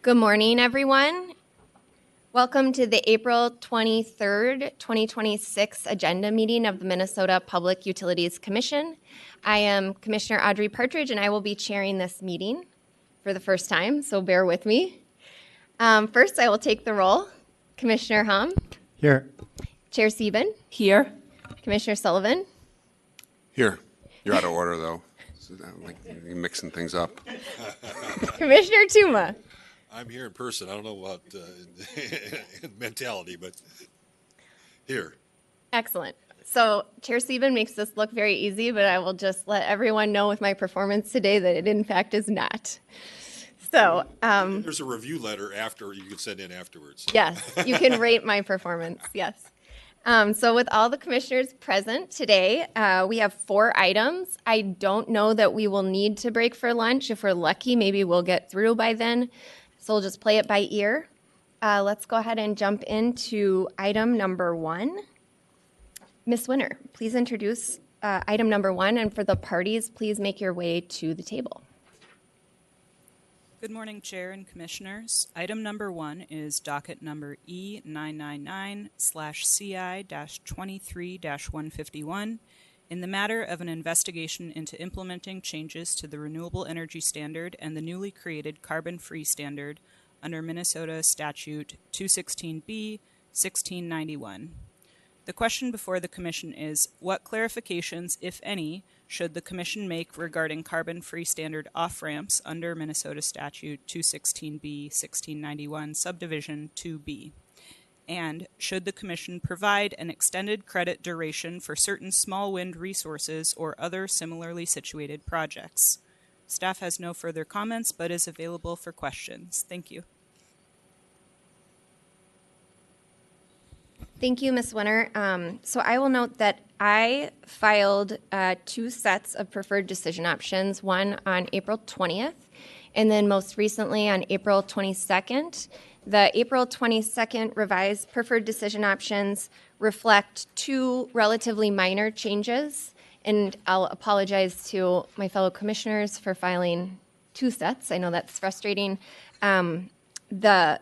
Good morning, everyone. Welcome to the April 23rd, 2026 agenda meeting of the Minnesota Public Utilities Commission. I am Commissioner Audrey Partridge, and I will be chairing this meeting for the first time, so bear with me. First, I will take the roll. Commissioner Hom. Here. Chair Sieben. Here. Commissioner Sullivan. Here. You're out of order, though. So, you're mixing things up. Commissioner Tuma. I'm here in person. I don't know about mentality, but here. Excellent. So Chair Sieben makes this look very easy, but I will just let everyone know with my performance today that it in fact is not. So There's a review letter after you can send in afterwards. yes, you can rate my performance, yes. So with all the commissioners present today, we have 4 items. I don't know that we will need to break for lunch. If we're lucky, maybe we'll get through by then. So we'll just play it by ear. Let's go ahead and jump into item number 1. Ms. Winner, please introduce item number 1, and for the parties, please make your way to the table. Good morning, Chair and Commissioners. Item number 1 is docket number E999/CI-23-151 in the matter of an investigation into implementing changes to the Renewable Energy Standard and the newly created Carbon-Free Standard under Minnesota Statute 216B 1691. The question before the Commission is, what clarifications, if any, should the Commission make regarding carbon-free standard off-ramps under Minnesota Statute 216B 1691 Subdivision 2B? And should the Commission provide an extended credit duration for certain small wind resources or other similarly situated projects? Staff has no further comments but is available for questions. Thank you. Thank you, Ms. Winner. So I will note that I filed 2 sets of preferred decision options, one on April 20th, and then most recently on April 22nd. The April 22nd revised preferred decision options reflect 2 relatively minor changes, and I'll apologize to my fellow commissioners for filing 2 sets. I know that's frustrating. The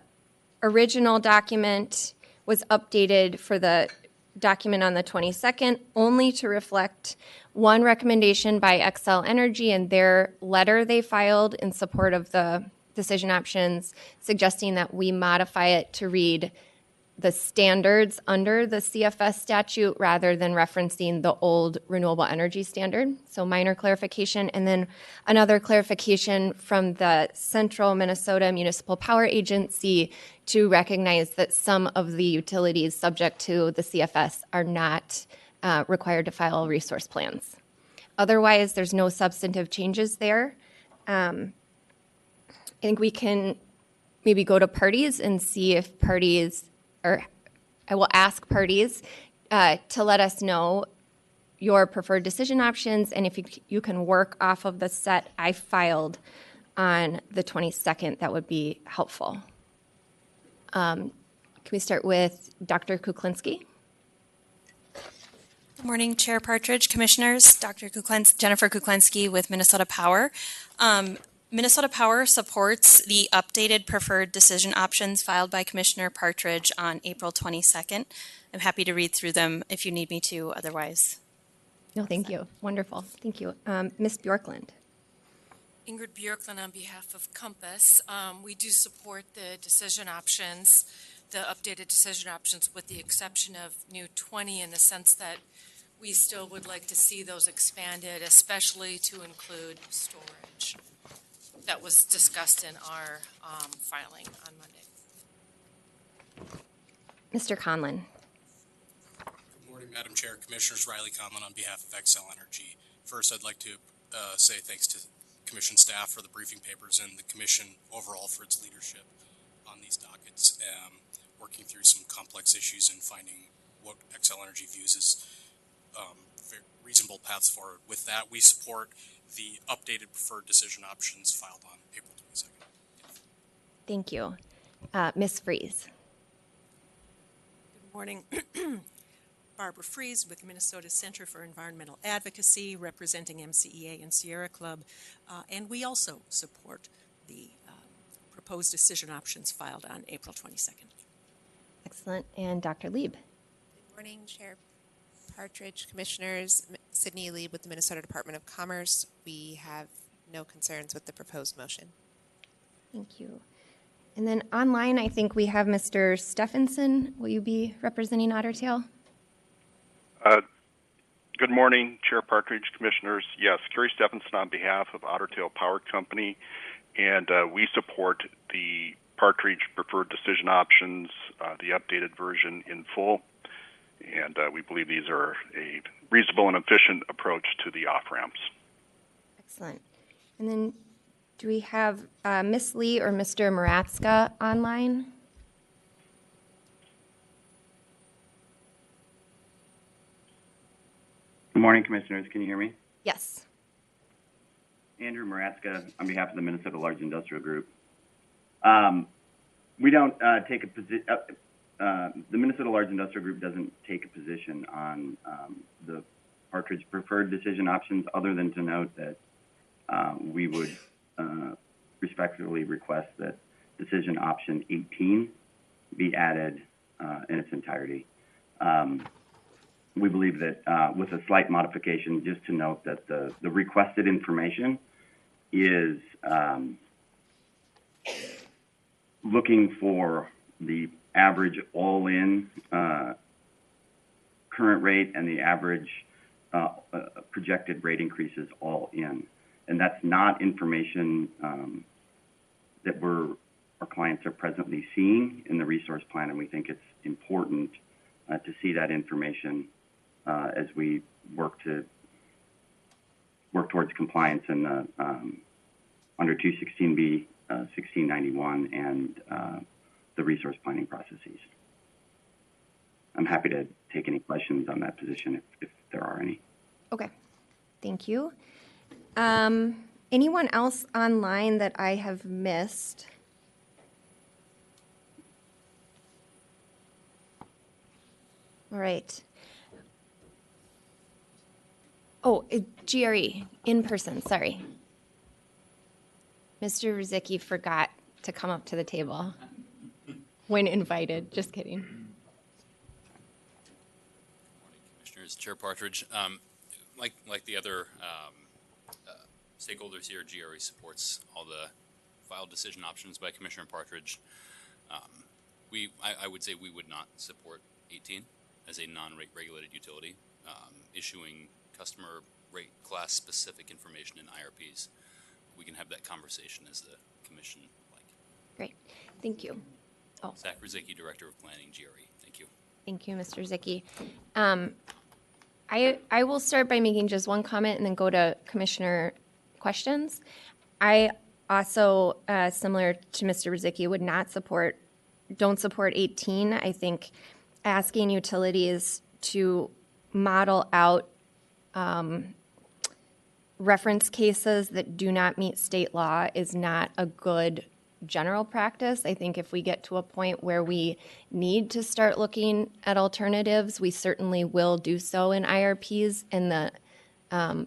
original document was updated for the document on the 22nd only to reflect one recommendation by Xcel Energy and their letter they filed in support of the decision options, suggesting that we modify it to read the standards under the CFS statute rather than referencing the old renewable energy standard. So minor clarification. And then another clarification from the Central Minnesota Municipal Power Agency to recognize that some of the utilities subject to the CFS are not required to file resource plans. Otherwise, there's no substantive changes there. I think we can maybe go to parties and see if parties, or I will ask parties to let us know your preferred decision options, and if you can work off of the set I filed on the 22nd, that would be helpful. Can we start with Dr. Kuklinski? Good morning, Chair Partridge, Commissioners. Jennifer Kuklinski with Minnesota Power. Minnesota Power supports the updated preferred decision options filed by Commissioner Partridge on April 22nd. I'm happy to read through them if you need me to, otherwise. No, thank you. Wonderful. Thank you. Ms. Bjorklund. Ingrid Bjorklund on behalf of Compass. We do support the decision options, the updated decision options, with the exception of new 20, in the sense that we still would like to see those expanded, especially to include storage. That was discussed in our filing on Monday. Mr. Conlon. Good morning, Madam Chair, Commissioners. Riley Conlon on behalf of Xcel Energy. First, I'd like to say thanks to Commission staff for the briefing papers and the Commission overall for its leadership on these dockets, working through some complex issues and finding what Xcel Energy views as reasonable paths forward. With that, we support the updated preferred decision options filed on April 22nd. Thank you. Ms. Freeze. Good morning. Barbara Freeze with Minnesota Center for Environmental Advocacy, representing MCEA and Sierra Club, and we also support the proposed decision options filed on April 22nd. Excellent. And Dr. Lieb. Good morning, Chair Partridge, Commissioners. Sydney Lieb with the Minnesota Department of Commerce. We have no concerns with the proposed motion. Thank you. And then online, I think we have Mr. Stephenson. Will you be representing Otter Tail? Good morning, Chair Partridge, Commissioners. Yes, Kerry Stephenson on behalf of Otter Tail Power Company, and we support the Partridge preferred decision options, the updated version in full, and we believe these are a reasonable and efficient approach to the off-ramps. Excellent. And then do we have Ms. Lee or Mr. Maratska online? Good morning, Commissioners. Can you hear me? Yes. Andrew Maratska on behalf of the Minnesota Large Industrial Group. We don't take a position. The Minnesota Large Industrial Group doesn't take a position on the Partridge preferred decision options, other than to note that we would respectfully request that decision option 18 be added in its entirety. We believe that with a slight modification, just to note that the requested information is looking for the average all-in current rate and the average projected rate increases all in. And that's not information that our clients are presently seeing in the resource plan, and we think it's important to see that information as we work towards compliance in the under 216B, 1691, and the resource planning processes. I'm happy to take any questions on that position if there are any. Okay. Thank you. Anyone else online that I have missed? All right. Oh, GRE, in person, sorry. Mr. Rizicki forgot to come up to the table when invited. Just kidding. Good morning, Commissioners. Chair Partridge. Like the other stakeholders here, GRE supports all the filed decision options by Commissioner Partridge. I would say we would not support 18 as a non-rate regulated utility, issuing customer rate class specific information in IRPs. We can have that conversation as the commission would like. Great. Thank you. Oh. Zach Rizicki, Director of Planning, GRE. Thank you. Thank you, Mr. Zicki. I will start by making just one comment and then go to commissioner questions. I also, similar to Mr. Rizicki, don't support 18. I think asking utilities to model out reference cases that do not meet state law is not a good general practice. I think if we get to a point where we need to start looking at alternatives, we certainly will do so in IRPs, and the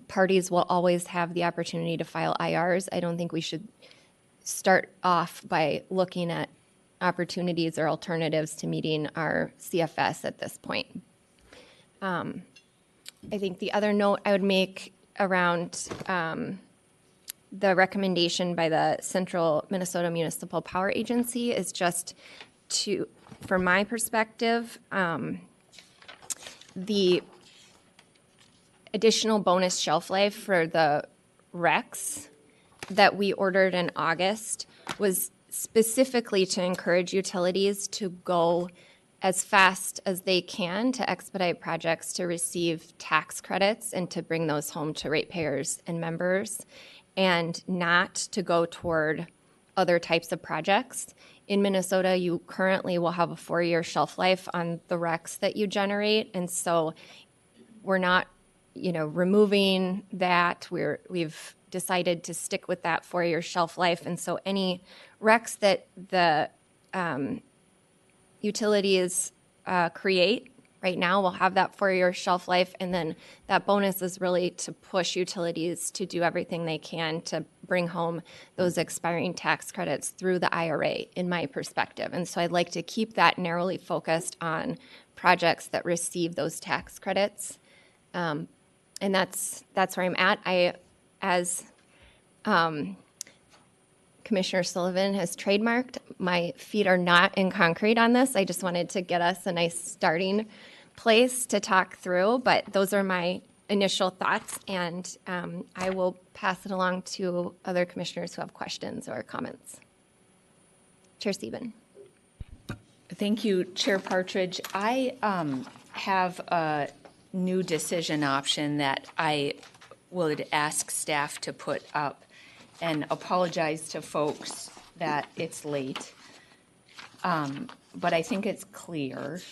parties will always have the opportunity to file IRs. I don't think we should start off by looking at opportunities or alternatives to meeting our CFS at this point. I think the other note I would make around the recommendation by the Central Minnesota Municipal Power Agency is just to, from my perspective, the additional bonus shelf life for the RECs that we ordered in August was specifically to encourage utilities to go as fast as they can to expedite projects to receive tax credits and to bring those home to ratepayers and members, and not to go toward other types of projects. In Minnesota, you currently will have a 4-year shelf life on the RECs that you generate, and so we're not, removing that. We've decided to stick with that 4-year shelf life, and so any RECs that the utilities create right now. We'll have that 4-year shelf life, and then that bonus is really to push utilities to do everything they can to bring home those expiring tax credits through the IRA, in my perspective. And so I'd like to keep that narrowly focused on projects that receive those tax credits. And that's where I'm at. As Commissioner Sullivan has trademarked, my feet are not in concrete on this. I just wanted to get us a nice starting place to talk through, but those are my initial thoughts, and I will pass it along to other commissioners who have questions or comments. Chair Steven. Thank you, Chair Partridge. I have a new decision option that I would ask staff to put up, and apologize to folks that it's late. But I think it's clear,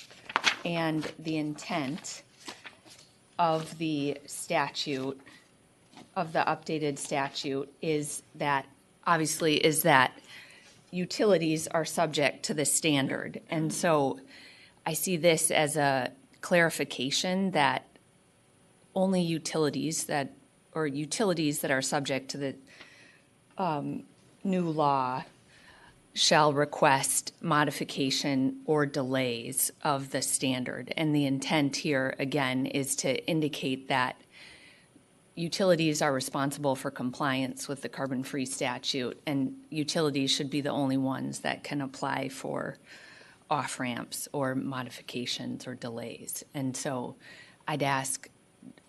and the intent of the statute, of the updated statute, is that, obviously, is that utilities are subject to the standard. And so I see this as a clarification that only utilities that are subject to the new law shall request modification or delays of the standard. And the intent here, again, is to indicate that utilities are responsible for compliance with the carbon-free statute, and utilities should be the only ones that can apply for off-ramps or modifications or delays. And so I'd ask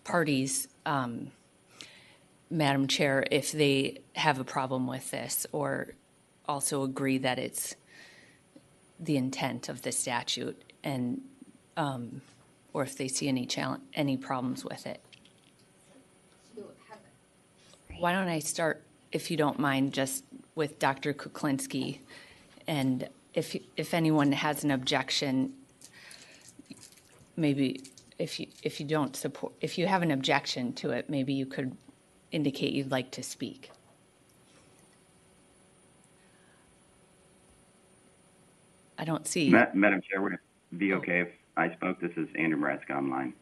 parties, Madam Chair, if they have a problem with this, or also agree that it's the intent of the statute, and or if they see any problems with it. Why don't I start, if you don't mind, just with Dr. Kuklinski, and if anyone has an objection, maybe if you don't support, if you have an objection to it, maybe you could indicate you'd like to speak. I don't see. Madam Chair, would it be okay if I spoke? This is Andrew Maratzka online.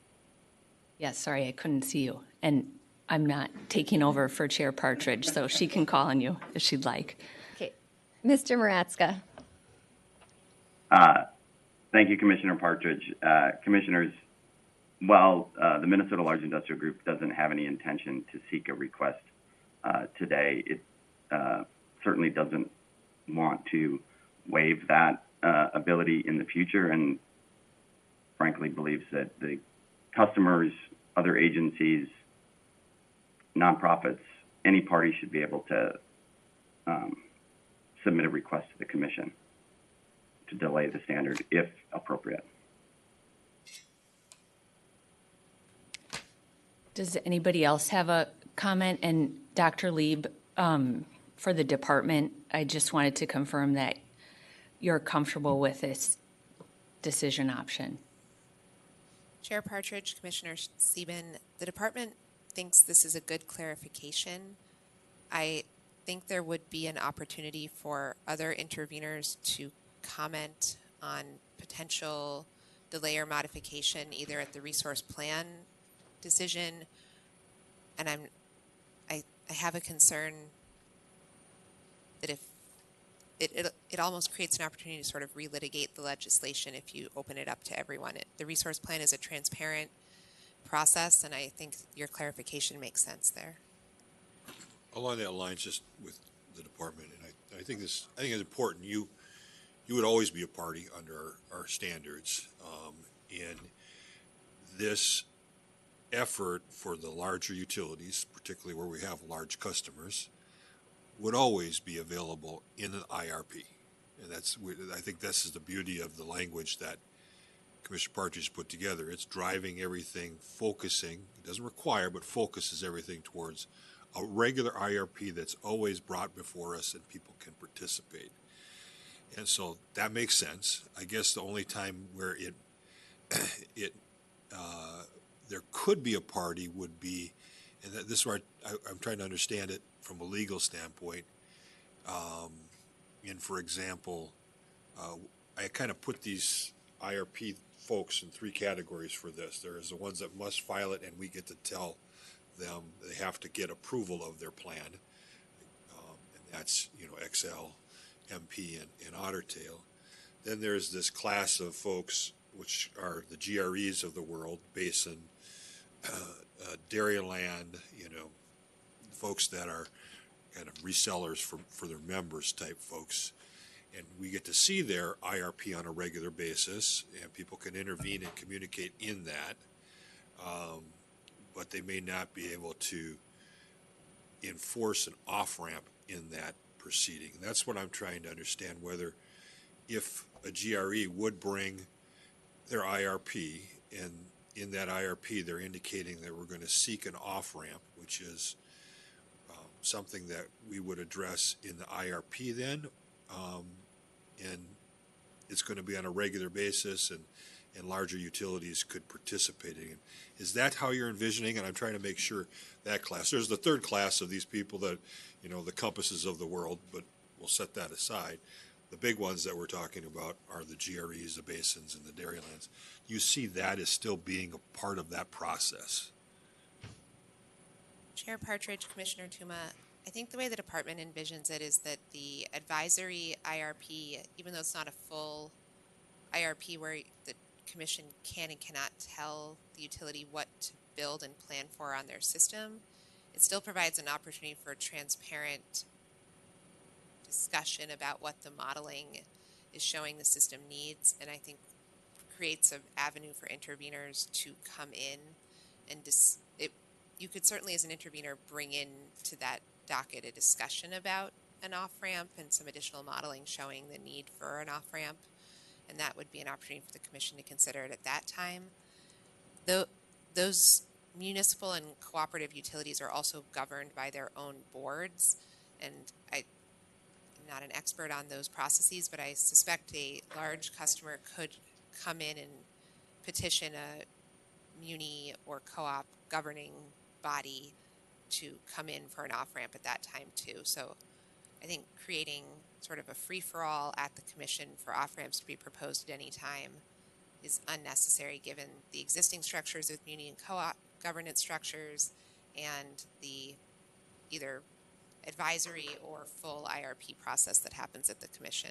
Yes, sorry, I couldn't see you. And I'm not taking over for Chair Partridge, so she can call on you if she'd like. Okay. Mr. Maratzka. Thank you, Commissioner Partridge. Commissioners, while the Minnesota Large Industrial Group doesn't have any intention to seek a request today, it certainly doesn't want to waive that ability in the future, and frankly believes that the customers, other agencies, nonprofits, any party should be able to submit a request to the Commission to delay the standard if appropriate. Does anybody else have a comment? And Dr. Lieb, for the department, I just wanted to confirm that you're comfortable with this decision option. Chair Partridge, Commissioner Sieben, the department thinks this is a good clarification. I think there would be an opportunity for other interveners to comment on potential delay or modification either at the resource plan decision, and I have a concern that if it almost creates an opportunity to sort of relitigate the legislation if you open it up to everyone. The resource plan is a transparent process, and I think your clarification makes sense there. Along that line, just with the department, and I think it's important. You would always be a party under our standards, and this effort for the larger utilities, particularly where we have large customers, would always be available in an IRP. And I think this is the beauty of the language that Commissioner Partridge put together. It's driving everything, focusing, it doesn't require, but focuses everything towards a regular IRP that's always brought before us and people can participate. And so that makes sense. I guess the only time where there could be a party would be, and this is where I'm trying to understand it from a legal standpoint. And for example, I kind of put these IRP folks in three categories for this. There is the ones that must file it, and we get to tell them they have to get approval of their plan. And that's, Xcel, MP, and Otter Tail. Then there's this class of folks, which are the GREs of the world, Basin, Dairyland, folks that are kind of resellers for their members type folks. And we get to see their IRP on a regular basis, and people can intervene and communicate in that. But they may not be able to enforce an off-ramp in that proceeding. That's what I'm trying to understand, whether if a GRE would bring their IRP, and in that IRP they're indicating that we're going to seek an off-ramp, which is something that we would address in the IRP then, and it's going to be on a regular basis, and larger utilities could participate in. Is that how you're envisioning? And I'm trying to make sure that class. There's the third class of these people that, the compasses of the world, but we'll set that aside. The big ones that we're talking about are the GREs, the basins, and the dairylands. You see that as still being a part of that process? Chair Partridge, Commissioner Tuma, I think the way the department envisions it is that the advisory IRP, even though it's not a full IRP where the commission can and cannot tell the utility what to build and plan for on their system, it still provides an opportunity for transparent discussion about what the modeling is showing the system needs, and I think creates an avenue for interveners to come in and you could certainly, as an intervener, bring in to that docket a discussion about an off-ramp and some additional modeling showing the need for an off-ramp, and that would be an opportunity for the commission to consider it at that time. Those municipal and cooperative utilities are also governed by their own boards, and I'm not an expert on those processes, but I suspect a large customer could come in and petition a muni or co-op governing body to come in for an off-ramp at that time too. So I think creating sort of a free-for-all at the commission for off-ramps to be proposed at any time is unnecessary given the existing structures with muni and co-op governance structures and the either advisory or full IRP process that happens at the commission.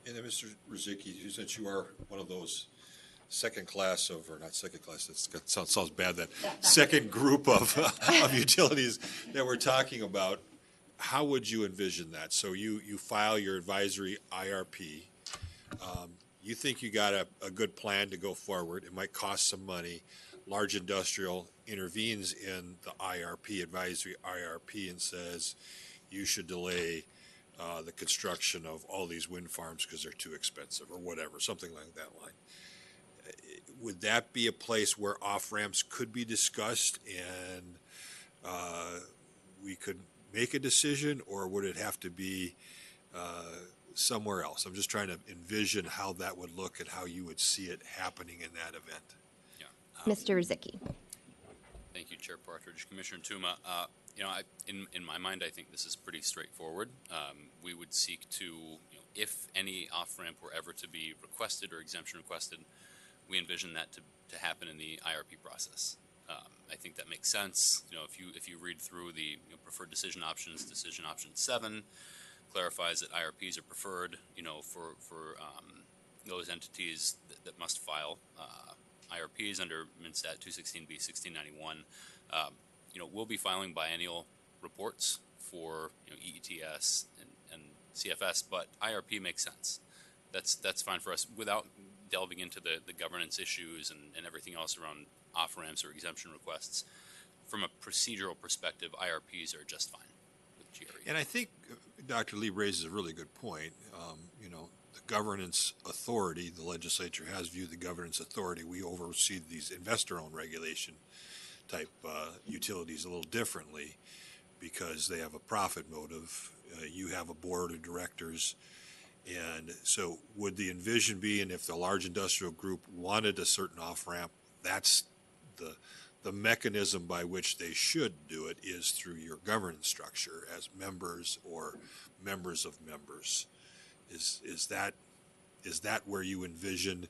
And then Mr. Rizicki, since you are one of those second class of, or not second class, that sounds bad, that second group of utilities that we're talking about, how would you envision that? So you file your advisory IRP. You think you got a good plan to go forward. It might cost some money. Large industrial intervenes in the IRP, advisory IRP, and says you should delay the construction of all these wind farms because they're too expensive or whatever, something like that line. Would that be a place where off-ramps could be discussed and we could make a decision, or would it have to be somewhere else? I'm just trying to envision how that would look and how you would see it happening in that event. Yeah. Mr. Rizicki. Thank you, Chair Partridge. Commissioner Tuma, in my mind, I think this is pretty straightforward. We would seek to, if any off-ramp were ever to be requested or exemption requested, we envision that to happen in the IRP process. I think that makes sense. If you read through the preferred decision options, decision option 7 clarifies that IRPs are preferred, for those entities that must file IRPs under MnSTAT 216B 1691. We'll be filing biennial reports for EETS and CFS, but IRP makes sense. That's fine for us without delving into the governance issues and everything else around off-ramps or exemption requests. From a procedural perspective, IRPs are just fine with GRE. And I think Dr. Lee raises a really good point. The governance authority, the legislature has viewed the governance authority. We oversee these investor-owned regulation type utilities a little differently because they have a profit motive. You have a board of directors. And so would the envision be, and if the large industrial group wanted a certain off-ramp, that's the mechanism by which they should do it is through your governance structure as members or members of members. Is that where you envision,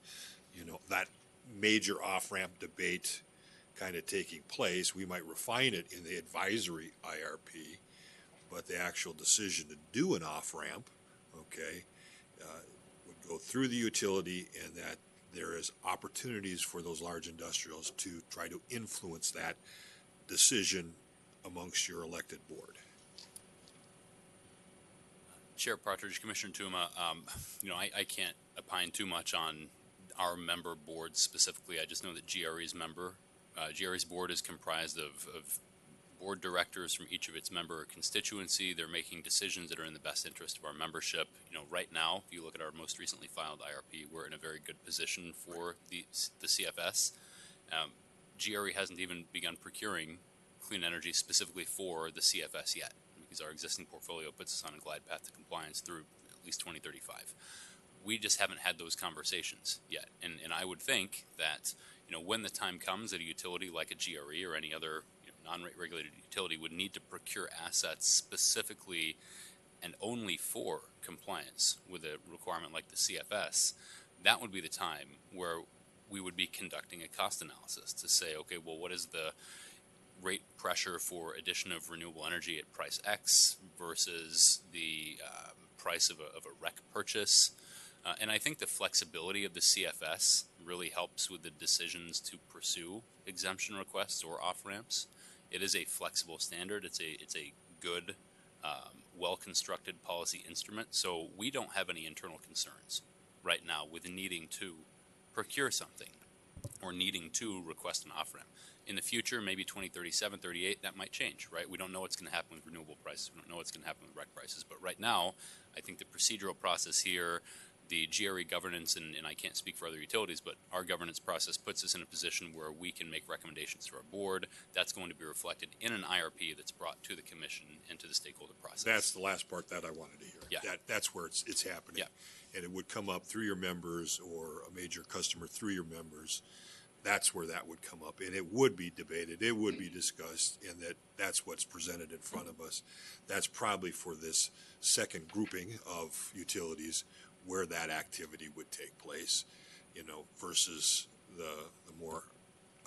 that major off-ramp debate kind of taking place. We might refine it in the advisory IRP, but the actual decision to do an off-ramp, okay, would go through the utility, and that there is opportunities for those large industrials to try to influence that decision amongst your elected board. Chair Partridge, Commissioner Tuma, I can't opine too much on our member board specifically. I just know that GRE's board is comprised of board directors from each of its member constituency. They're making decisions that are in the best interest of our membership. Right now, if you look at our most recently filed IRP, we're in a very good position for the CFS. GRE hasn't even begun procuring clean energy specifically for the CFS yet, because our existing portfolio puts us on a glide path to compliance through at least 2035. We just haven't had those conversations yet. And I would think that, when the time comes that a utility like a GRE or any other non-rate regulated utility would need to procure assets specifically and only for compliance with a requirement like the CFS, that would be the time where we would be conducting a cost analysis to say, okay, well, what is the rate pressure for addition of renewable energy at price X versus the price of a REC purchase? And I think the flexibility of the CFS really helps with the decisions to pursue exemption requests or off-ramps. It is a flexible standard. It's a good, well-constructed policy instrument. So we don't have any internal concerns right now with needing to procure something or needing to request an off-ramp. In the future, maybe 2037, 38, that might change, right? We don't know what's going to happen with renewable prices. We don't know what's going to happen with REC prices. But right now, I think the procedural process here, the GRE governance, and I can't speak for other utilities, but our governance process puts us in a position where we can make recommendations to our board. That's going to be reflected in an IRP that's brought to the commission and to the stakeholder process. That's the last part that I wanted to hear. Yeah. That's where it's happening. Yeah. And it would come up through your members or a major customer through your members. That's where that would come up, and it would be debated, it would be discussed, and that's what's presented in front of us. That's probably for this second grouping of utilities where that activity would take place, versus the more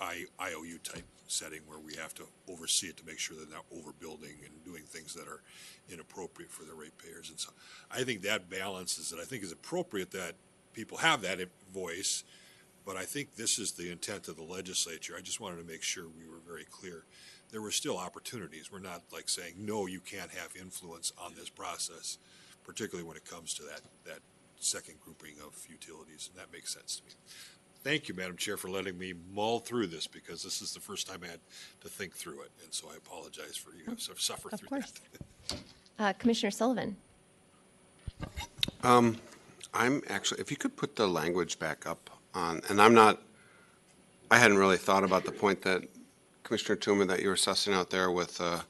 IOU type setting where we have to oversee it to make sure they're not overbuilding and doing things that are inappropriate for the ratepayers. And so I think that balances it. I think it's appropriate that people have that voice, but I think this is the intent of the legislature. I just wanted to make sure we were very clear. There were still opportunities. We're not like saying, no, you can't have influence on this process, particularly when it comes to that second grouping of utilities, and that makes sense to me. Thank you, Madam Chair, for letting me mull through this, because this is the first time I had to think through it, and so I apologize for you to suffer through that. Commissioner Sullivan. I'm actually, if you could put the language back up on, and I hadn't really thought about the point that Commissioner Tuma that you were sussing out there with the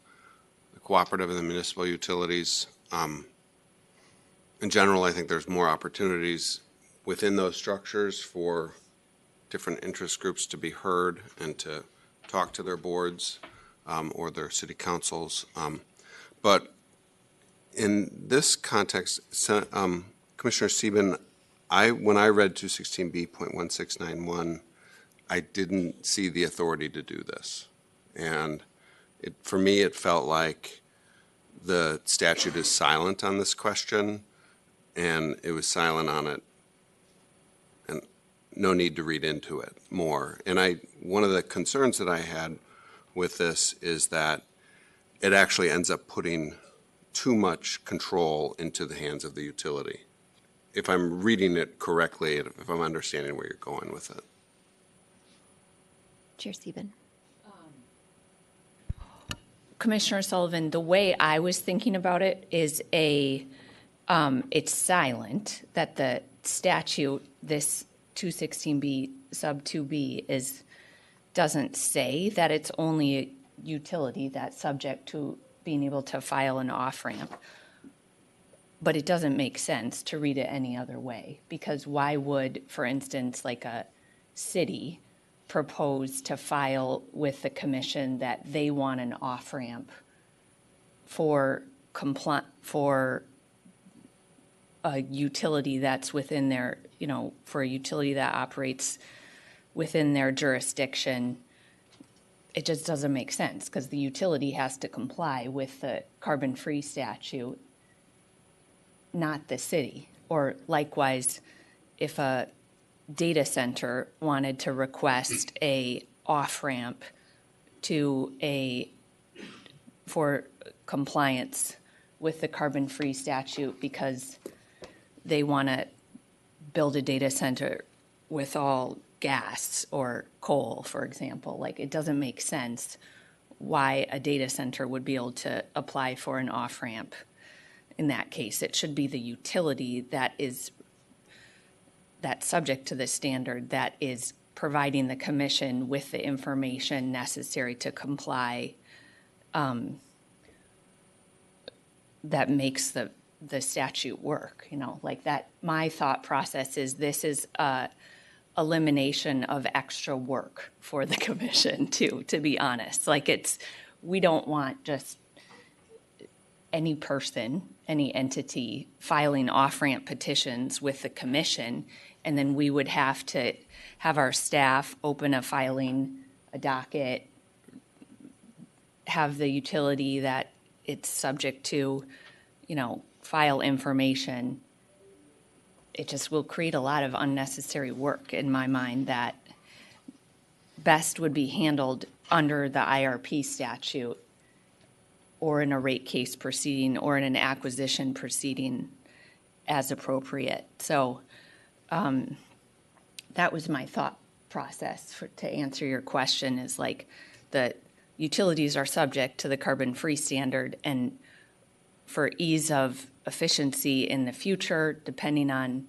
cooperative and the municipal utilities. In general, I think there's more opportunities within those structures for different interest groups to be heard and to talk to their boards or their city councils. But in this context, Commissioner Sieben, when I read 216B.1691, I didn't see the authority to do this. And for me, it felt like the statute is silent on this question, and it was silent on it, and no need to read into it more. And one of the concerns that I had with this is that it actually ends up putting too much control into the hands of the utility. If I'm reading it correctly, if I'm understanding where you're going with it. Chair Sieben. Commissioner Sullivan, the way I was thinking about it is it's silent, that the statute, this 216B sub 2B doesn't say that it's only a utility that's subject to being able to file an off-ramp. But it doesn't make sense to read it any other way, because why would, for instance, like a city propose to file with the commission that they want an off-ramp for a utility that's within their, for a utility that operates within their jurisdiction, it just doesn't make sense because the utility has to comply with the carbon-free statute, not the city. Or likewise, if a data center wanted to request a off-ramp for compliance with the carbon-free statute because they want to build a data center with all gas or coal, for example. Like, it doesn't make sense why a data center would be able to apply for an off-ramp in that case. It should be the utility that's subject to the standard that is providing the commission with the information necessary to comply, that makes the statute work, like that. My thought process is this is a elimination of extra work for the commission too, to be honest. Like, we don't want just any person, any entity filing off-ramp petitions with the commission, and then we would have to have our staff open a docket, have the utility that it's subject to, file information. It just will create a lot of unnecessary work in my mind that best would be handled under the IRP statute or in a rate case proceeding or in an acquisition proceeding as appropriate. So that was my thought process to answer your question, is like the utilities are subject to the carbon-free standard, and for ease of efficiency in the future, depending on,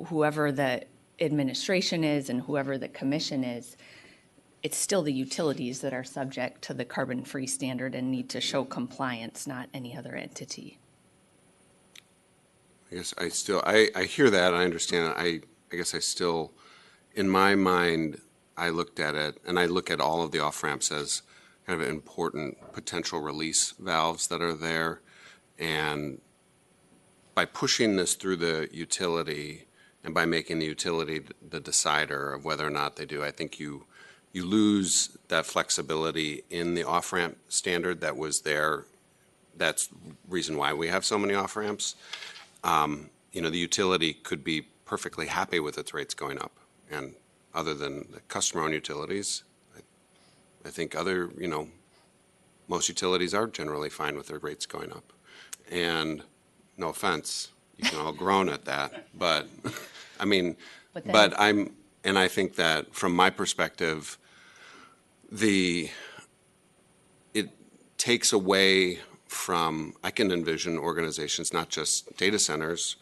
whoever the administration is and whoever the commission is, it's still the utilities that are subject to the carbon-free standard and need to show compliance, not any other entity. I guess I hear that, I understand it. I guess I still, in my mind, I looked at it, and I look at all of the off-ramps as kind of important potential release valves that are there. And by pushing this through the utility and by making the utility the decider of whether or not they do, I think you lose that flexibility in the off-ramp standard that was there. That's the reason why we have so many off-ramps. The utility could be perfectly happy with its rates going up. And other than the customer-owned utilities, I think most utilities are generally fine with their rates going up. And no offense, you can all groan at that, but I think that from my perspective, it takes away from, I can envision organizations, not just data centers,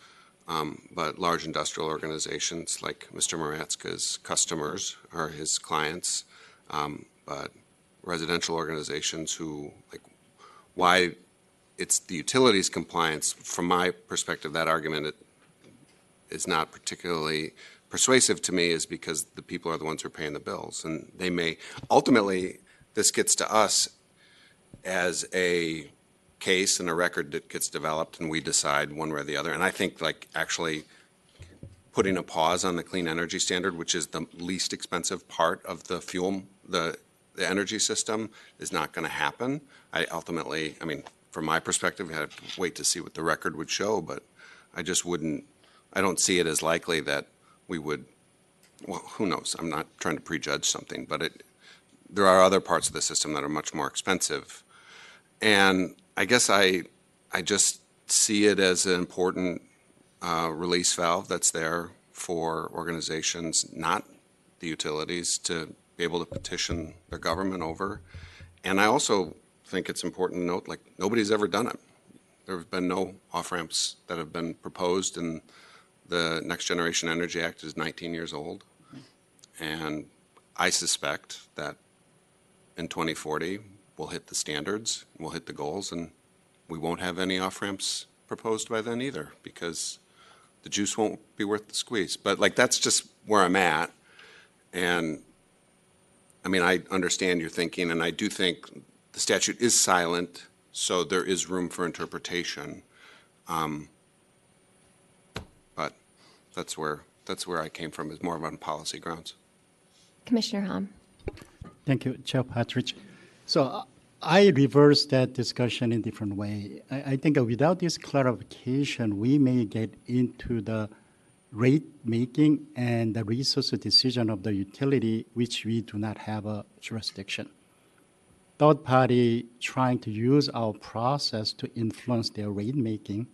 but large industrial organizations like Mr. Moratzka's customers or his clients, but residential organizations who, why it's the utilities compliance. From my perspective, that argument is not particularly persuasive to me, is because the people are the ones who are paying the bills. And they may, ultimately, this gets to us as a case and a record that gets developed, and we decide one way or the other. And I think actually putting a pause on the clean energy standard, which is the least expensive part of the the energy system, is not going to happen. From my perspective, I have to wait to see what the record would show, but I don't see it as likely that we would, well, who knows? I'm not trying to prejudge something, but there are other parts of the system that are much more expensive. And I guess I just see it as an important release valve that's there for organizations, not the utilities, to be able to petition their government over. And I also think it's important to note, nobody's ever done it. There have been no off-ramps that have been proposed, and the Next Generation Energy Act is 19 years old. And I suspect that in 2040, we'll hit the standards, we'll hit the goals, and we won't have any off-ramps proposed by then either, because the juice won't be worth the squeeze. But that's just where I'm at. And I understand your thinking, and I do think the statute is silent, so there is room for interpretation. That's where I came from, is more on policy grounds. Commissioner Hom. Thank you, Chair Partridge. So I reverse that discussion in a different way. I think without this clarification, we may get into the rate making and the resource decision of the utility, which we do not have a jurisdiction. Third party trying to use our process to influence their rate making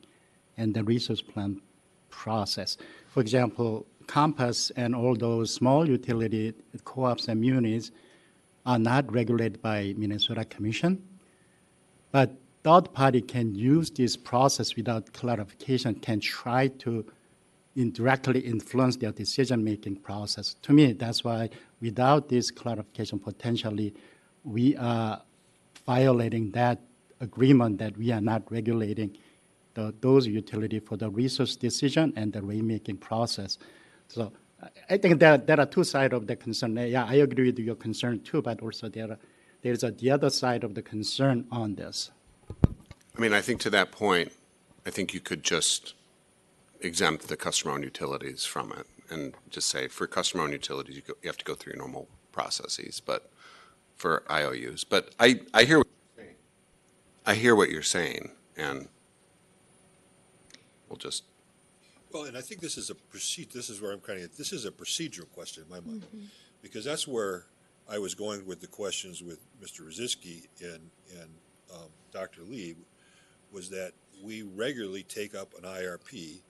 and the resource plan process. For example, Compass and all those small utility co-ops and munis are not regulated by Minnesota Commission, but third party can use this process without clarification, can try to indirectly influence their decision-making process. To me, that's why without this clarification, potentially we are violating that agreement that we are not regulating those utilities for the resource decision and the rate-making process. So I think there are two sides of the concern. Yeah, I agree with your concern too, but also there's the other side of the concern on this. I mean, I think to that point, I think you could just exempt the customer-owned utilities from it and just say for customer-owned utilities, you have to go through your normal processes, but for IOUs. But I hear what you're saying. I hear what you're saying, and we'll just. Well, and I think this is where I'm kind of, this is a procedural question in my mind, because that's where I was going with the questions with Mr. Rosinski and Dr. Lee, was that we regularly take up an IRP,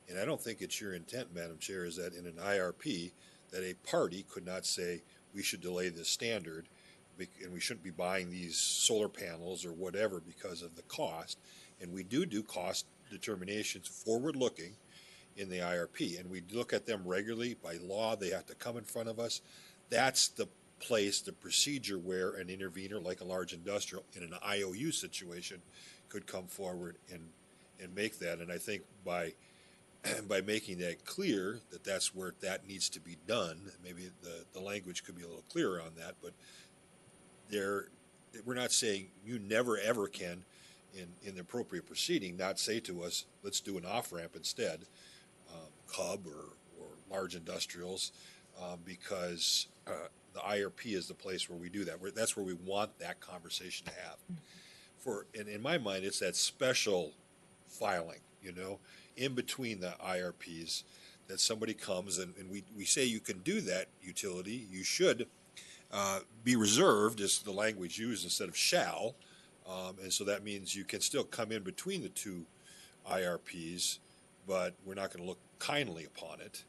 and I don't think it's your intent, Madam Chair, is that in an IRP that a party could not say we should delay this standard and we shouldn't be buying these solar panels or whatever because of the cost. And we do cost determinations forward-looking in the IRP, and we look at them regularly. By law, they have to come in front of us. That's the place, the procedure where an intervener like a large industrial in an IOU situation could come forward and make that. And I think by making that clear that that's where that needs to be done, maybe the language could be a little clearer on that, but we're not saying you never ever can in the appropriate proceeding not say to us, let's do an off-ramp instead, Cub or large industrials, because the IRP is the place where we do that. That's where we want that conversation to have. And in my mind, it's that special filing, in between the IRPs, that somebody comes and we say you can do that, utility. You should be reserved, is the language used instead of shall. And so that means you can still come in between the two IRPs, but we're not going to look kindly upon it.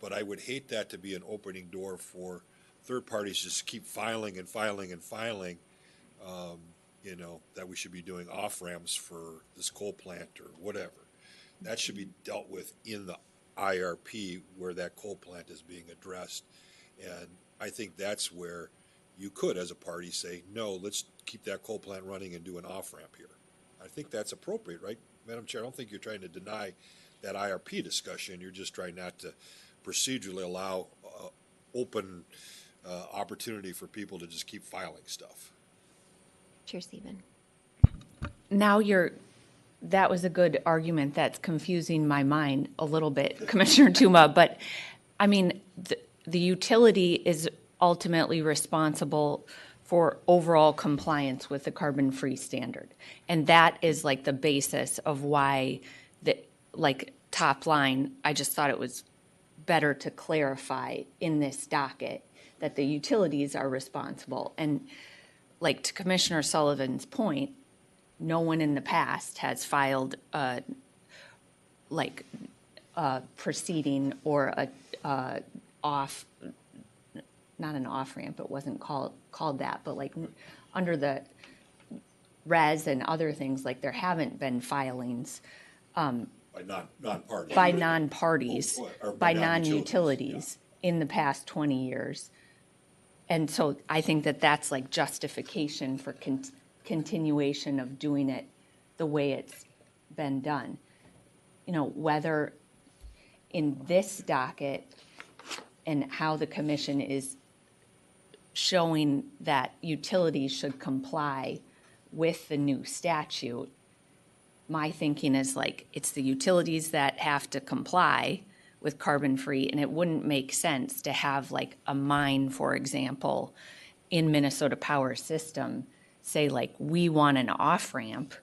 But I would hate that to be an opening door for third parties just keep filing and filing and filing, that we should be doing off-ramps for this coal plant or whatever. That should be dealt with in the IRP where that coal plant is being addressed. And I think that's where you could, as a party, say, no, let's keep that coal plant running and do an off-ramp here. I think that's appropriate, right, Madam Chair? I don't think you're trying to deny that IRP discussion. You're just trying not to procedurally allow open opportunity for people to just keep filing stuff. Chair Stephen. Now that was a good argument that's confusing my mind a little bit, Commissioner Tuma, but I mean, the utility is ultimately responsible for overall compliance with the carbon-free standard. And that is like the basis of why top line, I just thought it was better to clarify in this docket that the utilities are responsible. And like to Commissioner Sullivan's point, no one in the past has filed proceeding or not an off-ramp, it wasn't called that, but like under the res and other things, like there haven't been filings by non-parties, by non-utilities in the past 20 years. And so I think that that's like justification for continuation of doing it the way it's been done. Whether in this docket and how the commission is showing that utilities should comply with the new statute, my thinking is like it's the utilities that have to comply with carbon-free, and it wouldn't make sense to have like a mine, for example, in Minnesota Power System, say like, we want an off-ramp,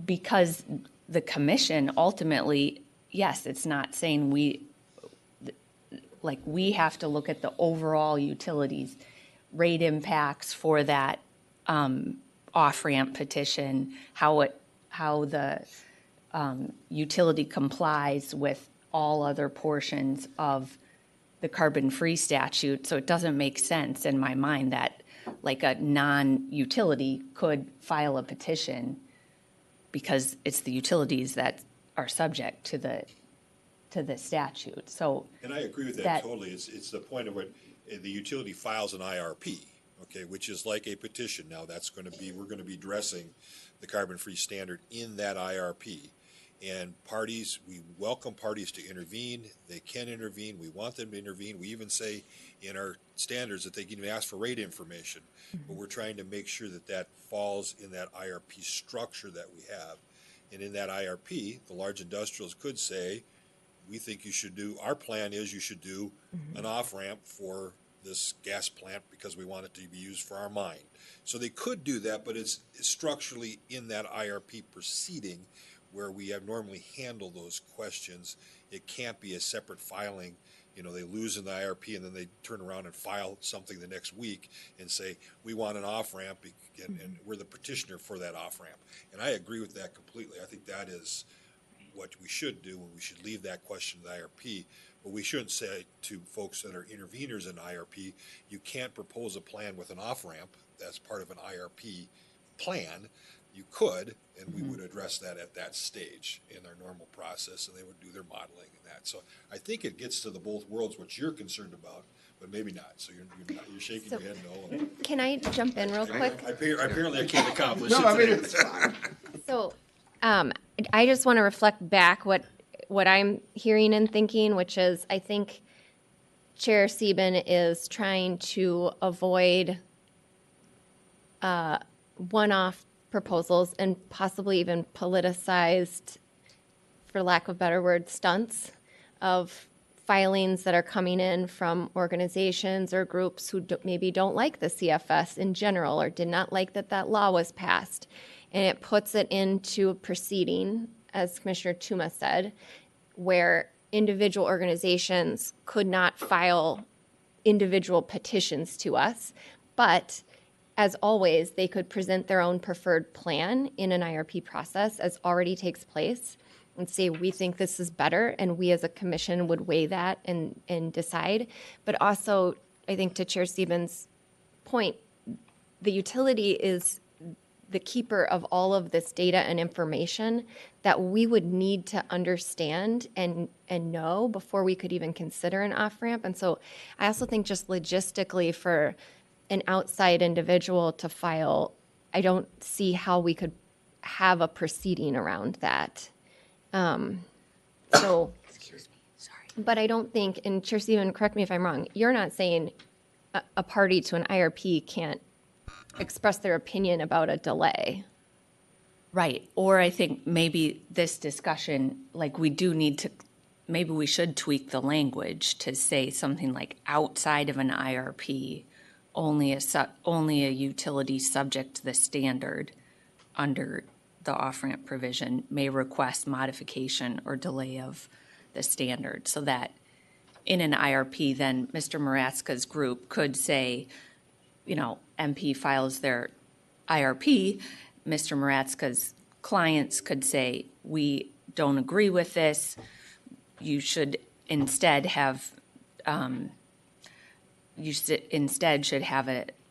because the commission ultimately, yes, it's not saying we have to look at the overall utilities rate impacts for that off-ramp petition, how the utility complies with all other portions of the carbon-free statute. So it doesn't make sense in my mind that like a non-utility could file a petition, because it's the utilities that are subject to the statute. So, and I agree with that totally. It's the point of what the utility files an IRP, okay, which is like a petition. Now we're going to be addressing the carbon-free standard in that IRP. And we welcome parties to intervene. They can intervene. We want them to intervene. We even say in our standards that they can even ask for rate information. But we're trying to make sure that falls in that IRP structure that we have. And in that IRP, the large industrials could say, we think our plan is you should do an off-ramp for this gas plant because we want it to be used for our mine. So they could do that, but it's structurally in that IRP proceeding where we have normally handled those questions. It can't be a separate filing. They lose in the IRP and then they turn around and file something the next week and say, we want an off-ramp, and we're the petitioner for that off-ramp. And I agree with that completely. I think that is what we should do, and we should leave that question to the IRP. But we shouldn't say to folks that are interveners in IRP, you can't propose a plan with an off-ramp. That's part of an IRP plan. You could, and we would address that at that stage in our normal process, and they would do their modeling and that. So I think it gets to the both worlds, what you're concerned about, but maybe not. So you're shaking your head no. Can I jump in real quick? Apparently I can't accomplish No, it. I mean, it's fine. So I just want to reflect back what I'm hearing and thinking, which is I think Chair Sieben is trying to avoid one-off proposals and possibly even politicized, for lack of better word, stunts of filings that are coming in from organizations or groups who maybe don't like the CFS in general or did not like that law was passed. And it puts it into a proceeding, as Commissioner Tuma said, where individual organizations could not file individual petitions to us, but as always, they could present their own preferred plan in an IRP process, as already takes place, and say, we think this is better, and we as a commission would weigh that and decide. But also, I think to Chair Stevens' point, the utility is the keeper of all of this data and information that we would need to understand and know before we could even consider an off-ramp. And so I also think just logistically for an outside individual to file, I don't see how we could have a proceeding around that. Excuse me, sorry. But I don't think, and Chair Stephen, correct me if I'm wrong, you're not saying a party to an IRP can't express their opinion about a delay. Right. Or I think maybe this discussion, like we do need to, maybe we should tweak the language to say something like outside of an IRP, only a utility subject to the standard under the off-ramp provision may request modification or delay of the standard, so that in an IRP, then Mr. Maratska's group could say, MP files their IRP, Mr. Maratska's clients could say, we don't agree with this, you should instead have an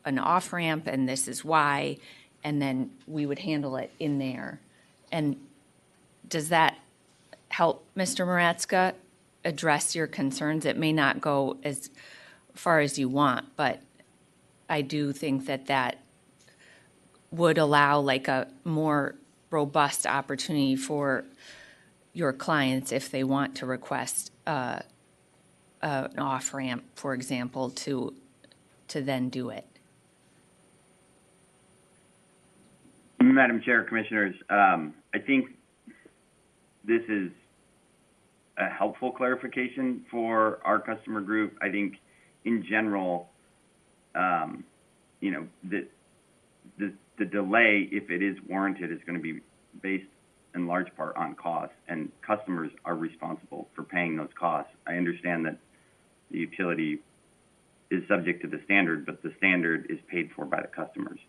off-ramp, and this is why, and then we would handle it in there. And does that help, Mr. Maratska, address your concerns? It may not go as far as you want, but I do think that would allow like a more robust opportunity for your clients if they want to request an off-ramp, for example, to then do it. Madam Chair, Commissioners, I think this is a helpful clarification for our customer group. I think in general, you know, the delay, if it is warranted, is going to be based in large part on cost, and customers are responsible for paying those costs. I understand that the utility is subject to the standard, but the standard is paid for by the customers.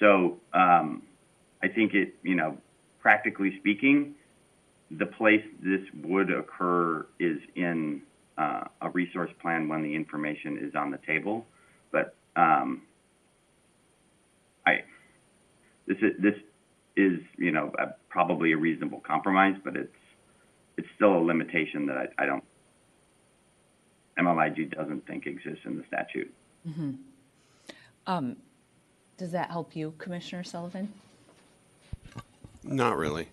So I think it, you know, practically speaking, the place this would occur is in a resource plan when the information is on the table. But this is, you know, probably a reasonable compromise, but it's still a limitation that I don't, MLIG doesn't think exists in the statute. Mm-hmm. Does that help you, Commissioner Sullivan? Not really.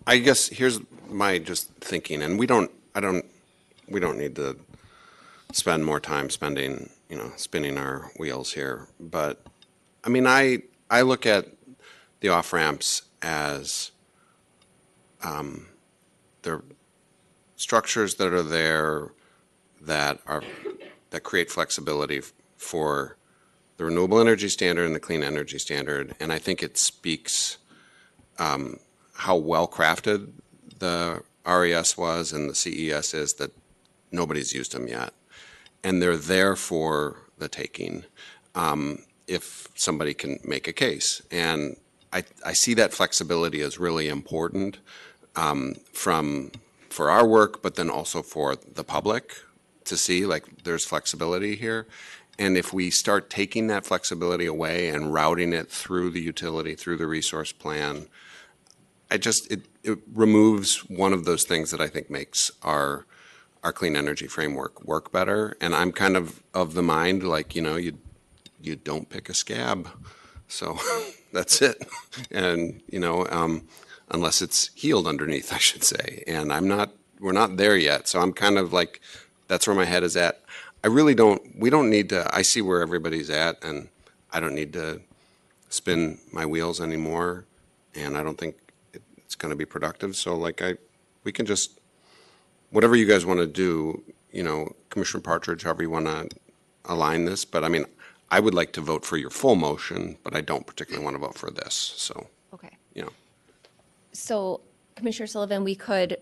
I guess here's my just thinking, and we don't need to spend more time spinning our wheels here. But I mean, I look at the off ramps as they're structures that are there that create flexibility for the renewable energy standard and the clean energy standard, and I think it speaks how well crafted the RES was and the CES is that nobody's used them yet, and they're there for the taking if somebody can make a case. And I see that flexibility as really important for our work, but then also for the public to see like there's flexibility here. And if we start taking that flexibility away and routing it through the utility, through the resource plan, it removes one of those things that I think makes our clean energy framework work better. And I'm kind of the mind, like, you know, you don't pick a scab. So that's it. And, you know, unless it's healed underneath, I should say. And we're not there yet. So I'm kind of like, that's where my head is at. we don't need to, I see where everybody's at, and I don't need to spin my wheels anymore, and I don't think it's going to be productive. So we can just, whatever you guys want to do, you know, Commissioner Partridge, however you want to align this, but I mean, I would like to vote for your full motion, but I don't particularly want to vote for this, so. Okay. You know. So, Commissioner Sullivan, we could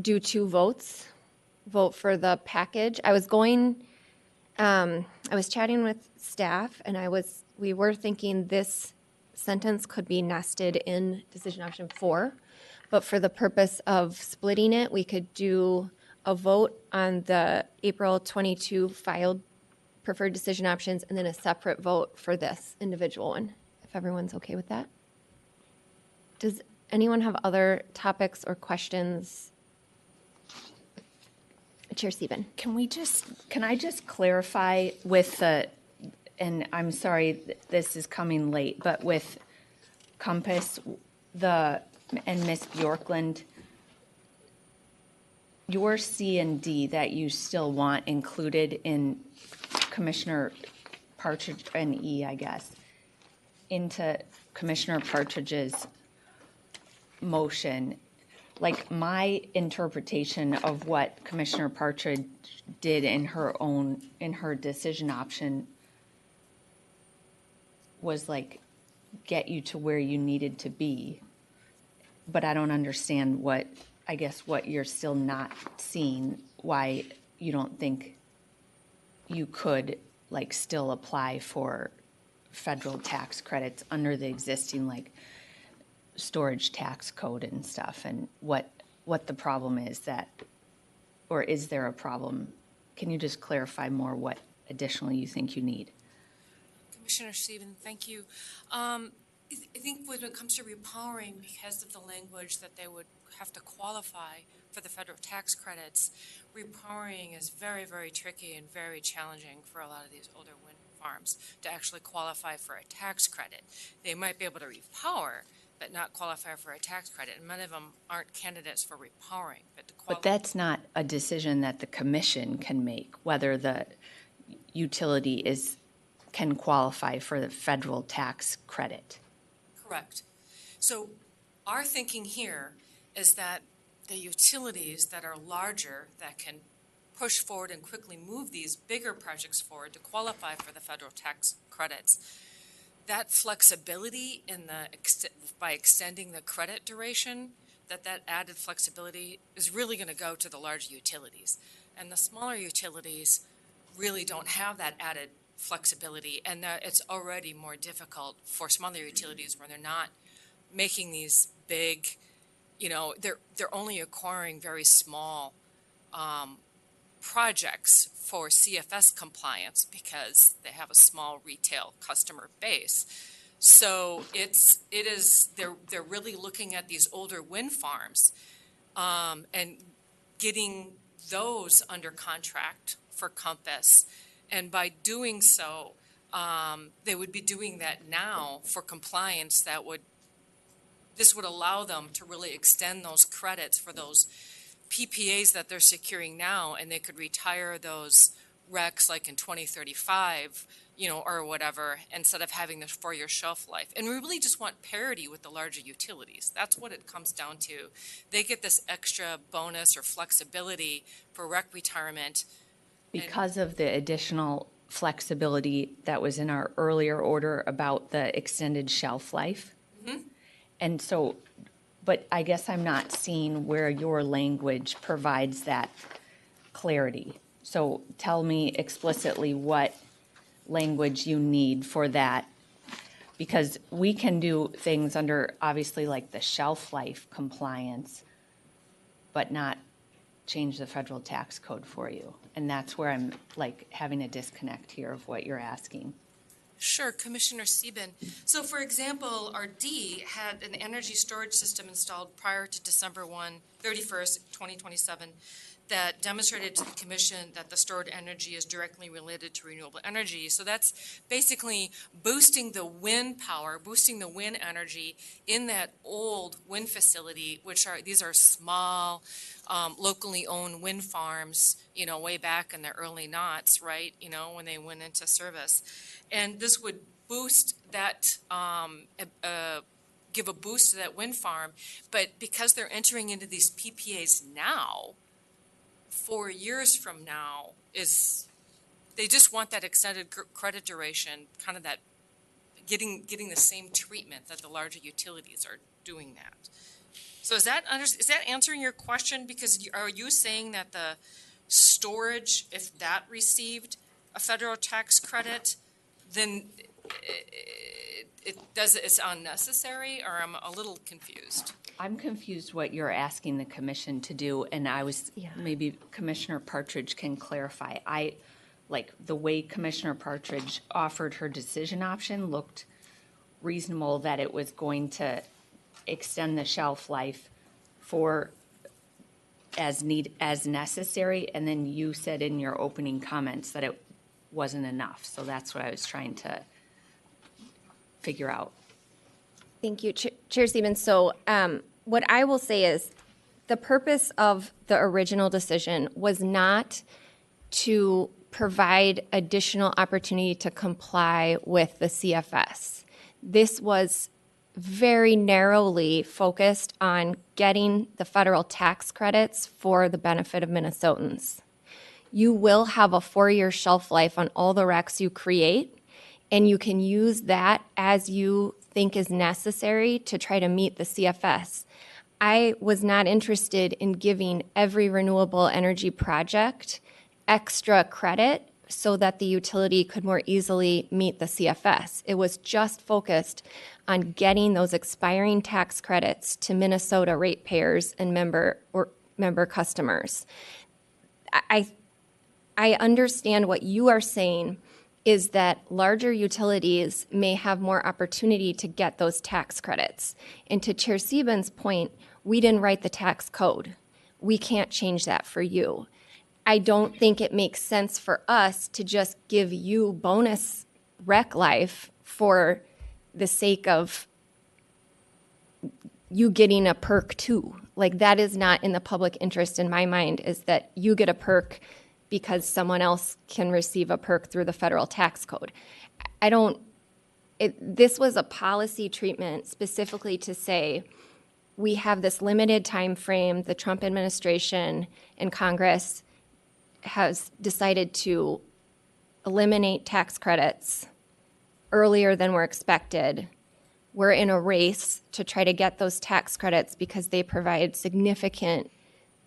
do two votes. Vote for the package. I was chatting with staff, and we were thinking this sentence could be nested in decision option 4, but for the purpose of splitting it, we could do a vote on the April 22 filed preferred decision options and then a separate vote for this individual one, if everyone's okay with that. Does anyone have other topics or questions? Chair Sieben. Can I just clarify with and I'm sorry this is coming late, but with Compass and Ms. Bjorklund, your C and D that you still want included in Commissioner Partridge and E, I guess, into Commissioner Partridge's motion. Like, my interpretation of what Commissioner Partridge did in her decision option was like get you to where you needed to be. But I don't understand what you're still not seeing, why you don't think you could like still apply for federal tax credits under the existing like storage tax code and stuff, and what the problem is or is there a problem? Can you just clarify more what additionally you think you need? Commissioner Stephen, thank you. I think when it comes to repowering, because of the language that they would have to qualify for the federal tax credits, repowering is very, very tricky and very challenging for a lot of these older wind farms to actually qualify for a tax credit. They might be able to repower, but not qualify for a tax credit. And many of them aren't candidates for repowering. But that's not a decision that the commission can make, whether the utility can qualify for the federal tax credit. Correct. So our thinking here is that the utilities that are larger, that can push forward and quickly move these bigger projects forward to qualify for the federal tax credits, that flexibility in by extending the credit duration, that added flexibility is really going to go to the large utilities. And the smaller utilities really don't have that added flexibility, and it's already more difficult for smaller utilities where they're not making these big, they're only acquiring very small projects for CFS compliance because they have a small retail customer base. So they're really looking at these older wind farms and getting those under contract for Compass. And by doing so, they would be doing that now for compliance. This would allow them to really extend those credits for those PPAs that they're securing now, and they could retire those RECs like in 2035, or whatever, instead of having the 4-year shelf life. And we really just want parity with the larger utilities. That's what it comes down to. They get this extra bonus or flexibility for REC retirement. Because of the additional flexibility that was in our earlier order about the extended shelf life. Mm-hmm. And so, but I guess I'm not seeing where your language provides that clarity. So tell me explicitly what language you need for that, because we can do things under obviously like the shelf life compliance, but not change the federal tax code for you. And that's where I'm like having a disconnect here of what you're asking. Sure, Commissioner Sieben. So for example, our D had an energy storage system installed prior to December 31st, 2027, that demonstrated to the Commission that the stored energy is directly related to renewable energy. So that's basically boosting the wind power, boosting the wind energy in that old wind facility, these are small, locally owned wind farms, way back in the early noughts, right, when they went into service. And this would boost that, give a boost to that wind farm. But because they're entering into these PPAs now, 4 years from now, they just want that extended credit duration, kind of that getting the same treatment that the larger utilities are doing that. So is that answering your question? Because are you saying that the storage, if that received a federal tax credit, then it's unnecessary, or I'm a little confused? I'm confused what you're asking the commission to do, and maybe Commissioner Partridge can clarify. Like the way Commissioner Partridge offered her decision option looked reasonable, that it was going to extend the shelf life for as necessary, and then you said in your opening comments that it wasn't enough. So that's what I was trying to figure out. Thank you, Chair Stevens. So what I will say is the purpose of the original decision was not to provide additional opportunity to comply with the CFS. This was very narrowly focused on getting the federal tax credits for the benefit of Minnesotans. You will have a 4-year shelf life on all the RECs you create, and you can use that as you think is necessary to try to meet the CFS. I was not interested in giving every renewable energy project extra credit so that the utility could more easily meet the CFS. It was just focused on getting those expiring tax credits to Minnesota ratepayers and member customers. I understand what you are saying is that larger utilities may have more opportunity to get those tax credits. And to Chair Sieben's point, we didn't write the tax code. We can't change that for you. I don't think it makes sense for us to just give you bonus rec life for the sake of you getting a perk too. Like, that is not in the public interest in my mind, is that you get a perk because someone else can receive a perk through the federal tax code. This was a policy treatment specifically to say we have this limited time frame. The Trump administration and Congress has decided to eliminate tax credits earlier than were expected. We're in a race to try to get those tax credits because they provide significant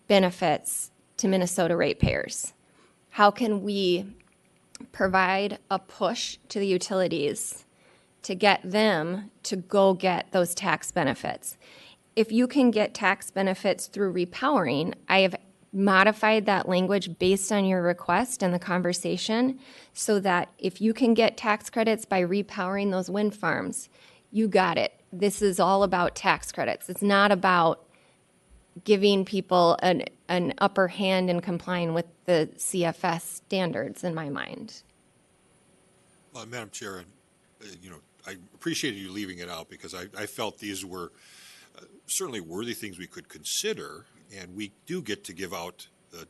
benefits to Minnesota ratepayers. How can we provide a push to the utilities to get them to go get those tax benefits? If you can get tax benefits through repowering, I have modified that language based on your request and the conversation so that if you can get tax credits by repowering those wind farms, you got it. This is all about tax credits. It's not about giving people an upper hand in complying with the CFS standards in my mind. Madam Chair, I appreciated you leaving it out because I felt these were certainly worthy things we could consider, and we do get to give out the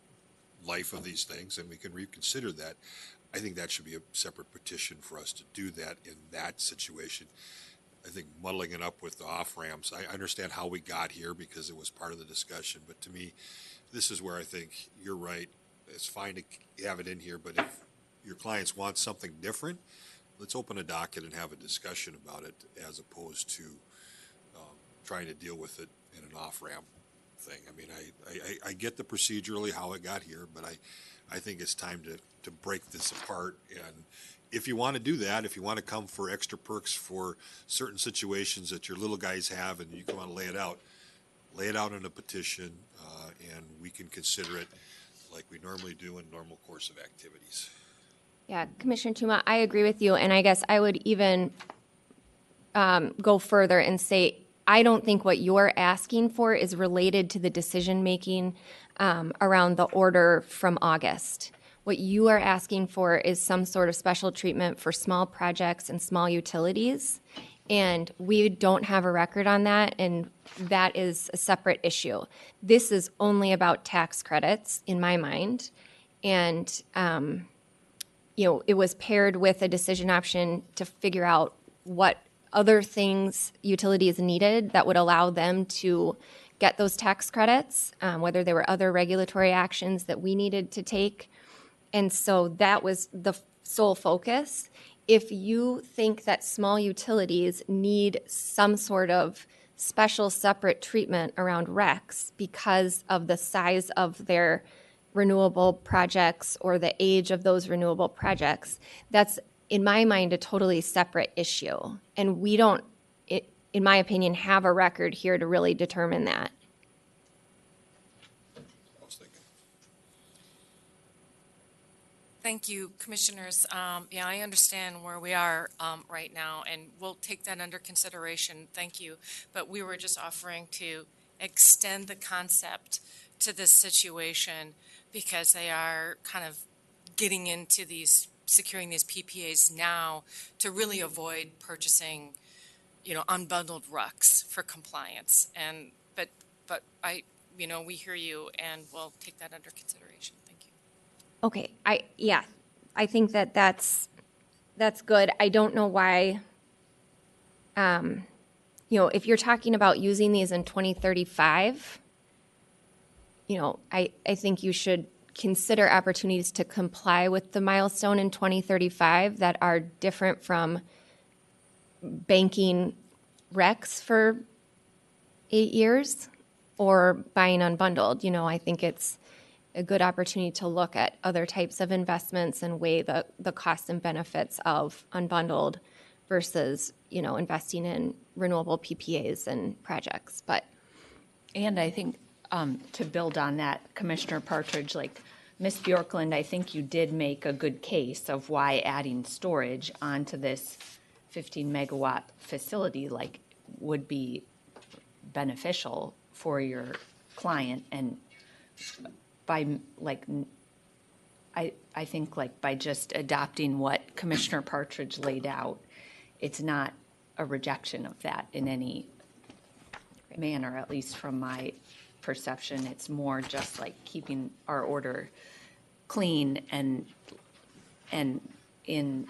life of these things, and we can reconsider that. I think that should be a separate petition for us to do that in that situation. I think muddling it up with the off-ramps, I understand how we got here because it was part of the discussion, but to me, this is where I think you're right. It's fine to have it in here, but if your clients want something different, let's open a docket and have a discussion about it as opposed to trying to deal with it in an off-ramp thing. I mean, I get the procedurally how it got here, but I think it's time to break this apart. And if you want to do that, if you want to come for extra perks for certain situations that your little guys have and you want to lay it out in a petition, and we can consider it like we normally do in normal course of activities. Yeah, Commissioner Tuma, I agree with you, and I guess I would even go further and say I don't think what you're asking for is related to the decision-making around the order from August. What you are asking for is some sort of special treatment for small projects and small utilities, and we don't have a record on that, and that is a separate issue. This is only about tax credits, in my mind, and it was paired with a decision option to figure out what other things utilities needed that would allow them to get those tax credits, whether there were other regulatory actions that we needed to take. And so that was the sole focus. If you think that small utilities need some sort of special separate treatment around RECs because of the size of their renewable projects or the age of those renewable projects, that's, in my mind, a totally separate issue. And we don't, in my opinion, have a record here to really determine that. Thank you, Commissioners. Yeah, I understand where we are right now, and we'll take that under consideration. Thank you. But we were just offering to extend the concept to this situation because they are kind of getting into securing these PPAs now to really avoid purchasing, unbundled RUCs for compliance. But we hear you, and we'll take that under consideration. Thank you. Okay, I think that's good. I don't know why, if you're talking about using these in 2035, I think you should consider opportunities to comply with the milestone in 2035 that are different from banking RECs for 8 years or buying unbundled. I think it's a good opportunity to look at other types of investments and weigh the costs and benefits of unbundled versus, investing in renewable PPAs and projects. And I think to build on that, Commissioner Partridge, like Ms. Bjorklund, I think you did make a good case of why adding storage onto this 15 megawatt facility would be beneficial for your client. And by I think by just adopting what Commissioner Partridge laid out, it's not a rejection of that in any manner, at least from my perception. It's more just keeping our order clean and in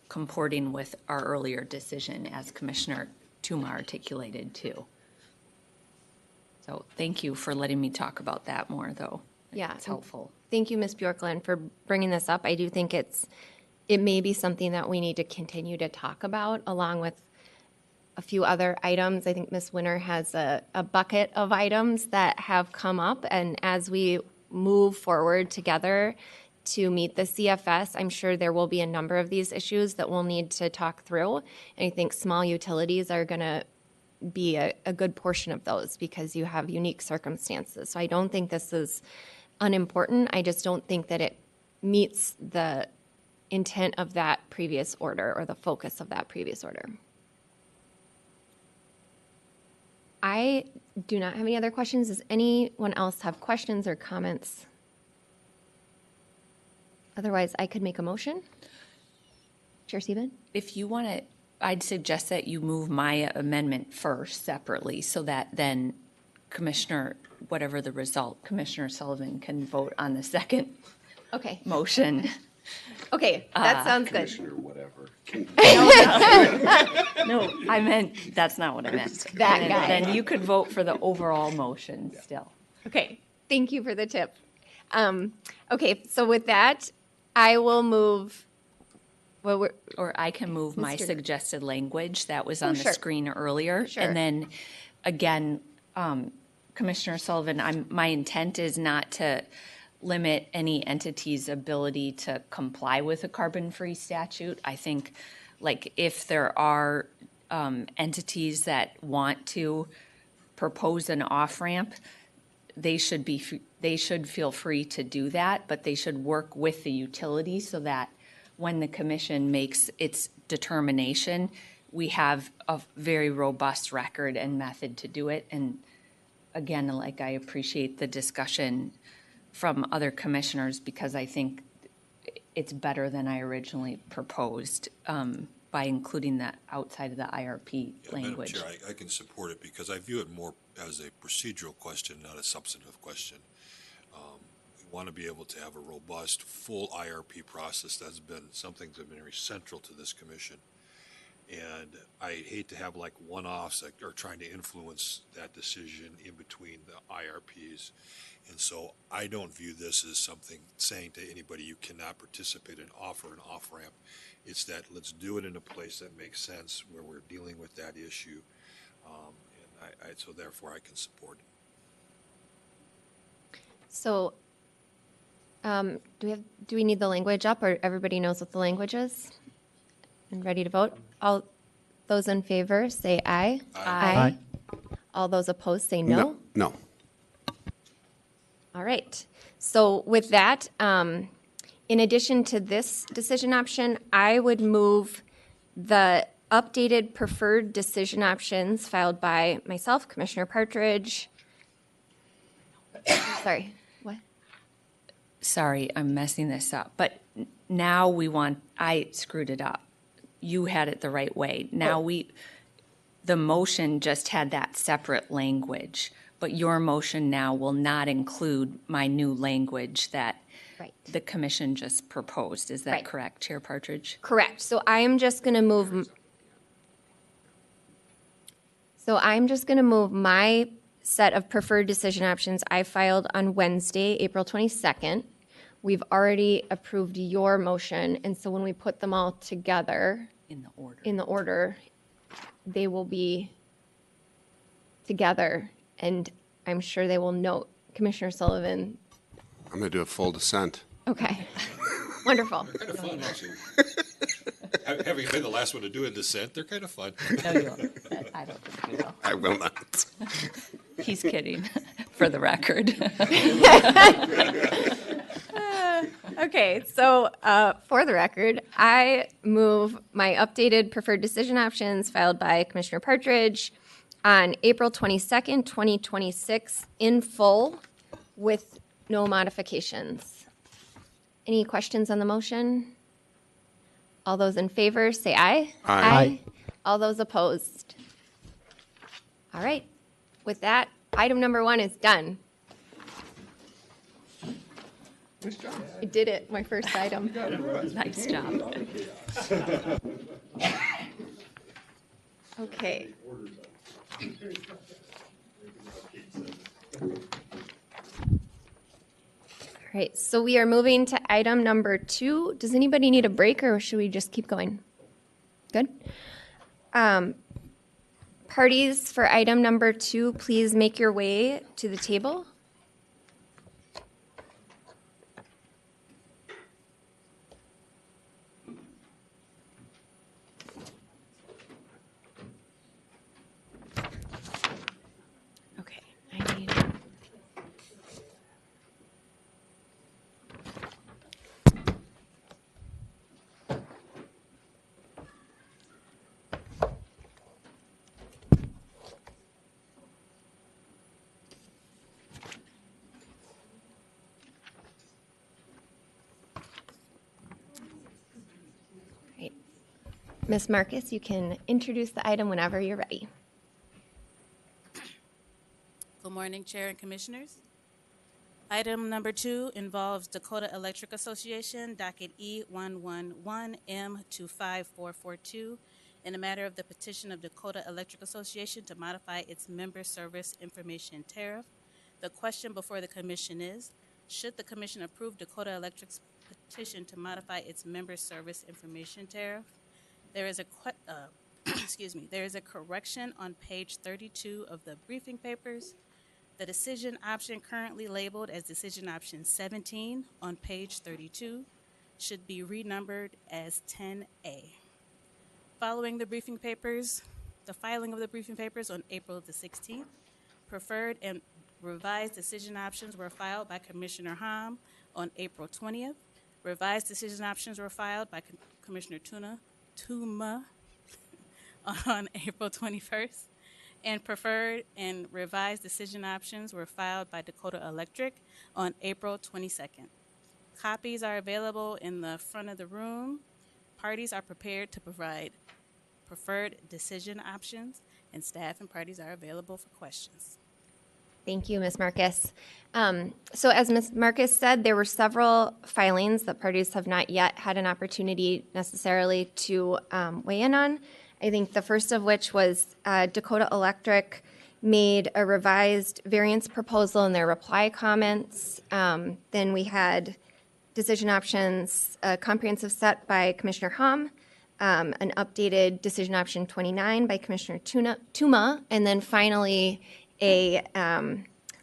comporting with our earlier decision, as Commissioner Tuma articulated too. So thank you for letting me talk about that more, though. Yeah. It's helpful. Thank you, Ms. Bjorklund, for bringing this up. I do think it may be something that we need to continue to talk about along with a few other items. I think Ms. Winter has a bucket of items that have come up, and as we move forward together to meet the CFS, I'm sure there will be a number of these issues that we'll need to talk through. And I think small utilities are going to be a good portion of those because you have unique circumstances. So I don't think this is unimportant. I just don't think that it meets the intent of that previous order or the focus of that previous order. I do not have any other questions. Does anyone else have questions or comments? Otherwise, I could make a motion. Chair Sieben? If you want to, I'd suggest that you move my amendment first separately so that then Commissioner, whatever the result, Commissioner Sullivan can vote on the second Okay. motion. Okay, that sounds good. Commissioner, whatever. No, I meant, that's not what I meant. That And guy. Then you could vote for the overall motion still. Okay, thank you for the tip. Okay, so with that, I will move. Well, Or I can move my Mr. suggested language that was on the sure. screen earlier. Sure. And then, again, Commissioner Sullivan, my intent is not to limit any entity's ability to comply with a carbon-free statute. I think, like, if there are entities that want to propose an off-ramp, they should feel free to do that, but they should work with the utility so that when the commission makes its determination, we have a very robust record and method to do it. And again, like, I appreciate the discussion from other commissioners because I think it's better than I originally proposed by including that outside of the IRP language. Madam Chair, I can support it because I view it more as a procedural question, not a substantive question. We want to be able to have a robust, full IRP process. That's been something that's been very central to this commission. And I hate to have like one-offs that are trying to influence that decision in between the IRPs. And so I don't view this as something saying to anybody you cannot participate and offer an off-ramp. It's that let's do it in a place that makes sense where we're dealing with that issue. And so therefore I can support it. So, do we need the language up, or everybody knows what the language is and ready to vote? All those in favor say aye. Aye. All those opposed say no. No. All right. So with that, in addition to this decision option, I would move the updated preferred decision options filed by myself, Commissioner Partridge. Sorry, what? Sorry, I'm messing this up. But now I screwed it up. You had it the right way. Now the motion just had that separate language, but your motion now will not include my new language that Right. the commission just proposed. Is that Right. correct, Chair Partridge? Correct. So I am just going to move. So I'm just going to move my set of preferred decision options I filed on Wednesday, April 22nd. We've already approved your motion, and so when we put them all together In the order. in the order, they will be together, and I'm sure they will note Commissioner Sullivan. I'm going to do a full dissent. Okay. Wonderful. Kind of fun, actually. Having been the last one to do a dissent, they're kind of fun. No, you won't. I don't think you will. I will not. He's kidding, for the record. Okay, so for the record, I move my updated preferred decision options filed by Commissioner Partridge on April 22nd, 2026 in full with no modifications. Any questions on the motion? All those in favor say aye. Aye. All those opposed? All right, with that, item number 1 is done. I did it, my first item. Nice job. Okay. right, so we are moving to item number 2. Does anybody need a break or should we just keep going? Good. Parties for item number 2, please make your way to the table. Okay, I need. Great. Ms. Marcus, you can introduce the item whenever you're ready. Good morning, Chair and Commissioners. Item number 2 involves Dakota Electric Association, docket E111M25442, in the matter of the petition of Dakota Electric Association to modify its member service information tariff. The question before the Commission is, should the Commission approve Dakota Electric's petition to modify its member service information tariff? There is a there is a correction on page 32 of the briefing papers. The decision option currently labeled as decision option 17 on page 32 should be renumbered as 10A. Following the briefing papers, the filing of the briefing papers on April the 16th, preferred and revised decision options were filed by Commissioner Hom on April 20th. Revised decision options were filed by Commissioner Tuma on April 21st. And preferred and revised decision options were filed by Dakota Electric on April 22nd. Copies are available in the front of the room. Parties are prepared to provide preferred decision options, and staff and parties are available for questions. Thank you, Ms. Marcus. So as Ms. Marcus said, there were several filings that parties have not yet had an opportunity necessarily to weigh in on. I think the first of which was Dakota Electric made a revised variance proposal in their reply comments. Then we had decision options, a comprehensive set by Commissioner Hom, an updated decision option 29 by Commissioner Tuma, and then finally a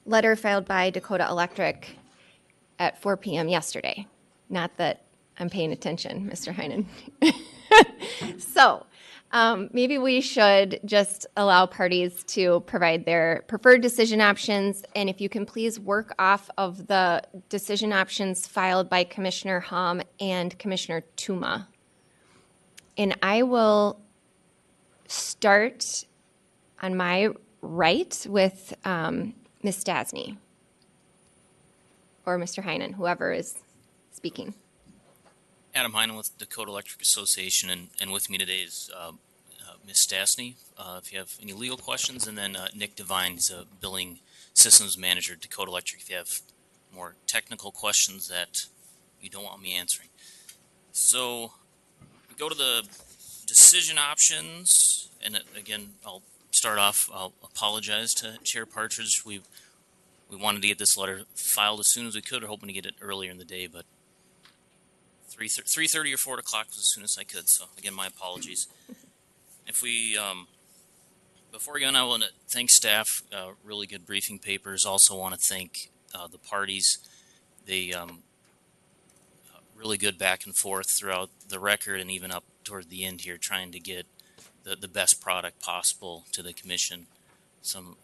letter filed by Dakota Electric at 4 p.m. yesterday. Not that I'm paying attention, Mr. Heinen. So maybe we should just allow parties to provide their preferred decision options, and if you can please work off of the decision options filed by Commissioner Hom and Commissioner Tuma. And I will start on my right with Ms. Stasny or Mr. Heinen, whoever is speaking. Adam Heinen with Dakota Electric Association, and with me today is Ms. Stasny, if you have any legal questions, and then Nick Devine, he's a billing systems manager at Dakota Electric, if you have more technical questions that you don't want me answering. So we go to the decision options, and again, I'll start off, I'll apologize to Chair Partridge. We wanted to get this letter filed as soon as we could, or hoping to get it earlier in the day, but 3:30 or 4 o'clock was as soon as I could, so again, my apologies. If we, before we go on, I want to thank staff, really good briefing papers. Also want to thank the parties. They really good back and forth throughout the record and even up toward the end here, trying to get the best product possible to the commission. Some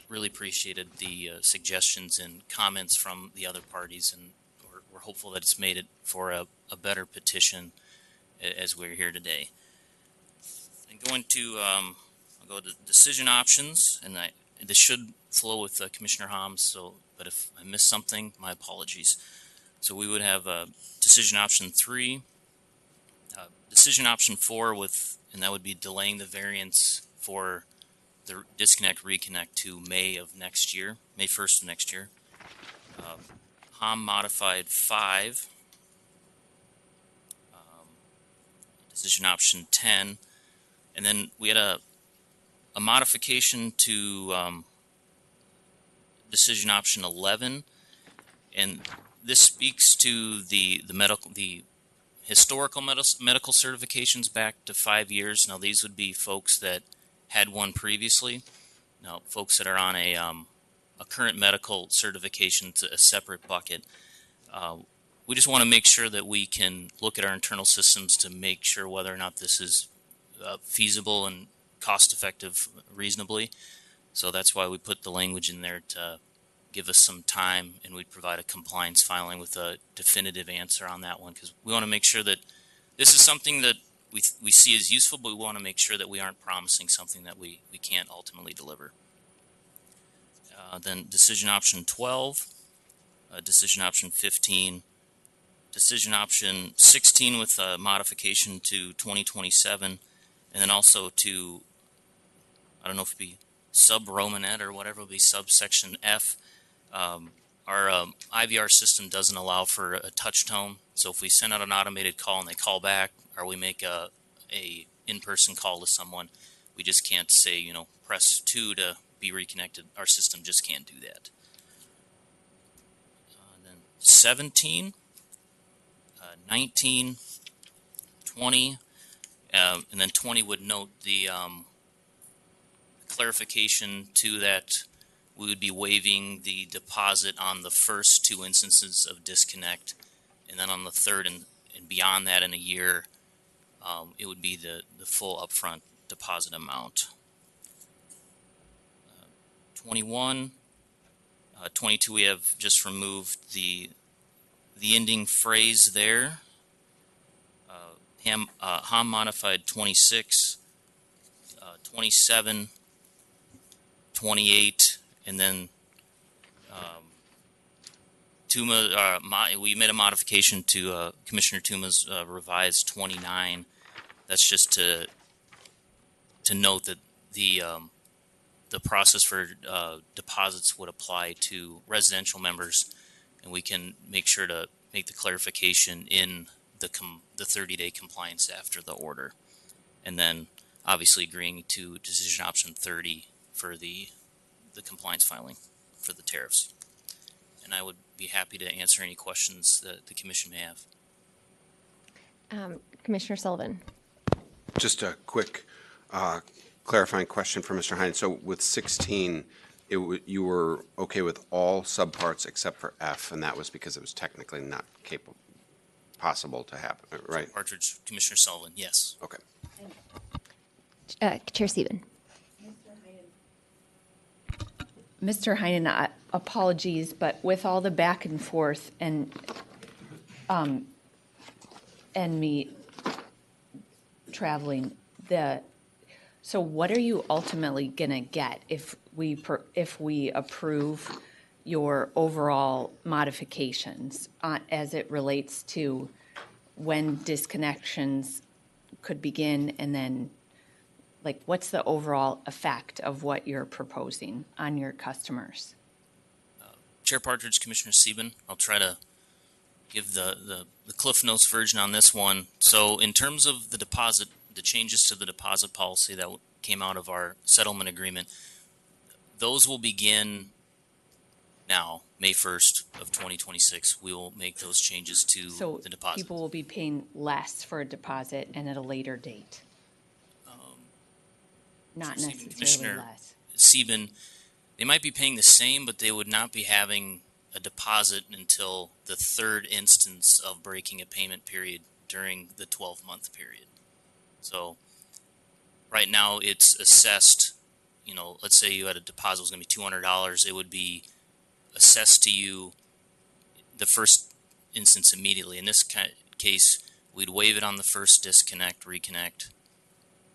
really appreciated the suggestions and comments from the other parties, and we're hopeful that it's made it for a better petition as we're here today. And going to, I'll go to decision options, and this should flow with Commissioner Hom, but if I missed something, my apologies. So we would have decision option 3, decision option 4 and that would be delaying the variance for the disconnect reconnect to May of next year, May 1st of next year. Hom modified 5, decision option 10, and then we had a modification to decision option 11, And this speaks to the historical medical certifications back to 5 years. Now, these would be folks that had one previously. Now, folks that are on a current medical certification, to a separate bucket. We just want to make sure that we can look at our internal systems to make sure whether or not this is feasible and cost-effective reasonably. So that's why we put the language in there to give us some time, and we'd provide a compliance filing with a definitive answer on that one, because we want to make sure that this is something that we see as useful, but we want to make sure that we aren't promising something that we can't ultimately deliver. Then decision option 12, decision option 15, decision option 16 with a modification to 2027, and then also to, I don't know if it'd be sub-Romanet or whatever, it'll be subsection F. Our IVR system doesn't allow for a touch tone, so if we send out an automated call and they call back, or we make a in-person call to someone, we just can't say, you know, press 2 to be reconnected. Our system just can't do that. Then 17, 19, 20, and then 20 would note the clarification to that we would be waiving the deposit on the first 2 instances of disconnect, and then on the third and beyond that in a year, it would be the full upfront deposit amount. 21, 22, we have just removed the ending phrase there. HOM modified 26, 27, 28, and then Tuma, we made a modification to Commissioner Tuma's revised 29. That's just to note that the process for deposits would apply to residential members, and we can make sure to make the clarification in the 30-day compliance after the order, and then obviously agreeing to decision option 30 for the compliance filing for the tariffs. And I would be happy to answer any questions that the commission may have. Commissioner Sullivan. Just a quick clarifying question for Mr. Heinen. So with 16, you were okay with all subparts except for F, and that was because it was technically not possible to happen, right? Partridge, Commissioner Sullivan, yes. Okay. Chair Steven. Mr. Heinen, apologies, but with all the back and forth and me traveling, so what are you ultimately gonna get if we approve your overall modifications as it relates to when disconnections could begin, and then like what's the overall effect of what you're proposing on your customers? Chair Partridge, Commissioner Sieben, I'll try to give the Cliff Notes version on this one. So in terms of the deposit, the changes to the deposit policy that came out of our settlement agreement, those will begin now, May 1st of 2026. We will make those changes to the deposit. People will be paying less for a deposit and at a later date. Not necessarily Commissioner less. Sieben, they might be paying the same, but they would not be having a deposit until the third instance of breaking a payment period during the 12-month period. So right now it's assessed, you know, let's say you had a deposit was going to be $200, it would be assessed to you the first instance immediately. In this case, we'd waive it on the first disconnect, reconnect,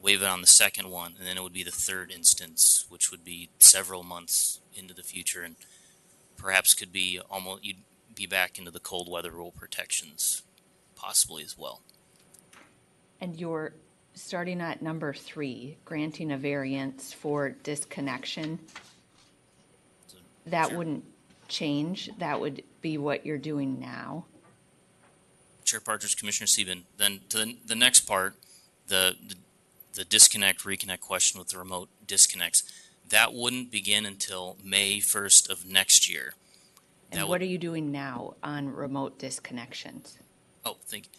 waive it on the second one, and then it would be the third instance, which would be several months into the future, and perhaps could be almost, you'd be back into the cold weather rule protections possibly as well. And you're starting at number 3, granting a variance for disconnection. That wouldn't change. That would be what you're doing now. Chair Partridge, Commissioner Sieben. Then to the next part, the disconnect, reconnect question with the remote disconnects, that wouldn't begin until May 1st of next year. And what are you doing now on remote disconnections? Oh, thank you.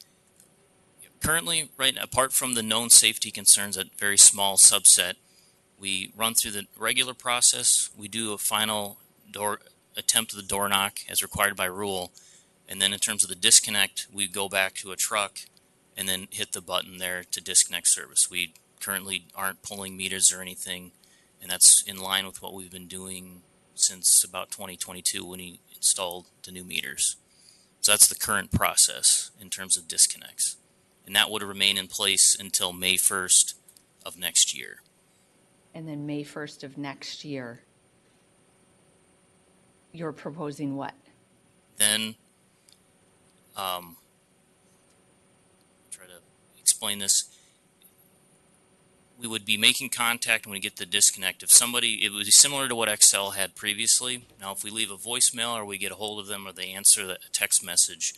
Currently, right, apart from the known safety concerns, a very small subset, we run through the regular process. We do a final attempt of the door knock as required by rule. And then in terms of the disconnect, we go back to a truck and then hit the button there to disconnect service. We currently aren't pulling meters or anything, and that's in line with what we've been doing since about 2022 when we installed the new meters. So that's the current process in terms of disconnects. And that would remain in place until May 1st of next year. And then May 1st of next year, you're proposing what? Then, try to explain this. We would be making contact when we get the disconnect. If somebody, it would be similar to what Xcel had previously. Now, if we leave a voicemail or we get a hold of them or they answer a text message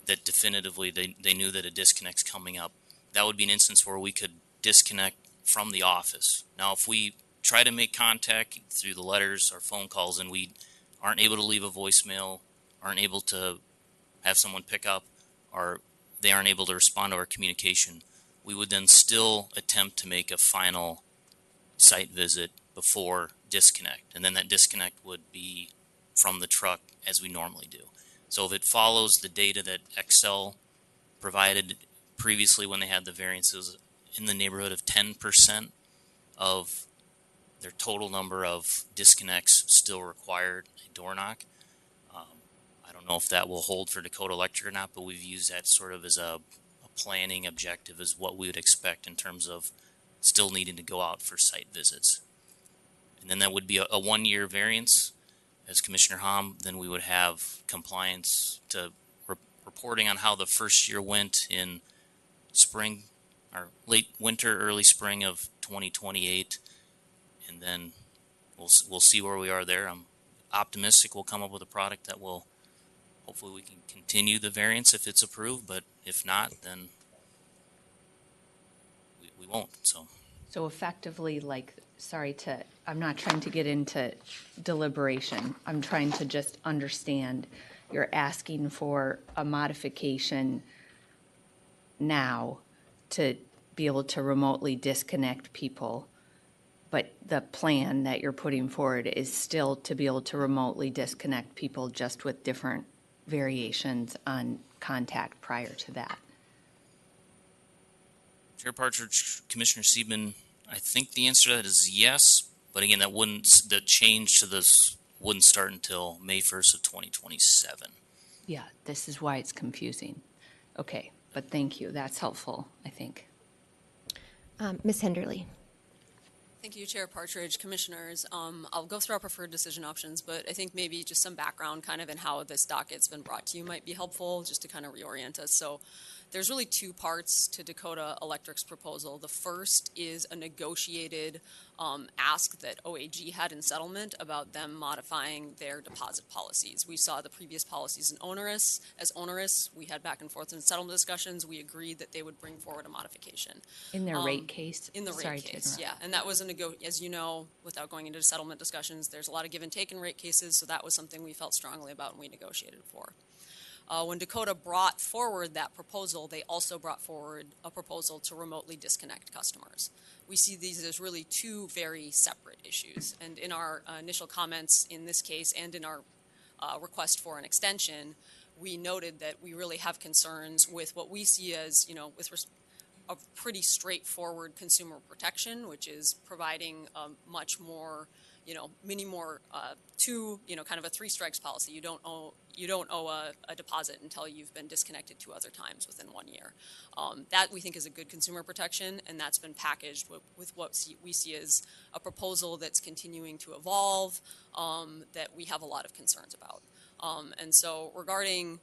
that definitively they knew that a disconnect's coming up, that would be an instance where we could disconnect from the office. Now, if we try to make contact through the letters or phone calls and we aren't able to leave a voicemail, aren't able to have someone pick up, or they aren't able to respond to our communication, we would then still attempt to make a final site visit before disconnect. And then that disconnect would be from the truck as we normally do. So if it follows the data that Xcel provided previously when they had the variances in the neighborhood of 10% of their total number of disconnects still required a door knock. I don't know if that will hold for Dakota Electric or not, but we've used that sort of as a planning objective as what we would expect in terms of still needing to go out for site visits. And then that would be a 1-year variance. As Commissioner Hom, then we would have compliance to reporting on how the first year went in spring or late winter, early spring of 2028. And then we'll see where we are there. I'm optimistic we'll come up with a product that will, hopefully we can continue the variance if it's approved, but if not, then we won't. So effectively, I'm not trying to get into deliberation. I'm trying to just understand. You're asking for a modification now to be able to remotely disconnect people, but the plan that you're putting forward is still to be able to remotely disconnect people, just with different variations on contact prior to that. Chair Partridge, Commissioner Siebman, I think the answer to that is yes, but again, the change to this wouldn't start until May 1st of 2027. Yeah, this is why it's confusing. Okay, but thank you. That's helpful, I think. Ms. Henderly. Thank you, Chair Partridge, Commissioners. I'll go through our preferred decision options, but I think maybe just some background kind of in how this docket's been brought to you might be helpful, just to kind of reorient us. So there's really two parts to Dakota Electric's proposal. The first is a negotiated ask that OAG had in settlement about them modifying their deposit policies. We saw the previous policies as onerous. We had back and forth in settlement discussions. We agreed that they would bring forward a modification. In their rate case? In the rate case, yeah. And that was as you know, without going into settlement discussions, there's a lot of give and take in rate cases, so that was something we felt strongly about and we negotiated for. When Dakota brought forward that proposal, they also brought forward a proposal to remotely disconnect customers. We see these as really two very separate issues. And in our initial comments in this case and in our request for an extension, we noted that we really have concerns with what we see as, a pretty straightforward consumer protection, which is providing much more, kind of a 3 strikes policy. You don't owe a deposit until you've been disconnected 2 other times within 1 year. That we think is a good consumer protection, and that's been packaged with what we see as a proposal that's continuing to evolve, that we have a lot of concerns about. And so regarding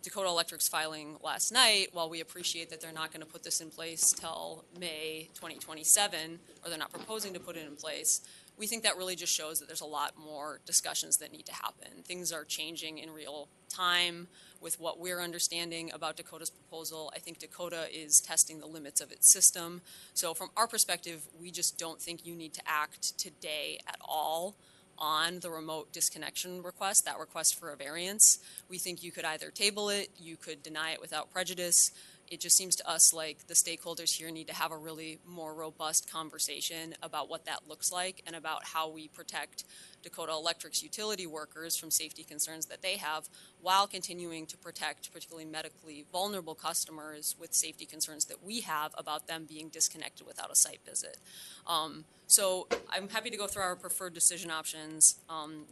Dakota Electric's filing last night, while we appreciate that they're not going to put this in place till May 2027, or they're not proposing to put it in place, we think that really just shows that there's a lot more discussions that need to happen. Things are changing in real time with what we're understanding about Dakota's proposal. I think Dakota is testing the limits of its system. So from our perspective, we just don't think you need to act today at all on the remote disconnection request, that request for a variance. We think you could either table it, you could deny it without prejudice. It just seems to us like the stakeholders here need to have a really more robust conversation about what that looks like and about how we protect Dakota Electric's utility workers from safety concerns that they have while continuing to protect particularly medically vulnerable customers with safety concerns that we have about them being disconnected without a site visit. So I'm happy to go through our preferred decision options.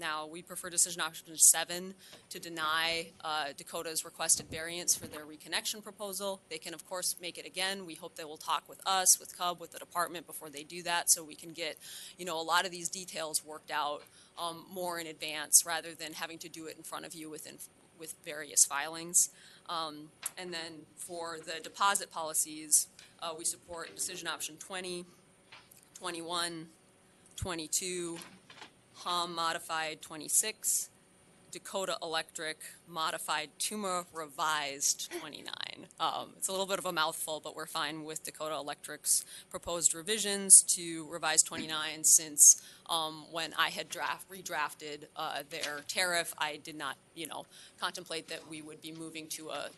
Now, we prefer decision option 7 to deny Dakota's requested variance for their reconnection proposal. They can, of course, make it again. We hope they will talk with us, with CUB, with the department before they do that, so we can get, a lot of these details worked out more in advance rather than having to do it in front of you with various filings. And then for the deposit policies, we support decision option 20, 21, 22, HUM modified 26, Dakota Electric modified TUMA revised 29. It's a little bit of a mouthful, but we're fine with Dakota Electric's proposed revisions to revise 29 since when I had redrafted their tariff, I did not, contemplate that we would be moving to a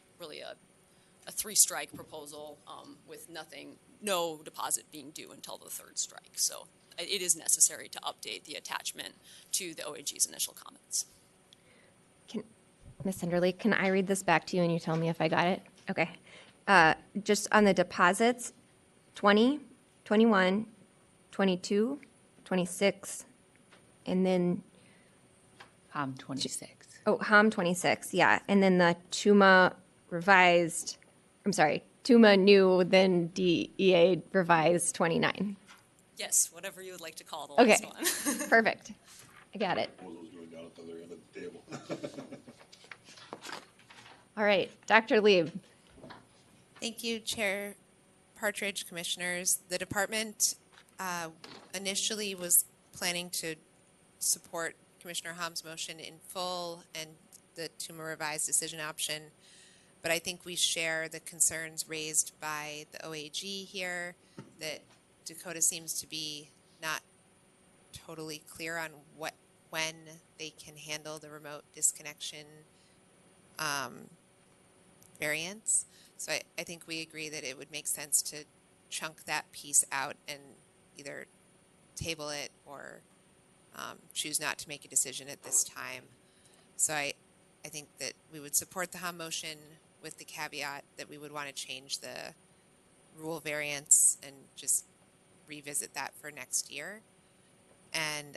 3-strike proposal with no deposit being due until the 3rd strike. So it is necessary to update the attachment to the OAG's initial comments. Ms. Hinderly, can I read this back to you and you tell me if I got it? Okay. Just on the deposits, 20, 21, 22, 26, and then... HUM 26. Oh, HUM 26, yeah. And then the TUMA revised, TUMA new, then DEA revised 29. Yes, whatever you would like to call the last one. Perfect. I got it. All those going down at the other end of the table. All right, Dr. Lieb. Thank you, Chair Partridge, Commissioners. The department initially was planning to support Commissioner Ham's motion in full and the TUMA revised decision option, but I think we share the concerns raised by the OAG here that Dakota seems to be not totally clear on when they can handle the remote disconnection variance. So I think we agree that it would make sense to chunk that piece out and either table it or choose not to make a decision at this time. So I think that we would support the HUM motion with the caveat that we would want to change the rule variance and just revisit that for next year. And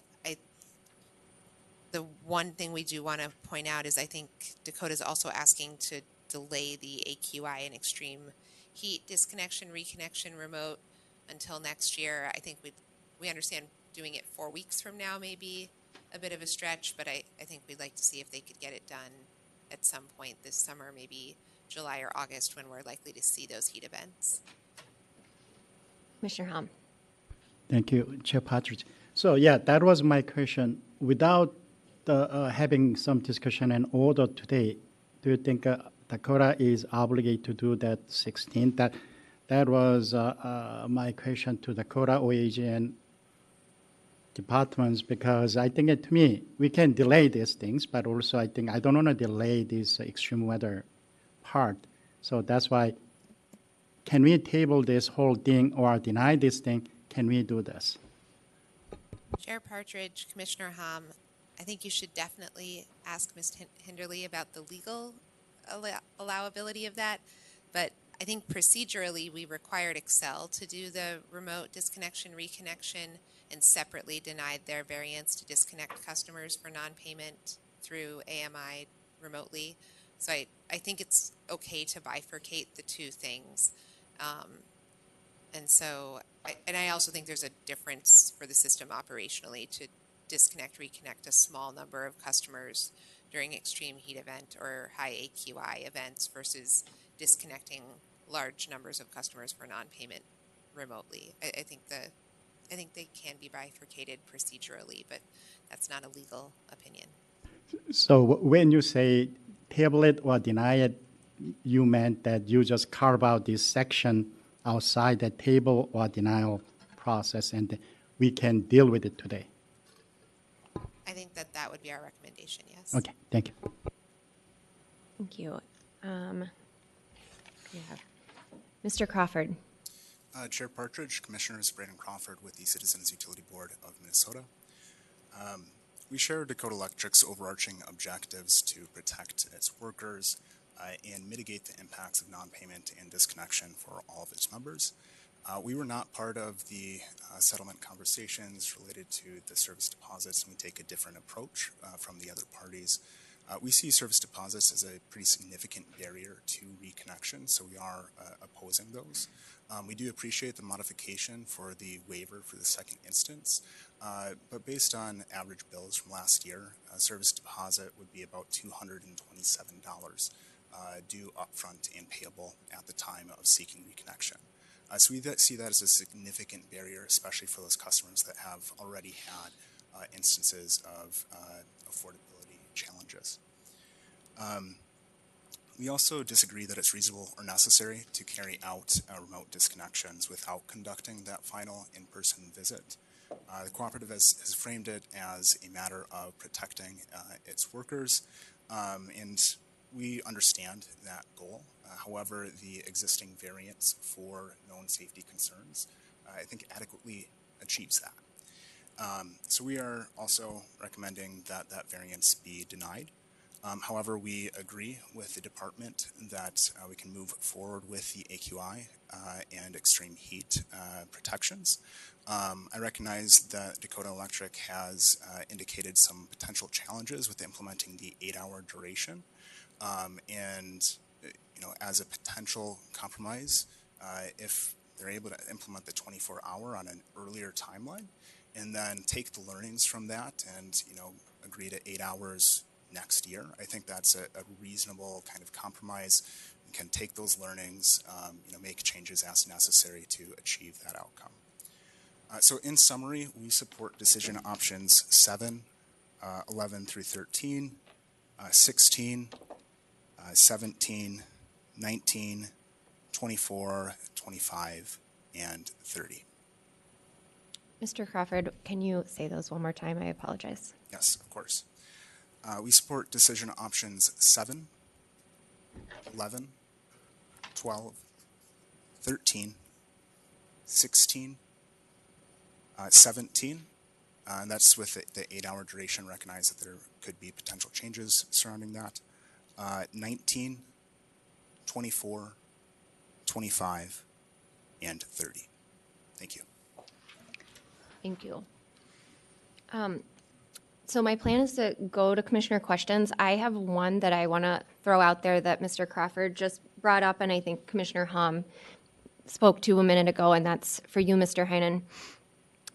the one thing we do want to point out is I think Dakota is also asking to delay the AQI and extreme heat disconnection, reconnection remote until next year. I think we understand doing it 4 weeks from now may be a bit of a stretch, but I think we'd like to see if they could get it done at some point this summer, maybe July or August, when we're likely to see those heat events. Commissioner Hom. Thank you, Chair Partridge. So yeah, that was my question. Without having some discussion and order today, do you think Dakota is obligated to do that 16th? That was my question to Dakota, OAG, and departments, because I think to me, we can delay these things, but also I think I don't want to delay this extreme weather part. So that's why, can we table this whole thing or deny this thing? Can we do this? Chair Partridge, Commissioner Hom, I think you should definitely ask Ms. Hinderly about the legal allowability of that, but I think procedurally we required Xcel to do the remote disconnection, reconnection, and separately denied their variance to disconnect customers for non-payment through AMI remotely. So I think it's okay to bifurcate the two things. And so, I also think there's a difference for the system operationally to disconnect, reconnect a small number of customers during extreme heat event or high AQI events versus disconnecting large numbers of customers for non-payment remotely. I think they can be bifurcated procedurally, but that's not a legal opinion. So when you say table it or deny it, you meant that you just carve out this section outside the table or denial process, and we can deal with it today. I think that that would be our recommendation, yes. Okay, thank you. Thank you. Yeah. Mr. Crawford. Chair Partridge, Commissioners, Brandon Crawford with the Citizens Utility Board of Minnesota. We share Dakota Electric's overarching objectives to protect its workers and mitigate the impacts of non-payment and disconnection for all of its members. We were not part of the settlement conversations related to the service deposits, and we take a different approach from the other parties. We see service deposits as a pretty significant barrier to reconnection, so we are opposing those. We do appreciate the modification for the waiver for the second instance, but based on average bills from last year, a service deposit would be about $227 due upfront and payable at the time of seeking reconnection. So we see that as a significant barrier, especially for those customers that have already had instances of affordability challenges. We also disagree that it's reasonable or necessary to carry out remote disconnections without conducting that final in-person visit. The cooperative has framed it as a matter of protecting its workers, and we understand that goal. However, the existing variance for known safety concerns, I think, adequately achieves that. So we are also recommending that that variance be denied. However, we agree with the department that we can move forward with the AQI and extreme heat protections. I recognize that Dakota Electric has indicated some potential challenges with implementing the 8-hour duration. And as a potential compromise, if they're able to implement the 24-hour on an earlier timeline, and then take the learnings from that and agree to 8 hours next year, I think that's a reasonable kind of compromise. We can take those learnings, make changes as necessary to achieve that outcome. So in summary, we support decision options 7, 11 through 13, 16, 17, 19, 24, 25, and 30. Mr. Crawford, can you say those one more time? I apologize. Yes, of course. We support decision options 7, 11, 12, 13, 16, 17, and that's with the 8-hour duration. Recognize that there could be potential changes surrounding that. 19, 24, 25, and 30. Thank you. Thank you. So my plan is to go to Commissioner questions. I have one that I want to throw out there that Mr. Crawford just brought up, and I think Commissioner Hom spoke to a minute ago, and that's for you, Mr. Heinen.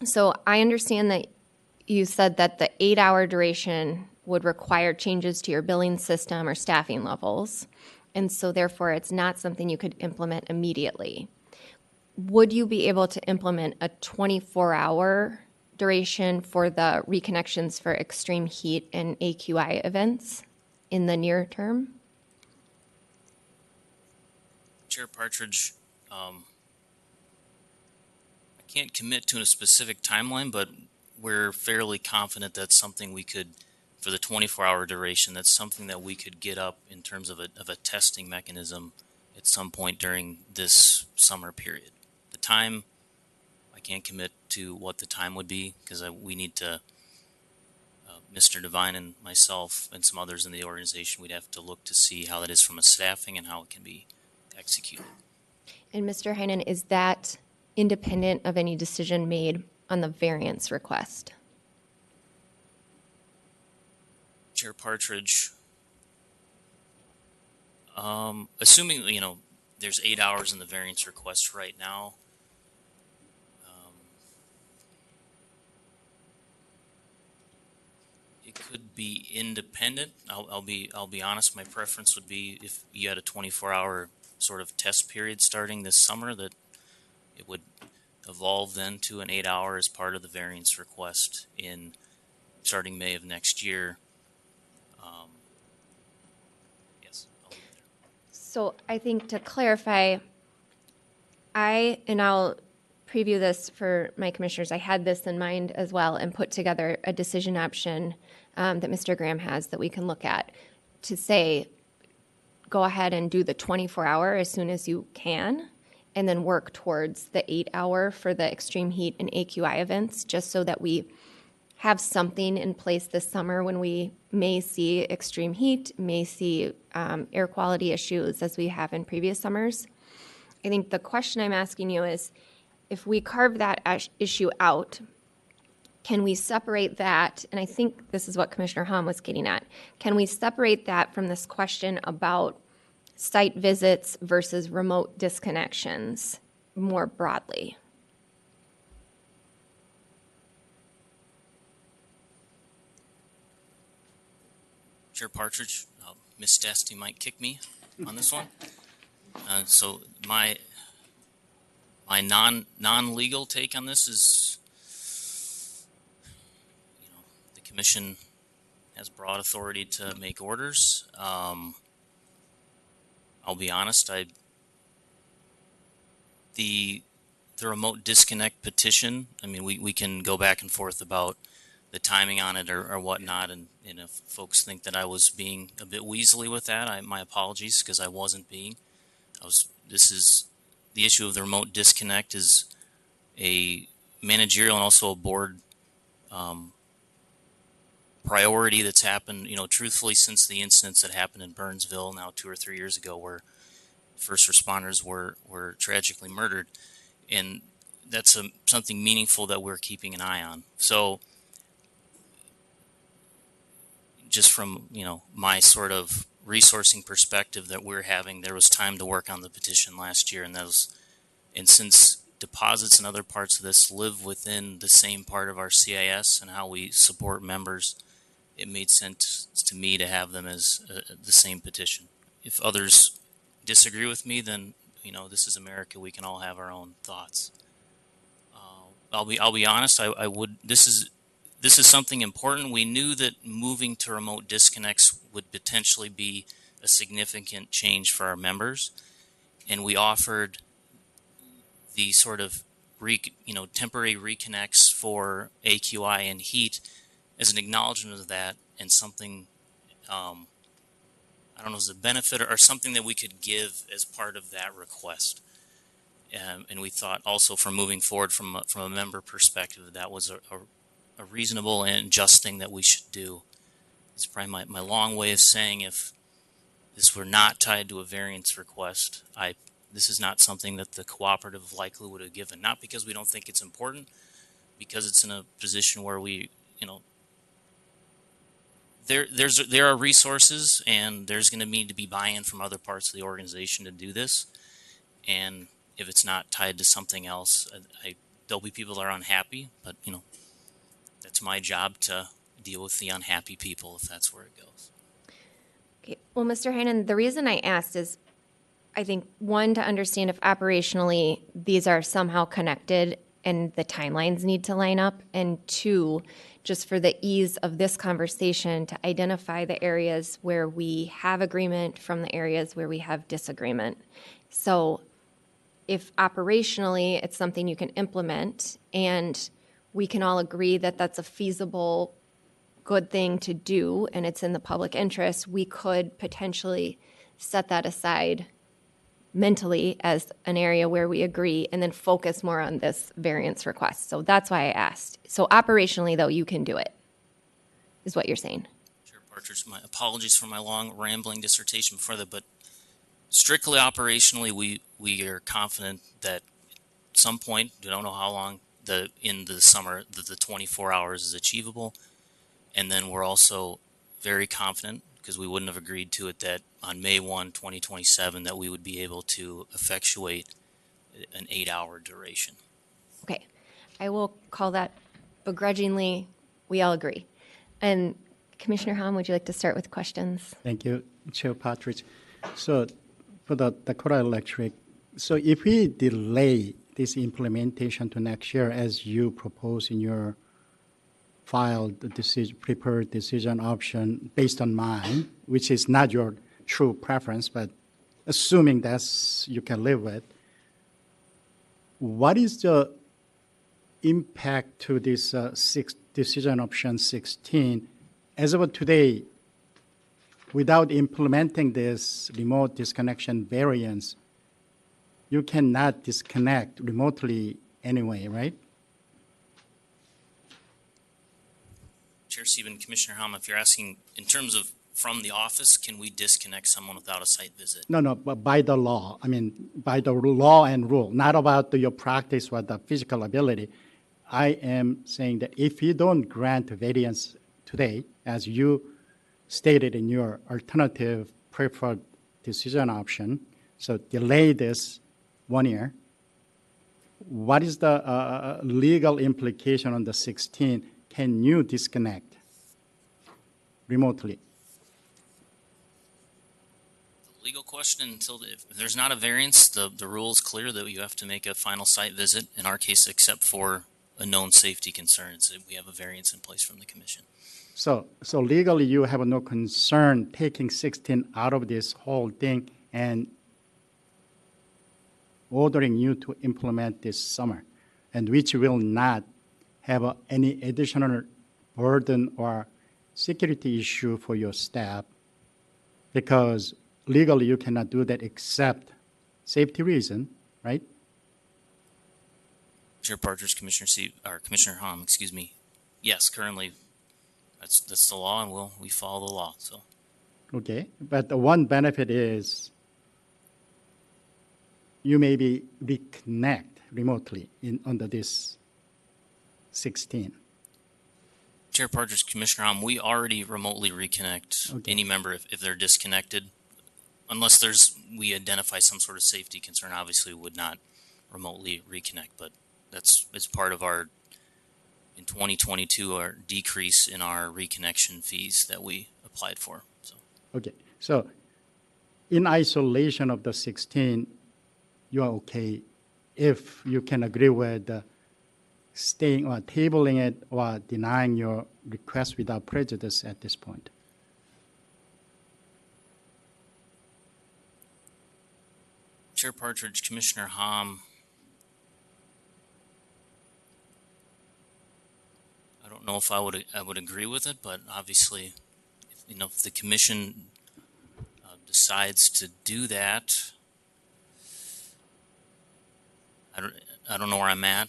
So I understand that you said that the 8-hour duration would require changes to your billing system or staffing levels, and so therefore it's not something you could implement immediately. Would you be able to implement a 24-hour duration for the reconnections for extreme heat and AQI events in the near term? Chair Partridge, I can't commit to a specific timeline, but we're fairly confident that's something we could, for the 24-hour duration, that's something that we could get up in terms of a testing mechanism at some point during this summer period. The time, I can't commit to what the time would be because we need to, Mr. Devine and myself and some others in the organization, we'd have to look to see how that is from a staffing and how it can be executed. And Mr. Heinen, is that independent of any decision made on the variance request? Chair Partridge, assuming, there's 8 hours in the variance request right now, it could be independent. I'll be honest. My preference would be if you had a 24-hour sort of test period starting this summer, that it would evolve then to an 8-hour as part of the variance request in starting May of next year. Yes, I'll leave it there. So I think to clarify, I'll preview this for my commissioners, I had this in mind as well and put together a decision option that Mr. Graham has that we can look at to say, go ahead and do the 24-hour as soon as you can, and then work towards the 8-hour for the extreme heat and AQI events, just so that we have something in place this summer when we may see extreme heat, may see air quality issues as we have in previous summers. I think the question I'm asking you is, if we carve that issue out, can we separate that? And I think this is what Commissioner Hahn was getting at. Can we separate that from this question about site visits versus remote disconnections more broadly? Chair Partridge, Ms. Desti might kick me on this one. So my non-legal take on this is, the commission has broad authority to make orders. I'll be honest, the remote disconnect petition, I mean, we can go back and forth about the timing on it or whatnot, and if folks think that I was being a bit weaselly with that, my apologies, because I wasn't being. This is the issue of the remote disconnect is a managerial and also a board priority that's happened, truthfully, since the incidents that happened in Burnsville now 2 or 3 years ago, where first responders were tragically murdered, and that's something meaningful that we're keeping an eye on. So, just from my sort of resourcing perspective that we're having, there was time to work on the petition last year, and since deposits and other parts of this live within the same part of our CIS and how we support members, it made sense to me to have them as the same petition. If others disagree with me, then this is America. We can all have our own thoughts. I'll be honest. I would. This is something important. We knew that moving to remote disconnects would potentially be a significant change for our members, and we offered the sort of temporary reconnects for AQI and heat as an acknowledgement of that, and something I don't know, as a benefit or something that we could give as part of that request. And we thought also, for moving forward from a member perspective, that was a reasonable and just thing that we should do. It's probably my long way of saying, if this were not tied to a variance request, this is not something that the cooperative likely would have given. Not because we don't think it's important, because it's in a position where we, there are resources, and there's going to need to be buy-in from other parts of the organization to do this. And if it's not tied to something else, there'll be people that are unhappy, but that's my job to deal with the unhappy people if that's where it goes. Okay. Well, Mr. Heinen, the reason I asked is, I think, one, to understand if operationally these are somehow connected and the timelines need to line up, and two, just for the ease of this conversation, to identify the areas where we have agreement from the areas where we have disagreement. So if operationally it's something you can implement and we can all agree that that's a feasible, good thing to do and it's in the public interest, we could potentially set that aside mentally as an area where we agree and then focus more on this variance request. So that's why I asked. So operationally, though, you can do it, is what you're saying. Chair Partridge, my apologies for my long rambling dissertation before that, but strictly operationally, we are confident that at some point, we don't know how long, in the summer, the 24 hours is achievable. And then we're also very confident, because we wouldn't have agreed to it, that on May 1, 2027, that we would be able to effectuate an 8-hour duration. Okay. I will call that begrudgingly, we all agree. And Commissioner Hahn, would you like to start with questions? Thank you, Chair Partridge. So for the Dakota Electric, so if we delay this implementation to next year, as you propose in your filed prepared decision option based on mine, which is not your true preference, but assuming that's you can live with, what is the impact to this decision option 16. As of today, without implementing this remote disconnection variance, you cannot disconnect remotely anyway, right? Chair Sieben, Commissioner Hom, if you're asking in terms of from the office, can we disconnect someone without a site visit? No, but by the law. I mean, by the law and rule, not about your practice or the physical ability. I am saying that if you don't grant variance today, as you stated in your alternative preferred decision option, so delay this 1 year, what is the legal implication on the 16? Can you disconnect remotely? Legal question until if there's not a variance, the rule is clear that you have to make a final site visit. In our case, except for a known safety concern, so we have a variance in place from the commission. So legally, you have no concern taking 16 out of this whole thing and ordering you to implement this summer, and which will not have any additional burden or security issue for your staff, because legally you cannot do that except safety reason, right? Chair Partridge, Commissioner Hom, excuse me. Yes, currently that's the law, and we follow the law. So. Okay, but the one benefit is you maybe reconnect remotely under this 16. Chair Partridge, Commissioner Hom, we already remotely reconnect any member if they're disconnected, unless we identify some sort of safety concern. Obviously, we would not remotely reconnect, but it's part of our, in 2022, our decrease in our reconnection fees that we applied for. So. Okay, so in isolation of the 16, you are okay if you can agree with staying or tabling it or denying your request without prejudice at this point. Chair Partridge, Commissioner Hom, I don't know if I would agree with it, but obviously, if the commission decides to do that, I don't know where I'm at.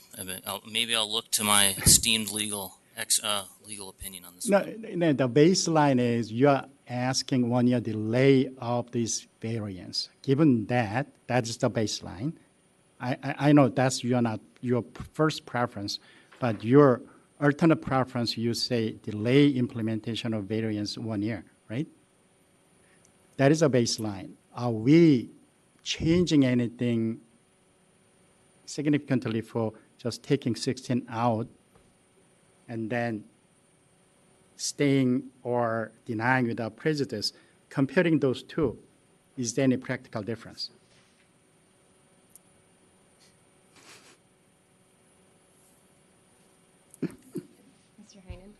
Maybe I'll look to my esteemed legal opinion on this. No, the baseline is you are asking 1 year delay of this variance. Given that is the baseline. I know that's not your first preference, but your alternate preference, you say delay implementation of variance 1 year, right? That is a baseline. Are we changing anything significantly for just taking 16 out and then staying or denying without prejudice? Comparing those two, is there any practical difference? Mr. Heinen?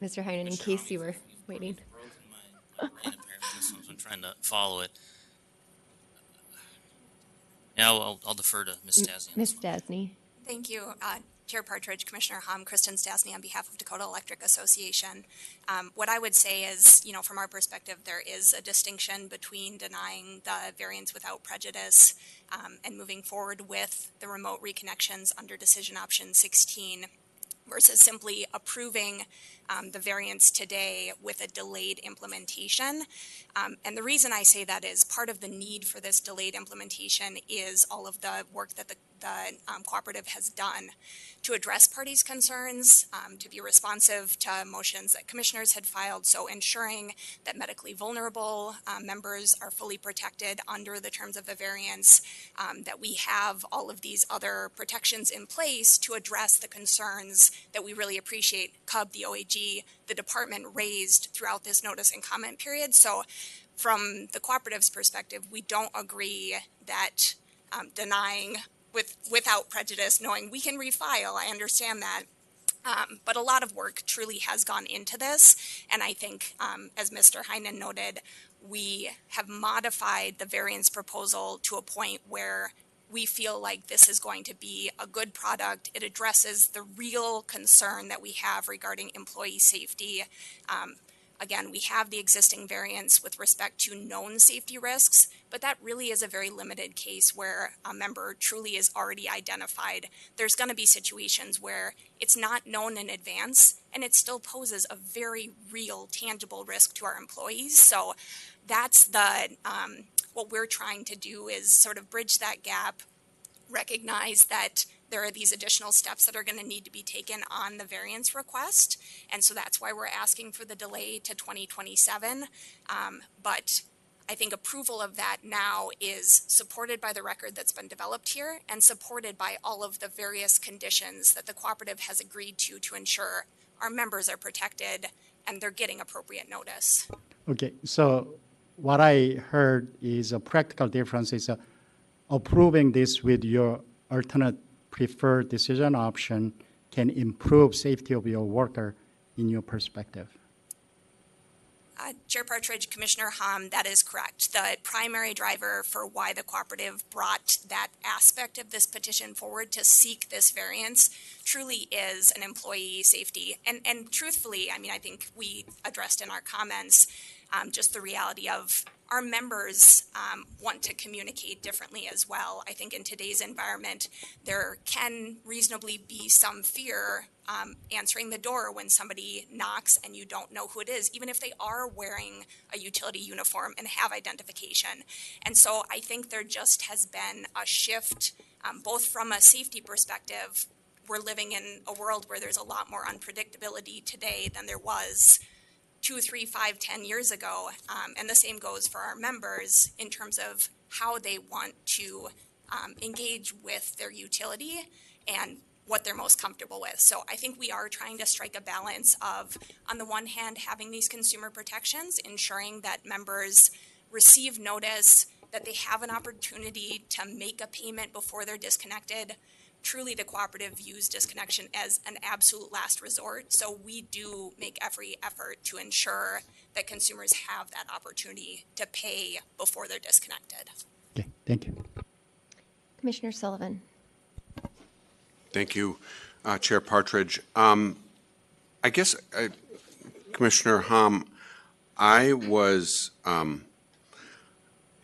Mr. Heinen, in case you were waiting. My brain apparently, so I'm trying to follow it. Yeah, I'll defer to Ms. Stasny. Ms. Stasny. Thank you, Chair Partridge, Commissioner Hom, Kristen Stasny on behalf of Dakota Electric Association. What I would say is, from our perspective, there is a distinction between denying the variance without prejudice and moving forward with the remote reconnections under decision option 16 versus simply approving the variance today with a delayed implementation. And the reason I say that is part of the need for this delayed implementation is all of the work that the cooperative has done to address parties' concerns, to be responsive to motions that commissioners had filed, so ensuring that medically vulnerable members are fully protected under the terms of the variance, that we have all of these other protections in place to address the concerns that we really appreciate CUB, the OAG, the department raised throughout this notice and comment period. So from the cooperative's perspective, we don't agree that denying without prejudice, knowing we can refile, I understand that. But a lot of work truly has gone into this. And I think, as Mr. Heinen noted, we have modified the variance proposal to a point where we feel like this is going to be a good product. It addresses the real concern that we have regarding employee safety. Again, we have the existing variants with respect to known safety risks, but that really is a very limited case where a member truly is already identified. There's going to be situations where it's not known in advance and it still poses a very real, tangible risk to our employees. So that's what we're trying to do is sort of bridge that gap, recognize that there are these additional steps that are going to need to be taken on the variance request. And so that's why we're asking for the delay to 2027. But I think approval of that now is supported by the record that's been developed here and supported by all of the various conditions that the cooperative has agreed to ensure our members are protected and they're getting appropriate notice. Okay, so what I heard is a practical difference is approving this with your alternate preferred decision option can improve safety of your worker in your perspective. Chair Partridge, Commissioner Hom, that is correct. The primary driver for why the cooperative brought that aspect of this petition forward to seek this variance truly is an employee safety. And truthfully, I mean, I think we addressed in our comments just the reality of our members want to communicate differently as well. I think in today's environment, there can reasonably be some fear answering the door when somebody knocks and you don't know who it is, even if they are wearing a utility uniform and have identification. And so I think there just has been a shift, both from a safety perspective. We're living in a world where there's a lot more unpredictability today than there was 2, 3, 5, 10 years ago. And the same goes for our members in terms of how they want to engage with their utility and what they're most comfortable with. So I think we are trying to strike a balance of, on the one hand, having these consumer protections, ensuring that members receive notice, that they have an opportunity to make a payment before they're disconnected. Truly, the cooperative views disconnection as an absolute last resort. So we do make every effort to ensure that consumers have that opportunity to pay before they're disconnected. Okay, thank you. Commissioner Sullivan. Thank you, Chair Partridge. I guess, Commissioner Hom,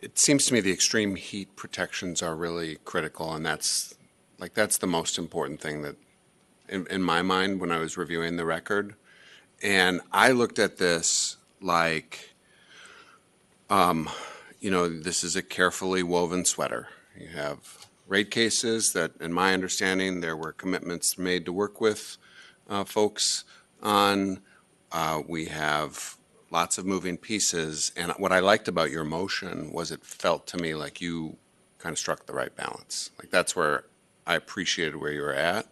it seems to me the extreme heat protections are really critical, and that's the most important thing that, in my mind, when I was reviewing the record. And I looked at this like, this is a carefully woven sweater. You have rate cases that, in my understanding, there were commitments made to work with folks on. We have lots of moving pieces. And what I liked about your motion was it felt to me like you kind of struck the right balance. Like that's where I appreciated where you were at.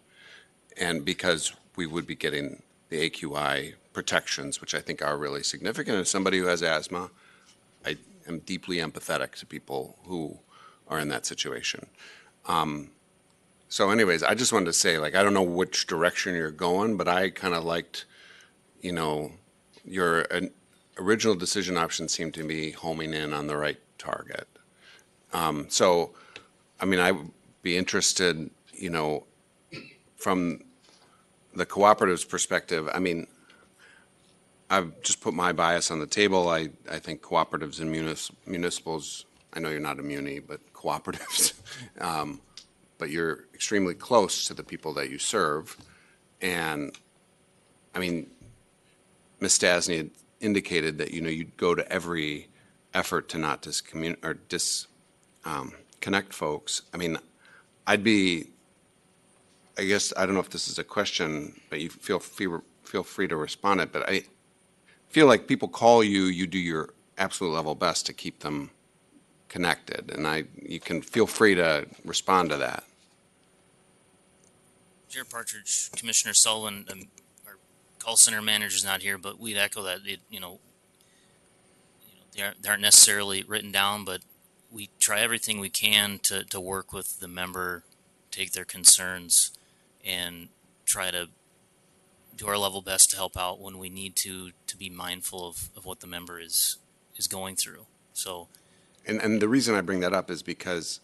And because we would be getting the AQI protections, which I think are really significant. As somebody who has asthma, I am deeply empathetic to people who are in that situation. So anyways, I just wanted to say, I don't know which direction you're going, but I kind of liked, your original decision option seemed to be homing in on the right target. So, I mean, I would be interested, from the cooperative's perspective. I mean, I've just put my bias on the table. I think cooperatives and municipals, I know you're not a muni, but cooperatives, but you're extremely close to the people that you serve. And I mean, Ms. Stasny had indicated that, you'd go to every effort to not disconnect folks. I mean, I guess, I don't know if this is a question, but you feel free to respond it, but I feel like people call you, you do your absolute level best to keep them connected, and you can feel free to respond to that. Chair Partridge, Commissioner Sullivan, our call center manager's not here, but we'd echo that. They aren't necessarily written down, but we try everything we can to work with the member, take their concerns, and try to do our level best to help out when we need to be mindful of what the member is going through. So. And the reason I bring that up is because,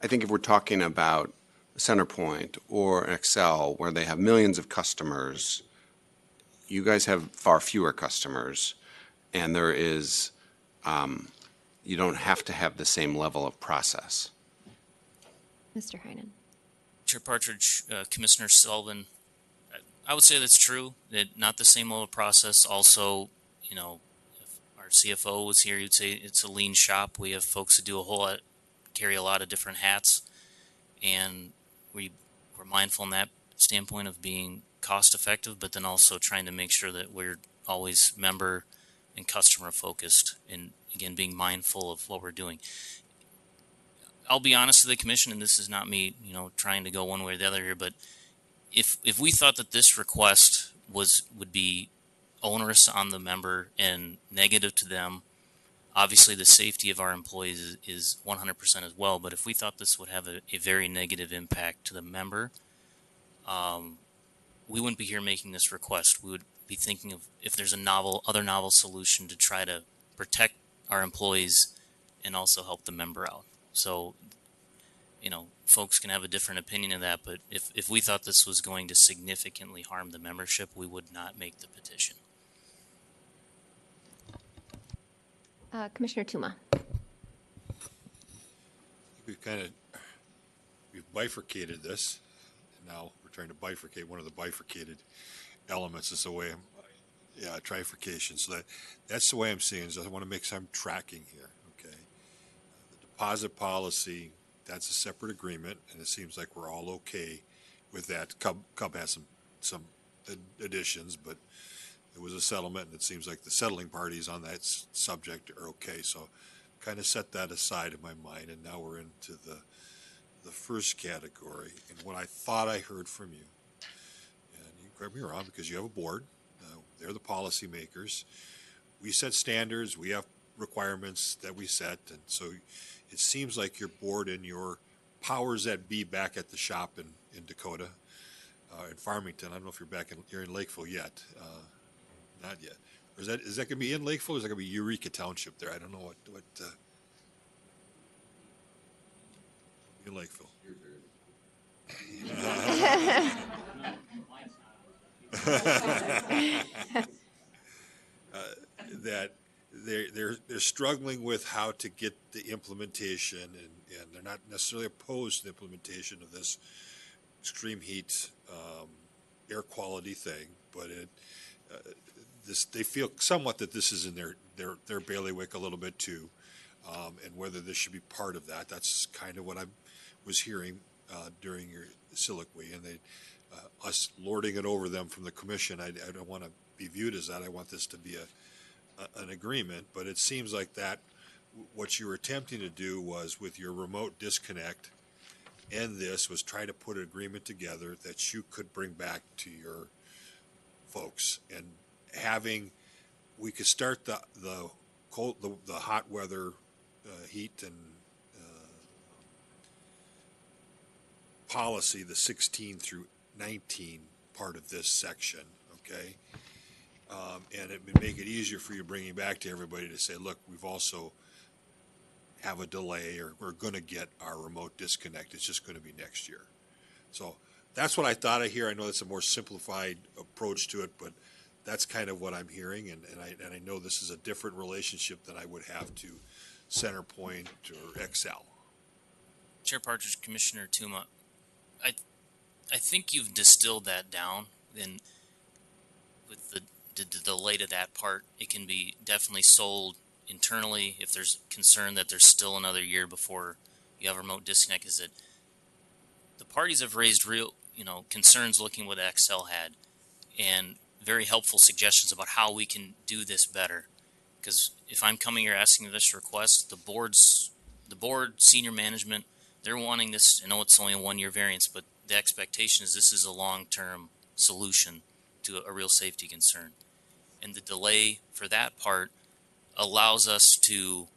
I think if we're talking about CenterPoint or Xcel, where they have millions of customers, you guys have far fewer customers, and there is, you don't have to have the same level of process. Mr. Heinen. Chair Partridge, Commissioner Sullivan, I would say that's true, that not the same level of process. Also, you know, if our CFO was here, you'd say it's a lean shop. We have folks that do a whole lot, carry a lot of different hats, and we're mindful in that standpoint of being cost effective, but then also trying to make sure that we're always member and customer focused, and again, being mindful of what we're doing. I'll be honest with the commission, and this is not me, you know, trying to go one way or the other here, but if we thought that this request would be onerous on the member and negative to them, obviously the safety of our employees is 100% as well, but if we thought this would have a very negative impact to the member, we wouldn't be here making this request. We would be thinking of if there's a other novel solution to try to protect our employees and also help the member out. So, you know, folks can have a different opinion of that, but if we thought this was going to significantly harm the membership, we would not make the petition. Commissioner Tuma. We've bifurcated this. Now we're trying to bifurcate one of the bifurcated elements. Is the way trifurcation. So that's the way I'm seeing it. I want to make sure I'm tracking here. Okay. The deposit policy, that's a separate agreement, and it seems like we're all okay with that. Cub has some additions, but it was a settlement, and it seems like the settling parties on that subject are okay. So kind of set that aside in my mind, and now we're into the first category. And what I thought I heard from you, and you correct me wrong because you have a board, they're the policy makers. We set standards, we have requirements that we set, and so it seems like your board and your powers that be back at the shop in Dakota, in Farmington. I don't know if you're in Lakeville yet. Not yet. Or is that going to be in Lakeville, or is that going to be Eureka Township there? I don't know what in Lakeville. That they're struggling with how to get the implementation, and they're not necessarily opposed to the implementation of this extreme heat air quality thing, but they feel somewhat that this is in their bailiwick a little bit too, and whether this should be part of that. That's kind of what I was hearing during your soliloquy, and us lording it over them from the commission. I don't want to be viewed as that. I want this to be an agreement, but it seems like that what you were attempting to do was, with your remote disconnect and this, was try to put an agreement together that you could bring back to your folks, and we could start the hot weather heat and policy, the 16 through 19 part of this section, okay? And it would make it easier for you bringing back to everybody to say, look, we've also have a delay, or we're going to get our remote disconnect. It's just going to be next year. So that's what I thought I hear. I know that's a more simplified approach to it, but that's kind of what I'm hearing, and I know this is a different relationship than I would have to CenterPoint or Xcel. Chair Partridge, Commissioner Tuma, I think you've distilled that down. Then with the delay to that part, it can be definitely sold internally if there's concern that there's still another year before you have a remote disconnect. Is that the parties have raised real, concerns looking what Xcel had, and very helpful suggestions about how we can do this better. Because if I'm coming here asking this request, the board, senior management, they're wanting this. I know it's only a 1-year variance, but the expectation is this is a long-term solution to a real safety concern. And the delay for that part allows us to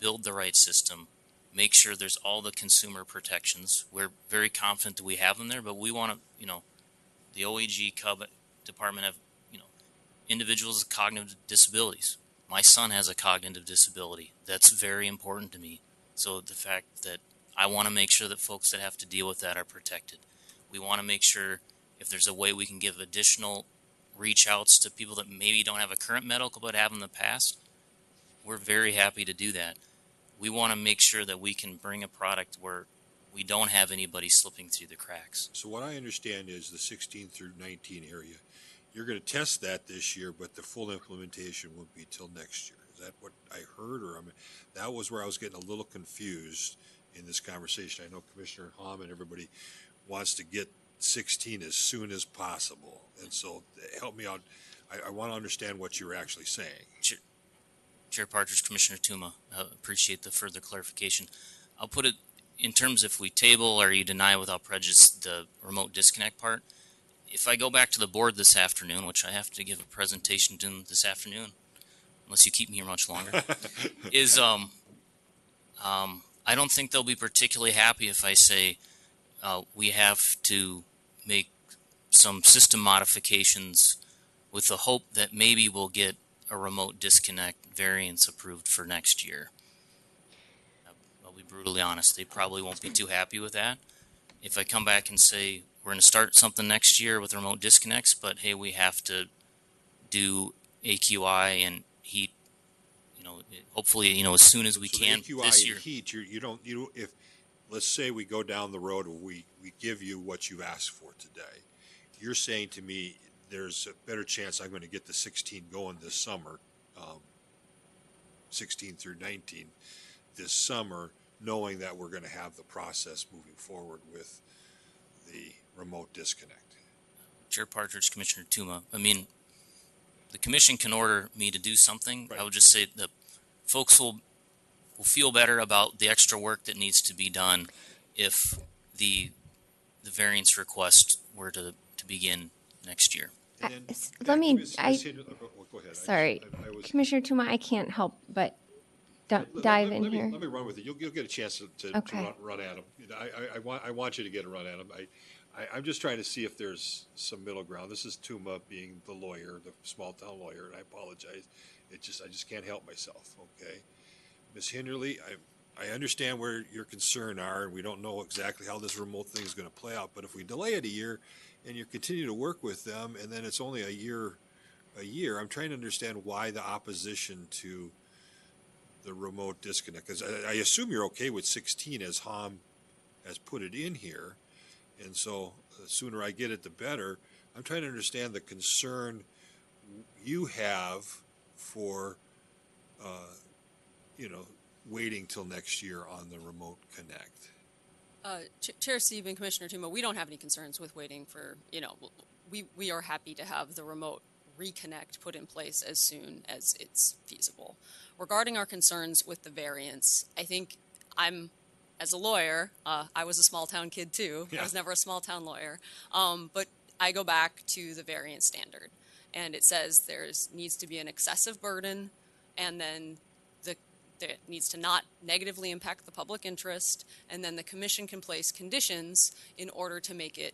build the right system, make sure there's all the consumer protections. We're very confident that we have them there, but we want to, the OAG Cub department have, individuals with cognitive disabilities. My son has a cognitive disability. That's very important to me. So the fact that I want to make sure that folks that have to deal with that are protected. We want to make sure if there's a way we can give additional reach outs to people that maybe don't have a current medical but have in the past, we're very happy to do that. We want to make sure that we can bring a product where we don't have anybody slipping through the cracks. So what I understand is the 16 through 19 area, you're going to test that this year, but the full implementation won't be till next year. Is that what I heard? Or that was where I was getting a little confused in this conversation. I know Commissioner Hom and everybody wants to get 16 as soon as possible. And so help me out. I want to understand what you're actually saying. Chair Partridge, Commissioner Tuma, appreciate the further clarification. I'll put it in terms if we table or you deny without prejudice the remote disconnect part. If I go back to the board this afternoon, which I have to give a presentation to this afternoon, unless you keep me here much longer, is I don't think they'll be particularly happy if I say we have to make some system modifications with the hope that maybe we'll get a remote disconnect variance approved for next year. I'll be brutally honest, they probably won't be too happy with that. If I come back and say we're going to start something next year with remote disconnects, but hey, we have to do AQI and heat, hopefully, as soon as we can AQI this year. And heat, if let's say we go down the road and we give you what you asked for today, you're saying to me there's a better chance I'm going to get the 16 going this summer, 16 through 19 this summer, knowing that we're going to have the process moving forward with the remote disconnect. Chair Partridge, Commissioner Tuma, the commission can order me to do something. Right. I would just say that folks will feel better about the extra work that needs to be done if the variance request were to begin next year. Let me, go ahead. Sorry, Commissioner Tuma, I can't help but dive in here. Let me run with it. You'll get a chance to run at them. I want you to get a run at them. I'm just trying to see if there's some middle ground. This is Tuma being the lawyer, the small town lawyer, and I apologize. I just can't help myself. Okay, Ms. Hinderly, I understand where your concerns are, and we don't know exactly how this remote thing is going to play out. But if we delay it a year, and you continue to work with them, and then it's only a year, I'm trying to understand why the opposition to the remote disconnect. Because I assume you're okay with 16 as Hom has put it in here, and so the sooner I get it, the better. I'm trying to understand the concern you have for, waiting till next year on the remote connect. Chair Sieben, Commissioner Tuma, we don't have any concerns with waiting for, we are happy to have the remote reconnect put in place as soon as it's feasible. Regarding our concerns with the variance, I think as a lawyer, I was a small town kid too. Yeah. I was never a small town lawyer. But I go back to the variance standard, and it says needs to be an excessive burden, and then it needs to not negatively impact the public interest, and then the commission can place conditions in order to make it,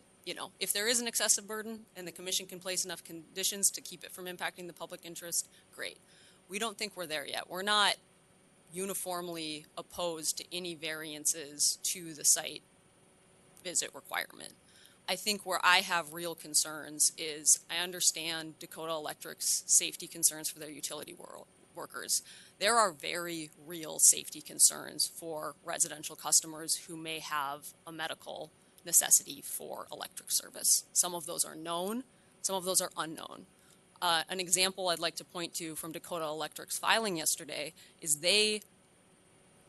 if there is an excessive burden and the commission can place enough conditions to keep it from impacting the public interest, great. We don't think we're there yet. We're not uniformly opposed to any variances to the site visit requirement. I think where I have real concerns is I understand Dakota Electric's safety concerns for their utility workers. There are very real safety concerns for residential customers who may have a medical necessity for electric service. Some of those are known, some of those are unknown. An example I'd like to point to from Dakota Electric's filing yesterday is they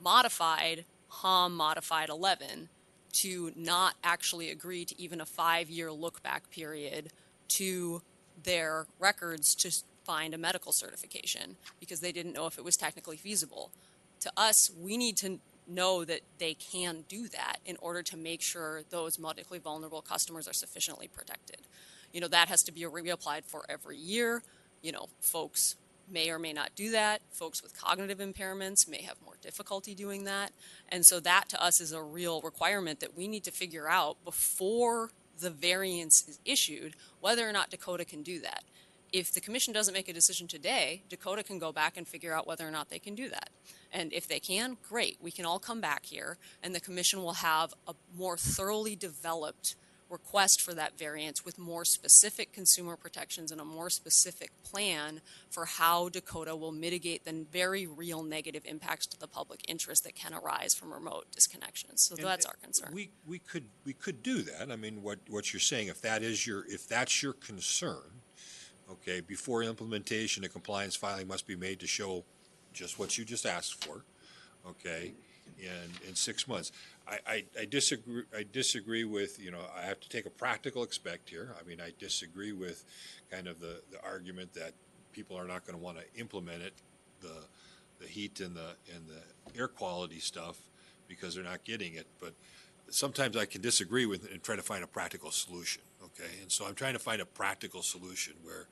Hom modified 11 to not actually agree to even a 5-year look-back period to their records to find a medical certification because they didn't know if it was technically feasible. To us, we need to know that they can do that in order to make sure those medically vulnerable customers are sufficiently protected. That has to be reapplied for every year. Folks may or may not do that. Folks with cognitive impairments may have more difficulty doing that. And so that to us is a real requirement that we need to figure out before the variance is issued, whether or not Dakota can do that. if the commission doesn't make a decision today, Dakota can go back and figure out whether or not they can do that. And if they can, great. We can all come back here and the commission will have a more thoroughly developed request for that variance with more specific consumer protections and a more specific plan for how Dakota will mitigate the very real negative impacts to the public interest that can arise from remote disconnections. So that's our concern. We could do that. I mean, what you're saying, if that's your concern, okay, before implementation, a compliance filing must be made to show just what you just asked for, okay, in 6 months. I disagree with, I have to take a practical aspect here. I mean, I disagree with kind of the argument that people are not going to want to implement it, the heat and the air quality stuff, because they're not getting it. But sometimes I can disagree with and try to find a practical solution, okay? And so I'm trying to find a practical solution where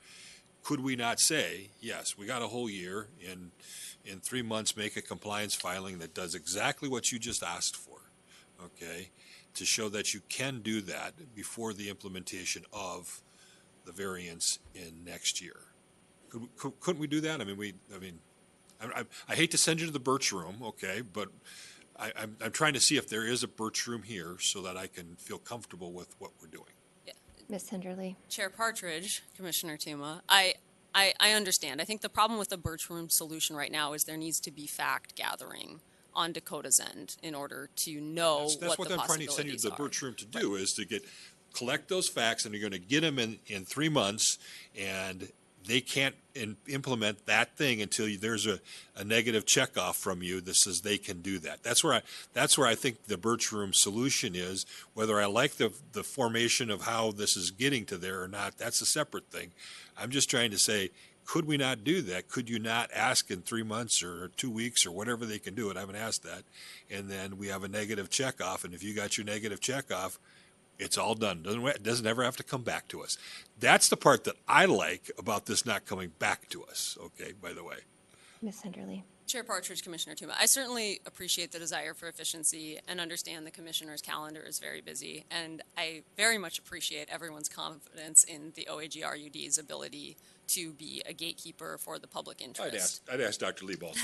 could we not say, yes, we got a whole year, in 3 months make a compliance filing that does exactly what you just asked for, okay, to show that you can do that before the implementation of the variance in next year. Couldn't we do that? I hate to send you to the Birch Room, okay, but I'm trying to see if there is a Birch Room here so that I can feel comfortable with what we're doing. Ms. Henderly. Chair Partridge, Commissioner Tuma, I understand. I think the problem with the Birch Room solution right now is there needs to be fact gathering on Dakota's end in order to know that's what I'm the trying to send you to the possibilities Birch Room to do, is to collect those facts, and you're going to get them in 3 months, and they can't implement that thing until there's a negative checkoff from you that says they can do that. That's where I think the Birch Room solution is. Whether I like the formation of how this is getting to there or not, that's a separate thing. I'm just trying to say, could we not do that? Could you not ask in 3 months or 2 weeks or whatever they can do it? I haven't asked that. And then we have a negative checkoff, and if you got your negative checkoff, it's all done. Doesn't ever have to come back to us. That's the part that I like about this not coming back to us, okay, by the way. Ms. Henderly. Chair Partridge, Commissioner Tuma, I certainly appreciate the desire for efficiency and understand the commissioner's calendar is very busy, and I very much appreciate everyone's confidence in the OAGRUD's ability to be a gatekeeper for the public interest. I'd ask Dr. Lieb also.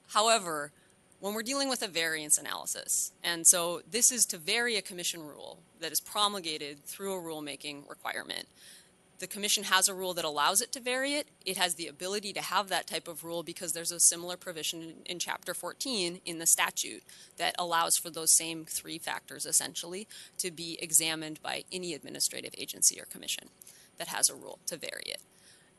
However, when we're dealing with a variance analysis, and so this is to vary a commission rule that is promulgated through a rulemaking requirement. The commission has a rule that allows it to vary it. It has the ability to have that type of rule because there's a similar provision in Chapter 14 in the statute that allows for those same 3 factors essentially to be examined by any administrative agency or commission that has a rule to vary it.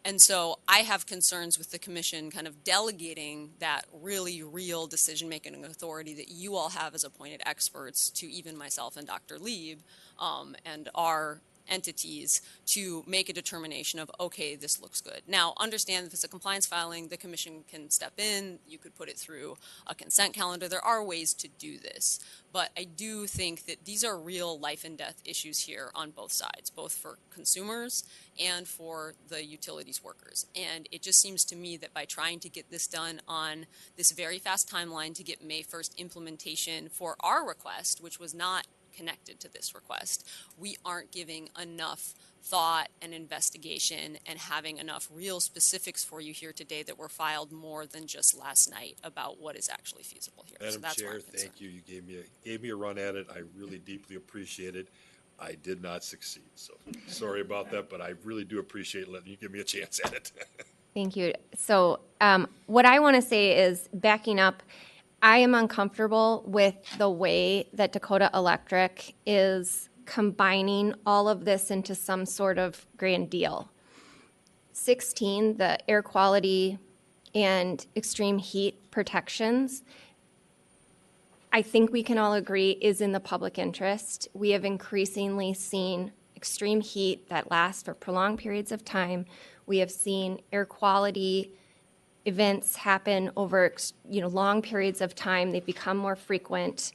And so I have concerns with the commission kind of delegating that really real decision-making authority that you all have as appointed experts to even myself and Dr. Lieb and our entities to make a determination of, okay, this looks good. Now, understand if it's a compliance filing, the commission can step in. You could put it through a consent calendar. There are ways to do this. But I do think that these are real life and death issues here on both sides, both for consumers and for the utilities workers. And it just seems to me that by trying to get this done on this very fast timeline to get May 1st implementation for our request, which was not connected to this request, we aren't giving enough thought and investigation and having enough real specifics for you here today that were filed more than just last night about what is actually feasible here. Madam So that's Chair, thank you. You gave me a run at it. I really deeply appreciate it. I did not succeed, so sorry about that, but I really do appreciate letting you give me a chance at it. Thank you. So what I want to say is, backing up, I am uncomfortable with the way that Dakota Electric is combining all of this into some sort of grand deal. 16, the air quality and extreme heat protections, I think we can all agree is in the public interest. We have increasingly seen extreme heat that lasts for prolonged periods of time. We have seen air quality events happen over long periods of time. They've become more frequent.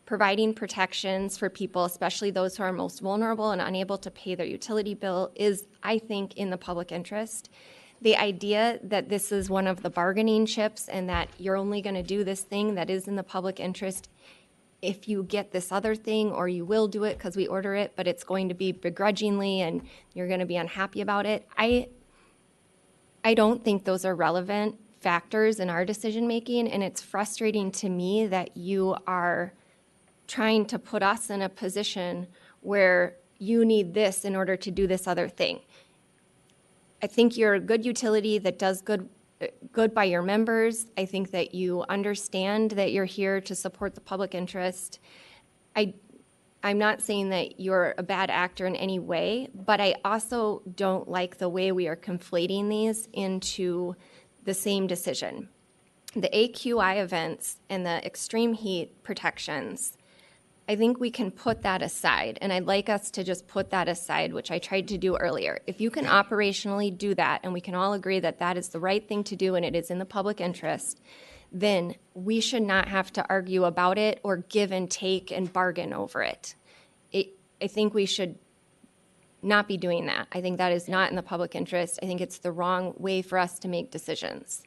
Providing protections for people, especially those who are most vulnerable and unable to pay their utility bill, is, I think, in the public interest. The idea that this is one of the bargaining chips and that you're only going to do this thing that is in the public interest if you get this other thing, or you will do it because we order it, but it's going to be begrudgingly and you're going to be unhappy about it. I don't think those are relevant factors in our decision making, and it's frustrating to me that you are trying to put us in a position where you need this in order to do this other thing. I think you're a good utility that does good by your members. I think that you understand that you're here to support the public interest. I'm not saying that you're a bad actor in any way, but I also don't like the way we are conflating these into the same decision. The AQI events and the extreme heat protections, I think we can put that aside, and I'd like us to just put that aside, which I tried to do earlier. If you can operationally do that, and we can all agree that that is the right thing to do and it is in the public interest, then we should not have to argue about it or give and take and bargain over it. I think we should not be doing that. I think that is not in the public interest. I think it's the wrong way for us to make decisions.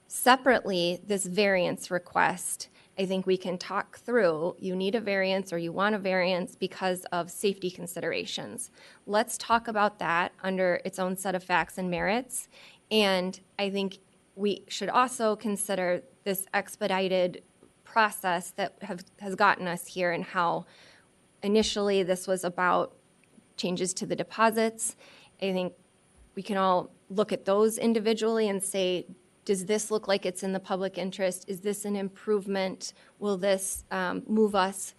Separately, this variance request, I think we can talk through, you need a variance or you want a variance because of safety considerations. Let's talk about that under its own set of facts and merits. And I think we should also consider this expedited process that has gotten us here, and how initially this was about changes to the deposits. I think we can all look at those individually and say, does this look like it's in the public interest? Is this an improvement? Will this move us,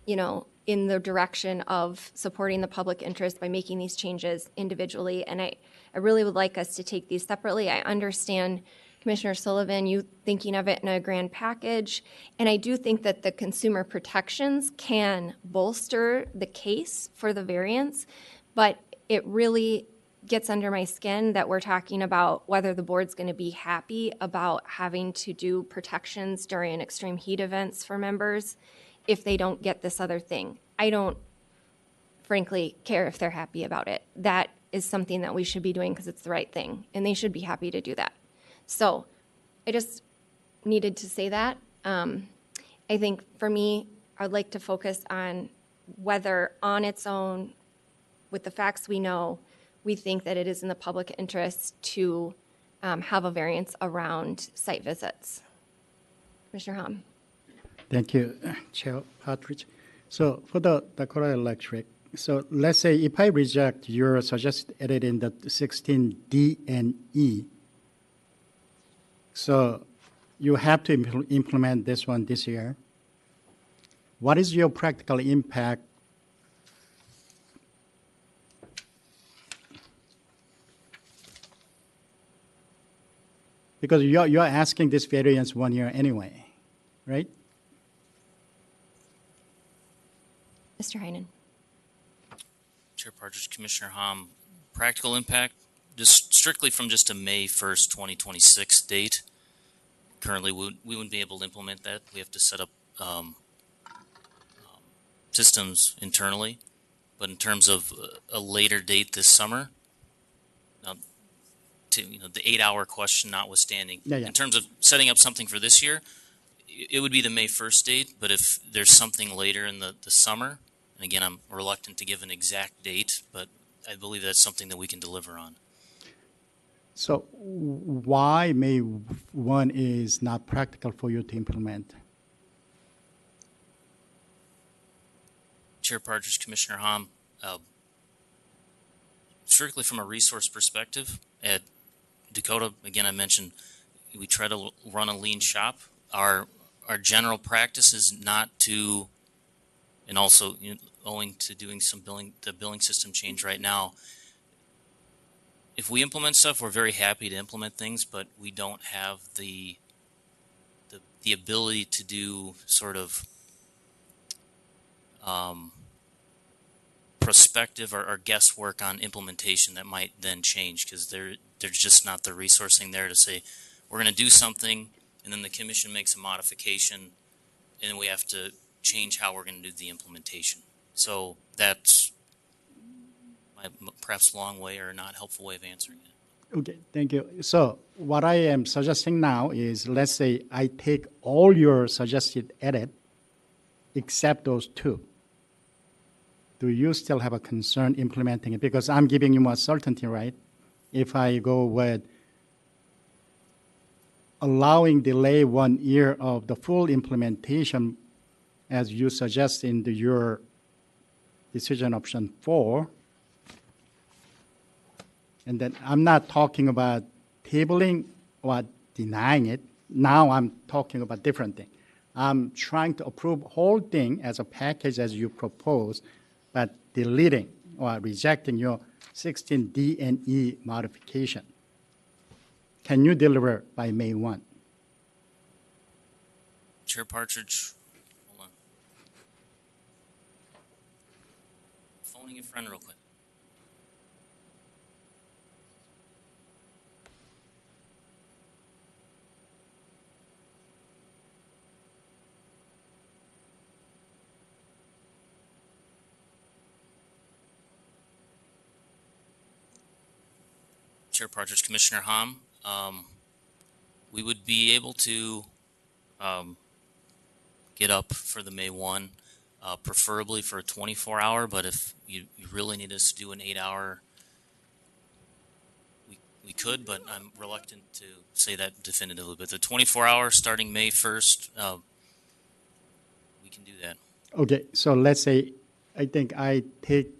in the direction of supporting the public interest by making these changes individually? And I really would like us to take these separately. I understand, Commissioner Sullivan, you thinking of it in a grand package, and I do think that the consumer protections can bolster the case for the variance, but it really gets under my skin that we're talking about whether the board's going to be happy about having to do protections during extreme heat events for members if they don't get this other thing. I don't, frankly, care if they're happy about it. That is something that we should be doing because it's the right thing, and they should be happy to do that. So I just needed to say that. I think for me, I'd like to focus on whether on its own, with the facts we know, we think that it is in the public interest to have a variance around site visits. Commissioner Hom. Thank you, Chair Partridge. So for the Dakota Electric, so let's say if I reject your suggested edit in the 16D and E, so you have to implement this one this year. What is your practical impact? Because you're asking this variance 1 year anyway, right? Mr. Heinen. Chair Partridge, Commissioner Hom, practical impact, just strictly from just a May 1st, 2026 date. Currently, we wouldn't be able to implement that. We have to set up systems internally. But in terms of a later date this summer, the 8-hour question notwithstanding, in terms of setting up something for this year, it would be the May 1st date. But if there's something later in the summer, and again, I'm reluctant to give an exact date, but I believe that's something that we can deliver on. So why May 1 is not practical for you to implement? Chair Partridge, Commissioner Hom, strictly from a resource perspective, at Dakota, again, I mentioned we try to run a lean shop. Our general practice is not to, and also owing to doing the billing system change right now, if we implement stuff, we're very happy to implement things, but we don't have the ability to do sort of prospective or guesswork on implementation that might then change, because there's just not the resourcing there to say we're going to do something and then the commission makes a modification and we have to change how we're going to do the implementation. So that's my perhaps long way or not helpful way of answering it. Okay, thank you. So what I am suggesting now is, let's say I take all your suggested edit except those two, do you still have a concern implementing it? Because I'm giving you more certainty, right? If I go with allowing delay 1 year of the full implementation, as you suggest in your decision option 4, and then I'm not talking about tabling or denying it. Now I'm talking about different thing. I'm trying to approve whole thing as a package as you propose, but deleting or rejecting your 16D and E modification. Can you deliver by May 1? Chair Partridge, hold on. Phoning a friend real quick. Chair Partridge, Commissioner Hom, we would be able to get up for the May 1, preferably for a 24-hour, but if you really need us to do an 8-hour, we could, but I'm reluctant to say that definitively. But the 24-hour starting May 1st, we can do that. Okay, so let's say I think I take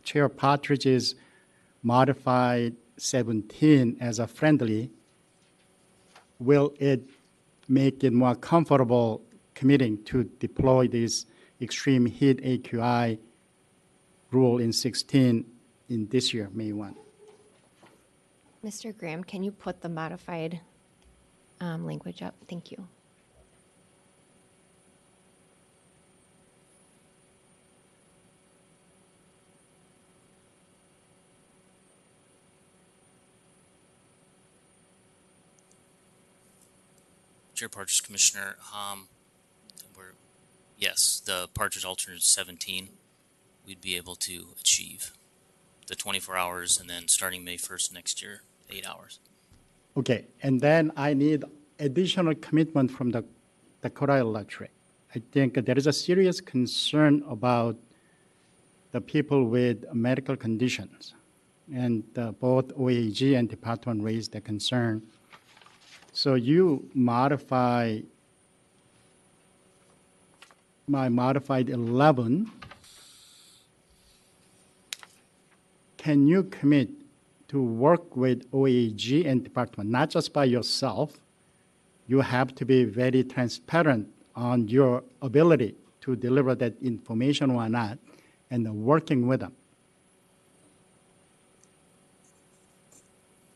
Chair Partridge's modified 17 as a friendly. Will it make it more comfortable committing to deploy this extreme heat AQI rule in 16 in this year, May 1? Mr. Graham, can you put the modified language up? Thank you. Chair Partridge, Commissioner Hom, yes, the Partridge alternate 17, we'd be able to achieve the 24 hours and then starting May 1st next year, 8 hours. Okay, and then I need additional commitment from the Dakota Electric. I think there is a serious concern about the people with medical conditions, and both OAG and department raised the concern. So you modify my modified 11. Can you commit to work with OAG and department, not just by yourself? You have to be very transparent on your ability to deliver that information or not, and working with them.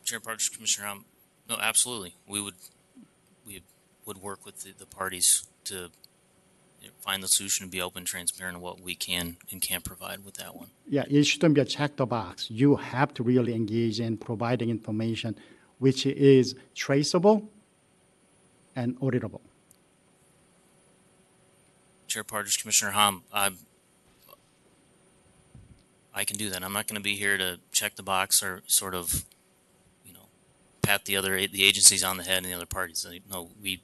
Chair Partridge, Commissioner Hom, no, absolutely. We would work with the parties to find the solution and be open, transparent on what we can and can't provide with that one. Yeah, it shouldn't be a check the box. You have to really engage in providing information which is traceable and auditable. Chair Partridge, Commissioner Hom, I can do that. I'm not going to be here to check the box or sort of, pat the agencies on the head and the other parties. No, we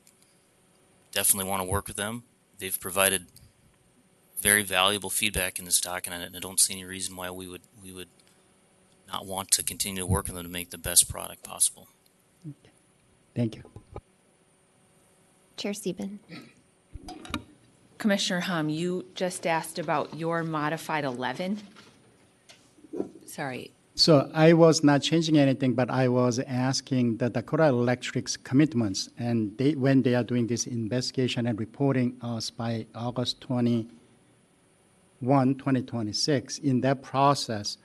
definitely want to work with them. They've provided very valuable feedback in this document, and I don't see any reason why we would not want to continue to work with them to make the best product possible. Okay. Thank you. Chair Sieben. Commissioner Hom, you just asked about your modified 11. Sorry. So I was not changing anything, but I was asking the Dakota Electric's commitments, and when they are doing this investigation and reporting us by August 21, 2026, in that process,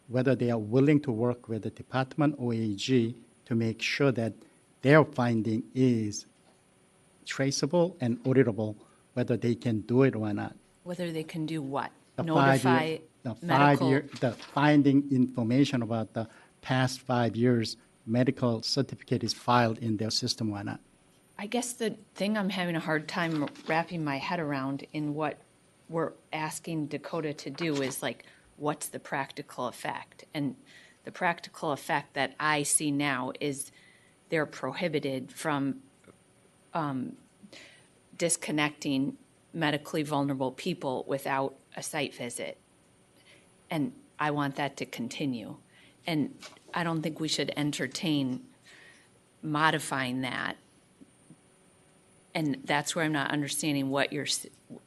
whether they are willing to work with the department or OAG to make sure that their finding is traceable and auditable, whether they can do it or not. Whether they can do what? Notify medical. The finding information about the past 5 years medical certificate is filed in their system or not. I guess the thing I'm having a hard time wrapping my head around in what we're asking Dakota to do is what's the practical effect? And the practical effect that I see now is they're prohibited from disconnecting medically vulnerable people without a site visit. And I want that to continue. And I don't think we should entertain modifying that. And that's where I'm not understanding what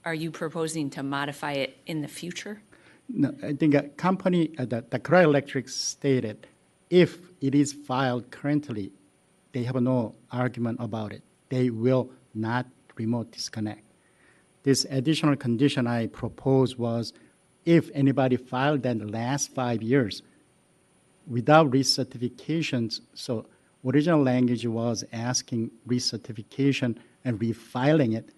are you proposing to modify it in the future? No, I think a company, the Dakota Electric stated, if it is filed currently, they have no argument about it. They will not remote disconnect. This additional condition I proposed was if anybody filed in the last 5 years without recertifications, so original language was asking recertification and refiling it,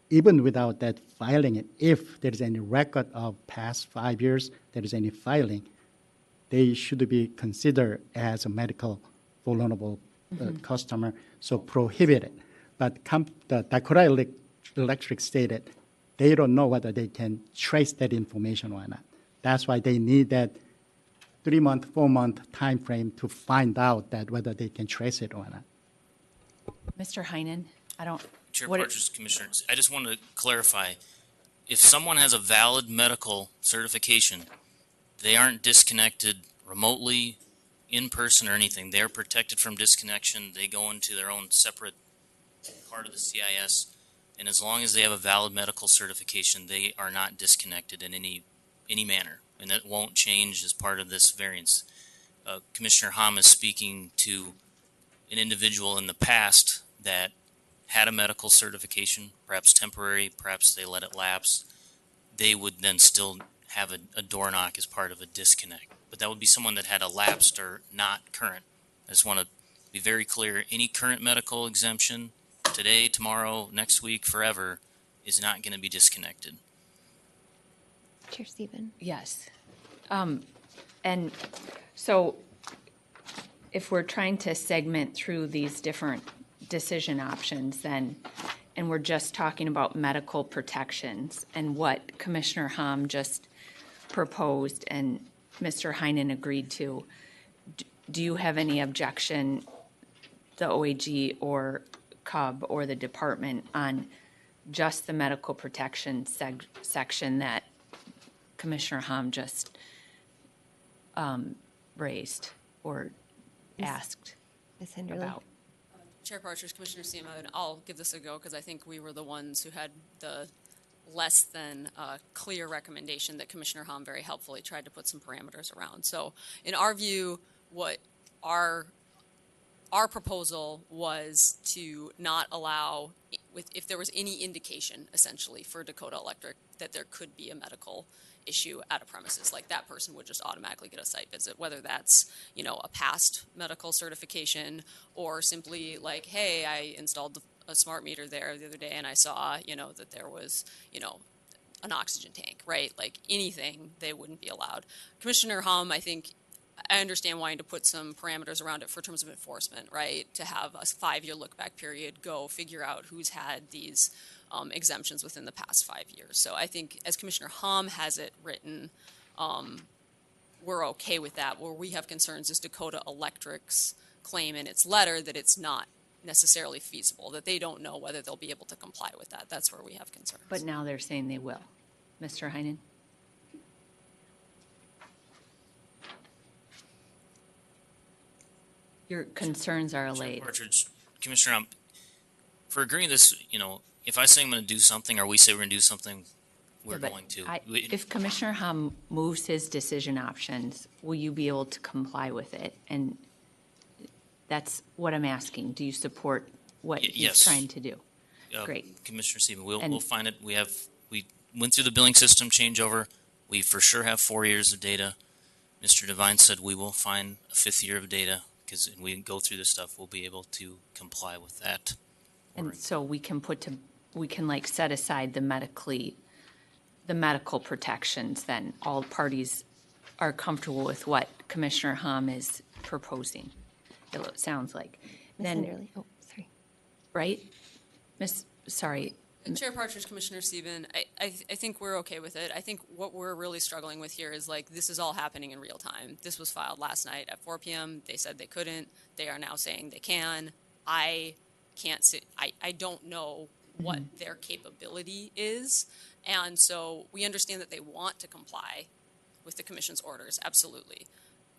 even without that filing it, if there is any record of past 5 years, there is any filing, they should be considered as a medical vulnerable customer, so prohibit it. But the Dakota Electric stated they don't know whether they can trace that information or not. That's why they need that 3-month, 4-month time frame to find out that whether they can trace it or not. Mr. Heinen, I don't. Chair Partridge, Commissioners, I just want to clarify. If someone has a valid medical certification, they aren't disconnected remotely, in person, or anything. They're protected from disconnection. They go into their own separate part of the CIS, and as long as they have a valid medical certification, they are not disconnected in any manner, and that won't change as part of this variance. Commissioner Hom is speaking to an individual in the past that had a medical certification, perhaps temporary, perhaps they let it lapse. They would then still have a door knock as part of a disconnect. But that would be someone that had a lapsed or not current. I just want to be very clear. Any current medical exemption today, tomorrow, next week, forever is not going to be disconnected. Chair Stephen. Yes. And so if we're trying to segment through these different decision options then, and we're just talking about medical protections and what Commissioner Hom just proposed and Mr. Heinen agreed to, do you have any objection, the OAG or CUB or the department, on just the medical protection section that Commissioner Hom just raised or asked about? Chair Partridge, Commissioner Seema, I'll give this a go because I think we were the ones who had the less than clear recommendation that Commissioner Hom very helpfully tried to put some parameters around. So in our view, what our proposal was to not allow, if there was any indication essentially for Dakota Electric that there could be a medical issue at a premises, like that person would just automatically get a site visit, whether that's, a past medical certification or simply like, hey, I installed a smart meter there the other day and I saw, that there was, an oxygen tank, right? Like anything, they wouldn't be allowed. Commissioner Hom, I understand wanting to put some parameters around it for terms of enforcement, right? To have a 5-year look back period, go figure out who's had these exemptions within the past 5 years. So I think as Commissioner Hom has it written, we're okay with that. Where we have concerns is Dakota Electric's claim in its letter that it's not necessarily feasible, that they don't know whether they'll be able to comply with that. That's where we have concerns. But now they're saying they will. Mr. Heinen? Your concerns are allayed. Partridge, Commissioner, for agreeing this, if I say I'm going to do something or we say we're going to do something, we're going to. If Commissioner Hom moves his decision options, will you be able to comply with it? And that's what I'm asking. Do you support what he's trying to do? Great. Commissioner Stephen, we'll find it. We went through the billing system changeover. We for sure have 4 years of data. Mr. Devine said we will find a 5th year of data because we can go through this stuff. We'll be able to comply with that. And so we can set aside the medical protections. Then all parties are comfortable with what Commissioner Hom is proposing. It sounds like. Then, sorry. Right, Sorry. Chair Partridge, Commissioner Stephen, I think we're okay with it. I think what we're really struggling with here is this is all happening in real time. This was filed last night at 4 p.m. They said they couldn't. They are now saying they can. I can't sit. I don't know what their capability is. And so we understand that they want to comply with the commission's orders, absolutely.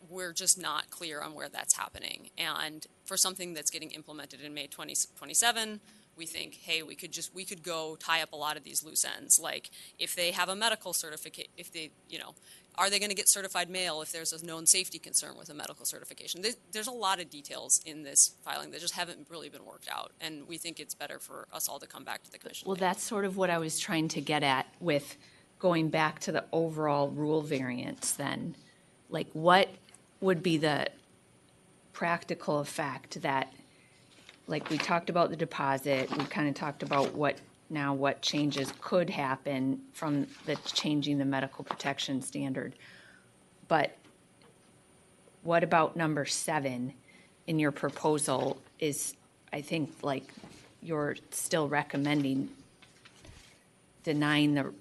We're just not clear on where that's happening. And for something that's getting implemented in May 2027, we think, hey, we could go tie up a lot of these loose ends. Like if they have a medical certificate, if they, are they going to get certified mail if there's a known safety concern with a medical certification? There's a lot of details in this filing that just haven't really been worked out. And we think it's better for us all to come back to the commission. Well, that's sort of what I was trying to get at with going back to the overall rule variance then. Like what would be the practical effect that, like we talked about the deposit, we kind of talked about what changes could happen from the changing the medical protection standard. But what about number 7 in your proposal is, I think, like you're still recommending denying the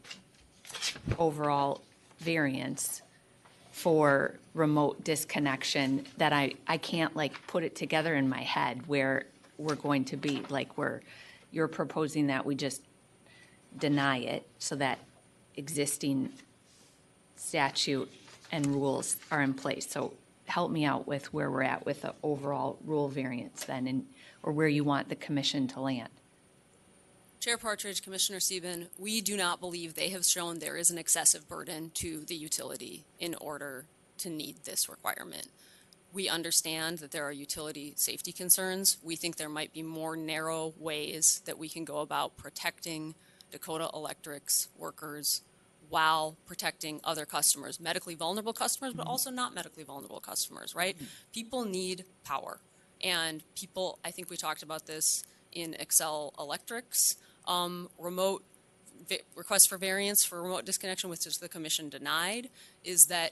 overall variance for remote disconnection that I can't like put it together in my head where we're going to be, like you're proposing that we just deny it so that existing statute and rules are in place. So help me out with where we're at with the overall rule variance then, or where you want the commission to land. Chair Partridge, Commissioner Sieben, we do not believe they have shown there is an excessive burden to the utility in order to need this requirement. We understand that there are utility safety concerns. We think there might be more narrow ways that we can go about protecting Dakota Electric's workers while protecting other customers, medically vulnerable customers, but also not medically vulnerable customers, right? People need power. And people, I think we talked about this in Xcel Electric's remote request for variance for remote disconnection, which is the commission denied, is that,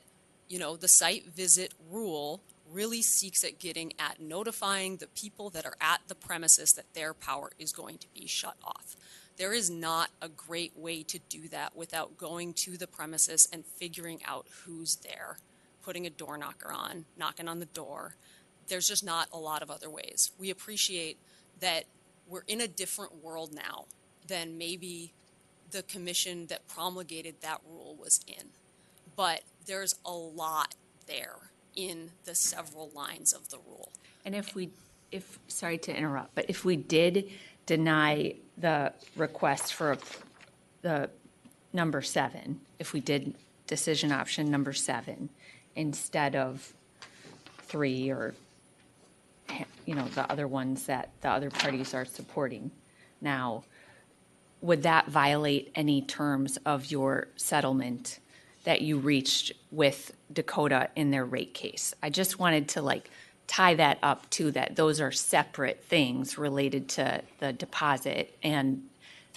the site visit rule really seeks at getting at notifying the people that are at the premises that their power is going to be shut off. There is not a great way to do that without going to the premises and figuring out who's there, putting a door knocker on, knocking on the door. There's just not a lot of other ways. We appreciate that we're in a different world now than maybe the commission that promulgated that rule was in. But there's a lot there in the several lines of the rule. And sorry to interrupt, but if we did deny the request for the number 7, if we did decision option number 7 instead of 3 or the other ones that the other parties are supporting now, would that violate any terms of your settlement that you reached with Dakota in their rate case? I just wanted to tie that up to that those are separate things related to the deposit and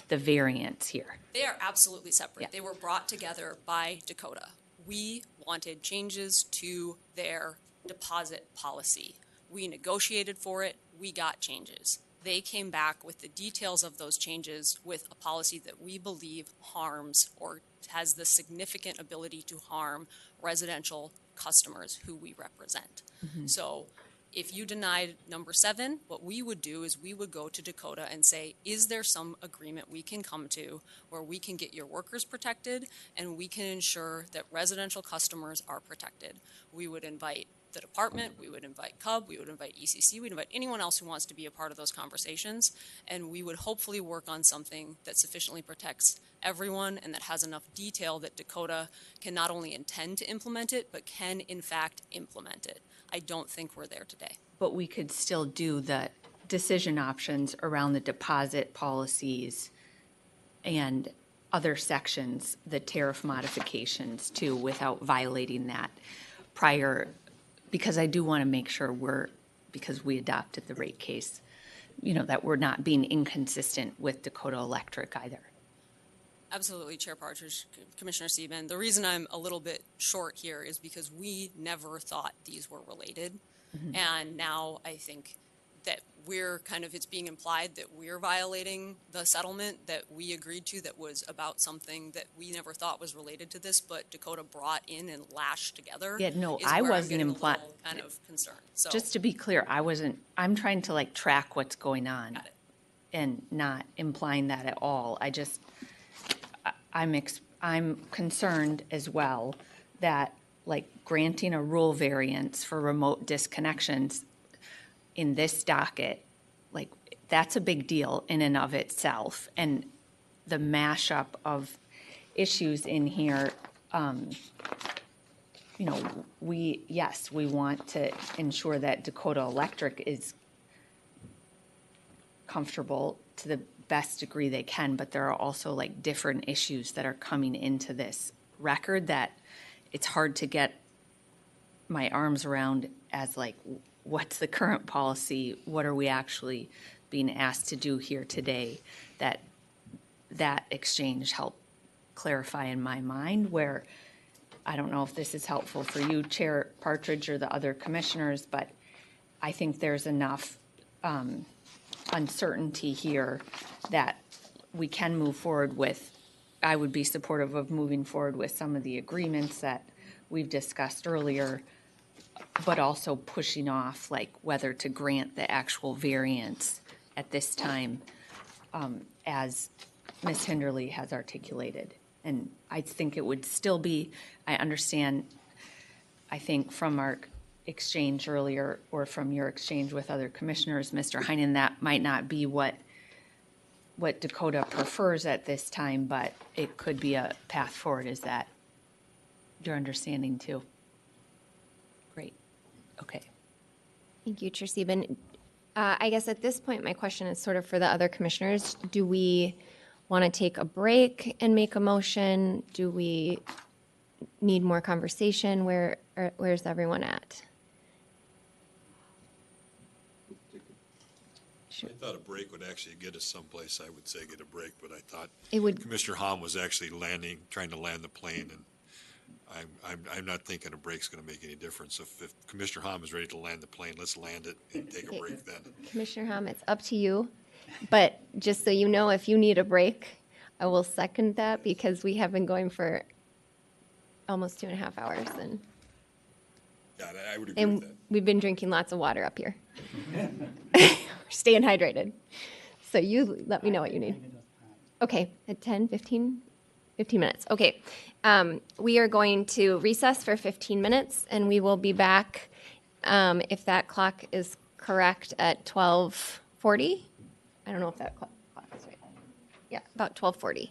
the variance here. They are absolutely separate. Yeah. They were brought together by Dakota. We wanted changes to their deposit policy. We negotiated for it. We got changes. They came back with the details of those changes with a policy that we believe harms or has the significant ability to harm residential customers who we represent. Mm-hmm. So if you denied number 7, what we would do is we would go to Dakota and say, is there some agreement we can come to where we can get your workers protected and we can ensure that residential customers are protected? We would invite the department, we would invite CUB, we would invite ECC, we'd invite anyone else who wants to be a part of those conversations, and we would hopefully work on something that sufficiently protects everyone and that has enough detail that Dakota can not only intend to implement it, but can in fact implement it. I don't think we're there today. But we could still do the decision options around the deposit policies and other sections, the tariff modifications too, without violating that prior, because I do want to make sure because we adopted the rate case, that we're not being inconsistent with Dakota Electric either. Absolutely, Chair Partridge, Commissioner Sieben. The reason I'm a little bit short here is because we never thought these were related. Mm-hmm. And now I think that it's being implied that we're violating the settlement that we agreed to that was about something that we never thought was related to this, but Dakota brought in and lashed together. Yeah, no, I wasn't implying. Kind of concerned. So just to be clear, I'm trying to track what's going on. Got it. and not implying that at all. I'm concerned as well that, like, granting a rule variance for remote disconnections in this docket, like, that's a big deal in and of itself. And the mashup of issues in here, you know, we want to ensure that Dakota Electric is comfortable to the best degree they can, but there are also, like, different issues that are coming into this record that it's hard to get my arms around as, like, what's the current policy? What are we actually being asked to do here today? That exchange helped clarify in my mind, where I don't know if this is helpful for you, Chair Partridge, or the other commissioners, but I think there's enough uncertainty here that we can move forward with. I would be supportive of moving forward with some of the agreements that we've discussed earlier, but also pushing off, like, whether to grant the actual variance at this time, as Ms. Hinderly has articulated. And I think it would still be, I understand, I think from our exchange earlier, or from your exchange with other commissioners, Mr. Heinen, that might not be what Dakota prefers at this time, but it could be a path forward. Is that your understanding too? Great. Okay. Thank you, Chair Sieben. I guess at this point, my question is sort of for the other commissioners. Do we want to take a break and make a motion? Do we need more conversation? Where's everyone at? I thought a break would actually get us someplace. I would say get a break, but I thought it would. Commissioner Hom was actually trying to land the plane, and I'm not thinking a break's going to make any difference. If Commissioner Hom is ready to land the plane, let's land it and take a break then. Commissioner Hom, it's up to you. But just so you know, if you need a break, I will second that, because we have been going for almost 2.5 hours, and yeah, I would agree with that. We've been drinking lots of water up here. We're staying hydrated. So you let me know what you need. Okay, at 10, 15 minutes. Okay. We are going to recess for 15 minutes, and we will be back, if that clock is correct, at 12:40. I don't know if that clock is right. Yeah, about 12:40.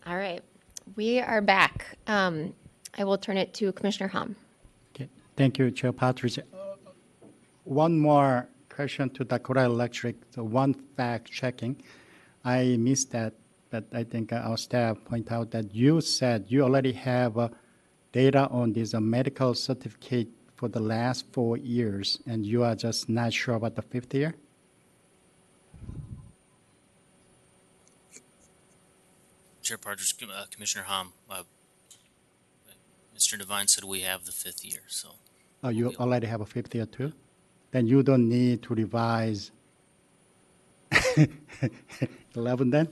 All right, we are back. I will turn it to Commissioner Hom. Okay. Thank you, Chair Partridge. One more question to Dakota Electric, the one fact checking. I missed that, but I think our staff point out that you said you already have data on this medical certificate for the last 4 years, and you are just not sure about the 5th year? Chair Partridge, Commissioner Hom, Mr. Devine said we have the 5th year, so. Oh, you already have a 5th year too? Then you don't need to revise 11 then?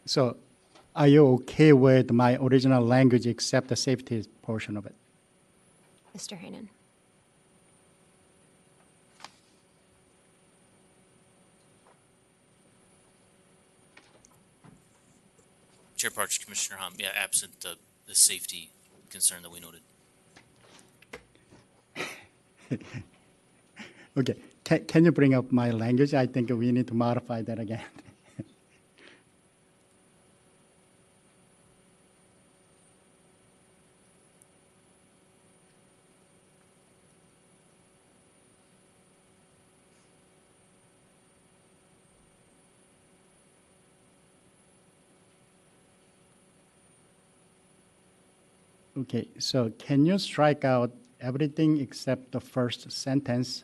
So are you okay with my original language except the safety portion of it? Mr. Heinen. Chair Partridge, Commissioner Hom, yeah, absent the safety concern that we noted. Okay, can you bring up my language? I think we need to modify that again. Okay, so can you strike out everything except the first sentence?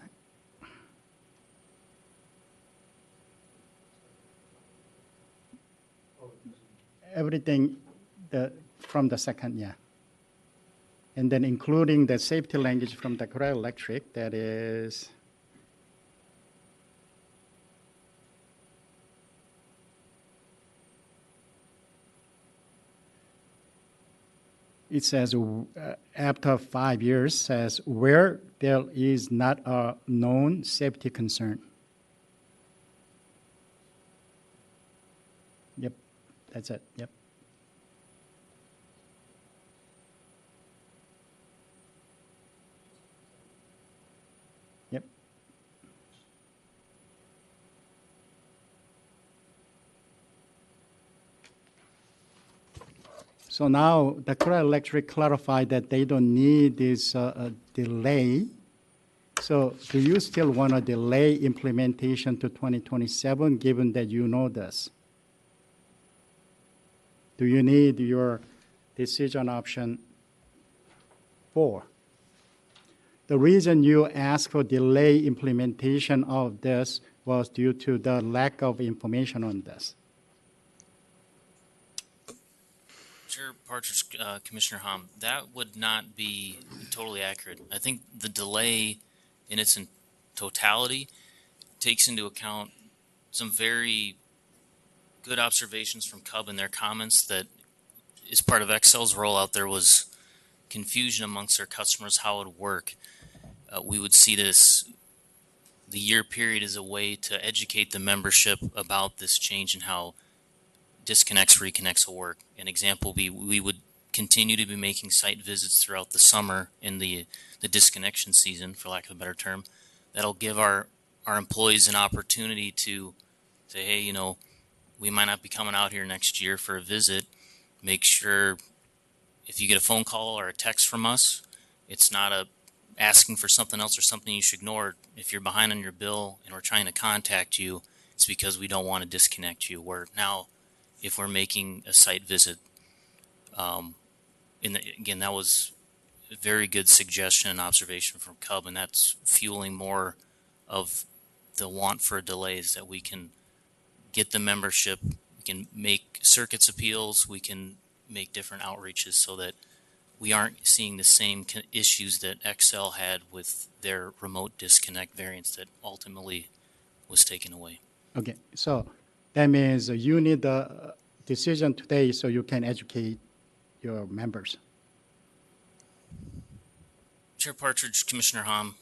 Everything from the second, yeah. And then including the safety language from Dakota Electric, that is, it says after 5 years, says where there is not a known safety concern. Yep, that's it, yep. Yep. So now Dakota Electric clarified that they don't need this delay. So do you still want to delay implementation to 2027 given that you know this? Do you need your decision option 4? The reason you asked for delay implementation of this was due to the lack of information on this. Chair Partridge, Commissioner Hom, that would not be totally accurate. I think the delay in its totality takes into account some very good observations from CUB and their comments that as part of Xcel's rollout there was confusion amongst their customers how it would work. We would see the year period as a way to educate the membership about this change and how disconnects, reconnects will work. An example would be we would continue to be making site visits throughout the summer in the disconnection season, for lack of a better term. That'll give our employees an opportunity to say, hey, you know, we might not be coming out here next year for a visit. Make sure if you get a phone call or a text from us, it's not asking for something else or something you should ignore. If you're behind on your bill and we're trying to contact you, it's because we don't want to disconnect you. Where now, if we're making a site visit, again, that was a very good suggestion and observation from CUB, and that's fueling more of the want for delays that we can get the membership, we can make circuits appeals, we can make different outreaches so that we aren't seeing the same issues that Xcel had with their remote disconnect variants that ultimately was taken away. Okay, so that means you need the decision today so you can educate your members. Chair Partridge, Commissioner Hom,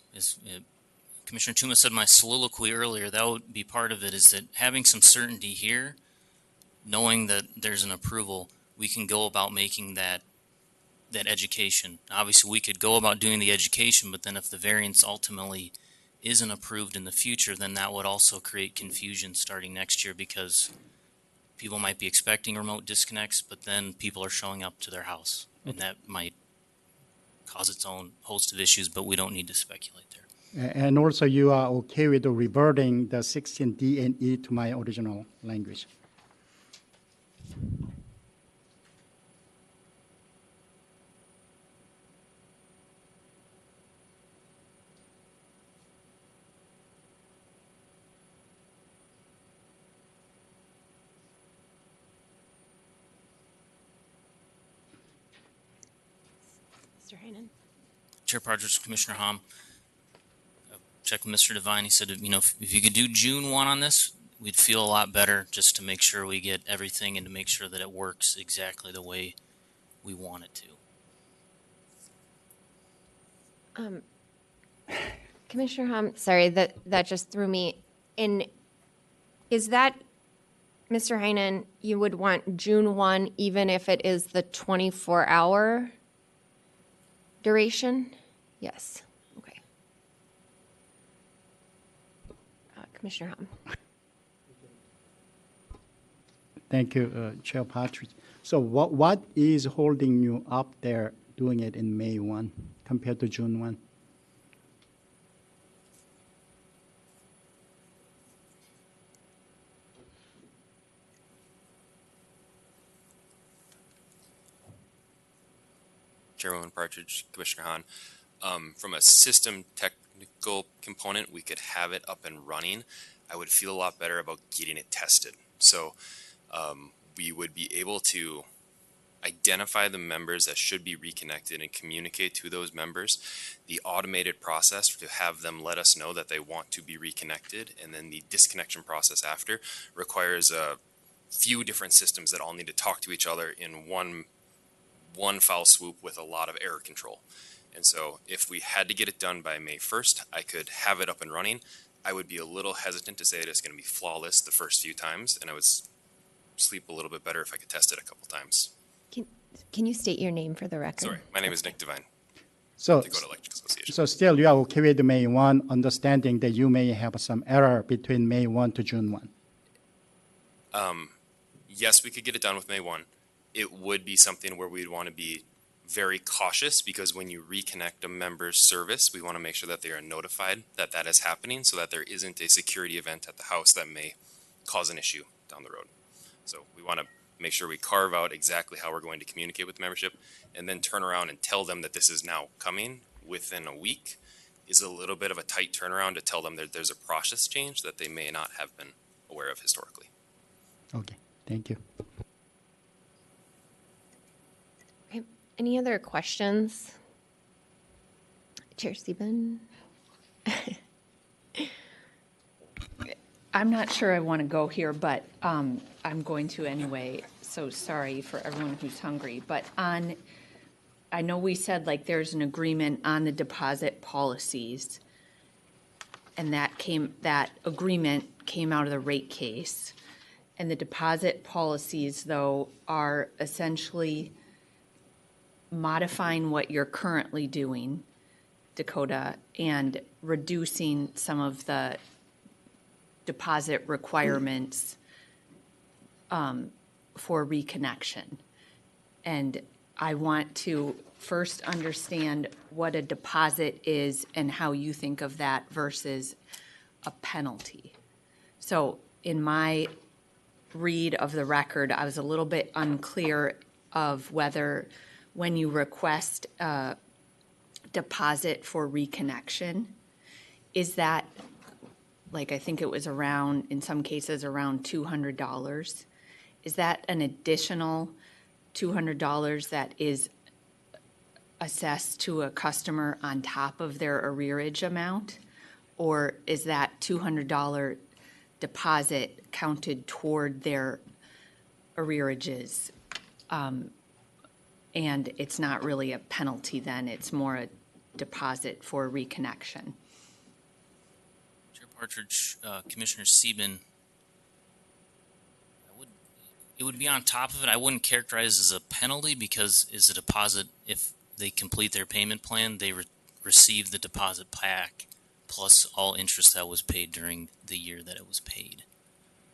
Commissioner Tuma said my soliloquy earlier, that would be part of it, is that having some certainty here, knowing that there's an approval, we can go about making that education. Obviously, we could go about doing the education, but then if the variance ultimately isn't approved in the future, then that would also create confusion starting next year, because people might be expecting remote disconnects, but then people are showing up to their house, and that might cause its own host of issues, but we don't need to speculate there. And also, you are okay with reverting the 16D and E to my original language? Mr. Heinen? Chair Partridge, Commissioner Hom, checked with Mr. Devine. He said, if you could do June 1 on this, we'd feel a lot better, just to make sure we get everything and to make sure that it works exactly the way we want it to. Commissioner Hom, sorry, that just threw me in. Is that, Mr. Heinen, you would want June 1 even if it is the 24-hour duration? Yes. Okay. Commissioner Hom. Thank you, Chair Partridge. So what is holding you up there doing it in May 1 compared to June 1? Chairwoman Partridge, Commissioner Hahn. From a system technical component, we could have it up and running. I would feel a lot better about getting it tested. So we would be able to identify the members that should be reconnected and communicate to those members. The automated process to have them let us know that they want to be reconnected, and then the disconnection process after requires a few different systems that all need to talk to each other in one foul swoop with a lot of error control. And so if we had to get it done by May 1st, I could have it up and running. I would be a little hesitant to say that it's going to be flawless the first few times, and I would sleep a little bit better if I could test it a couple times. Can you state your name for the record? Sorry, my name is Nick Devine. So, Dakota Electric Association. So still you are okay with May 1, understanding that you may have some error between May 1 to June 1? Yes, we could get it done with May 1. It would be something where we'd want to be very cautious, because when you reconnect a member's service, we want to make sure that they are notified that that is happening, so that there isn't a security event at the house that may cause an issue down the road. So we want to make sure we carve out exactly how we're going to communicate with membership, and then turn around and tell them that this is now coming within a week is a little bit of a tight turnaround to tell them that there's a process change that they may not have been aware of historically. Okay, thank you. Okay. Any other questions? Chair Steven? I'm not sure I want to go here, but I'm going to anyway. So sorry for everyone who's hungry. But I know we said like there's an agreement on the deposit policies, and that agreement came out of the rate case. And the deposit policies, though, are essentially modifying what you're currently doing, Dakota, and reducing some of the deposit requirements for reconnection. And I want to first understand what a deposit is and how you think of that versus a penalty. So in my read of the record, I was a little bit unclear of whether when you request a deposit for reconnection, is that, like, I think it was around, in some cases, around $200. Is that an additional $200 that is assessed to a customer on top of their arrearage amount? Or is that $200 deposit counted toward their arrearages? And it's not really a penalty then, it's more a deposit for reconnection. Chair Partridge, Commissioner Sieben, it would be on top of it. I wouldn't characterize it as a penalty, because it's a deposit. If they complete their payment plan, they receive the deposit plus all interest that was paid during the year that it was paid.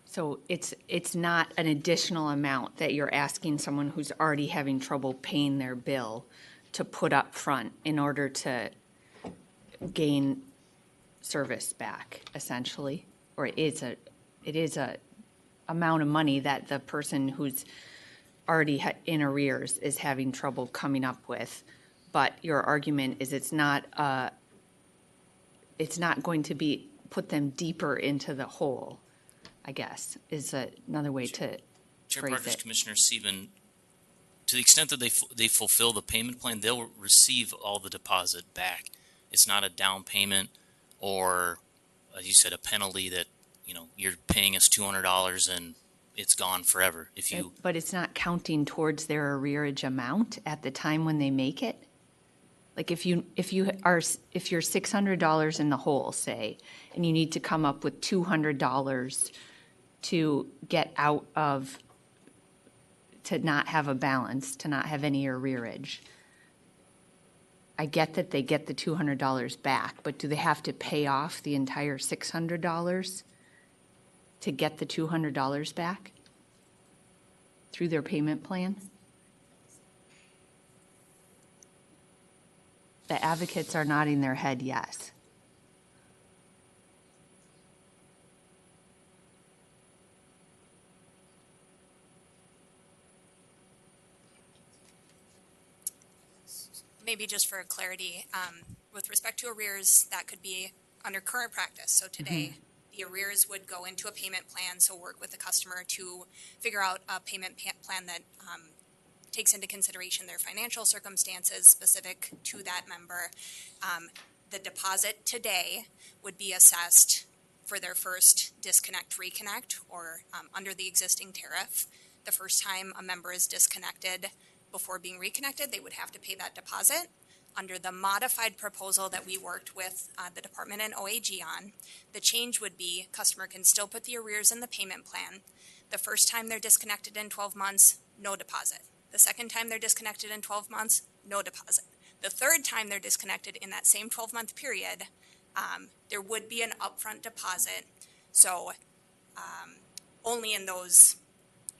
So it's not an additional amount that you're asking someone who's already having trouble paying their bill to put up front in order to gain service back, essentially? Or it is a amount of money that the person who's already in arrears is having trouble coming up with, but your argument is it's not going to be put them deeper into the hole, I guess, is another way to Chair phrase Partridge, it. Commissioner Sieben, to the extent that they fulfill the payment plan, they'll receive all the deposit back. It's not a down payment or, as you said, a penalty that, you're paying us $200 and it's gone forever. But it's not counting towards their arrearage amount at the time when they make it? Like if you're $600 in the hole, say, and you need to come up with $200 to get out of, to not have a balance, to not have any arrearage. I get that they get the $200 back, but do they have to pay off the entire $600 to get the $200 back through their payment plan? The advocates are nodding their head yes. Maybe just for clarity, with respect to arrears, that could be under current practice. So today, the arrears would go into a payment plan, so work with the customer to figure out a payment plan that takes into consideration their financial circumstances specific to that member. The deposit today would be assessed for their first disconnect, reconnect, or under the existing tariff. The first time a member is disconnected before being reconnected, they would have to pay that deposit. Under the modified proposal that we worked with the department and OAG on, the change would be customer can still put the arrears in the payment plan. The first time they're disconnected in 12 months, no deposit. The second time they're disconnected in 12 months, no deposit. The third time they're disconnected in that same 12-month period, there would be an upfront deposit. So only in those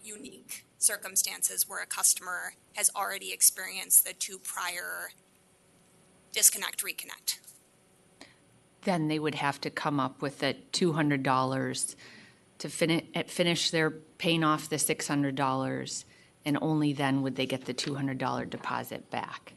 unique circumstances where a customer has already experienced the two prior disconnect, reconnect. Then they would have to come up with the $200 to finish their paying off the $600, and only then would they get the $200 deposit back.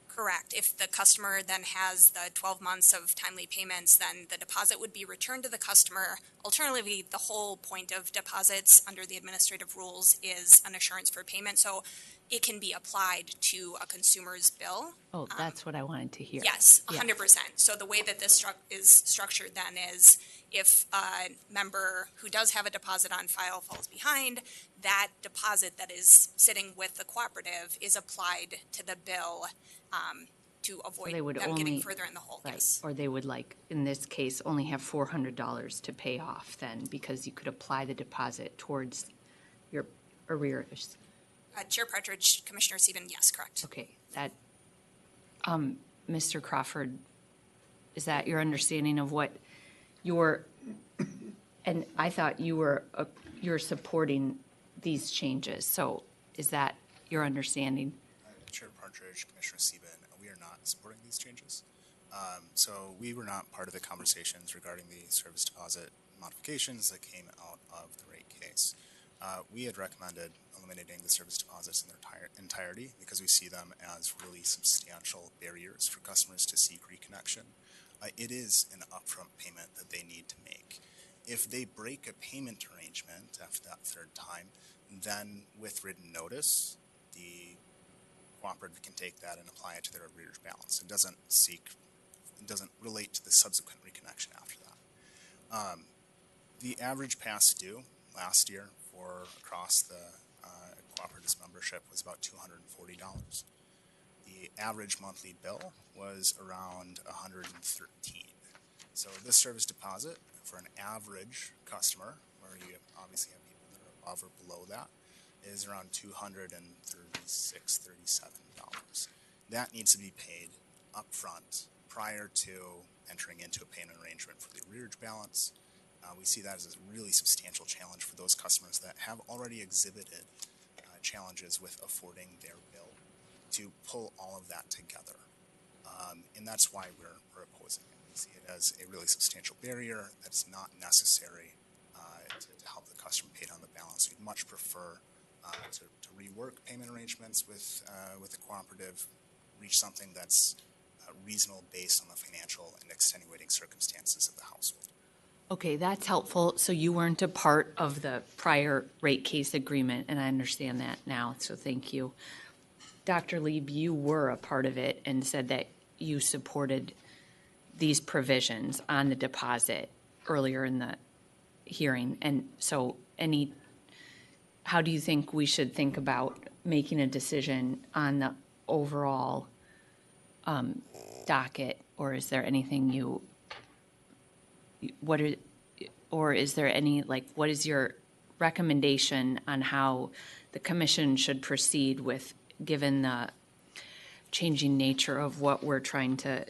Correct. If the customer then has the 12 months of timely payments, then the deposit would be returned to the customer. Alternatively, the whole point of deposits under the administrative rules is an assurance for payment. So it can be applied to a consumer's bill. Oh, that's what I wanted to hear. Yes, 100%. So the way that this is structured then is if a member who does have a deposit on file falls behind, that deposit that is sitting with the cooperative is applied to the bill to avoid them getting further in the hole. Right. Yes. Or they would, like, in this case, only have $400 to pay off then, because you could apply the deposit towards your arrears. Chair Partridge, Commissioner Sieben, yes, correct. Okay, that, Mr. Crawford, is that your understanding of what and I thought you're supporting these changes, so is that your understanding? Chair Partridge, Commissioner Sieben, we are not supporting these changes. So we were not part of the conversations regarding the service deposit modifications that came out of the rate case. We had recommended eliminating the service deposits in their entirety because we see them as really substantial barriers for customers to seek reconnection. It is an upfront payment that they need to make. If they break a payment arrangement after that third time, then with written notice, the cooperative can take that and apply it to their arrears balance. It doesn't relate to the subsequent reconnection after that. The average past due last year for across the cooperative's membership was about $240. The average monthly bill was around $113. So this service deposit for an average customer, where you obviously have people that are above or below that, is around $236, $37. That needs to be paid upfront prior to entering into a payment arrangement for the arrearage balance. We see that as a really substantial challenge for those customers that have already exhibited challenges with affording their bill, to pull all of that together. And that's why we're opposing it. We see it as a really substantial barrier that's not necessary to help the customer pay down the balance. We'd much prefer to rework payment arrangements with the cooperative, reach something that's reasonable based on the financial and extenuating circumstances of the household. Okay, that's helpful. So you weren't a part of the prior rate case agreement, and I understand that now, so thank you. Dr. Lieb, you were a part of it and said that you supported these provisions on the deposit earlier in the hearing. And so how do you think we should think about making a decision on the overall docket? Or is there anything what is your recommendation on how the commission should proceed with, given the changing nature of what we're trying to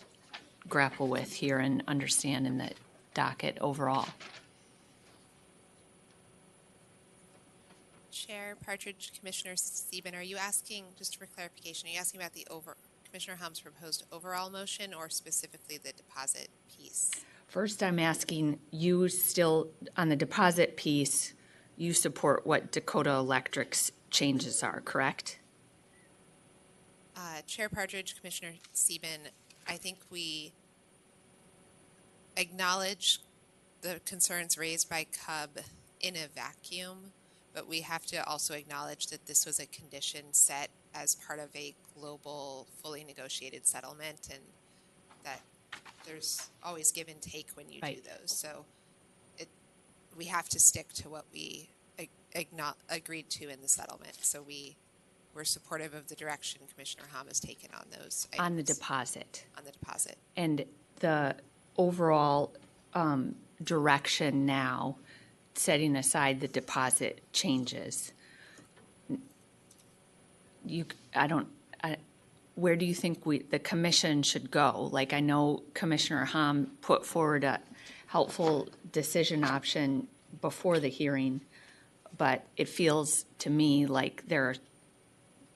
grapple with here and understand in the docket overall? Chair Partridge, Commissioner Sieben, are you asking, just for clarification, are you asking about Commissioner Hum's proposed overall motion or specifically the deposit piece? First, I'm asking you still, on the deposit piece, you support what Dakota Electric's changes are, correct? Chair Partridge, Commissioner Sieben, I think we acknowledge the concerns raised by CUB in a vacuum, but we have to also acknowledge that this was a condition set as part of a global, fully negotiated settlement, and that there's always give and take when you do those. So we have to stick to what we agreed to in the settlement. So we're supportive of the direction Commissioner Hom has taken on those items. On the deposit. On the deposit. And the overall direction now, setting aside the deposit changes, where do you think the commission should go? Like, I know Commissioner Hom put forward a helpful decision option before the hearing, but it feels to me like there are,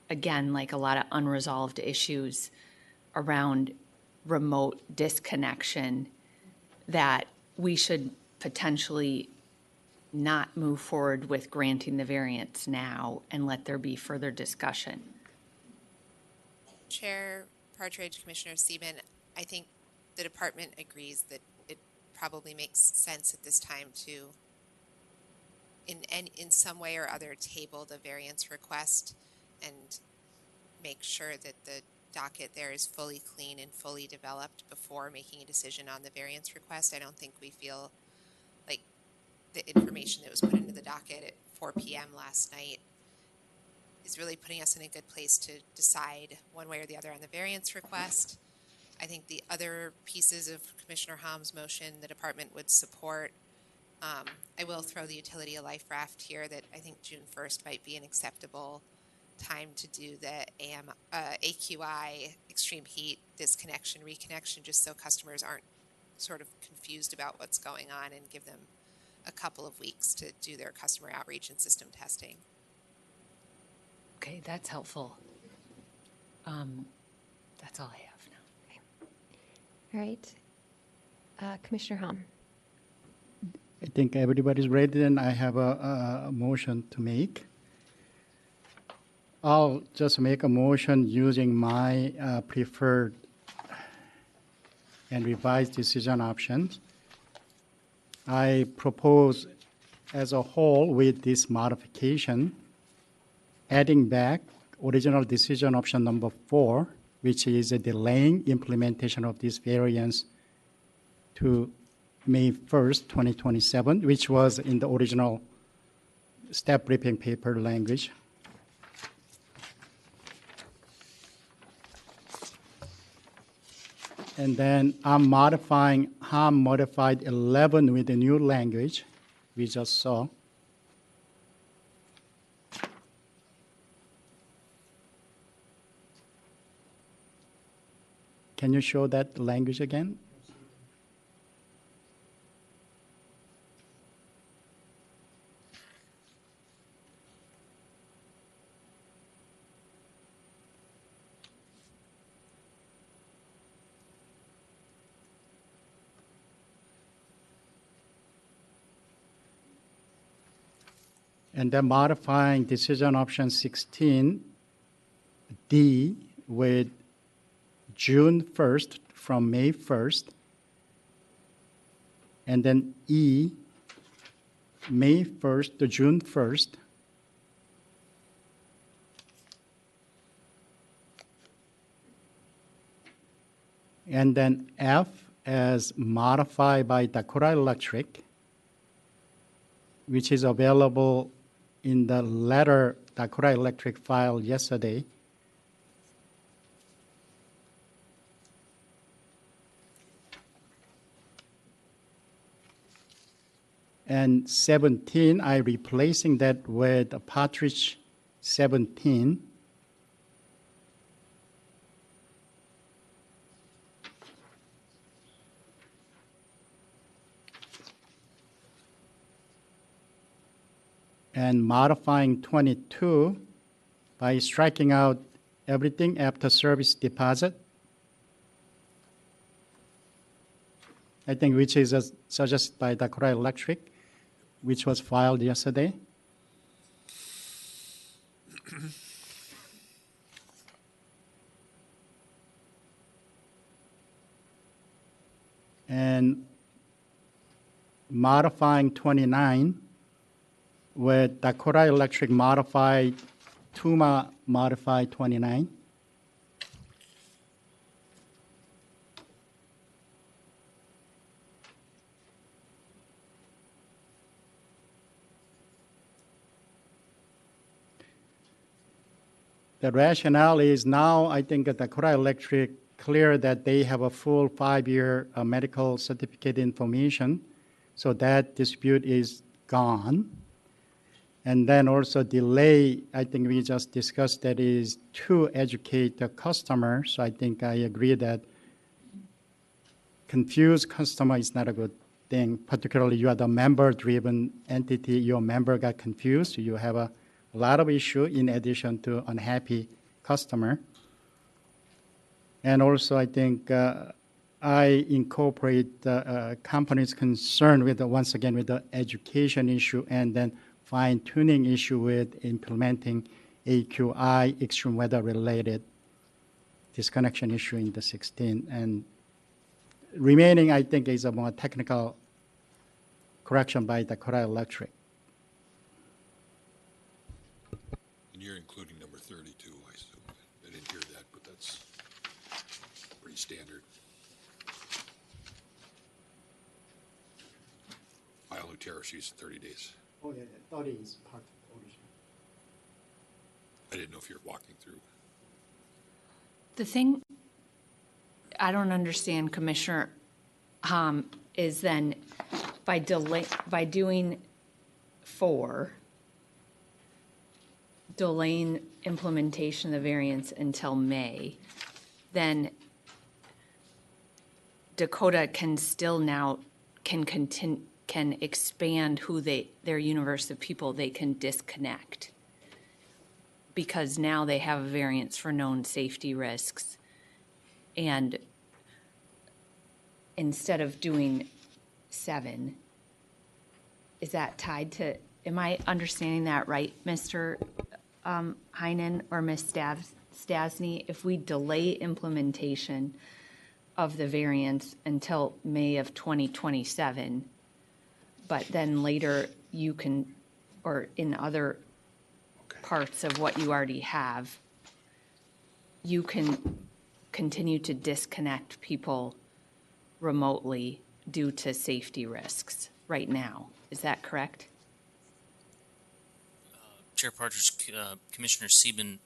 again, like a lot of unresolved issues around remote disconnection that we should potentially not move forward with granting the variance now and let there be further discussion. Chair Partridge, Commissioner Sieben, I think the department agrees that it probably makes sense at this time to, in some way or other, table the variance request and make sure that the docket there is fully clean and fully developed before making a decision on the variance request. I don't think we feel like the information that was put into the docket at 4 p.m. last night is really putting us in a good place to decide one way or the other on the variance request. I think the other pieces of Commissioner Hom's motion the department would support. I will throw the utility a life raft here that I think June 1st might be an acceptable time to do the AQI extreme heat disconnection, reconnection, just so customers aren't sort of confused about what's going on, and give them a couple of weeks to do their customer outreach and system testing. Okay, that's helpful. That's all I have now. All right. Commissioner Hom. I think everybody's ready, and I have a motion to make. I'll just make a motion using my preferred and revised decision options. I propose as a whole with this modification, adding back original decision option number 4, which is a delaying implementation of this variance to May 1st, 2027, which was in the original staff briefing paper language. And then I'm modifying Hom modified 11 with the new language we just saw. can you show that language again? And then modifying decision option 16, D with June 1st from May 1st, and then E, May 1st to June 1st, and then F as modified by Dakota Electric, which is available in the letter Dakota Electric filed yesterday. And 17, I'm replacing that with Partridge 17. And modifying 22 by striking out everything after service deposit. I think which is suggested by Dakota Electric, which was filed yesterday. And modifying 29 with Dakota Electric modified, TUMA modified 29. The rationale is now, I think that Dakota Electric clear that they have a full 5-year medical certificate information, so that dispute is gone. And then also delay, I think we just discussed that is to educate the customer. So I think I agree that confused customer is not a good thing. Particularly you are the member-driven entity, your member got confused, you have a lot of issue in addition to unhappy customer. And also I think I incorporate the company's concern with once again with the education issue and then fine-tuning issue with implementing AQI, extreme weather-related disconnection issue in the 16. And remaining, I think, is a more technical correction by Dakota Electric. And you're including number 32, I assume. I didn't hear that, but that's pretty standard. File new tariff sheets in 30 days. Oh, yeah, 30 is part of the original. I didn't know if you're walking through. The thing I don't understand, Commissioner, is then by doing 4, delaying implementation of the variance until May, then Dakota can still now can expand who their universe of people they can disconnect, because now they have a variance for known safety risks. And instead of doing 7, is that tied to, am I understanding that right, Mr. Heinen or Ms. Stasny? If we delay implementation of the variance until May of 2027, but then later you can, or in other parts of what you already have, you can continue to disconnect people remotely due to safety risks right now. Is that correct? Chair Partridge, Commissioner Sieben,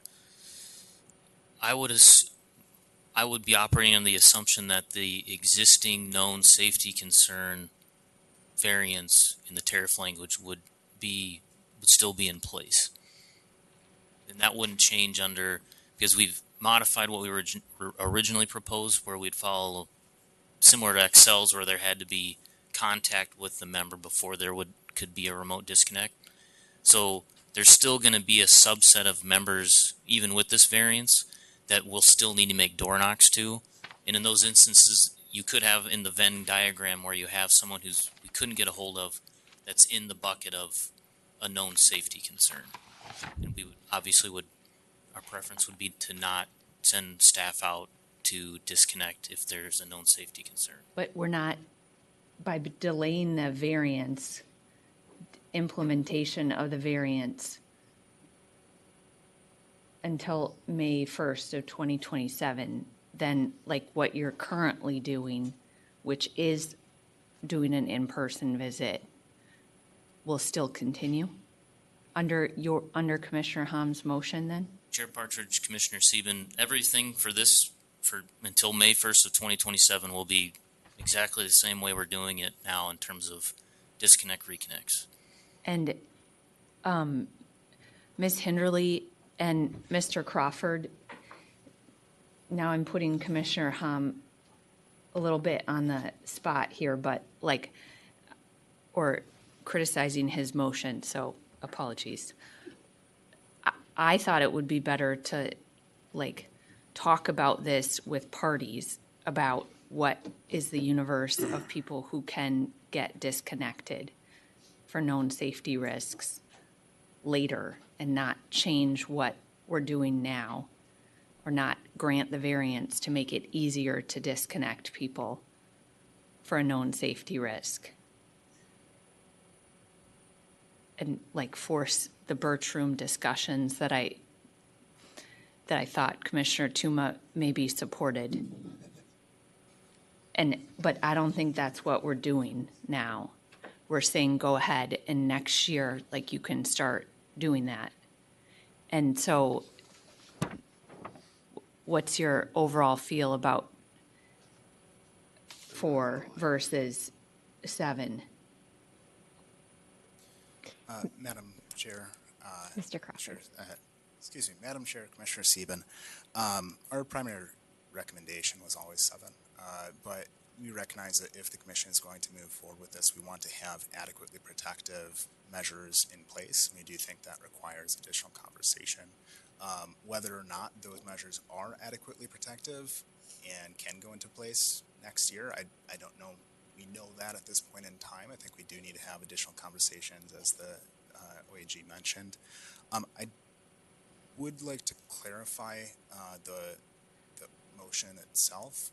I would be operating on the assumption that the existing known safety concern variance in the tariff language would still be in place. And that wouldn't change under because we've modified what we were originally proposed, where we'd follow similar to Xcel's, where there had to be contact with the member before there could be a remote disconnect. So there's still going to be a subset of members, even with this variance, that will still need to make door knocks to. And in those instances, you could have in the Venn diagram where you have someone who's we couldn't get a hold of that's in the bucket of a known safety concern. And we would our preference would be to not send staff out to disconnect if there's a known safety concern. But we're not, by delaying the variance, implementation of the variance until May 1st of 2027, then like what you're currently doing, which is doing an in-person visit, will still continue under Commissioner Ham's motion then? Chair Partridge, Commissioner Sieben, everything for until May 1st of 2027 will be exactly the same way we're doing it now in terms of disconnect reconnects. And Ms. Hinderly and Mr. Crawford, now I'm putting Commissioner Ham a little bit on the spot here, but or criticizing his motion, so apologies. I thought it would be better to talk about this with parties about what is the universe of people who can get disconnected for known safety risks later and not change what we're doing now or not grant the variance to make it easier to disconnect people for a known safety risk and force the Birch Room discussions that I thought Commissioner Tuma maybe supported. But I don't think that's what we're doing now. We're saying go ahead and next year, you can start doing that. And so what's your overall feel about 4 versus 7? Madam Chair. Mr. Crawford. Excuse me, Madam Chair, Commissioner Sieben. Our primary recommendation was always 7, but we recognize that if the Commission is going to move forward with this, we want to have adequately protective measures in place. We do think that requires additional conversation. Whether or not those measures are adequately protective and can go into place next year, I don't know. We know that at this point in time. I think we do need to have additional conversations, as the OAG mentioned. I would like to clarify the motion itself.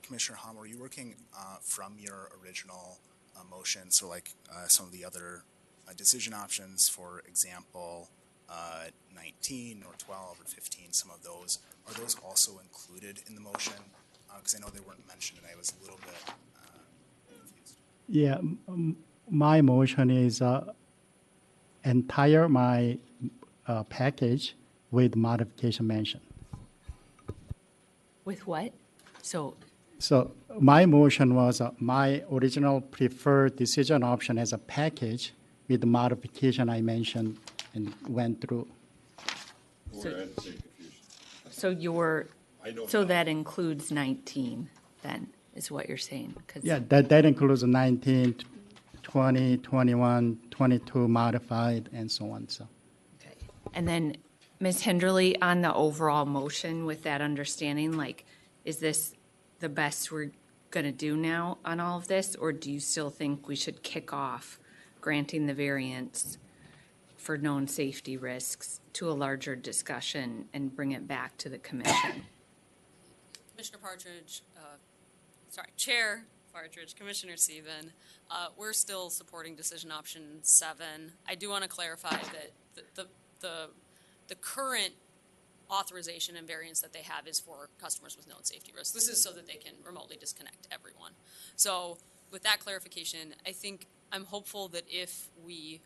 Commissioner Hom, were you working from your original motion? So some of the other decision options, for example, 19 or 12 or 15, some of those, are those also included in the motion? Because I know they weren't mentioned and I was a little bit confused. Yeah, my motion is entire my package with modification mentioned. With what? So my motion was my original preferred decision option as a package with the modification I mentioned and went through. So that includes 19 then, is what you're saying? Yeah, that includes 19, 20, 21, 22 modified, and so on. So. Okay. And then, Ms. Hinderly, on the overall motion with that understanding, is this the best we're going to do now on all of this, or do you still think we should kick off granting the variance for known safety risks to a larger discussion and bring it back to the Commission? Commissioner Partridge, Chair Partridge, Commissioner Sieben, we're still supporting decision option 7. I do want to clarify that the current authorization and variance that they have is for customers with known safety risks. This is so that they can remotely disconnect everyone. So with that clarification, I'm hopeful that if we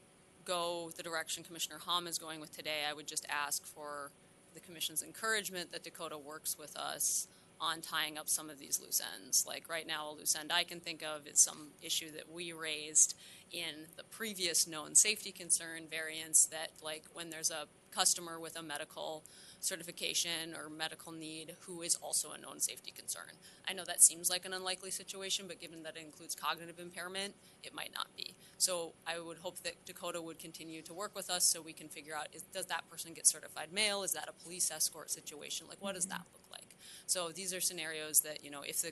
go the direction Commissioner Hom is going with today, I would just ask for the Commission's encouragement that Dakota works with us on tying up some of these loose ends. Like right now, a loose end I can think of is some issue that we raised in the previous known safety concern variance, that like when there's a customer with a medical certification or medical need who is also a known safety concern. I know that seems like an unlikely situation, but given that it includes cognitive impairment, it might not be. So I would hope that Dakota would continue to work with us so we can figure out, does that person get certified mail? Is that a police escort situation? Like, what does that look like? So these are scenarios that, you know, if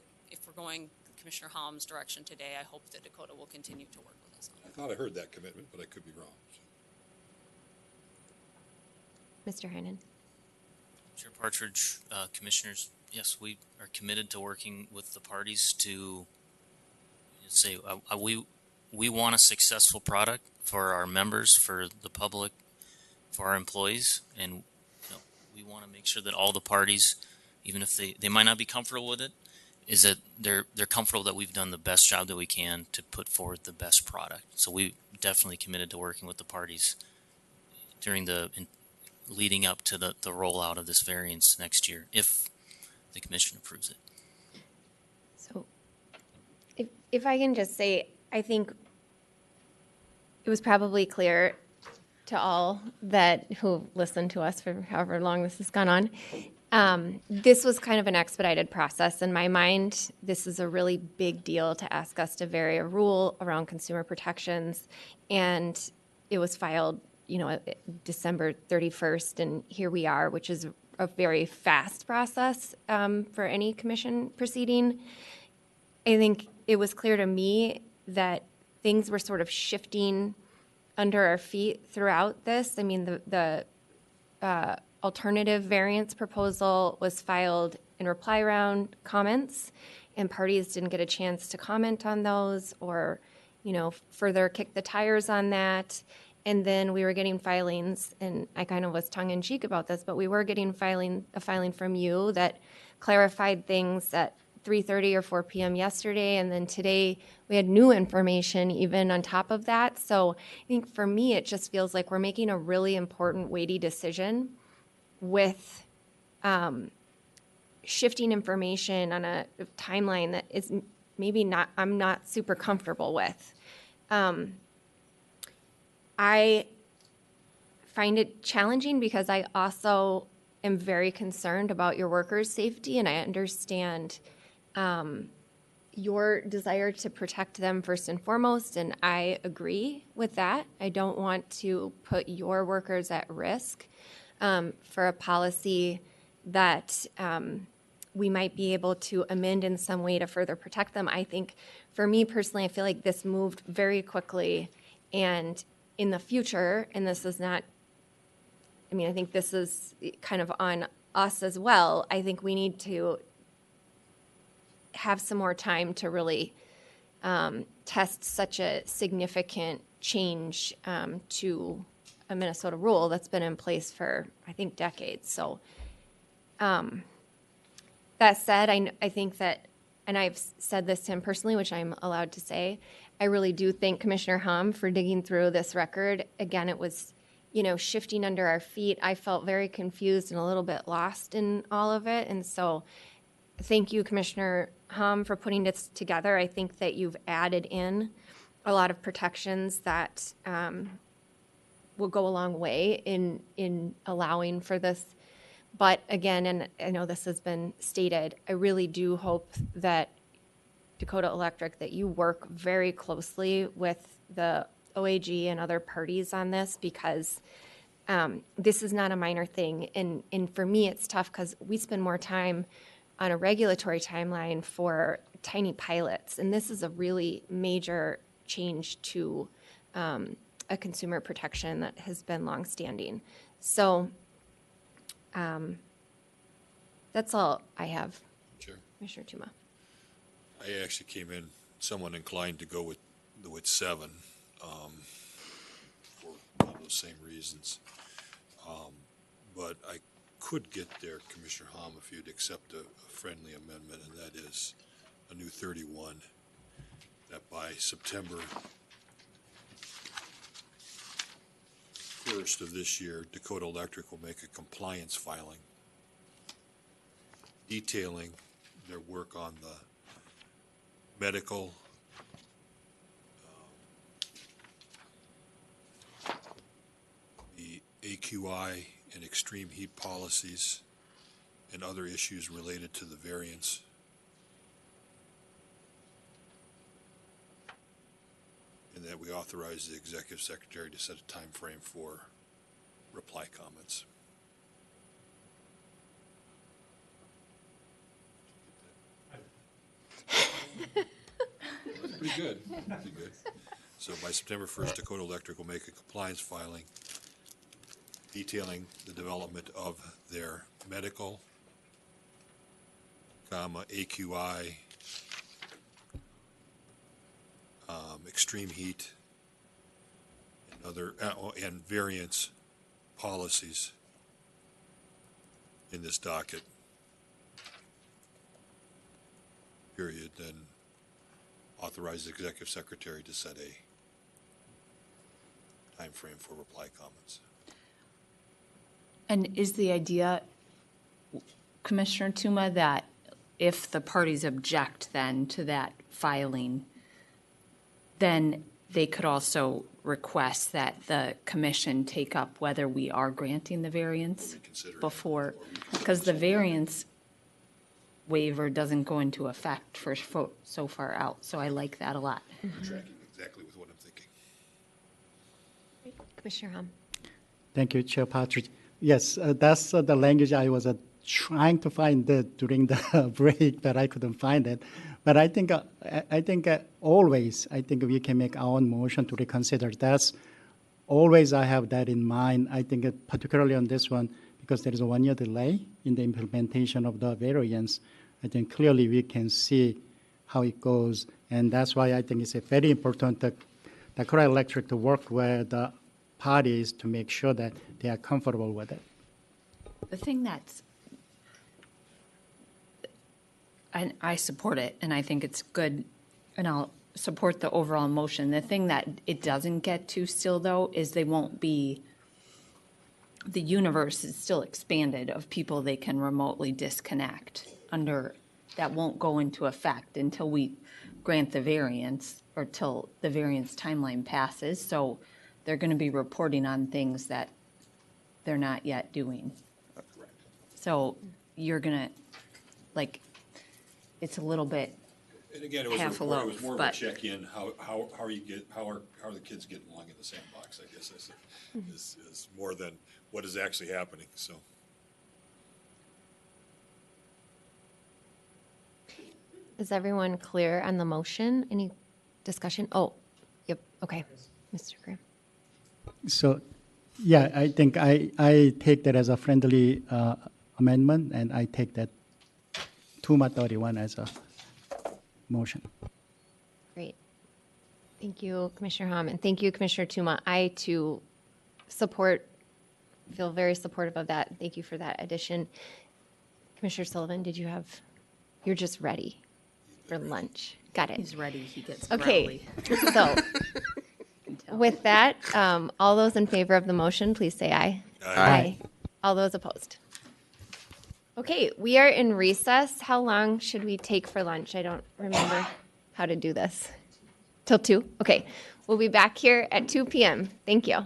we're going Commissioner Halm's direction today, I hope that Dakota will continue to work with us on. I thought I heard that commitment, but I could be wrong. Mr. Heinen. Chair Partridge, Commissioners, yes, we are committed to working with the parties to say we want a successful product for our members, for the public, for our employees, and you know, we want to make sure that all the parties, even if they might not be comfortable with it, is that they're comfortable that we've done the best job that we can to put forward the best product. So we definitely committed to working with the parties during leading up to the rollout of this variance next year, if the commission approves it. So if I can just say, I think it was probably clear to all that who listened to us for however long this has gone on. This was kind of an expedited process. In my mind, this is a really big deal to ask us to vary a rule around consumer protections. And it was filed, you know, December 31st, and here we are, which is a very fast process for any commission proceeding. I think it was clear to me that things were sort of shifting under our feet throughout this. I mean, the alternative variance proposal was filed in reply round comments, and parties didn't get a chance to comment on those or, you know, further kick the tires on that. And then we were getting filings, and I kind of was tongue-in-cheek about this, but we were getting a filing from you that clarified things at 3:30 or 4 p.m. yesterday, and then today we had new information even on top of that. So I think for me, it just feels like we're making a really important, weighty decision with shifting information on a timeline that is maybe not, I'm not super comfortable with. I find it challenging because I also am very concerned about your workers' safety, and I understand your desire to protect them first and foremost, and I agree with that. I don't want to put your workers at risk for a policy that we might be able to amend in some way to further protect them. I think, for me personally, I feel like this moved very quickly, and in the future, and this is not, I mean, I think this is kind of on us as well. I think we need to have some more time to really test such a significant change to a Minnesota rule that's been in place for, I think, decades. So that said, I think that, and I've said this to him personally, which I'm allowed to say, I really do thank Commissioner Hom for digging through this record. Again, it was, you know, shifting under our feet. I felt very confused and a little bit lost in all of it. And so thank you, Commissioner Hom, for putting this together. I think that you've added in a lot of protections that will go a long way in allowing for this. But again, and I know this has been stated, I really do hope that Dakota Electric, that you work very closely with the OAG and other parties on this, because this is not a minor thing. And for me, it's tough because we spend more time on a regulatory timeline for tiny pilots. And this is a really major change to a consumer protection that has been longstanding. So that's all I have. Sure. Commissioner Tuma. I actually came in somewhat inclined to go with 7 for all those same reasons. But I could get there, Commissioner Hom, if you'd accept a friendly amendment, and that is a new 31, that by September 1st of this year, Dakota Electric will make a compliance filing detailing their work on the medical, the AQI and extreme heat policies, and other issues related to the variance. And that we authorize the executive secretary to set a time frame for reply comments. That's pretty good. Pretty good. So by September 1st, Dakota Electric will make a compliance filing detailing the development of their medical, AQI, extreme heat, and other and variance policies in this docket. Period. Then authorize the executive secretary to set a time frame for reply comments. And is the idea, Commissioner Tuma, that if the parties object then to that filing, then they could also request that the commission take up whether we are granting the variance before, because the variance waiver doesn't go into effect for so far out. So I like that a lot. You're tracking exactly with what I'm thinking. Commissioner Hom. Thank you, Chair Partridge. Yes, that's the language I was trying to find during the break, but I couldn't find it. But I think always, I think we can make our own motion to reconsider. That's always I have that in mind. I think particularly on this one, because there is a 1 year delay in the implementation of the variance, I think clearly we can see how it goes. And that's why I think it's very important that Dakota Electric to work with the parties to make sure that they are comfortable with it. The thing that's, and I support it, and I think it's good, and I'll support the overall motion. The thing that it doesn't get to still, though, is they won't be, the universe is still expanded of people they can remotely disconnect under, that won't go into effect until we grant the variance or till the variance timeline passes. So they're going to be reporting on things that they're not yet doing. So you're going to, like, it's a little bit And again, it was half a more, loaf, it was more of a but check-in. How are the kids getting along in the sandbox? I guess is more than what is actually happening. So. Is everyone clear on the motion? Any discussion? Oh, yep. Okay. Mr. Graham. So, yeah, I think I take that as a friendly amendment, and I take that TUMA 31 as a motion. Great. Thank you, Commissioner Hom, and thank you, Commissioner Tuma. I, too, feel very supportive of that. Thank you for that addition. Commissioner Sullivan, you're just ready for lunch. Got it. He's ready. He gets okay. growly. So, with that, all those in favor of the motion, please say aye. Aye. All those opposed. Okay, we are in recess. How long should we take for lunch? I don't remember how to do this. Till 2? Okay. We'll be back here at 2 p.m. Thank you.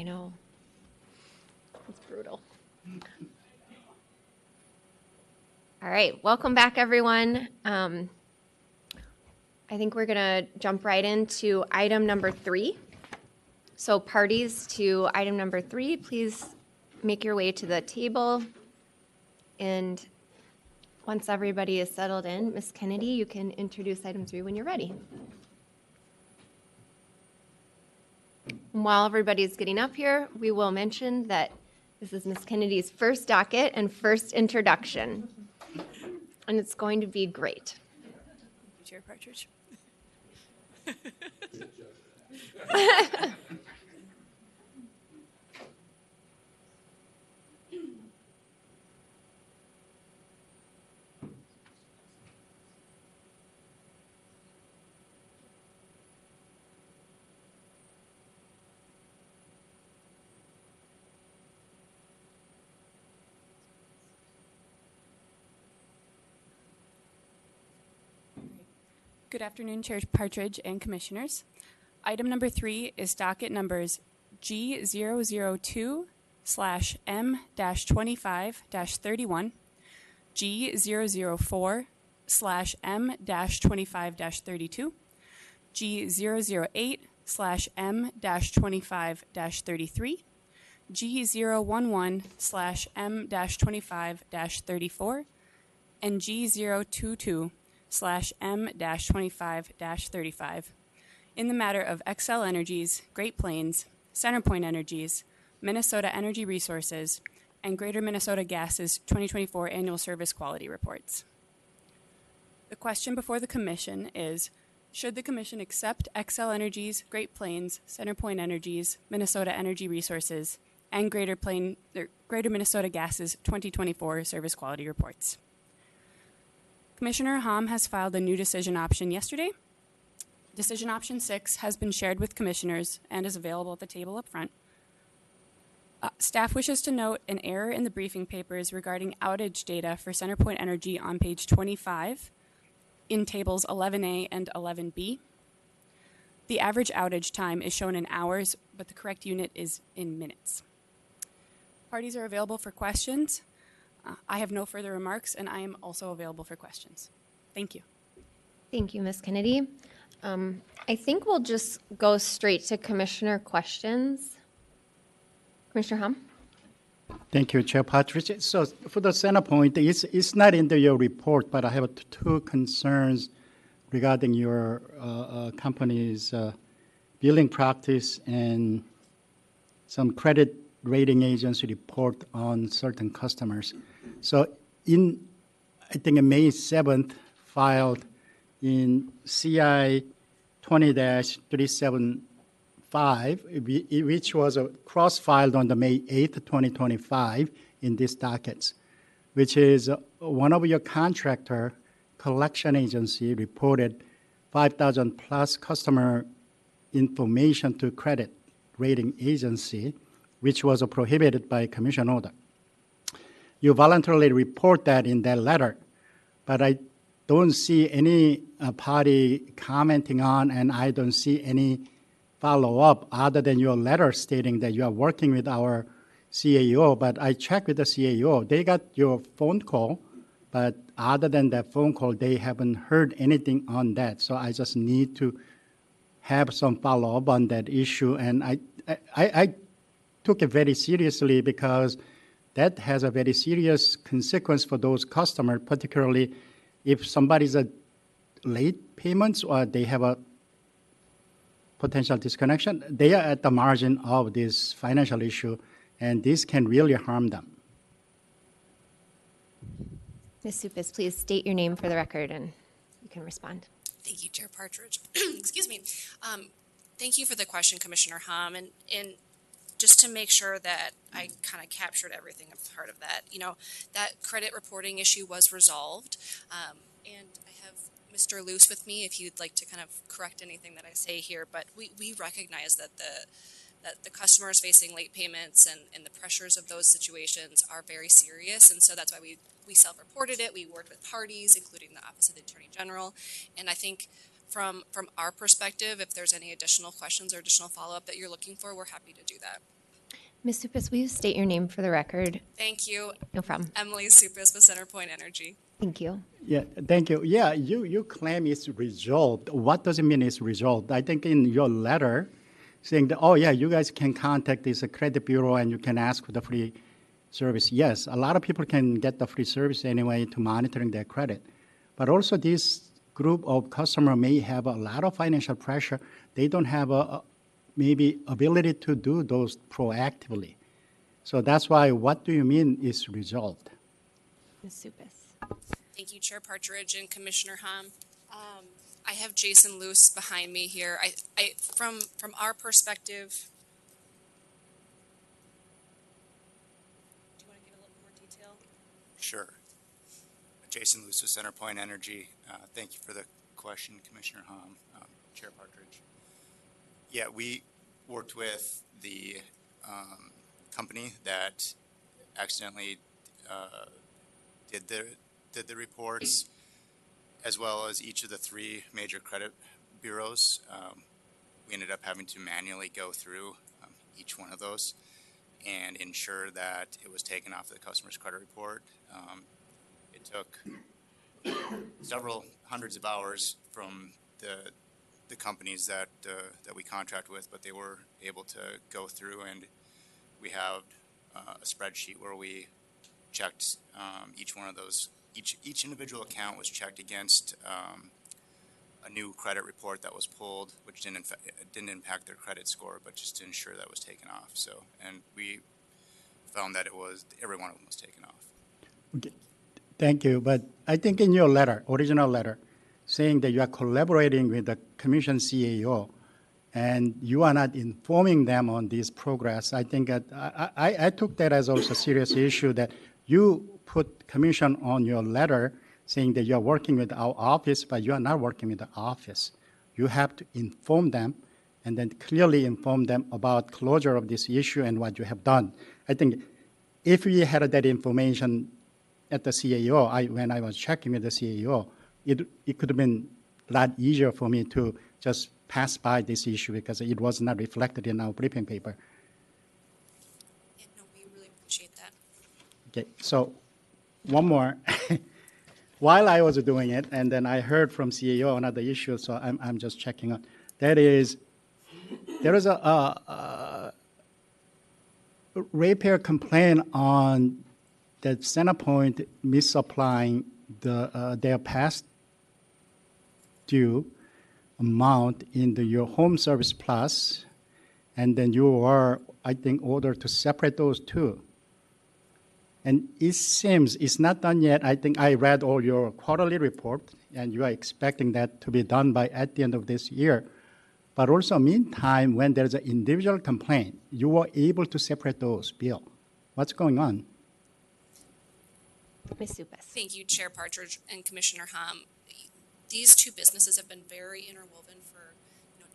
know. It's brutal. All right, welcome back, everyone. I think we're going to jump right into item number 3. So parties to item number 3, please make your way to the table. And once everybody is settled in, Ms. Kennedy, you can introduce item 3 when you're ready. And while everybody's getting up here, we will mention that this is Ms. Kennedy's first docket and first introduction. And it's going to be great. Chair Partridge. Good afternoon, Chair Partridge and Commissioners. Item number 3 is docket numbers G002/M-25-31, G004/M-25-32, G008/M-25-33, G011/M-25-34, and G022/M-25-35 in the matter of Xcel Energies, Great Plains, CenterPoint Energies, Minnesota Energy Resources, and Greater Minnesota Gas's 2024 Annual Service Quality Reports. The question before the Commission is, should the Commission accept Xcel Energies, Great Plains, CenterPoint Energies, Minnesota Energy Resources, and Greater Minnesota Gas's 2024 Service Quality Reports? Commissioner Hom has filed a new decision option yesterday. Decision option 6 has been shared with commissioners and is available at the table up front. Staff wishes to note an error in the briefing papers regarding outage data for CenterPoint Energy on page 25 in tables 11A and 11B. The average outage time is shown in hours, but the correct unit is in minutes. Parties are available for questions. I have no further remarks, and I am also available for questions. Thank you. Thank you, Ms. Kennedy. I think we'll just go straight to commissioner questions. Commissioner Hom? Thank you, Chair Partridge. So for the CenterPoint, it's not in your report, but I have 2 concerns regarding your company's billing practice and some credit rating agency report on certain customers. So I think May 7th, filed in CI 20-375, which was cross-filed on the May 8th, 2025 in these dockets, which is one of your contractor collection agency reported 5,000 plus customer information to credit rating agency, which was prohibited by commission order. You voluntarily report that in that letter, but I don't see any party commenting on, and I don't see any follow-up other than your letter stating that you are working with our CAO. But I checked with the CAO. They got your phone call, but other than that phone call, they haven't heard anything on that. So I just need to have some follow-up on that issue. And I took it very seriously because that has a very serious consequence for those customers, particularly if somebody's a late payments or they have a potential disconnection, they are at the margin of this financial issue, and this can really harm them. Ms. Supis, please state your name for the record and you can respond. Thank you, Chair Partridge. Excuse me. Thank you for the question, Commissioner Hom. And just to make sure that I kind of captured everything as part of that, that credit reporting issue was resolved. And I have Mr. Luce with me if you'd like to kind of correct anything that I say here. But we recognize that the customers facing late payments and the pressures of those situations are very serious. And so that's why we self-reported it. We worked with parties, including the Office of the Attorney General. And I think from our perspective, if there's any additional questions or additional follow-up that you're looking for, we're happy to do that. Ms. Supis, will you state your name for the record? Thank you. No problem. Emily Supis with CenterPoint Energy. Thank you. Yeah, thank you. Yeah, you claim it's resolved. What does it mean it's resolved? I think in your letter saying that, oh yeah, you guys can contact this credit bureau and you can ask for the free service. Yes, a lot of people can get the free service anyway to monitoring their credit. But also this group of customer may have a lot of financial pressure. They don't have a maybe ability to do those proactively. So that's why, what do you mean is resolved? Ms. Supis. Thank you, Chair Partridge and Commissioner Hom. I have Jason Luce behind me here. From our perspective, do you want to give a little more detail? Sure. Jason Luce with CenterPoint Energy. Thank you for the question, Commissioner Hom, Chair Partridge. Yeah, we worked with the company that accidentally did the reports, as well as each of the 3 major credit bureaus. We ended up having to manually go through each one of those and ensure that it was taken off the customer's credit report. It took several hundreds of hours from the companies that we contract with, but they were able to go through, and we have a spreadsheet where we checked each one of those. Each individual account was checked against a new credit report that was pulled, which didn't impact their credit score, but just to ensure that was taken off. So, and we found that every one of them was taken off. Okay. Thank you. But I think in your letter, original letter, saying that you are collaborating with the Commission CAO and you are not informing them on this progress, I think that I took that as also a serious issue, that you put Commission on your letter saying that you are working with our office, but you are not working with the office. You have to inform them and then clearly inform them about closure of this issue and what you have done. I think if we had that information at the CAO, when I was checking with the CAO, it could have been a lot easier for me to just pass by this issue because it was not reflected in our briefing paper. Yeah, no, we really appreciate that. Okay, so one more. While I was doing it, and then I heard from CAO another issue, so I'm just checking on. That is, there is a ratepayer complaint on that CenterPoint misapplying their past due amount in your home service plus, and then you were, I think, ordered to separate those two. And it seems it's not done yet. I think I read all your quarterly report, and you are expecting that to be done by at the end of this year. But also, meantime, when there's an individual complaint, you were able to separate those, Bill. What's going on? Ms. Supis. Thank you, Chair Partridge and Commissioner Hom. These 2 businesses have been very interwoven for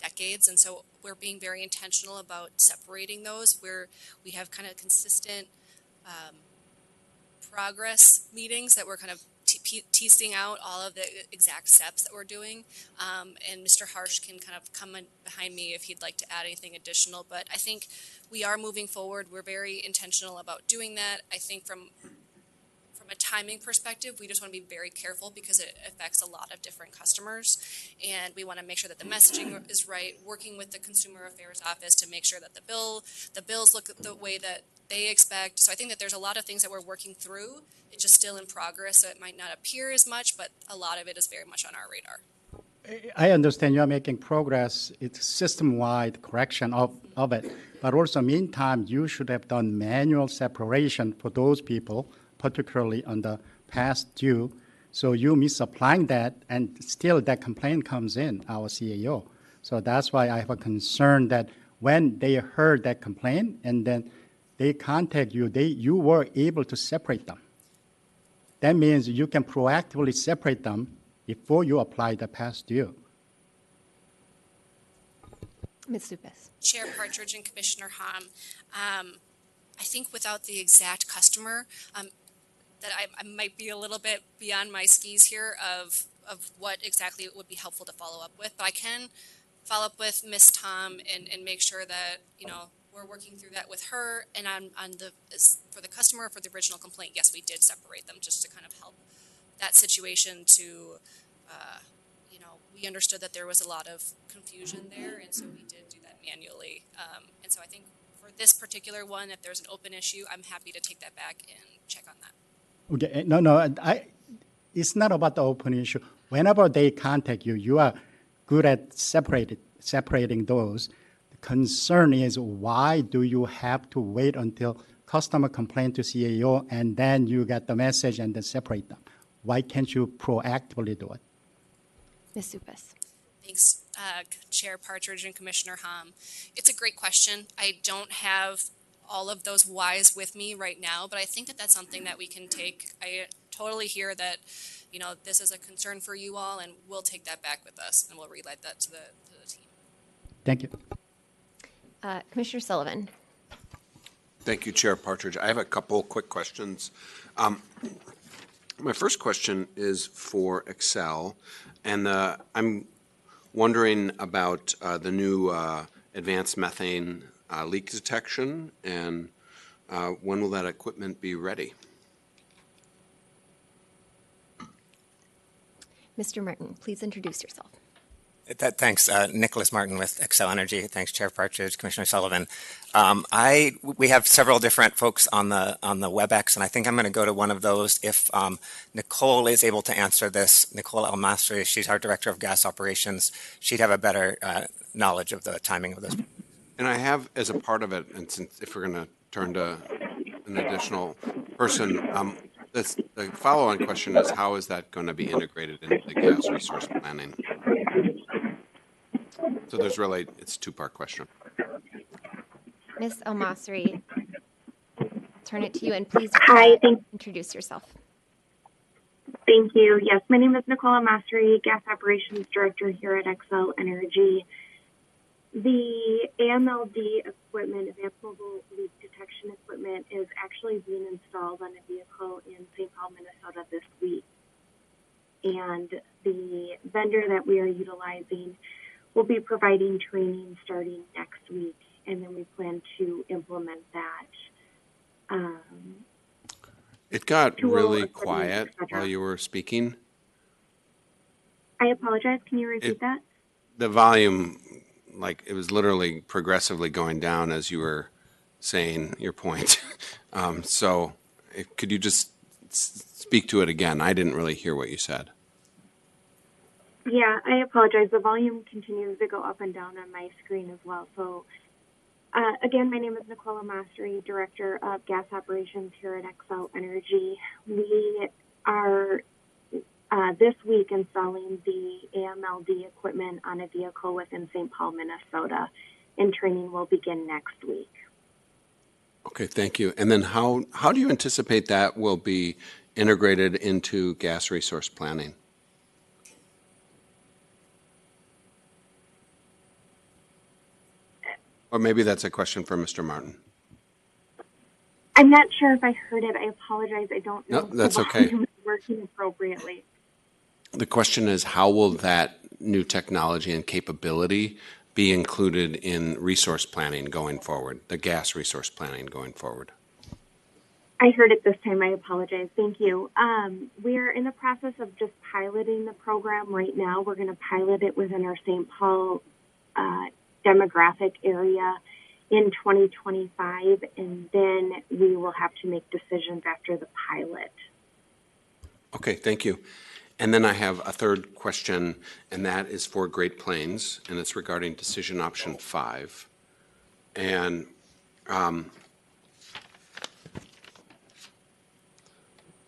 decades, and so we're being very intentional about separating those, where we have kind of consistent progress meetings that we're kind of teasing out all of the exact steps that we're doing. And Mr. Harsh can kind of come in behind me if he'd like to add anything additional. But I think we are moving forward. We're very intentional about doing that. I think from a timing perspective, we just want to be very careful because it affects a lot of different customers. And we want to make sure that the messaging is right, working with the Consumer Affairs Office to make sure that the bills look the way that they expect. So I think that there's a lot of things that we're working through. It's just still in progress, so it might not appear as much, but a lot of it is very much on our radar. I understand you are making progress. It's system-wide correction of it. But also, meantime, you should have done manual separation for those people, particularly on the past due. So you misapplying that, and still that complaint comes in, our CAO. So that's why I have a concern that when they heard that complaint and then they contact you, you were able to separate them. That means you can proactively separate them before you apply the past due. Ms. Supis. Chair Partridge and Commissioner Hom, I think without the exact customer, that I might be a little bit beyond my skis here of what exactly would be helpful to follow up with. But I can follow up with Ms. Tom and make sure that, we're working through that with her. And for the customer, for the original complaint, yes, we did separate them just to kind of help that situation to, we understood that there was a lot of confusion there, and so we did do that manually. And so I think for this particular one, if there's an open issue, I'm happy to take that back and check on that. Okay, no, it's not about the open issue. Whenever they contact you, you are good at separating those. The concern is, why do you have to wait until customer complain to CAO and then you get the message and then separate them? Why can't you proactively do it? Ms. Supas. Thanks, Chair Partridge and Commissioner Hom. It's a great question. I don't have all of those whys with me right now, but I think that that's something that we can take. I totally hear that, this is a concern for you all, and we'll take that back with us, and we'll relay that to the team. Thank you. Commissioner Sullivan. Thank you, Chair Partridge. I have a couple quick questions. My first question is for Xcel, and I'm wondering about the new advanced methane leak detection, and when will that equipment be ready? Mr. Martin, please introduce yourself. Thanks, Nicholas Martin with Xcel Energy. Thanks, Chair Partridge, Commissioner Sullivan. We have several different folks on the WebEx, and I think I'm going to go to one of those. If Nicole is able to answer this, Nicole Almastri, she's our Director of Gas Operations. She'd have a better knowledge of the timing of this. And I have, as a part of it, and since if we're going to turn to an additional person, the follow-on question is, how is that going to be integrated into the gas resource planning? So it's a two-part question. Ms. Almasri, turn it to you, and please introduce yourself. Thank you. Yes, my name is Nicole Almasri, Gas Operations Director here at Xcel Energy. The AMLD equipment, Advanced Mobile Leak Detection equipment, is actually being installed on a vehicle in St. Paul, Minnesota this week. And the vendor that we are utilizing will be providing training starting next week, and then we plan to implement that. It got really quiet while you were speaking. I apologize. Can you repeat that? The volume, it was literally progressively going down as you were saying your point. Could you just speak to it again? I didn't really hear what you said. Yeah, I apologize. The volume continues to go up and down on my screen as well. So, again, my name is Nicole Almasri, Director of Gas Operations here at Xcel Energy. We are this week installing the AMLD equipment on a vehicle within St. Paul, Minnesota, and training will begin next week. Okay, thank you. And then how do you anticipate that will be integrated into gas resource planning? Or maybe that's a question for Mr. Martin. I'm not sure if I heard it. I apologize. I don't know. No, that's okay. If it's working appropriately. The question is, how will that new technology and capability be included in resource planning going forward, the gas resource planning going forward? I heard it this time. I apologize. Thank you. We're in the process of just piloting the program right now. We're going to pilot it within our St. Paul demographic area in 2025, and then we will have to make decisions after the pilot. Okay, thank you. And then I have a third question, and that is for Great Plains, and it's regarding decision option 5. And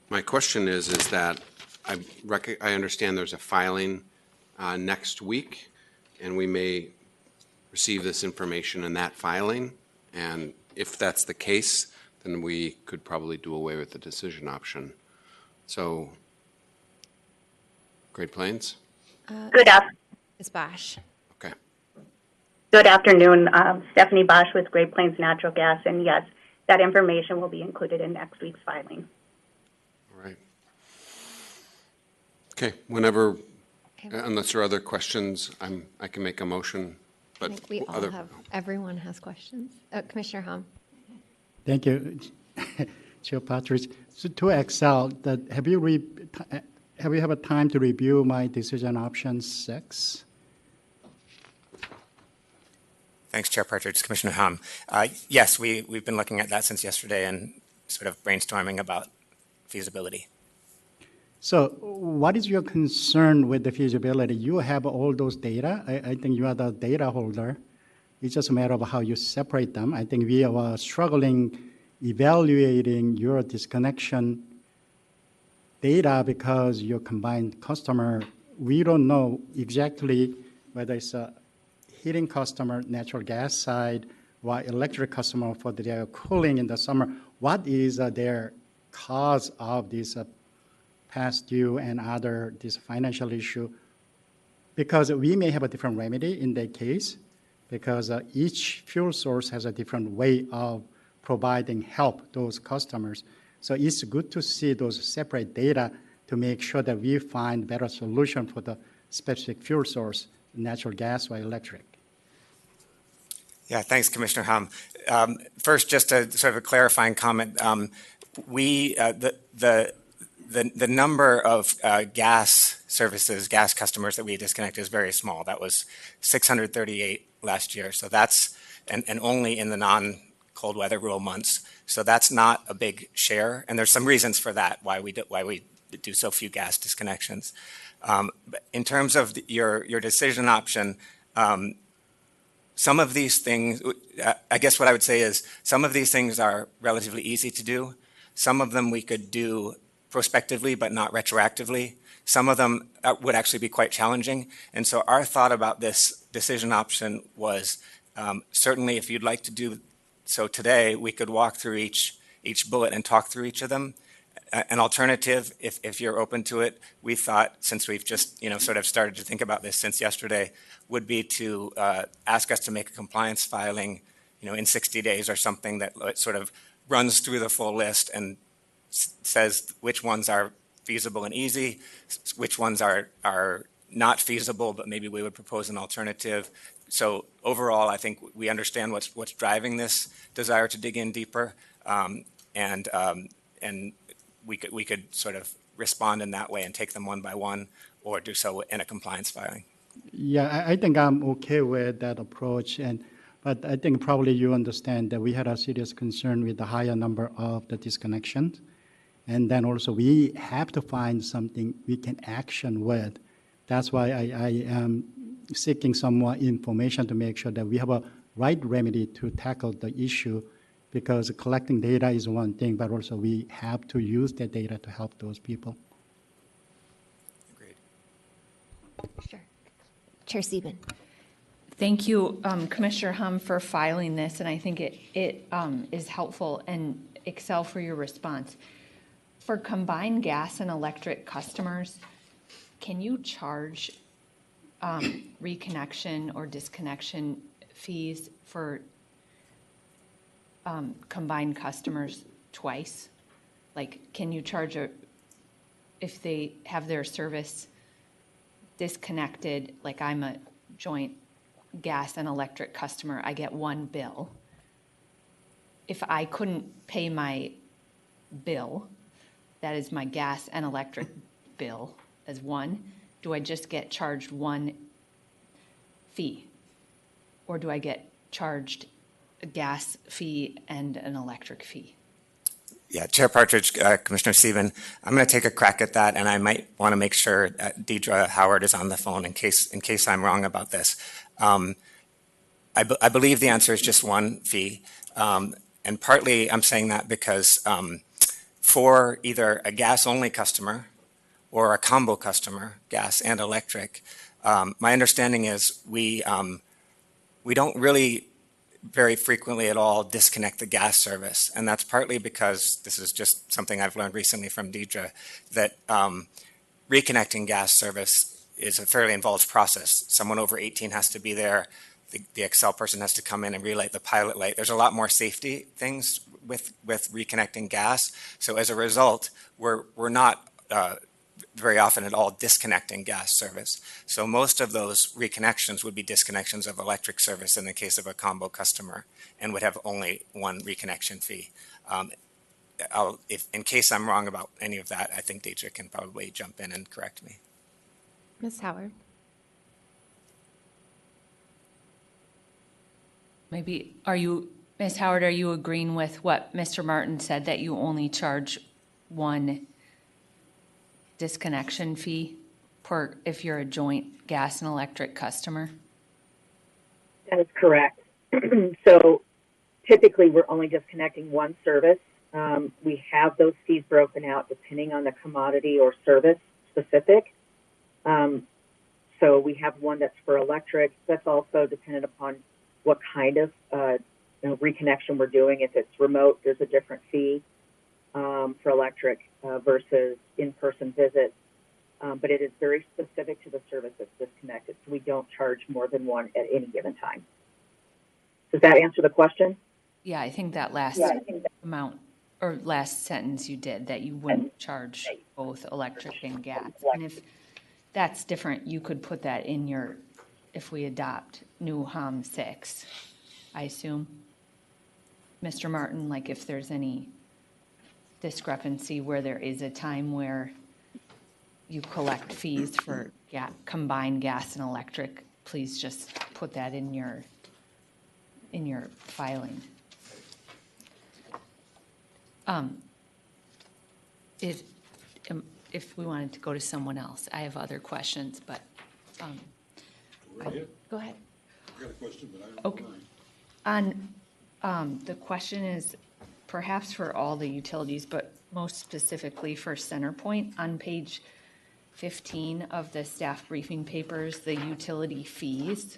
my question is that I understand there's a filing next week, and we may receive this information in that filing, and if that's the case, then we could probably do away with the decision option. So, Great Plains? Good afternoon. Ms. Bosch. Okay. Good afternoon. Stephanie Bosch with Great Plains Natural Gas, and yes, that information will be included in next week's filing. All right. Okay, whenever, unless there are other questions, I can make a motion I think we all have, everyone has questions. Commissioner Hom. Thank you, Chair Partridge. So to Xcel, have you had a time to review my decision option 6? Thanks, Chair Partridge. Commissioner Hom. Yes, we've been looking at that since yesterday and sort of brainstorming about feasibility. So what is your concern with the feasibility? You have all those data. I think you are the data holder. It's just a matter of how you separate them. I think we are struggling evaluating your disconnection data because your combined customer, we don't know exactly whether it's a heating customer, natural gas side, or electric customer for their cooling in the summer. What is their cause of this past due and other this financial issue? Because we may have a different remedy in that case, because each fuel source has a different way of providing help those customers. So it's good to see those separate data to make sure that we find better solution for the specific fuel source, natural gas or electric. Yeah, thanks, Commissioner Hom. First, just a sort of a clarifying comment. The number of gas services, gas customers that we disconnected is very small. That was 638 last year. So that's, and only in the non-cold weather rural months. So that's not a big share. And there's some reasons for that, why we do so few gas disconnections. In terms of your decision option, some of these things, I guess what I would say is some of these things are relatively easy to do. Some of them we could do prospectively, but not retroactively. Some of them would actually be quite challenging. And so our thought about this decision option was certainly if you'd like to do so today, we could walk through each bullet and talk through each of them. An alternative, if you're open to it, we thought, since we've just sort of started to think about this since yesterday, would be to ask us to make a compliance filing in 60 days or something that sort of runs through the full list and says which ones are feasible and easy, which ones are not feasible, but maybe we would propose an alternative. So overall, I think we understand what's driving this desire to dig in deeper, and we could sort of respond in that way and take them one by one, or do so in a compliance filing. Yeah, I think I'm okay with that approach, but I think probably you understand that we had a serious concern with the higher number of the disconnections. And then also we have to find something we can action with. That's why I am seeking some more information to make sure that we have a right remedy to tackle the issue, because collecting data is one thing, but also we have to use that data to help those people. Agreed. Sure. Chair Sieben. Thank you, Commissioner Hom, for filing this, and I think it is helpful, and Xcel for your response. For combined gas and electric customers, can you charge reconnection or disconnection fees for combined customers twice? Like, can you charge if they have their service disconnected, like I'm a joint gas and electric customer, I get one bill. If I couldn't pay my bill, that is my gas and electric bill as one, do I just get charged one fee? Or do I get charged a gas fee and an electric fee? Yeah, Chair Partridge, Commissioner Sieben, I'm going to take a crack at that, and I might want to make sure Deidre Howard is on the phone in case I'm wrong about this. I believe the answer is just one fee, and partly I'm saying that because for either a gas-only customer or a combo customer, gas and electric, my understanding is we don't really very frequently at all disconnect the gas service. And that's partly because, this is just something I've learned recently from Deidre, that reconnecting gas service is a fairly involved process. Someone over 18 has to be there. The Xcel person has to come in and relight the pilot light. There's a lot more safety things with reconnecting gas. So as a result, we're not very often at all disconnecting gas service. So most of those reconnections would be disconnections of electric service in the case of a combo customer and would have only one reconnection fee. If in case I'm wrong about any of that, I think Deidre can probably jump in and correct me. Ms. Howard? Maybe, Ms. Howard, are you agreeing with what Mr. Martin said, that you only charge one disconnection fee if you're a joint gas and electric customer? That is correct. So typically we're only disconnecting one service. We have those fees broken out depending on the commodity or service specific. So we have one that's for electric. That's also dependent upon what kind of reconnection we're doing. If it's remote, there's a different fee for electric versus in-person visits. But it is very specific to the service that's disconnected. So we don't charge more than one at any given time. Does that answer the question? Yeah, I think that last amount or last sentence you did, that you wouldn't charge both electric and gas. And if that's different, you could put that in your, if we adopt new HOM 6, I assume. Mr. Martin, like if there's any discrepancy where there is a time where you collect fees for combined gas and electric, please just put that in your filing. If we wanted to go to someone else, I have other questions, but go ahead. I got a question, but I don't Okay. The question is perhaps for all the utilities, but most specifically for CenterPoint. On page 15 of the staff briefing papers, the utility fees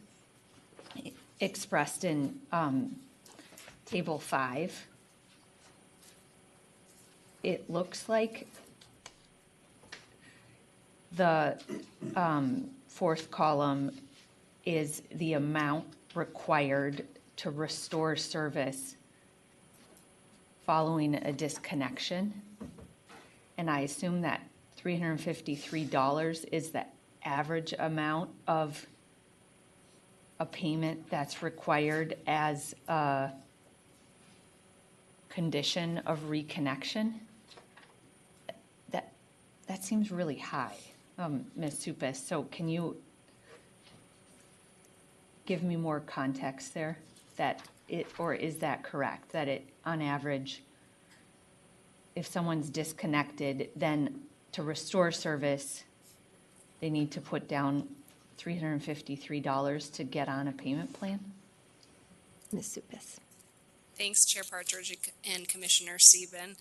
expressed in table 5. It looks like the fourth column is the amount required to restore service following a disconnection. And I assume that $353 is the average amount of a payment that's required as a condition of reconnection. That seems really high, Ms. Supis. So can you give me more context there? Or is that correct? That it, on average, if someone's disconnected, then to restore service, they need to put down $353 to get on a payment plan? Ms. Supis. Thanks, Chair Partridge and Commissioner Sieben.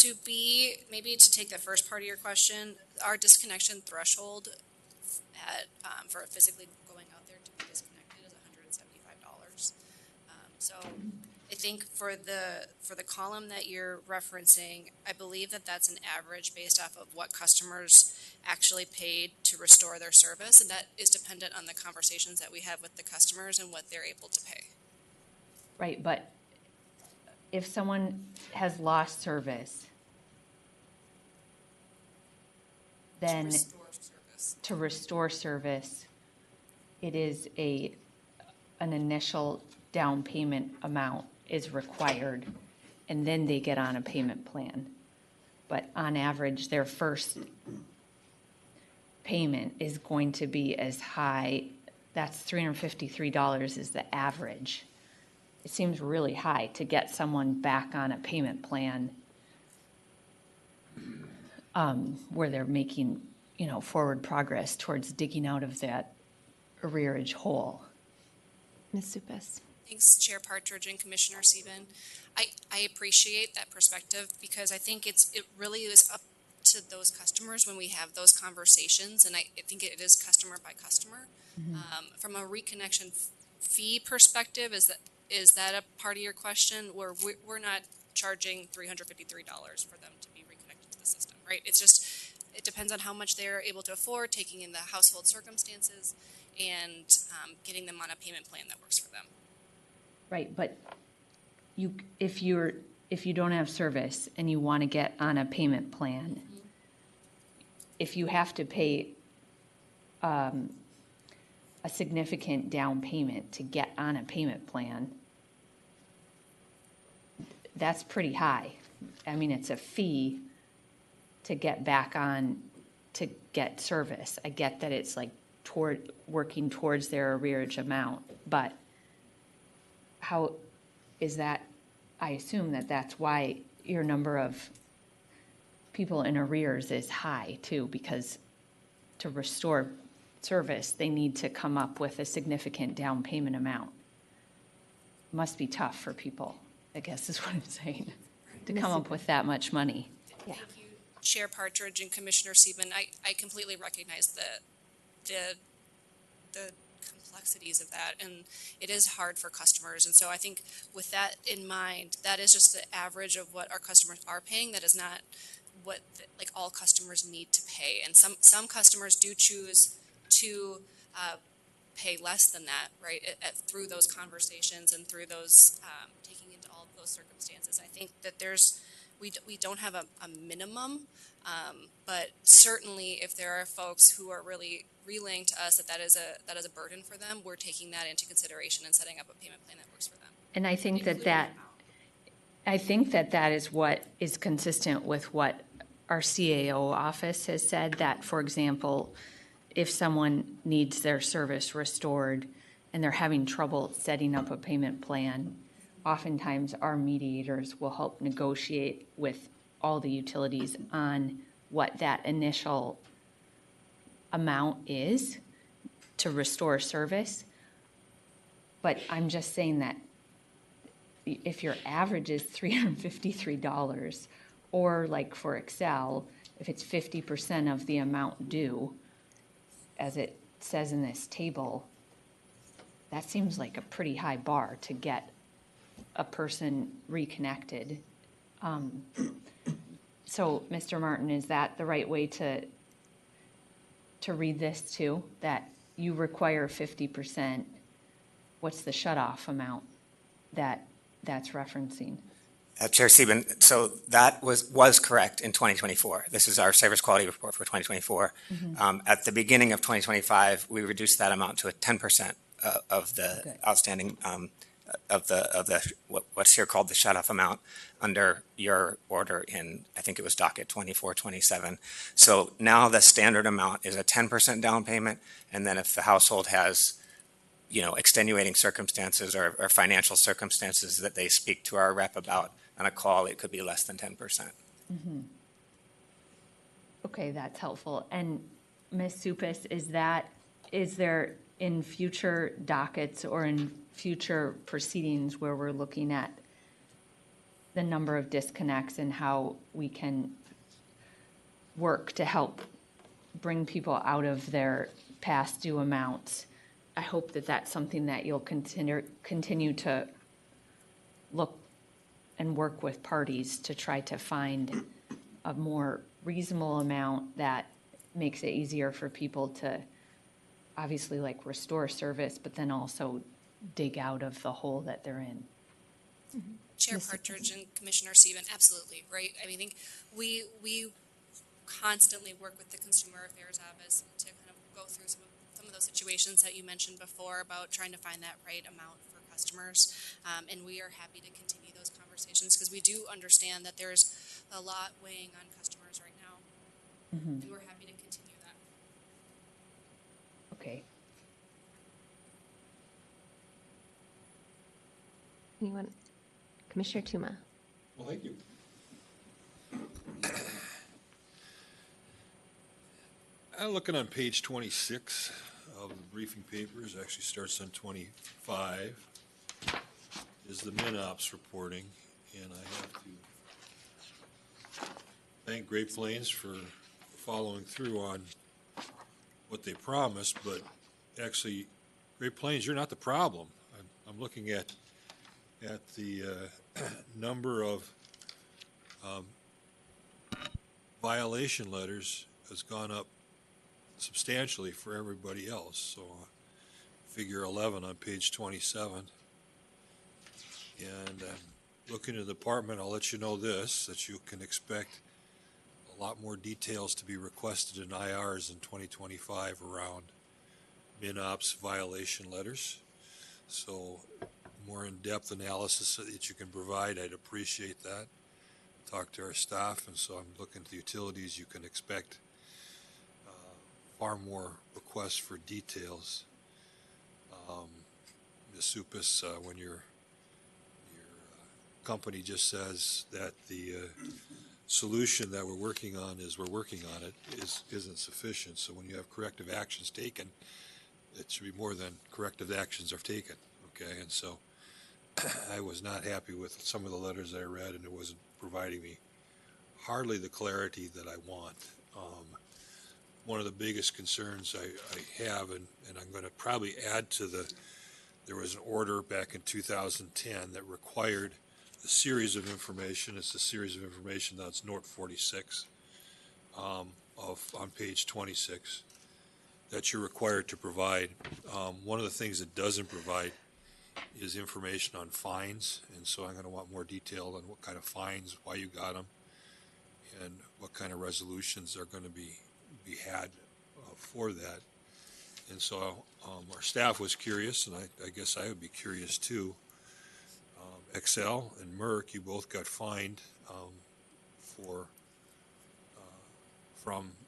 To maybe to take the first part of your question, our disconnection threshold for physically going out there to be disconnected is $175. So I think for the column that you're referencing, I believe that that's an average based off of what customers actually paid to restore their service, and that is dependent on the conversations that we have with the customers and what they're able to pay. Right, but if someone has lost service, then to restore service, it is an initial down payment amount is required, and then they get on a payment plan. But on average, their first payment is going to be as high, that's $353 is the average. It seems really high to get someone back on a payment plan where they're making, forward progress towards digging out of that arrearage hole. Ms. Supis. Thanks, Chair Partridge and Commissioner Sieben. I appreciate that perspective because I think it really is up to those customers when we have those conversations, and I think it is customer by customer. Mm-hmm. From a reconnection fee perspective, is that a part of your question where we're not charging $353 for them to be reconnected to the system, right? It depends on how much they're able to afford, taking in the household circumstances, and getting them on a payment plan that works for them. Right, but if you don't have service and you want to get on a payment plan, if you have to pay a significant down payment to get on a payment plan, that's pretty high. I mean, it's a fee to get back on, to get service. I get that it's like working towards their arrearage amount, but how is that? I assume that that's why your number of people in arrears is high too, because to restore service, they need to come up with a significant down payment amount. Must be tough for people, I guess is what I'm saying, to come up with that much money. Yeah. Thank you, Chair Partridge and Commissioner Sieben. I completely recognize the complexities of that, and it is hard for customers. And so I think with that in mind, that is just the average of what our customers are paying. That is not what like all customers need to pay. And some customers do choose to pay less than that, right? Through those conversations and through those taking into all of those circumstances. I think that we don't have a minimum, but certainly if there are folks who are really relaying to us that is a burden for them, we're taking that into consideration and setting up a payment plan that works for them. And I think that is what is consistent with what our CAO office has said, that, for example, if someone needs their service restored and they're having trouble setting up a payment plan, oftentimes our mediators will help negotiate with all the utilities on what that initial amount is to restore service. But I'm just saying that if your average is $353, or like for Xcel, if it's 50% of the amount due, as it says in this table, that seems like a pretty high bar to get a person reconnected. So, Mr. Martin, is that the right way to read this too? That you require 50%? What's the shutoff amount that's referencing? Chair Sieben, so that was correct in 2024. This is our service quality report for 2024. Mm-hmm. At the beginning of 2025, we reduced that amount to a 10% of the outstanding of the what's here called the shutoff amount under your order in, I think it was docket 2427. So now the standard amount is a 10% down payment, and then if the household has extenuating circumstances or financial circumstances that they speak to our rep about on a call, it could be less than 10%. Mm-hmm. Okay, that's helpful. And Ms. Supis, is there in future dockets or in future proceedings where we're looking at the number of disconnects and how we can work to help bring people out of their past due amounts? I hope that that's something that you'll continue to look and work with parties to try to find a more reasonable amount that makes it easier for people to obviously restore service, but then also dig out of the hole that they're in. Mm-hmm. Chair Partridge and Commissioner Sieben, absolutely, right? I think we constantly work with the Consumer Affairs Office to kind of go through some of those situations that you mentioned before about trying to find that right amount for customers. And we are happy to continue those conversations because we do understand that there's a lot weighing on customers right now. Mm-hmm. And we're happy to continue that. Okay. Anyone? Commissioner Tuma. Well, thank you. I'm looking on page 26 of the briefing papers, actually starts on 25, is the Minn ops reporting, and I have to thank Great Plains for following through on what they promised, but actually, Great Plains, you're not the problem. I'm looking at the number of violation letters has gone up substantially for everybody else. So figure 11 on page 27. And looking at the department, I'll let you know this, that you can expect a a lot more details to be requested in IRs in 2025 around MinOps violation letters. So more in-depth analysis that you can provide, I'd appreciate that. Talk to our staff, and so I'm looking to the utilities. You can expect far more requests for details. Ms. Supis, when your company just says that the solution that we're working on it isn't sufficient. So when you have corrective actions taken, it should be more than corrective actions are taken. Okay, and so I was not happy with some of the letters I read, and it wasn't providing me hardly the clarity that I want. One of the biggest concerns I have, and I'm going to probably add to there was an order back in 2010 that required a series of information. It's a series of information that's Note 46 on page 26 that you're required to provide. One of the things it doesn't provide is information on fines, and so I'm going to want more detail on what kind of fines, why you got them, and what kind of resolutions are going to be had for that. And so our staff was curious, and I guess I would be curious too. Xcel and Merck, you both got fined from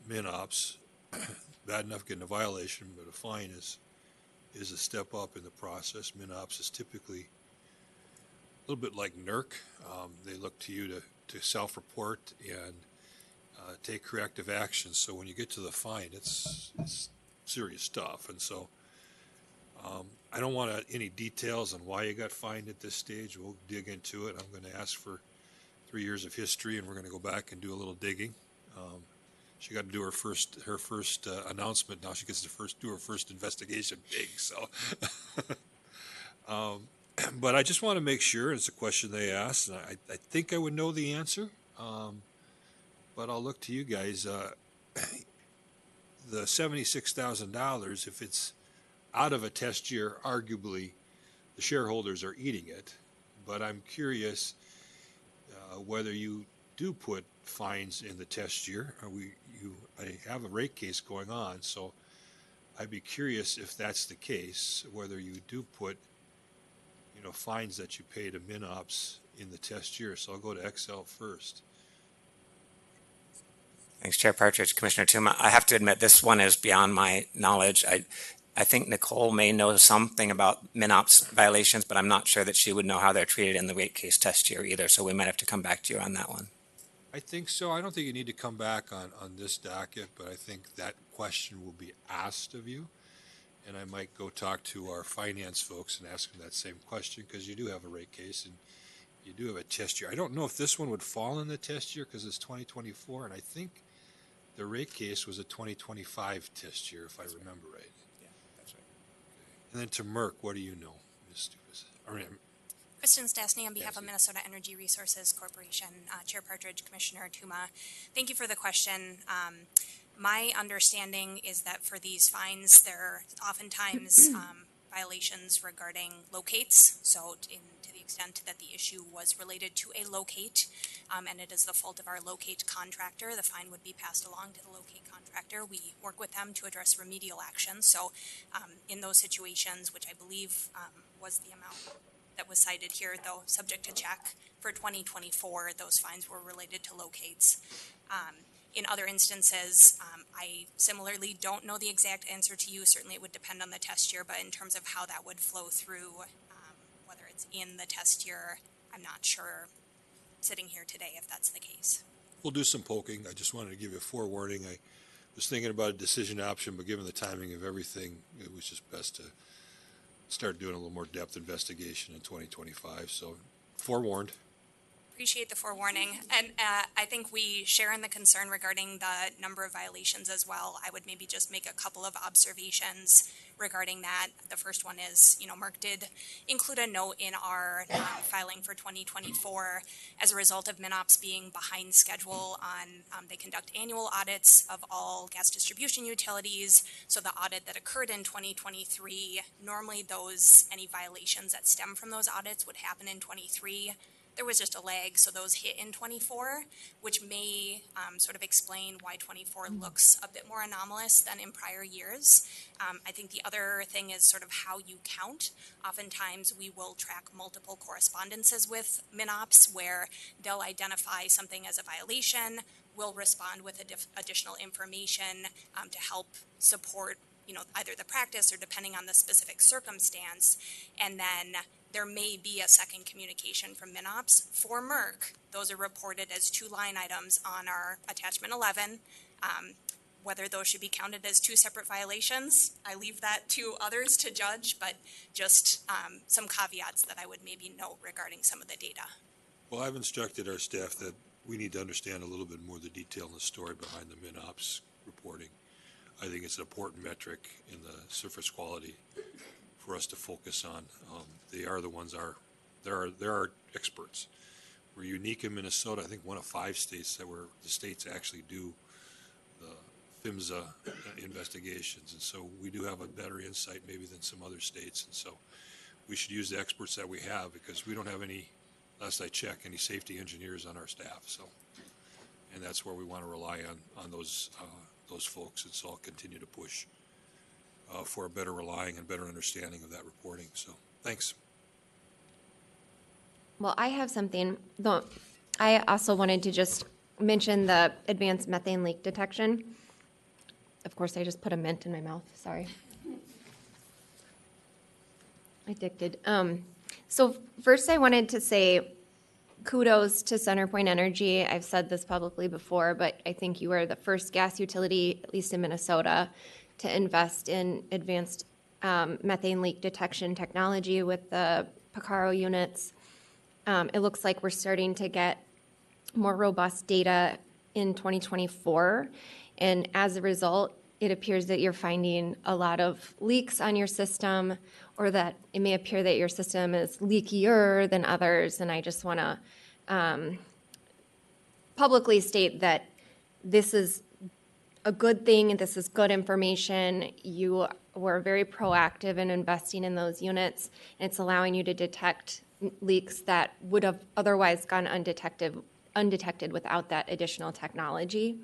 MinOps. Bad enough getting a violation, but a fine is a step up in the process. MinOps is typically a little bit like NERC. They look to you to self-report and take corrective action. So when you get to the fine, it's serious stuff. And so I don't want any details on why you got fined at this stage. We'll dig into it. I'm going to ask for 3 years of history, and we're going to go back and do a little digging. She got to do her first announcement. Now she gets to do her first investigation big. So, but I just want to make sure. It's a question they asked, and I think I would know the answer. But I'll look to you guys. The $76,000, if it's out of a test year, arguably the shareholders are eating it. But I'm curious whether you do put fines in the test year. I have a rate case going on, so I'd be curious if that's the case, whether you do put fines that you pay to MinOps in the test year. So I'll go to Xcel first. Thanks, Chair Partridge. Commissioner Tuma, I have to admit this one is beyond my knowledge. I think Nicole may know something about MinOps violations, but I'm not sure that she would know how they're treated in the rate case test year either, so we might have to come back to you on that one. I think so. I don't think you need to come back on this docket, but I think that question will be asked of you. And I might go talk to our finance folks and ask them that same question, because you do have a rate case and you do have a test year. I don't know if this one would fall in the test year because it's 2024, and I think the rate case was a 2025 test year, if I remember right. Yeah, that's right. Okay. And then to Merck, what do you know, Ms. Stupis? Kristen Stasny on behalf of Minnesota Energy Resources Corporation. Chair Partridge, Commissioner Tuma, thank you for the question. My understanding is that for these fines, there are oftentimes violations regarding locates. So to the extent that the issue was related to a locate, and it is the fault of our locate contractor, the fine would be passed along to the locate contractor. We work with them to address remedial actions. So in those situations, which I believe was the amount that was cited here, though subject to check, for 2024, those fines were related to locates. In other instances, I similarly don't know the exact answer to you. Certainly it would depend on the test year, but in terms of how that would flow through, whether it's in the test year, I'm not sure sitting here today if that's the case. We'll do some poking. I just wanted to give you a forewarning. I was thinking about a decision option, but given the timing of everything, it was just best to start doing a little more depth investigation in 2025. So forewarned. Appreciate the forewarning. And I think we share in the concern regarding the number of violations as well. I would maybe just make a couple of observations regarding that. The first one is, Merck did include a note in our filing for 2024 as a result of MinOps being behind schedule on, they conduct annual audits of all gas distribution utilities. So the audit that occurred in 2023, normally any violations that stem from those audits would happen in 23. there was just a lag, so those hit in 24, which may sort of explain why 24 looks a bit more anomalous than in prior years. I think the other thing is sort of how you count. Oftentimes we will track multiple correspondences with MinOps where they'll identify something as a violation, we'll respond with additional information to help support either the practice or depending on the specific circumstance, and then there may be a second communication from MinOps. For MERC, those are reported as 2 line items on our attachment 11. Whether those should be counted as 2 separate violations, I leave that to others to judge, but just some caveats that I would maybe note regarding some of the data. Well, I've instructed our staff that we need to understand a little bit more of the detail and the story behind the MinOps reporting. I think it's an important metric in the surface quality for us to focus on. They are the ones they're our experts. We're unique in Minnesota. I think one of 5 states that the states actually do the PHMSA investigations, and so we do have a better insight maybe than some other states, and so we should use the experts that we have because we don't have any, last I check, any safety engineers on our staff. So, and that's where we want to rely on those folks, and so I'll continue to push for a better relying and better understanding of that reporting. So, thanks. Well, I have something, though. I also wanted to just mention the advanced methane leak detection. Of course, I just put a mint in my mouth. Sorry. Addicted. So first I wanted to say kudos to CenterPoint Energy. I've said this publicly before, but I think you are the first gas utility, at least in Minnesota, to invest in advanced methane leak detection technology with the Picaro units. It looks like we're starting to get more robust data in 2024, and as a result, it appears that you're finding a lot of leaks on your system, or that it may appear that your system is leakier than others, and I just want to publicly state that this is a good thing, this is good information. You were very proactive in investing in those units, and it's allowing you to detect leaks that would have otherwise gone undetected without that additional technology.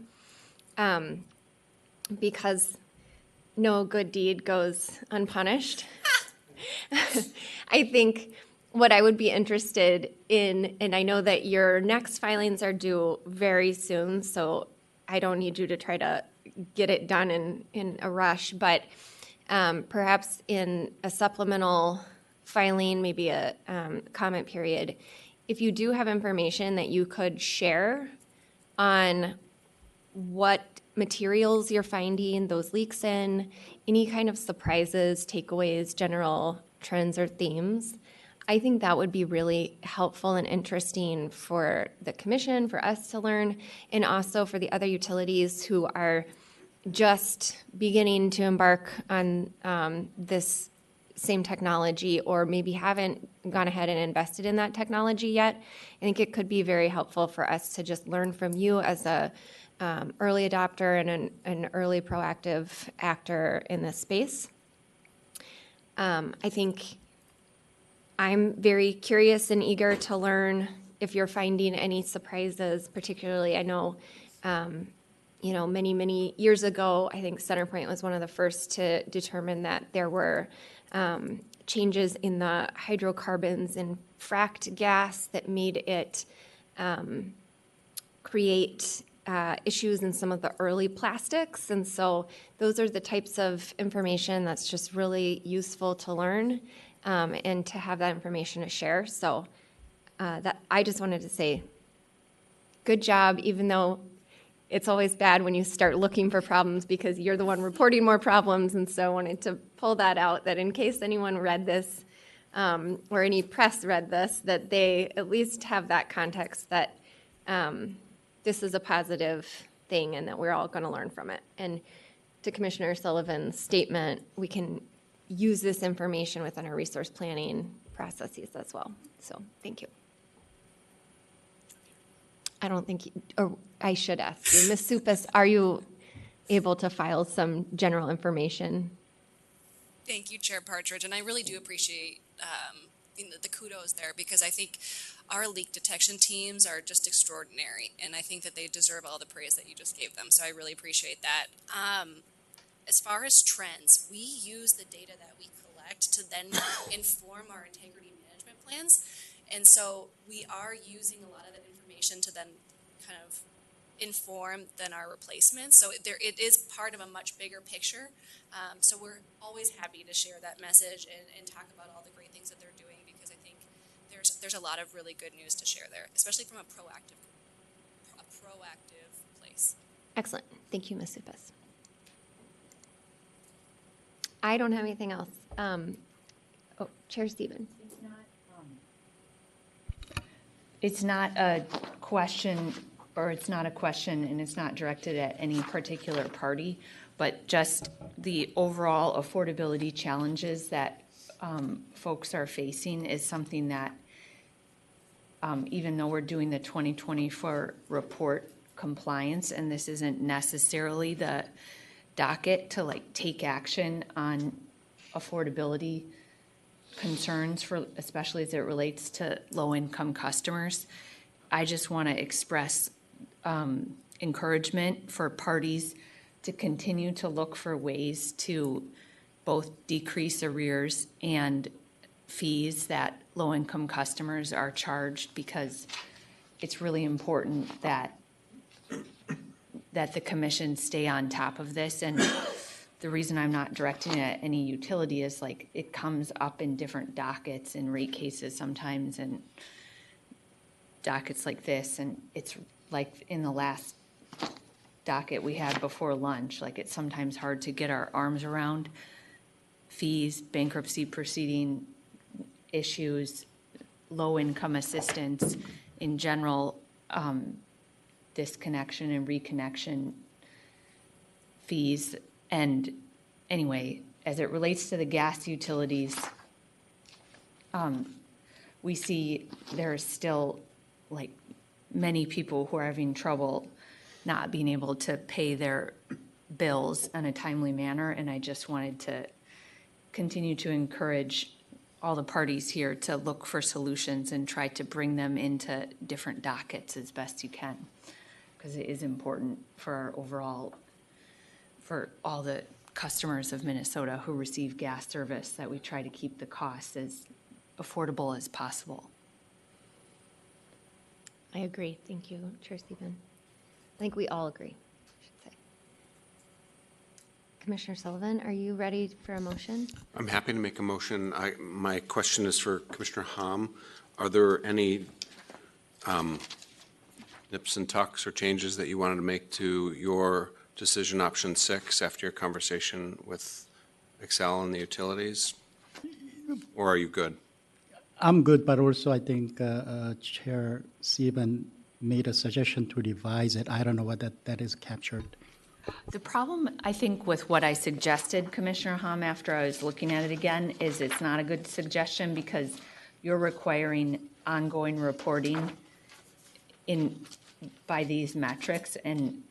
Because no good deed goes unpunished. I think what I would be interested in, and I know that your next filings are due very soon, so I don't need you to try to get it done in a rush, but perhaps in a supplemental filing, maybe a comment period, if you do have information that you could share on what materials you're finding those leaks in, any kind of surprises, takeaways, general trends or themes, I think that would be really helpful and interesting for the commission, for us to learn, and also for the other utilities who are just beginning to embark on this same technology, or maybe haven't gone ahead and invested in that technology yet. I think it could be very helpful for us to just learn from you as a early adopter and an early proactive actor in this space. I think I'm very curious and eager to learn if you're finding any surprises, particularly I know, many, many years ago, I think CenterPoint was one of the first to determine that there were changes in the hydrocarbons in fracked gas that made it create issues in some of the early plastics. And so those are the types of information that's just really useful to learn and to have that information to share. So that I just wanted to say good job, even though it's always bad when you start looking for problems because you're the one reporting more problems. And so I wanted to pull that out, that in case anyone read this or any press read this, that they at least have that context that this is a positive thing and that we're all going to learn from it. And to Commissioner Sullivan's statement, we can use this information within our resource planning processes as well. So thank you. I don't think, or I should ask you, Ms. Supas, are you able to file some general information? Thank you, Chair Partridge, and I really do appreciate the kudos there, because I think our leak detection teams are just extraordinary, and I think that they deserve all the praise that you just gave them. So I really appreciate that. As far as trends, we use the data that we collect to then inform our integrity management plans. And so we are using a lot of that information to then kind of inform then our replacements. So it is part of a much bigger picture. So we're always happy to share that message and talk about all the great things that they're doing, because I think there's a lot of really good news to share there, especially from a proactive place. Excellent. Thank you, Ms. Supis. I don't have anything else. Chair Stevens. It's not a question, or it's not a question, and it's not directed at any particular party, but just the overall affordability challenges that folks are facing is something that, even though we're doing the 2024 report compliance, and this isn't necessarily the docket to like take action on affordability concerns, for especially as it relates to low-income customers, I just want to express encouragement for parties to continue to look for ways to both decrease arrears and fees that low-income customers are charged, because it's really important that the commission stay on top of this. And the reason I'm not directing it at any utility is like it comes up in different dockets and rate cases sometimes, and dockets like this, and it's like in the last docket we had before lunch, like it's sometimes hard to get our arms around fees, bankruptcy proceeding issues, low-income assistance in general, disconnection and reconnection fees. And anyway, as it relates to the gas utilities, we see there's still like many people who are having trouble not being able to pay their bills in a timely manner. And I just wanted to continue to encourage all the parties here to look for solutions and try to bring them into different dockets as best you can, because it is important for our overall, for all the customers of Minnesota who receive gas service, that we try to keep the costs as affordable as possible. I agree. Thank you, Chair Stephen. I think we all agree, I should say. Commissioner Sullivan, are you ready for a motion? I'm happy to make a motion. My question is for Commissioner Hom. Are there any nips and tucks or changes that you wanted to make to your decision option 6 after your conversation with Xcel and the utilities? Or are you good? I'm good, but also I think Chair Stephen made a suggestion to revise it. I don't know what that is captured. The problem, I think, with what I suggested, Commissioner Hom, after I was looking at it again, is it's not a good suggestion, because you're requiring ongoing reporting by these metrics, and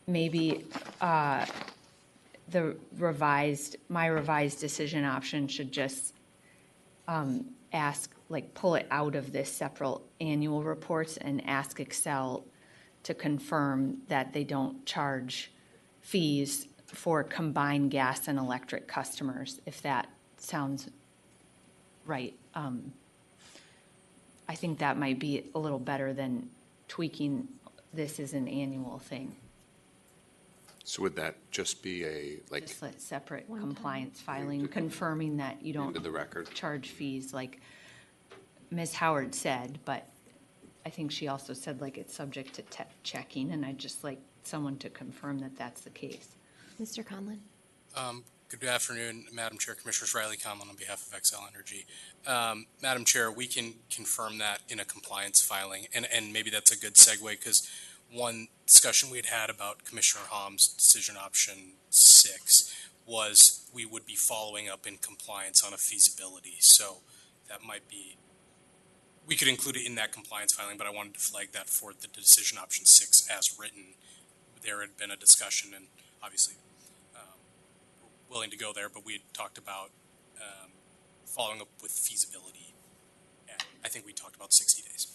maybe my revised decision option should just pull it out of this separate annual reports and ask Xcel to confirm that they don't charge fees for combined gas and electric customers, if that sounds right. I think that might be a little better than tweaking this as an annual thing. So would that just be Just a separate compliance filing, confirming that you don't into the record charge fees like Ms. Howard said, but I think she also said like it's subject to checking, and I'd just like someone to confirm that that's the case. Mr. Conlon. Good afternoon, Madam Chair, Commissioners. Riley Conlon on behalf of Xcel Energy. Madam Chair, we can confirm that in a compliance filing, and maybe that's a good segue, because one discussion we had about Commissioner Hom's decision option 6 was we would be following up in compliance on a feasibility. So that might be, we could include it in that compliance filing, but I wanted to flag that for the decision option 6 as written. There had been a discussion, and obviously willing to go there, but we had talked about following up with feasibility I think we talked about 60 days.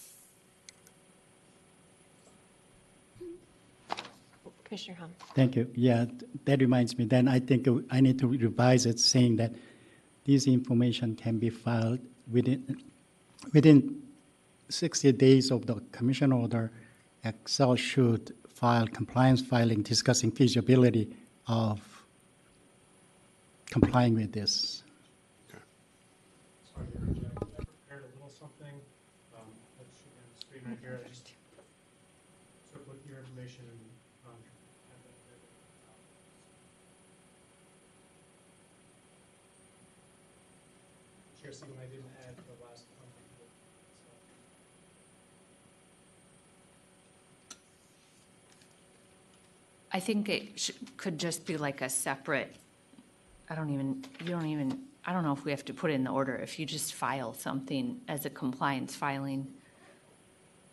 Commissioner Hom. Thank you. Yeah, that reminds me, then I think I need to revise it saying that this information can be filed within 60 days of the commission order. Xcel should file compliance filing discussing feasibility of complying with this. Sorry, I prepared a little something. That should be on the screen right here. I just sort of put your information and have that there. Chair Stephen, I didn't add the last one. I think it could just be like a separate, I don't know if we have to put it in the order. If you just file something as a compliance filing,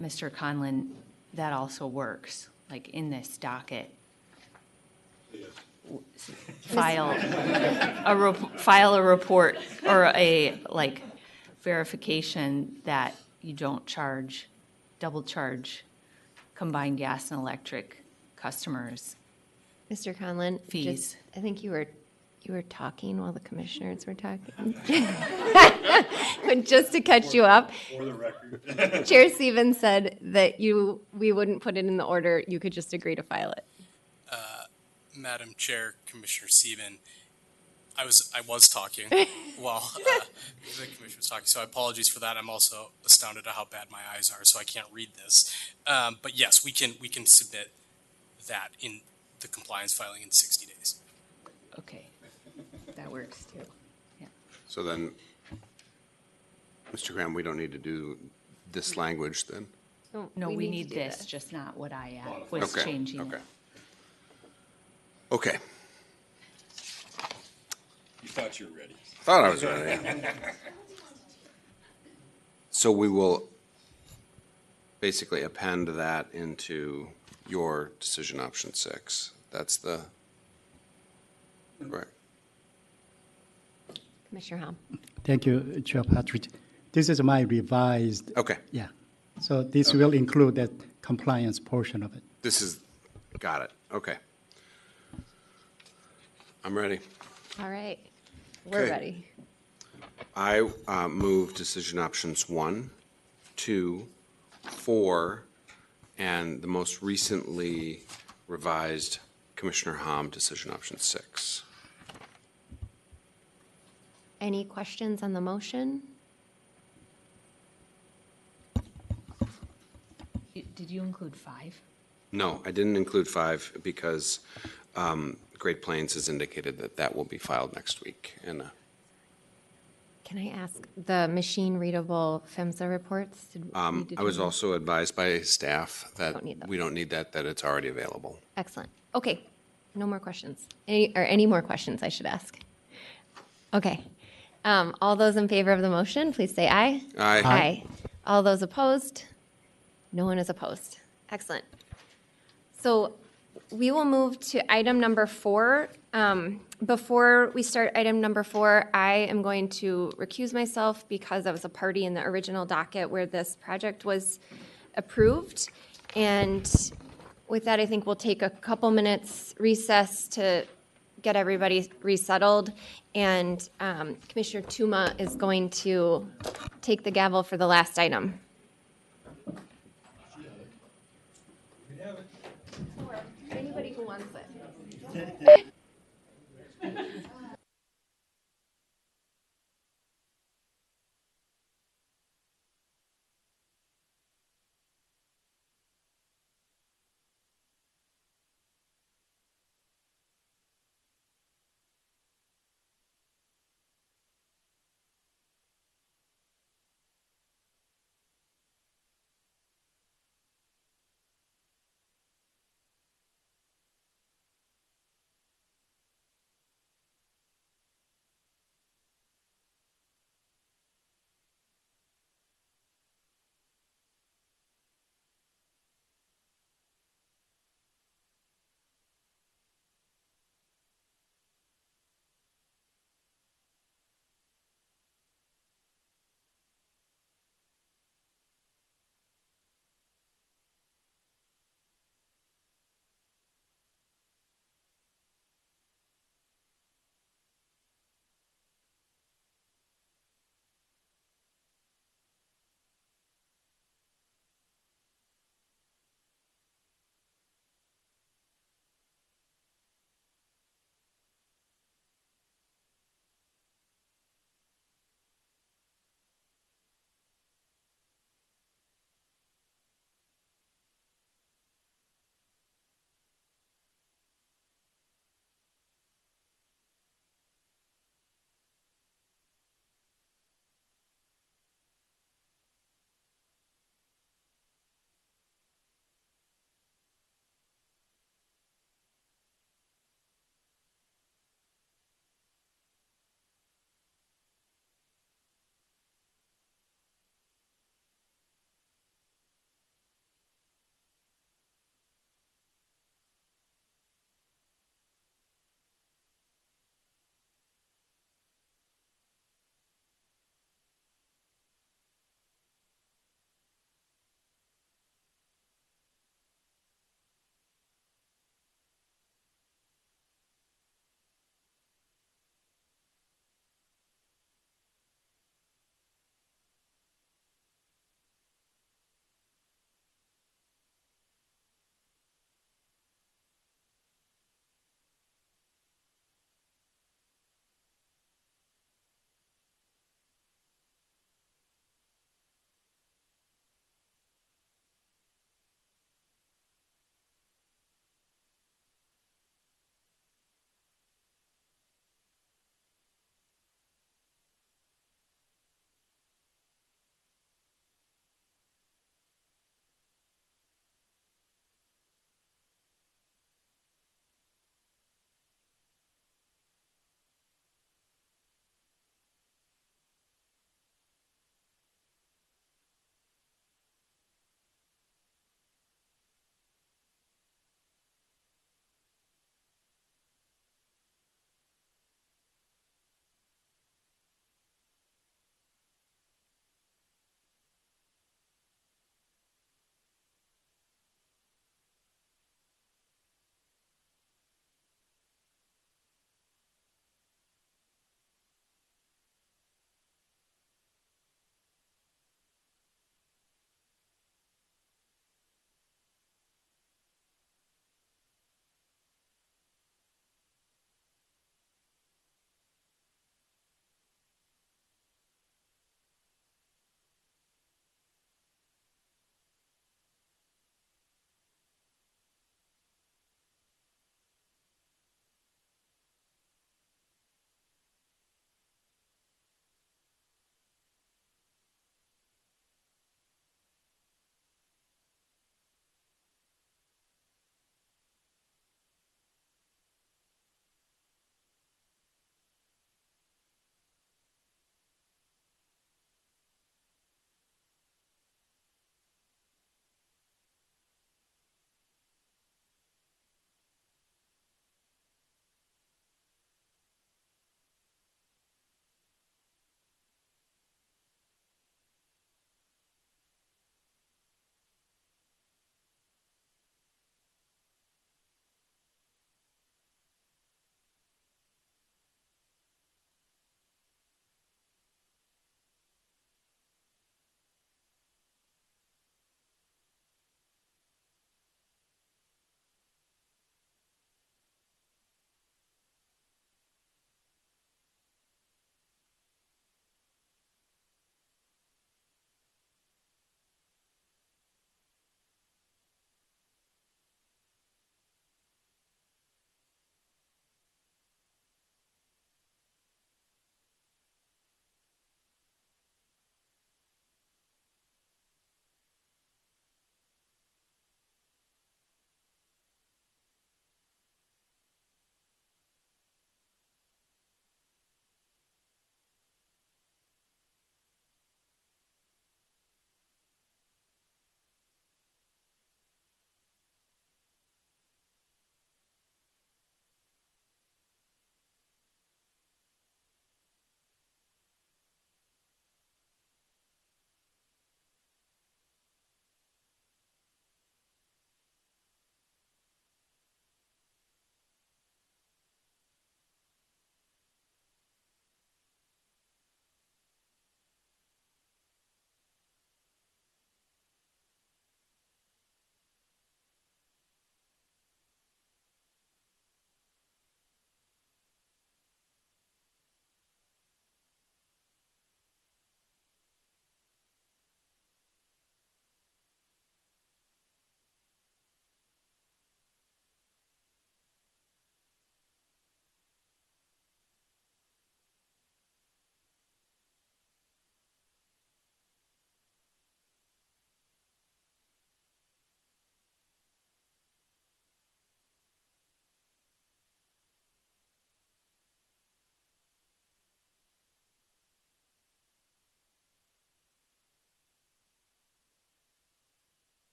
Mr. Conlon, that also works, like in this docket. File a report or a verification that you don't double charge combined gas and electric customers. Mr. Conlon, fees. I think you were talking while the commissioners were talking. Just to catch you up. For the record. Chair Stevens said that we wouldn't put it in the order. You could just agree to file it. Madam Chair, Commissioner Sieben, I was talking while the commissioner was talking, so apologies for that. I'm also astounded at how bad my eyes are, so I can't read this. But yes, we can submit that in the compliance filing in 60 days. Okay, that works too. Yeah. So then, Mr. Graham, we don't need to do this language then? No, we need this, just not what I was changing. Okay. Okay. You thought you were ready. Thought I was ready. Yeah. So we will basically append that into your decision option 6. That's the, right. Commissioner Hom. Thank you, Chair Patrick. This is my revised. Okay. Yeah. So this will include that compliance portion of it. Got it. Okay. I'm ready. All right. We're Okay. ready. I move decision options 1, 2, 4, and the most recently revised Commissioner Hom decision option 6. Any questions on the motion? Did you include 5? No, I didn't include 5 because Great Plains has indicated that that will be filed next week. And Can I ask the machine readable PHMSA reports? I was also advised by staff that Don't need those. we don't need that it's already available. Excellent. Okay. No more questions. Any more questions I should ask? Okay. All those in favor of the motion, please say aye. Aye. Aye. All those opposed? No one is opposed. Excellent. So we will move to item number 4. Before we start item number 4, I am going to recuse myself because I was a party in the original docket where this project was approved. And with that, I think we'll take a couple minutes recess to get everybody resettled. And Commissioner Tuma is going to take the gavel for the last item. Or anybody who wants it.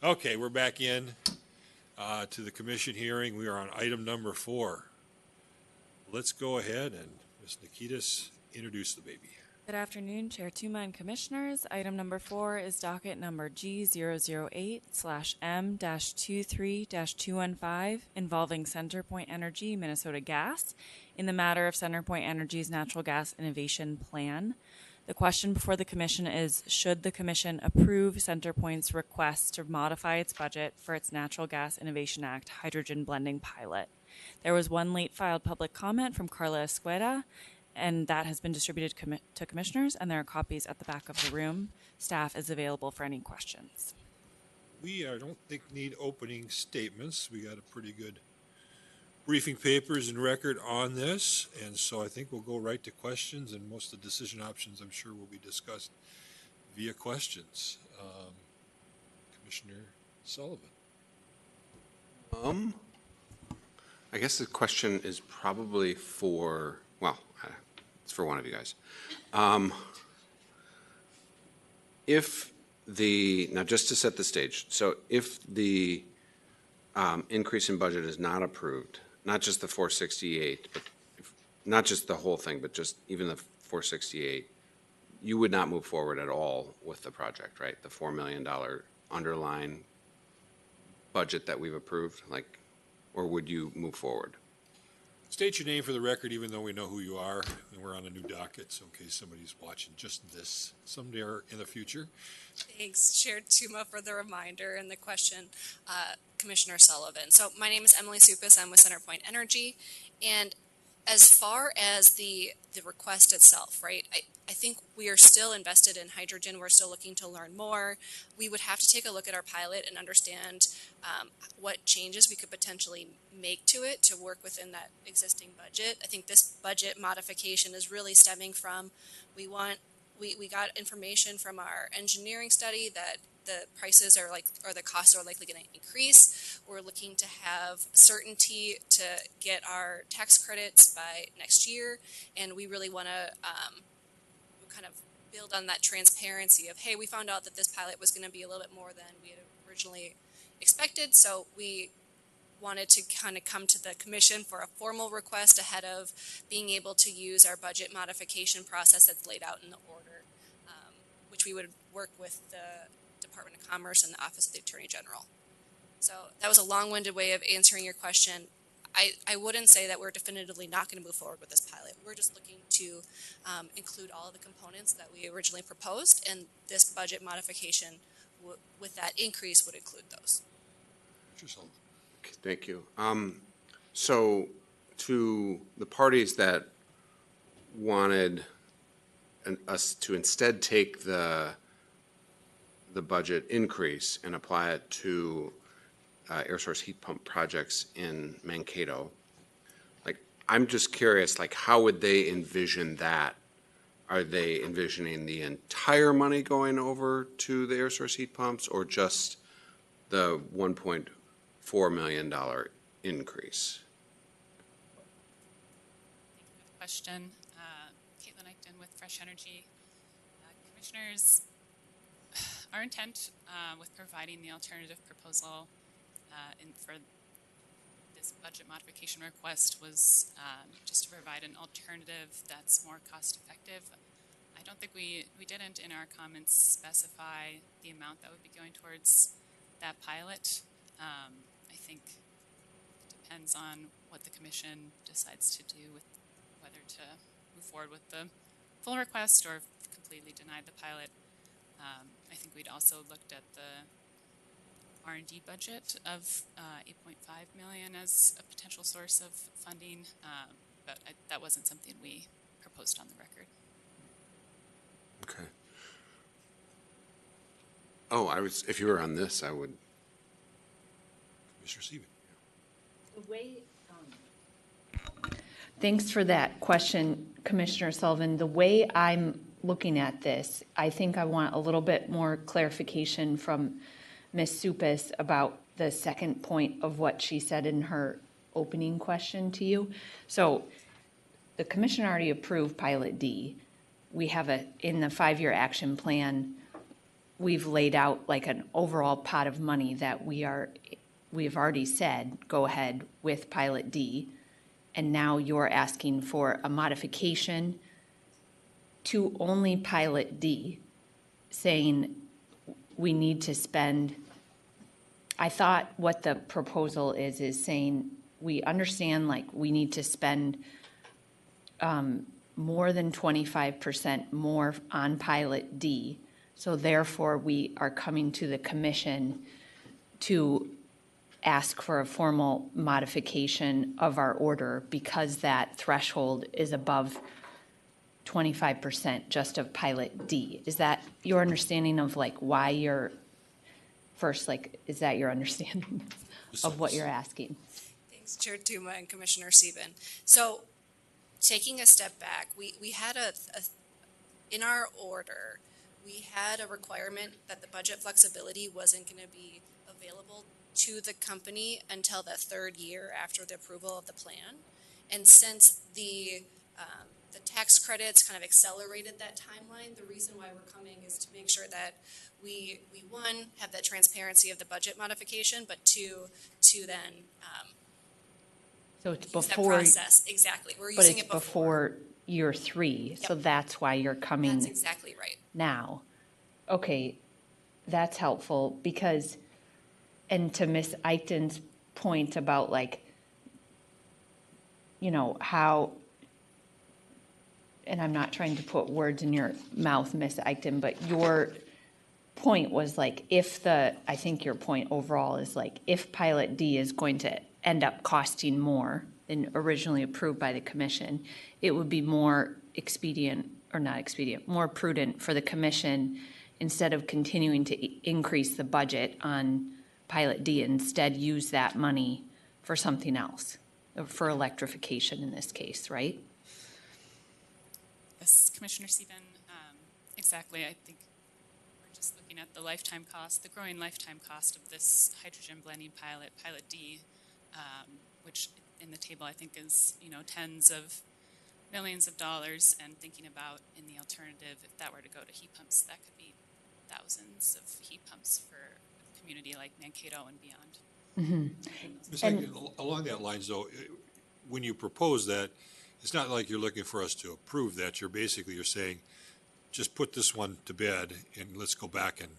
Okay, we're back in to the commission hearing. We are on item number 4. Let's go ahead and Ms. Nikitas introduce the baby. Good afternoon, Chair Tuma and Commissioners. Item number 4 is docket number G008/M-23-215 involving CenterPoint Energy, Minnesota Gas, in the matter of CenterPoint Energy's Natural Gas Innovation Plan. The question before the Commission is, should the Commission approve CenterPoint's request to modify its budget for its Natural Gas Innovation Act hydrogen blending pilot? There was one late filed public comment from Carla Escueda, and that has been distributed to commissioners, and there are copies at the back of the room. Staff is available for any questions. We, I don't think, need opening statements. We got a pretty good briefing papers and record on this, and so I think we'll go right to questions, and most of the decision options, I'm sure, will be discussed via questions. Commissioner Sullivan. I guess the question is probably for, well, it's for one of you guys. Now just to set the stage, so if the increase in budget is not approved, not just the 468, but not just the whole thing, but just even the 468, you would not move forward at all with the project, right? The $4 million underlying budget that we've approved, like, or would you move forward? State your name for the record, even though we know who you are, and we're on a new docket, so in case somebody's watching just this someday or in the future. Thanks, Chair Tuma, for the reminder and the question, Commissioner Sullivan. So my name is Emily Supis. I'm with CenterPoint Energy, and as far as the request itself, right, I think we are still invested in hydrogen. We're still looking to learn more. We would have to take a look at our pilot and understand what changes we could potentially make to it to work within that existing budget. I think this budget modification is really stemming from, we got information from our engineering study that the prices are or the costs are likely going to increase. We're looking to have certainty to get our tax credits by next year, and we really want to kind of build on that transparency of, hey, we found out that this pilot was going to be a little bit more than we had originally expected, so we wanted to kind of come to the commission for a formal request ahead of being able to use our budget modification process that's laid out in the order, which we would work with the Department of Commerce and the Office of the Attorney General. So that was a long-winded way of answering your question. I wouldn't say that we're definitively not going to move forward with this pilot. We're just looking to include all of the components that we originally proposed, and this budget modification with that increase would include those. Okay, thank you. So to the parties that wanted us to instead take the budget increase and apply it to air source heat pump projects in Mankato, like, I'm just curious, like, how would they envision that? Are they envisioning the entire money going over to the air source heat pumps, or just the $1.4 million increase? Question. Caitlin Eichten with Fresh Energy. Commissioners, our intent with providing the alternative proposal for this budget modification request was just to provide an alternative that's more cost effective. I don't think we didn't in our comments specify the amount that would be going towards that pilot. I think it depends on what the commission decides to do with whether to move forward with the full request or completely deny the pilot. I think we'd also looked at the R&D budget of $8.5 million as a potential source of funding, but that wasn't something we proposed on the record. Okay. Oh, if you were on this, I would. Mr. Steven. The way, thanks for that question, Commissioner Sullivan. The way I'm looking at this, I think I want a little bit more clarification from Ms. Supis about the second point of what she said in her opening question to you. So the commission already approved Pilot D. We have in the 5-year action plan, we've laid out like an overall pot of money that we've already said, go ahead with Pilot D, and now you're asking for a modification to only Pilot D, saying we need to spend, I thought what the proposal is saying, we understand like we need to spend more than 25% more on Pilot D. So therefore, we are coming to the commission to ask for a formal modification of our order because that threshold is above 25% just of Pilot D. Is that your understanding of like why you're, first, like, is that your understanding of what you're asking? Thanks, Chair Tuma and Commissioner Sieben. So taking a step back, we had in our order, we had a requirement that the budget flexibility wasn't going to be available to the company until the third year after the approval of the plan. And since the tax credits kind of accelerated that timeline, the reason why we're coming is to make sure that we one, have that transparency of the budget modification, but two, to then so it's use before that process. Exactly. We're but using it's it before year 3, Yep. so that's why you're coming That's exactly right. now. Okay, that's helpful because, and to Ms. Eichten's point about like, you know, how, and I'm not trying to put words in your mouth, Ms. Eichten, but your point was like, I think your point overall is like, if Pilot D is going to end up costing more than originally approved by the commission, it would be more expedient, or not expedient, more prudent for the commission, instead of continuing to increase the budget on Pilot D, instead use that money for something else, for electrification in this case, right? Yes, Commissioner Sieben, exactly. I think we're just looking at the lifetime cost, the growing lifetime cost of this hydrogen blending pilot, Pilot D, which in the table I think is, tens of millions of dollars, and thinking about in the alternative, if that were to go to heat pumps, that could be thousands of heat pumps for a community like Mankato and beyond. Ms. Eichen, along that lines, though, when you propose that, it's not like you're looking for us to approve that. You're saying, just put this one to bed and let's go back and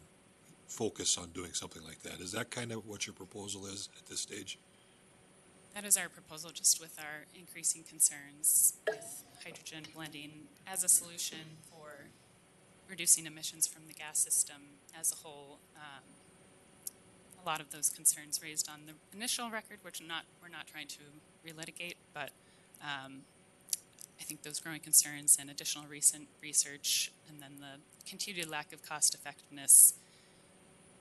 focus on doing something like that. Is that kind of what your proposal is at this stage? That is our proposal, just with our increasing concerns with hydrogen blending as a solution for reducing emissions from the gas system as a whole. A lot of those concerns raised on the initial record, which we're not trying to relitigate, but I think those growing concerns and additional recent research, and then the continued lack of cost effectiveness,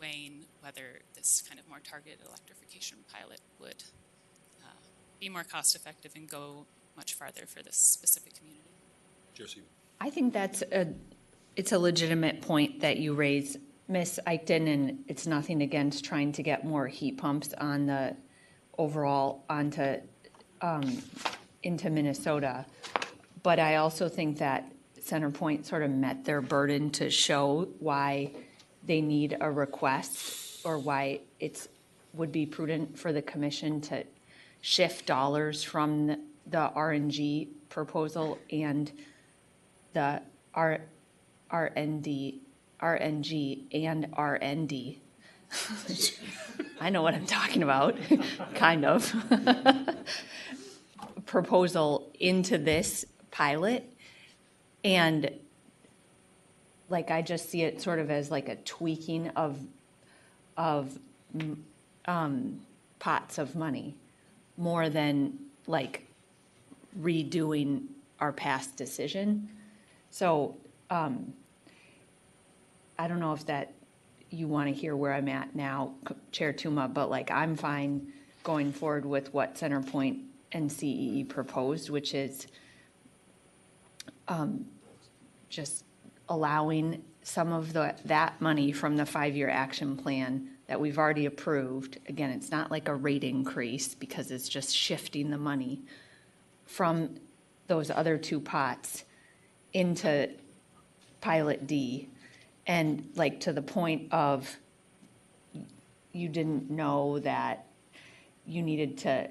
weighing whether this kind of more targeted electrification pilot would be more cost effective and go much farther for this specific community. Jesse. I think it's a legitimate point that you raise, Ms. Eichten, and it's nothing against trying to get more heat pumps on the overall into Minnesota. But I also think that CenterPoint sort of met their burden to show why they need a request, or why it would be prudent for the commission to shift dollars from the RNG proposal and the RNG and RND. I know what I'm talking about, kind of. Proposal into this pilot. And like, I just see it sort of as like a tweaking of pots of money, more than like redoing our past decision. So I don't know if that you want to hear where I'm at now, Chair Tuma, but like, I'm fine going forward with what CenterPoint and CEE proposed, which is just allowing some of that money from the 5-year action plan that we've already approved. Again, it's not like a rate increase, because it's just shifting the money from those other two pots into Pilot D, And like to the point of you didn't know that you needed to,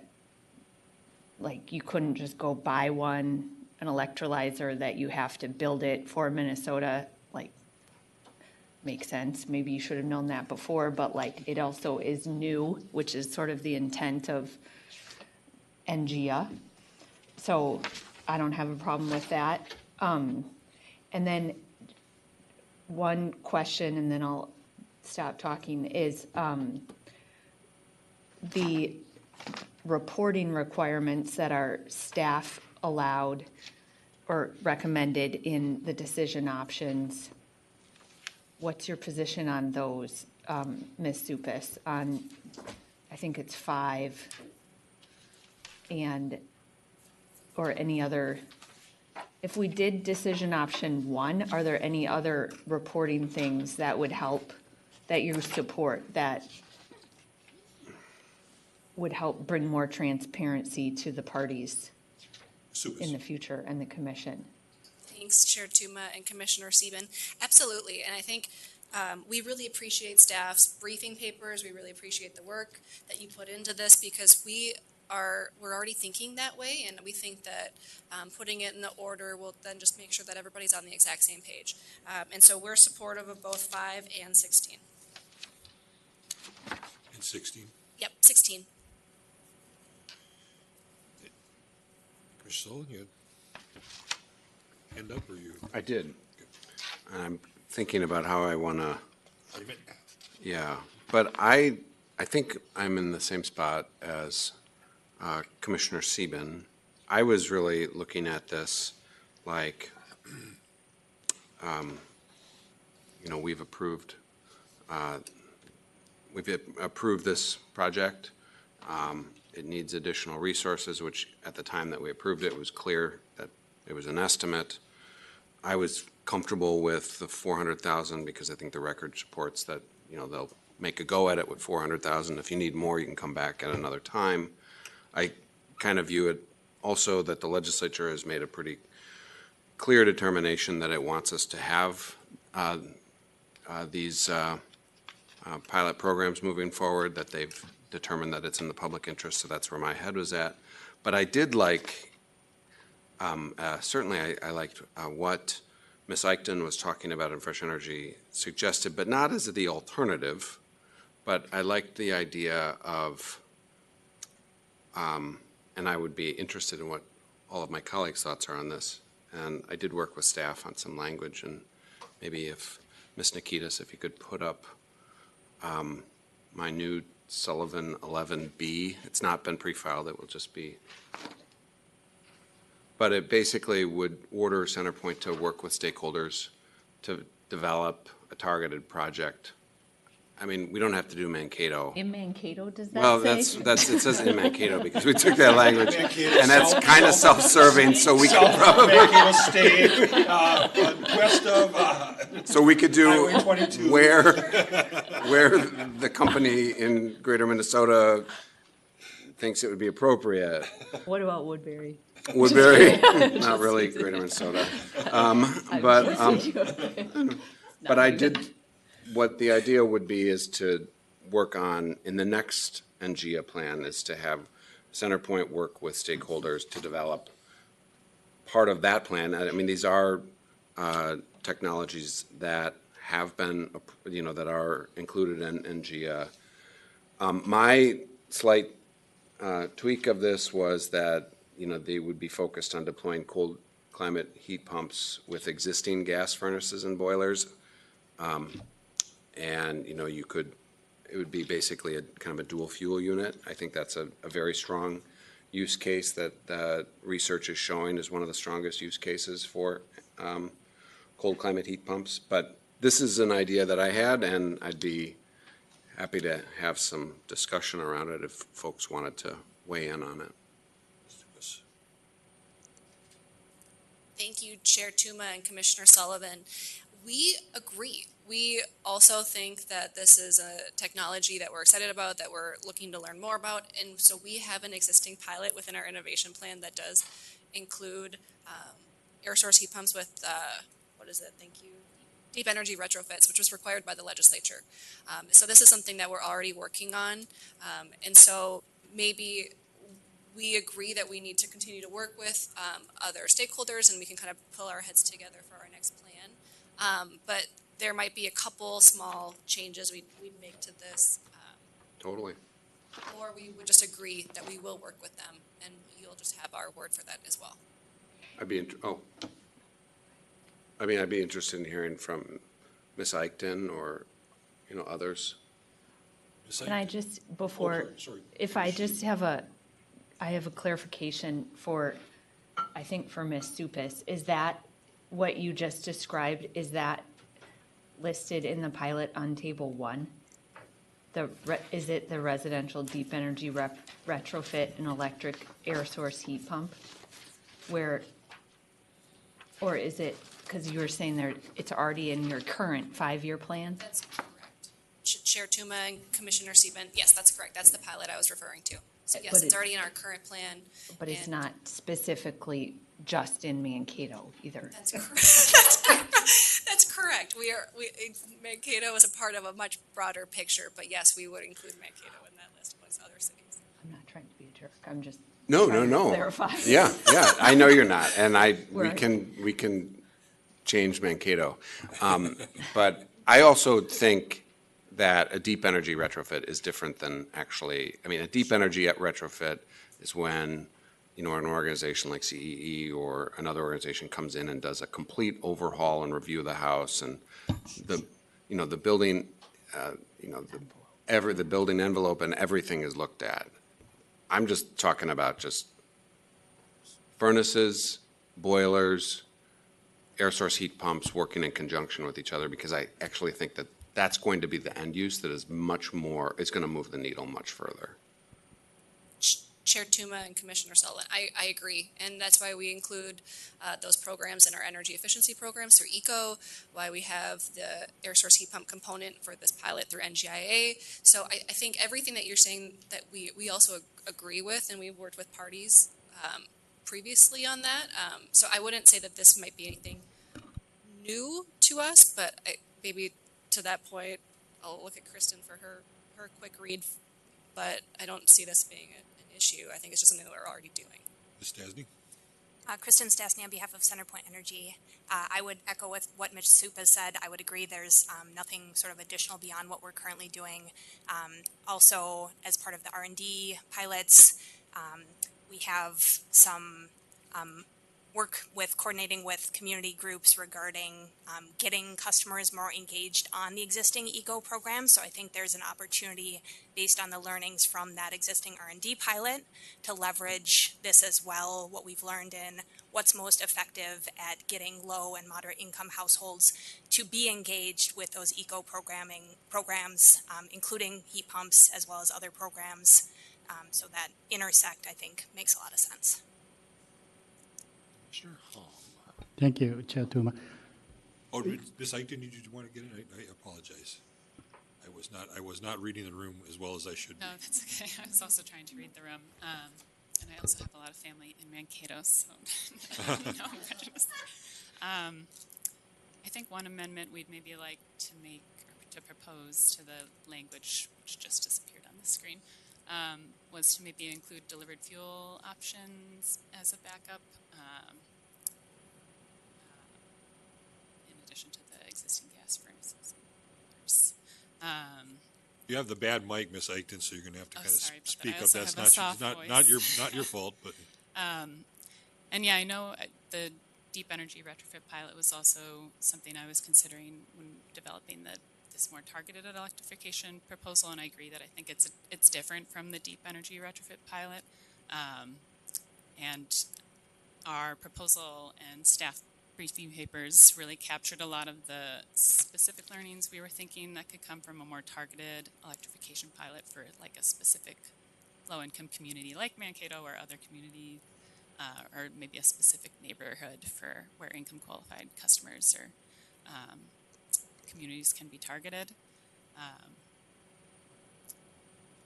like you couldn't just go buy an electrolyzer, that you have to build it for Minnesota, like makes sense. Maybe you should have known that before, but like it also is new, which is sort of the intent of NGA. So I don't have a problem with that. And then one question, and then I'll stop talking, is the reporting requirements that our staff allowed or recommended in the decision options. What's your position on those, Ms. Supis, on, I think it's 5, and, or any other, if we did decision option 1, are there any other reporting things that would help, that you support, that would help bring more transparency to the parties in the future and the commission? Thanks, Chair Tuma and Commissioner Sieben. Absolutely, and I think we really appreciate staff's briefing papers. We really appreciate the work that you put into this, because we're already thinking that way, and we think that putting it in the order will then just make sure that everybody's on the exact same page. And so we're supportive of both 5 and 16. And 16? Yep, 16. Commissioner Sullivan, you had hand up, or you? I did. I'm thinking about how I want to. Yeah, but I think I'm in the same spot as Commissioner Sieben. I was really looking at this like, we've approved this project. It needs additional resources, which at the time that we approved it was clear that it was an estimate. I was comfortable with the 400,000 because I think the record supports that, they'll make a go at it with 400,000. If you need more, you can come back at another time. I kind of view it also that the legislature has made a pretty clear determination that it wants us to have these pilot programs moving forward, that they've determined that it's in the public interest, so that's where my head was at. But I did like, certainly I liked what Ms. Eichten was talking about in Fresh Energy suggested, but not as the alternative, but I liked the idea of, and I would be interested in what all of my colleagues' thoughts are on this. And I did work with staff on some language, and maybe if Ms. Nikitas, if you could put up my new Sullivan 11B. It's not been pre-filed, it will just be. But it basically would order CenterPoint to work with stakeholders to develop a targeted project. I mean, we don't have to do Mankato. In Mankato, does that well, say? that's it says in Mankato because we took that language, and that's kind of self-serving, so we could probably Mankato State, west of. So we could do Highway 22. where the company in Greater Minnesota thinks it would be appropriate. What about Woodbury? Woodbury, not really Greater Minnesota, but I did. What the idea would be is to work on, in the next NGA plan, is to have CenterPoint work with stakeholders to develop part of that plan. I mean, these are technologies that have been, that are included in NGA. My slight tweak of this was that, they would be focused on deploying cold climate heat pumps with existing gas furnaces and boilers. And, it would be basically a kind of a dual fuel unit. I think that's a very strong use case that research is showing is one of the strongest use cases for cold climate heat pumps. But this is an idea that I had, and I'd be happy to have some discussion around it if folks wanted to weigh in on it. Thank you, Chair Tuma and Commissioner Sullivan. We agree. We also think that this is a technology that we're excited about, that we're looking to learn more about, and so we have an existing pilot within our innovation plan that does include air source heat pumps with, what is it? Thank you. deep energy retrofits, which was required by the legislature. So this is something that we're already working on. And so maybe we agree that we need to continue to work with other stakeholders, and we can kind of pull our heads together for our next plan. But there might be a couple small changes we'd make to this. Totally. Or we would just agree that we will work with them, and you'll just have our word for that as well. I'd be interested in hearing from Ms. Eichten or, others. Can I just, before, if I just have I have a clarification for, I think for Ms. Supis. Is that what you just described? Is that listed in the pilot on table 1? Is it the residential deep energy retrofit and electric air source heat pump? Or is it, because you were saying it's already in your current 5-year plan? That's correct. Chair Tuma and Commissioner Sieben, yes, that's correct. That's the pilot I was referring to. So yes, it's already in our current plan. But it's not specifically just in Mankato either. That's correct. That's correct. Mankato is a part of a much broader picture, but yes, we would include Mankato in that list amongst other cities. I'm not trying to be a jerk. I'm just No. clarify. Yeah. I know you're not, and we can change Mankato, but I also think that a deep energy retrofit is different than a deep energy retrofit is when, an organization like CEE or another organization comes in and does a complete overhaul and review of the house, and the building, the building envelope and everything is looked at. I'm just talking about just furnaces, boilers, air source heat pumps working in conjunction with each other, because I actually think that that's going to be the end use that is much more, it's going to move the needle much further. Chair Tuma and Commissioner Sullivan, I agree. And that's why we include those programs in our energy efficiency programs through ECO, why we have the air source heat pump component for this pilot through NGIA. So I think everything that you're saying that we also agree with, and we've worked with parties previously on that. So I wouldn't say that this might be anything new to us, but maybe to that point, I'll look at Kristen for her quick read, but I don't see this being an issue. I think it's just something that we're already doing. Ms. Stasny? Kristen Stasny on behalf of CenterPoint Energy. I would echo with what Ms. Supis said. I would agree there's nothing sort of additional beyond what we're currently doing. Also, as part of the R&D pilots, we have some work with coordinating with community groups regarding getting customers more engaged on the existing ECO program. So I think there's an opportunity based on the learnings from that existing R&D pilot to leverage this as well, what we've learned in what's most effective at getting low and moderate income households to be engaged with those ECO programs, including heat pumps as well as other programs. So that intersect, I think, makes a lot of sense. Sure. Thank you, Chair Tuma. Oh, Ms. Eichten, did you want to get in? I apologize. I was not reading the room as well as I should be. No, that's okay. I was also trying to read the room. And I also have a lot of family in Mankato, so no prejudice. I think one amendment we'd maybe like to propose to the language, which just disappeared on the screen, was to maybe include delivered fuel options as a backup, in addition to the existing gas furnaces. You have the bad mic, Ms. Eichten, so you're going to have to kind of speak up. That's not your fault, but. And yeah, I know the deep energy retrofit pilot was also something I was considering when developing this more targeted electrification proposal, and I agree that I think it's different from the deep energy retrofit pilot. And our proposal and staff briefing papers really captured a lot of the specific learnings we were thinking that could come from a more targeted electrification pilot for like a specific low-income community like Mankato or other community, or maybe a specific neighborhood for where income qualified customers or communities can be targeted.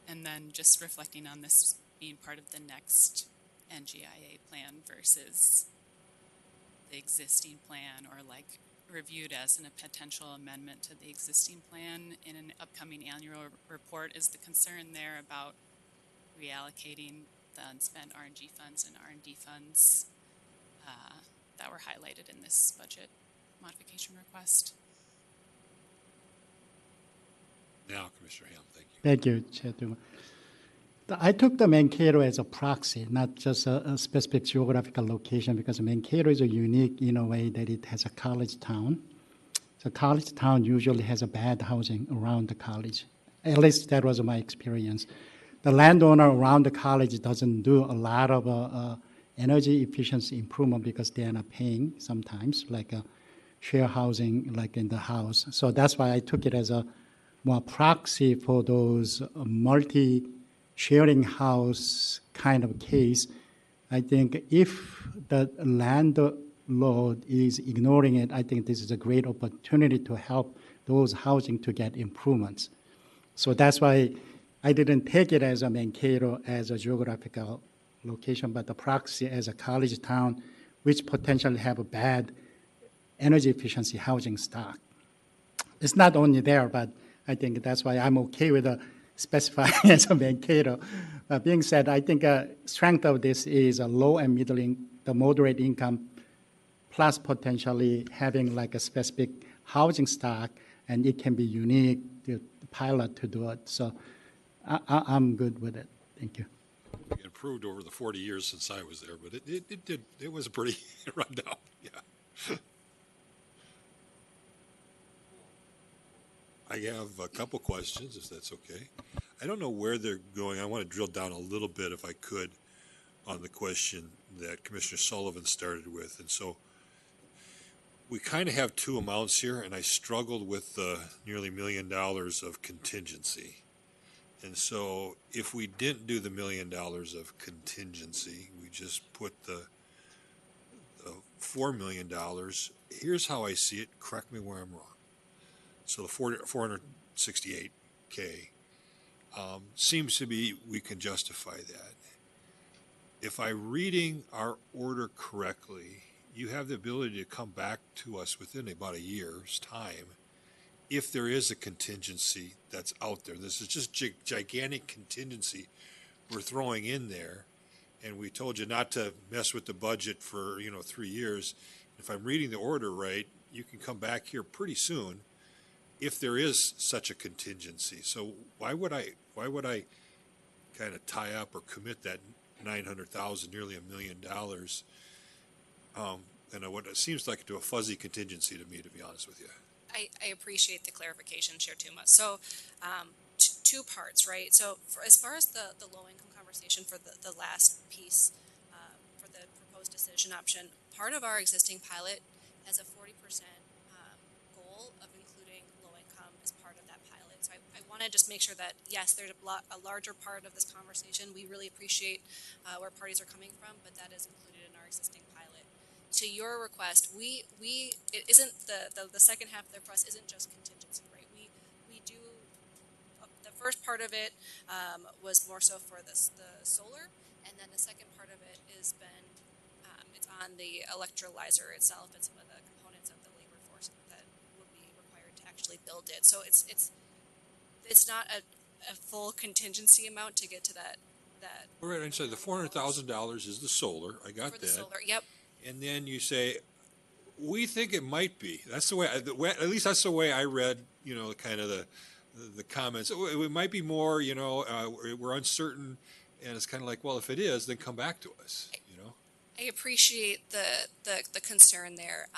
And then just reflecting on this being part of the next NGIA plan versus the existing plan, or like reviewed as a potential amendment to the existing plan in an upcoming annual report. Is the concern there about reallocating the unspent RNG funds and R&D funds that were highlighted in this budget modification request? Now, Commissioner Ham, thank you. Thank you, Chair Duma. I took the Mankato as a proxy, not just a specific geographical location, because Mankato is unique in a way that it has a college town. So college town usually has a bad housing around the college. At least that was my experience. The landowner around the college doesn't do a lot of energy efficiency improvement because they are not paying sometimes, like share housing, like in the house. So that's why I took it as a more proxy for those multi-sharing house kind of case. I think if the landlord is ignoring it, I think this is a great opportunity to help those housing to get improvements. So that's why I didn't take it as a Mankato as a geographical location, but the proxy as a college town, which potentially have a bad energy efficiency housing stock. It's not only there, but I think that's why I'm okay with specifying as a Mankato. Being said, I think strength of this is a low and the moderate income, plus potentially having like a specific housing stock, and it can be unique to the pilot to do it. So I'm good with it. Thank you. It improved over the 40 years since I was there, but it was a pretty rundown. Yeah. I have a couple questions, if that's okay. I don't know where they're going. I want to drill down a little bit, if I could, on the question that Commissioner Sullivan started with. And so we kind of have two amounts here, and I struggled with the nearly $1 million of contingency. And so if we didn't do the $1 million of contingency, we just put the $4 million, here's how I see it. Correct me where I'm wrong. So the 468K seems to be we can justify that. If I'm reading our order correctly, you have the ability to come back to us within about a year's time if there is a contingency that's out there. This is just gigantic contingency we're throwing in there, and we told you not to mess with the budget for 3 years. If I'm reading the order right, you can come back here pretty soon if there is such a contingency. So why would I kind of tie up or commit that $900,000, nearly $1 million, and what it seems like to a fuzzy contingency to me, to be honest with you. I appreciate the clarification, Chair Tuma. So two parts, right? So as far as the low-income conversation for the last piece, for the proposed decision option, part of our existing pilot has a 40% goal of including low-income as part of that pilot. So I want to just make sure that, yes, there's a larger part of this conversation. We really appreciate where parties are coming from, but that is included in our existing pilot. To your request, it isn't the second half of the request isn't just contingency, right? We do the first part of it was more so for the solar, and then the second part of it is it's on the electrolyzer itself and some of the components of the labor force that would be required to actually build it. So it's not a full contingency amount to get to that. All right, and so the $400,000 is the solar. I got for that. The solar, yep. And then you say, we think it might be. That's the way, at least that's the way I read, kind of the comments. It might be more, we're uncertain. And it's kind of like, well, if it is, then come back to us, I appreciate the concern there.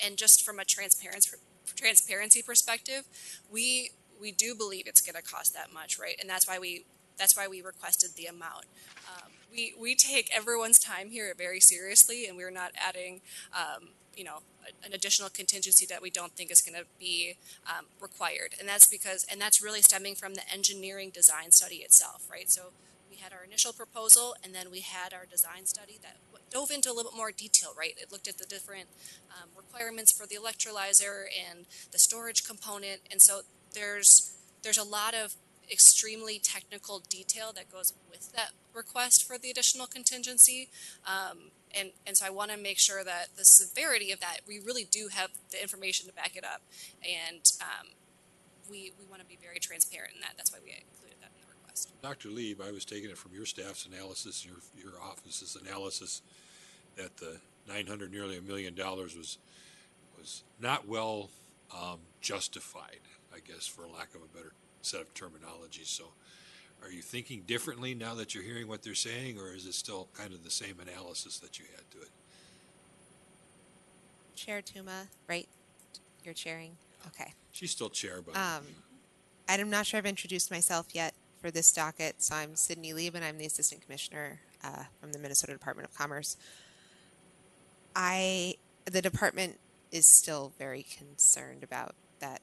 And just from a transparency perspective, we do believe it's going to cost that much, right? And that's why we requested the amount. We take everyone's time here very seriously, and we're not adding, an additional contingency that we don't think is going to be required. And that's really stemming from the engineering design study itself, right? So we had our initial proposal, and then we had our design study that dove into a little bit more detail, right? It looked at the different requirements for the electrolyzer and the storage component, and so there's a lot of extremely technical detail that goes with that request for the additional contingency. And so I want to make sure that the severity of that, we really do have the information to back it up. And we want to be very transparent in that. That's why we included that in the request. Dr. Lieb, I was taking it from your staff's analysis, your office's analysis, that the $900, nearly $1 million was not well justified, I guess, for lack of a better set of terminology. So are you thinking differently now that you're hearing what they're saying, or is it still kind of the same analysis that you had to it? Chair Tuma, right? You're chairing? Okay. She's still chair, but I'm not sure I've introduced myself yet for this docket. So I'm Sydney Lieb, and I'm the Assistant Commissioner from the Minnesota Department of Commerce. The department is still very concerned about that.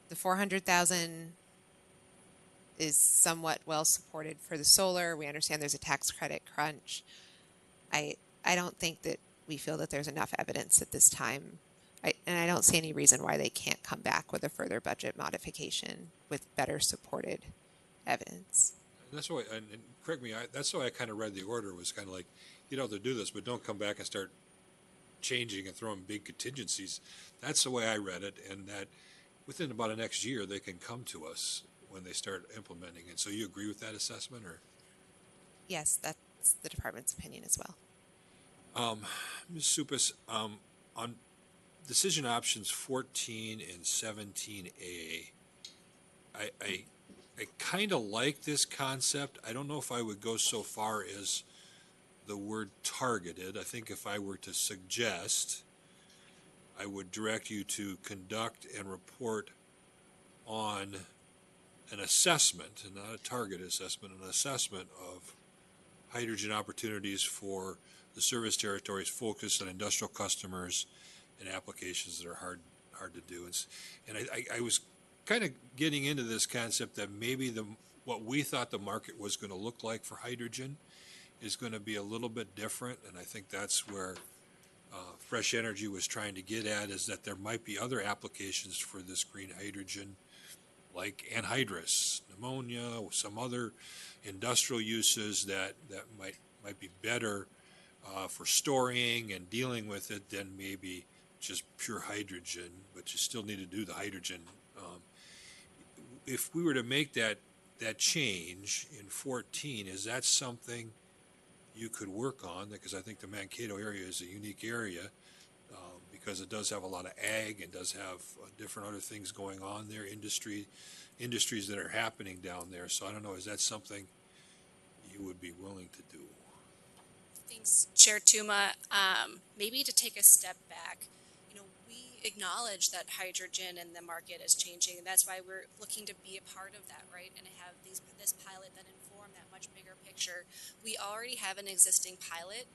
The $400,000 is somewhat well supported for the solar. We understand there's a tax credit crunch. I don't think that we feel that there's enough evidence at this time. And I don't see any reason why they can't come back with a further budget modification with better supported evidence. And that's why, and correct me, that's why I kind of read the order, was kind of like, you know, they'll do this, but don't come back and start changing and throwing big contingencies. That's the way I read it, and that within about the next year, they can come to us when they start implementing it. So you agree with that assessment, or? Yes, that's the department's opinion as well. Ms. Supis, on decision options 14 and 17A, I kind of like this concept. I don't know if I would go so far as the word targeted. I think if I were to suggest, I would direct you to conduct and report on an assessment, and not a target assessment, an assessment of hydrogen opportunities for the service territories focused on industrial customers and applications that are hard to do. And I was kind of getting into this concept that maybe what we thought the market was going to look like for hydrogen is going to be a little bit different, and I think that's where Fresh Energy was trying to get at, is that there might be other applications for this green hydrogen, like anhydrous, pneumonia, some other industrial uses that might be better for storing and dealing with it than maybe just pure hydrogen, but you still need to do the hydrogen. If we were to make that change in 14, is that something you could work on? Because I think the Mankato area is a unique area because it does have a lot of ag and does have different other things going on there, industries that are happening down there. So I don't know, is that something you would be willing to do? Thanks, Chair Tuma. Maybe to take a step back, we acknowledge that hydrogen and the market is changing, and that's why we're looking to be a part of that, right? And have this pilot that inform that much bigger picture. We already have an existing pilot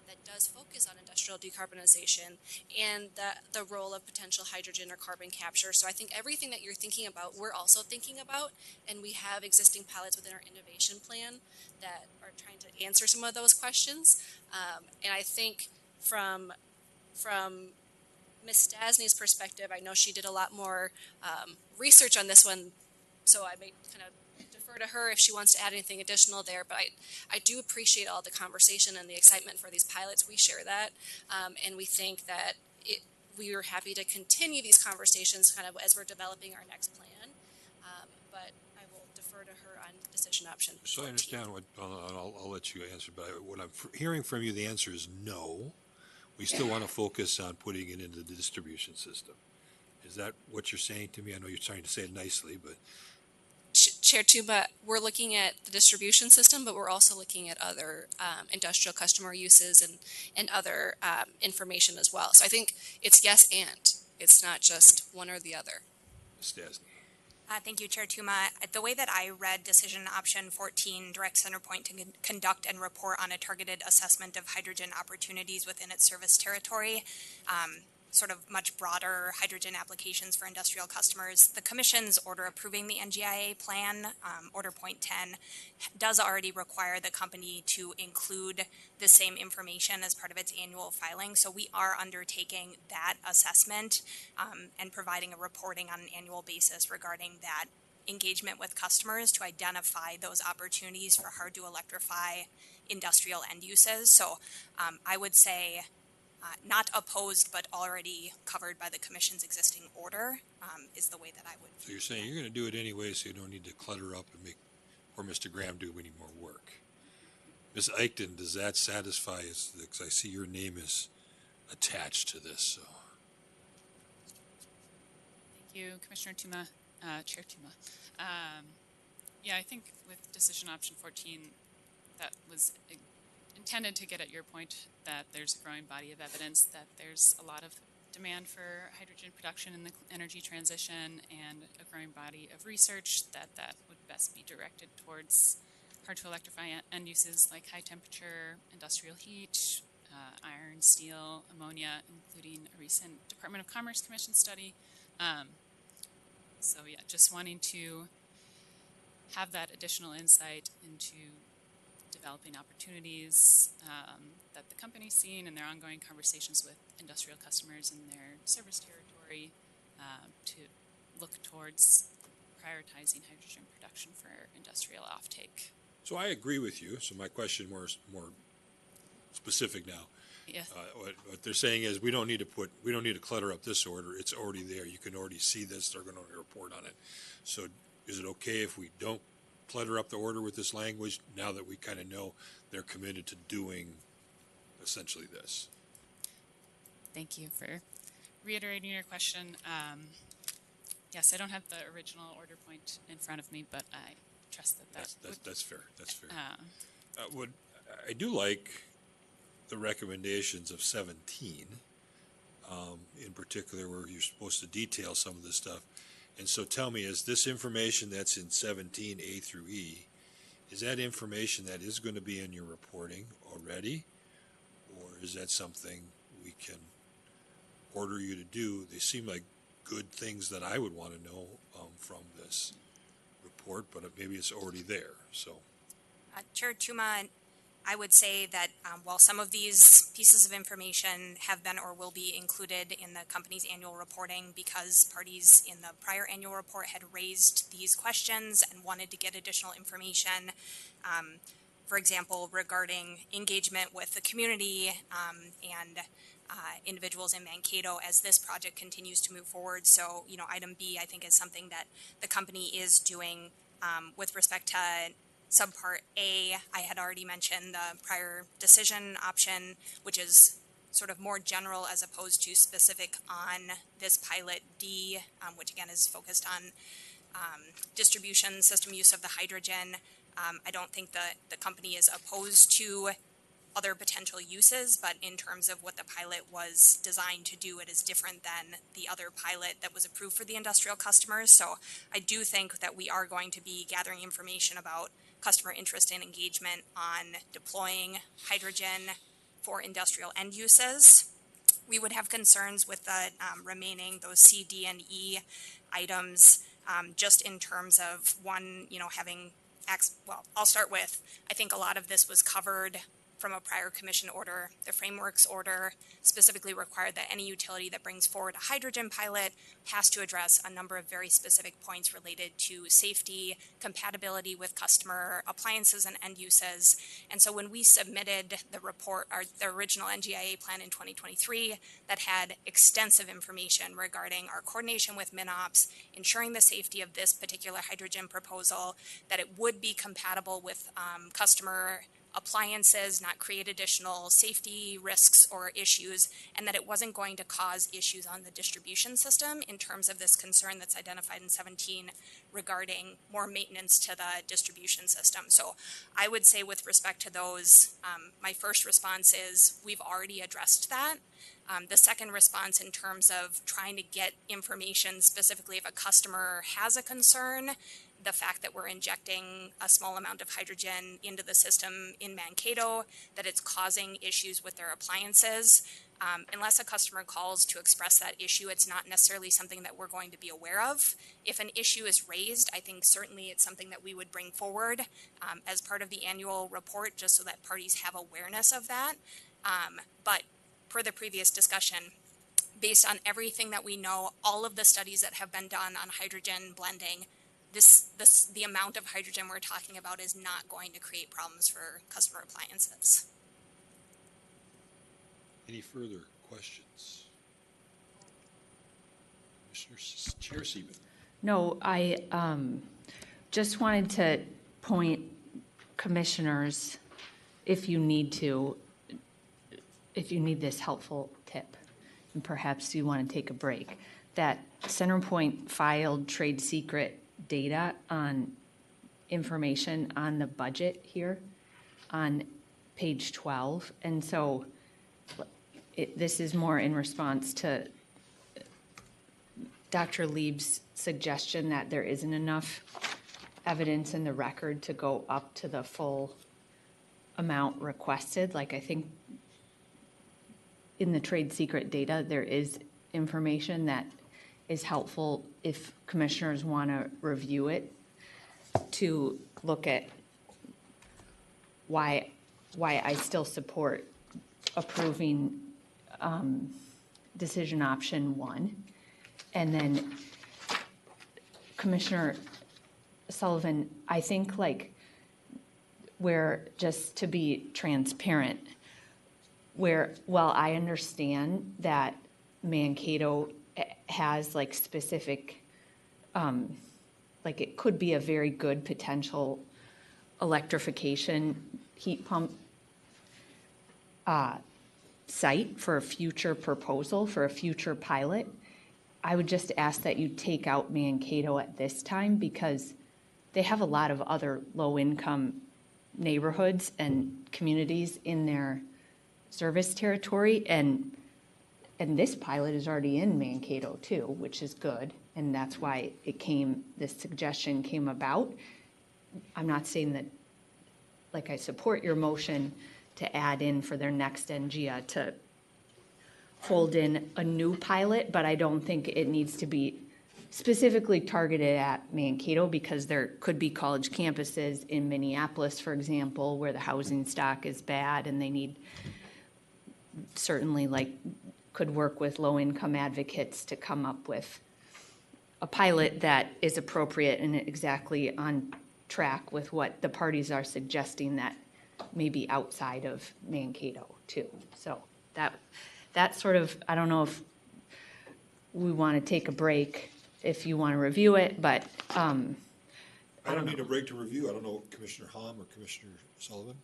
that does focus on industrial decarbonization and the role of potential hydrogen or carbon capture. So I think everything that you're thinking about, we're also thinking about, and we have existing pilots within our innovation plan that are trying to answer some of those questions. And I think from Ms. Stasny's perspective, I know she did a lot more research on this one, so I may kind of defer to her if she wants to add anything additional there, but I do appreciate all the conversation and the excitement for these pilots. We share that, and we think that we are happy to continue these conversations kind of as we're developing our next plan, but I will defer to her on decision option 14. So I understand what, I'll let you answer, but what I'm hearing from you, the answer is no. We still want to focus on putting it into the distribution system. Is that what you're saying to me? I know you're trying to say it nicely, but... Chair Tuma, we're looking at the distribution system, but we're also looking at other industrial customer uses and other information as well. So I think it's yes and. It's not just one or the other. Ms. Stasny. Thank you, Chair Tuma. The way that I read decision option 14 directs CenterPoint to conduct and report on a targeted assessment of hydrogen opportunities within its service territory, sort of much broader hydrogen applications for industrial customers. The Commission's order approving the NGIA plan, Order Point 10, does already require the company to include the same information as part of its annual filing. So we are undertaking that assessment and providing a reporting on an annual basis regarding that engagement with customers to identify those opportunities for hard to electrify industrial end uses. So I would say not opposed, but already covered by the Commission's existing order is the way that I would. So you're saying you're going to do it anyway, so you don't need to clutter up and make poor Mr. Graham do any more work. Ms. Eichten, does that satisfy us? Because I see your name is attached to this. So. Thank you, Commissioner Tuma, Chair Tuma. Yeah, I think with decision option 14, that was intended to get at your point that there's a growing body of evidence that there's a lot of demand for hydrogen production in the energy transition, and a growing body of research that would best be directed towards hard to electrify end uses like high temperature industrial heat, iron, steel, ammonia, including a recent Department of Commerce Commission study. So yeah, just wanting to have that additional insight into developing opportunities that the company's seeing in their ongoing conversations with industrial customers in their service territory to look towards prioritizing hydrogen production for industrial offtake. So I agree with you. So my question more specific now. Yeah. What they're saying is we don't need to clutter up this order. It's already there. You can already see this. They're going to report on it. So is it okay if we don't clutter up the order with this language now that we kind of know they're committed to doing essentially this? Thank you for reiterating your question. Yes, I don't have the original order point in front of me, but I trust that that's fair. That's fair. I do like the recommendations of 17, in particular, where you're supposed to detail some of this stuff. And so tell me, is this information that's in 17, A through E, is that information that is going to be in your reporting already? Or is that something we can order you to do? They seem like good things that I would want to know from this report, but maybe it's already there. So, Chair Tuma, I would say that while some of these pieces of information have been or will be included in the company's annual reporting because parties in the prior annual report had raised these questions and wanted to get additional information, for example, regarding engagement with the community and individuals in Mankato as this project continues to move forward. So, item B, I think, is something that the company is doing with respect to Subpart A. I had already mentioned the prior decision option, which is sort of more general as opposed to specific on this pilot D, which again is focused on distribution system use of the hydrogen. I don't think that the company is opposed to other potential uses, but in terms of what the pilot was designed to do, it is different than the other pilot that was approved for the industrial customers. So I do think that we are going to be gathering information about customer interest and engagement on deploying hydrogen for industrial end uses. We would have concerns with the remaining, those C, D, and E items, just in terms of one, having, well, I'll start with, I think a lot of this was covered from a prior commission order. The frameworks order specifically required that any utility that brings forward a hydrogen pilot has to address a number of very specific points related to safety, compatibility with customer appliances and end uses. And so when we submitted the report, the original NGIA plan in 2023 that had extensive information regarding our coordination with MinOps, ensuring the safety of this particular hydrogen proposal, that it would be compatible with customer appliances, not create additional safety risks or issues, and that it wasn't going to cause issues on the distribution system in terms of this concern that's identified in 17 regarding more maintenance to the distribution system. So I would say with respect to those, my first response is we've already addressed that. The second response in terms of trying to get information specifically if a customer has a concern, the fact that we're injecting a small amount of hydrogen into the system in Mankato, that it's causing issues with their appliances. Unless a customer calls to express that issue, it's not necessarily something that we're going to be aware of. If an issue is raised, I think certainly it's something that we would bring forward as part of the annual report, just so that parties have awareness of that. But per the previous discussion, based on everything that we know, all of the studies that have been done on hydrogen blending, the amount of hydrogen we're talking about is not going to create problems for customer appliances. Any further questions? Chair Sieben. No, I just wanted to point commissioners, if you need this helpful tip, and perhaps you want to take a break, that CenterPoint filed trade secret data on information on the budget here on page 12. And so this is more in response to Dr. Lieb's suggestion that there isn't enough evidence in the record to go up to the full amount requested. Like, I think in the trade secret data, there is information that is helpful if commissioners want to review it, to look at why I still support approving decision option 1. And then Commissioner Sullivan, I think, like, where, just to be transparent, where, while I understand that Mankato has like specific, like it could be a very good potential electrification heat pump site for a future proposal, for a future pilot, I would just ask that you take out Mankato at this time, because they have a lot of other low-income neighborhoods and communities in their service territory, and this pilot is already in Mankato too, which is good, and that's why this suggestion came about. I'm not saying that, like, I support your motion to add in for their next NGIA to hold in a new pilot, but I don't think it needs to be specifically targeted at Mankato, because there could be college campuses in Minneapolis, for example, where the housing stock is bad and they need, certainly, like, could work with low-income advocates to come up with a pilot that is appropriate and exactly on track with what the parties are suggesting, that may be outside of Mankato too. So that's sort of, I don't know if we want to take a break if you want to review it, but I don't need a break to review. I don't know, Commissioner Hom or Commissioner Sullivan?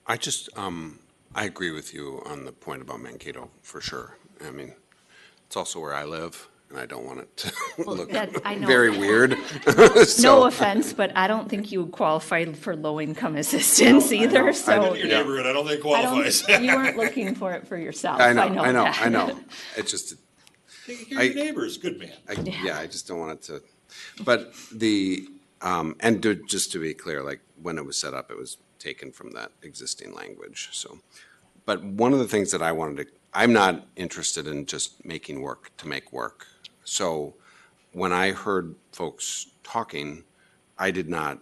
I just, I agree with you on the point about Mankato, for sure. I mean, it's also where I live, and I don't want it to look very weird. No offense, but I don't think you qualified for low-income assessance either, so. Your neighborhood, I don't think qualifies. You weren't looking for it for yourself. I know. That. It's just. Taking care of your neighbors, good man. I just don't want it to, but just to be clear, like, when it was set up, it was taken from that existing language, so. But one of the things that I'm not interested in just making work to make work. So when I heard folks talking, I don't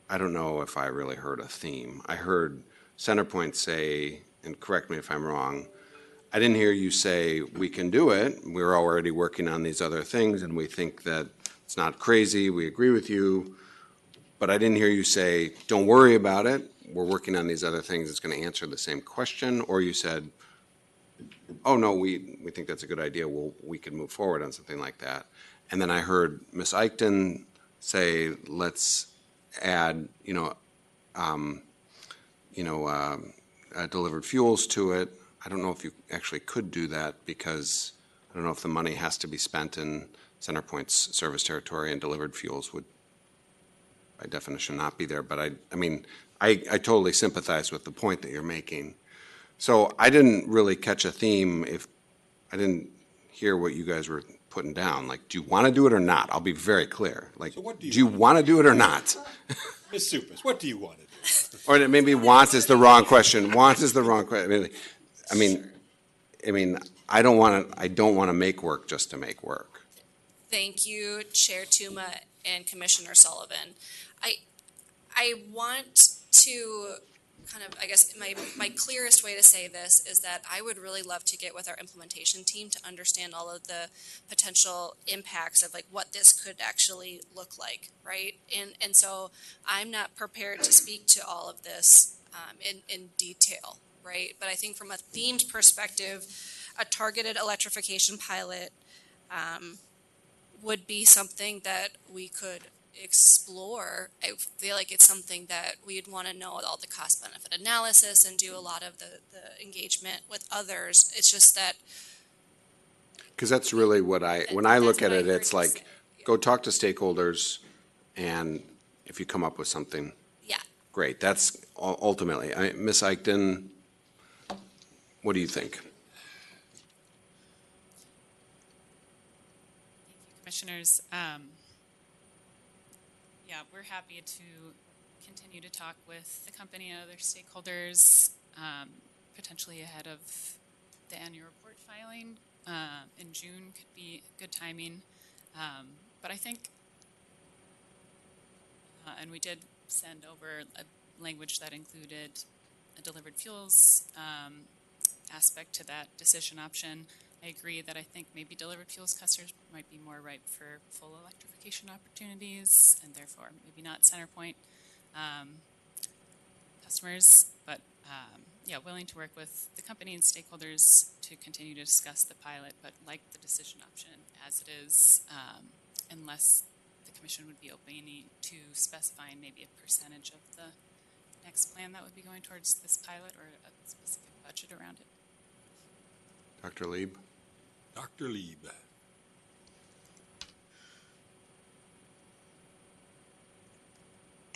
know if I really heard a theme. I heard CenterPoint say, and correct me if I'm wrong, I didn't hear you say, we can do it, we're already working on these other things, and we think that it's not crazy, we agree with you, but I didn't hear you say, don't worry about it, we're working on these other things, it's going to answer the same question, or you said, oh no, we think that's a good idea, we can move forward on something like that. And then I heard Ms. Eichten say, let's add, delivered fuels to it. I don't know if you actually could do that, because I don't know if the money has to be spent in CenterPoint's service territory, and delivered fuels would, by definition, not be there. But I totally sympathize with the point that you're making. So I didn't really catch a theme if I didn't hear what you guys were putting down. Like, do you want to do it or not? I'll be very clear. Like, so do you want to do it or not? Ms. Supas, what do you want to do? Or maybe want is the wrong question. Want is the wrong question. I mean, I don't want to make work just to make work. Thank you, Chair Tuma and Commissioner Sullivan. I want to kind of, I guess, my clearest way to say this is that I would really love to get with our implementation team to understand all of the potential impacts of like what this could actually look like, right? And so I'm not prepared to speak to all of this in detail, right? But I think from a themed perspective, a targeted electrification pilot would be something that we could explore. I feel like it's something that we'd want to know all the cost benefit analysis and do a lot of the engagement with others. It's just that, because that's really what when I look at it, it's like, go talk to stakeholders, and if you come up with something, yeah, great. That's ultimately, Ms. Eichten, what do you think? Commissioners, yeah, we're happy to continue to talk with the company and other stakeholders, potentially ahead of the annual report filing in June could be good timing. But I think, and we did send over a language that included a delivered fuels aspect to that decision option. I agree that I think maybe delivered fuels customers might be more ripe for full electrification opportunities, and therefore maybe not CenterPoint customers, but yeah, willing to work with the company and stakeholders to continue to discuss the pilot, but like the decision option as it is, unless the commission would be open to specifying maybe a percentage of the next plan that would be going towards this pilot or a specific budget around it. Dr. Lieb? Dr. Lieb.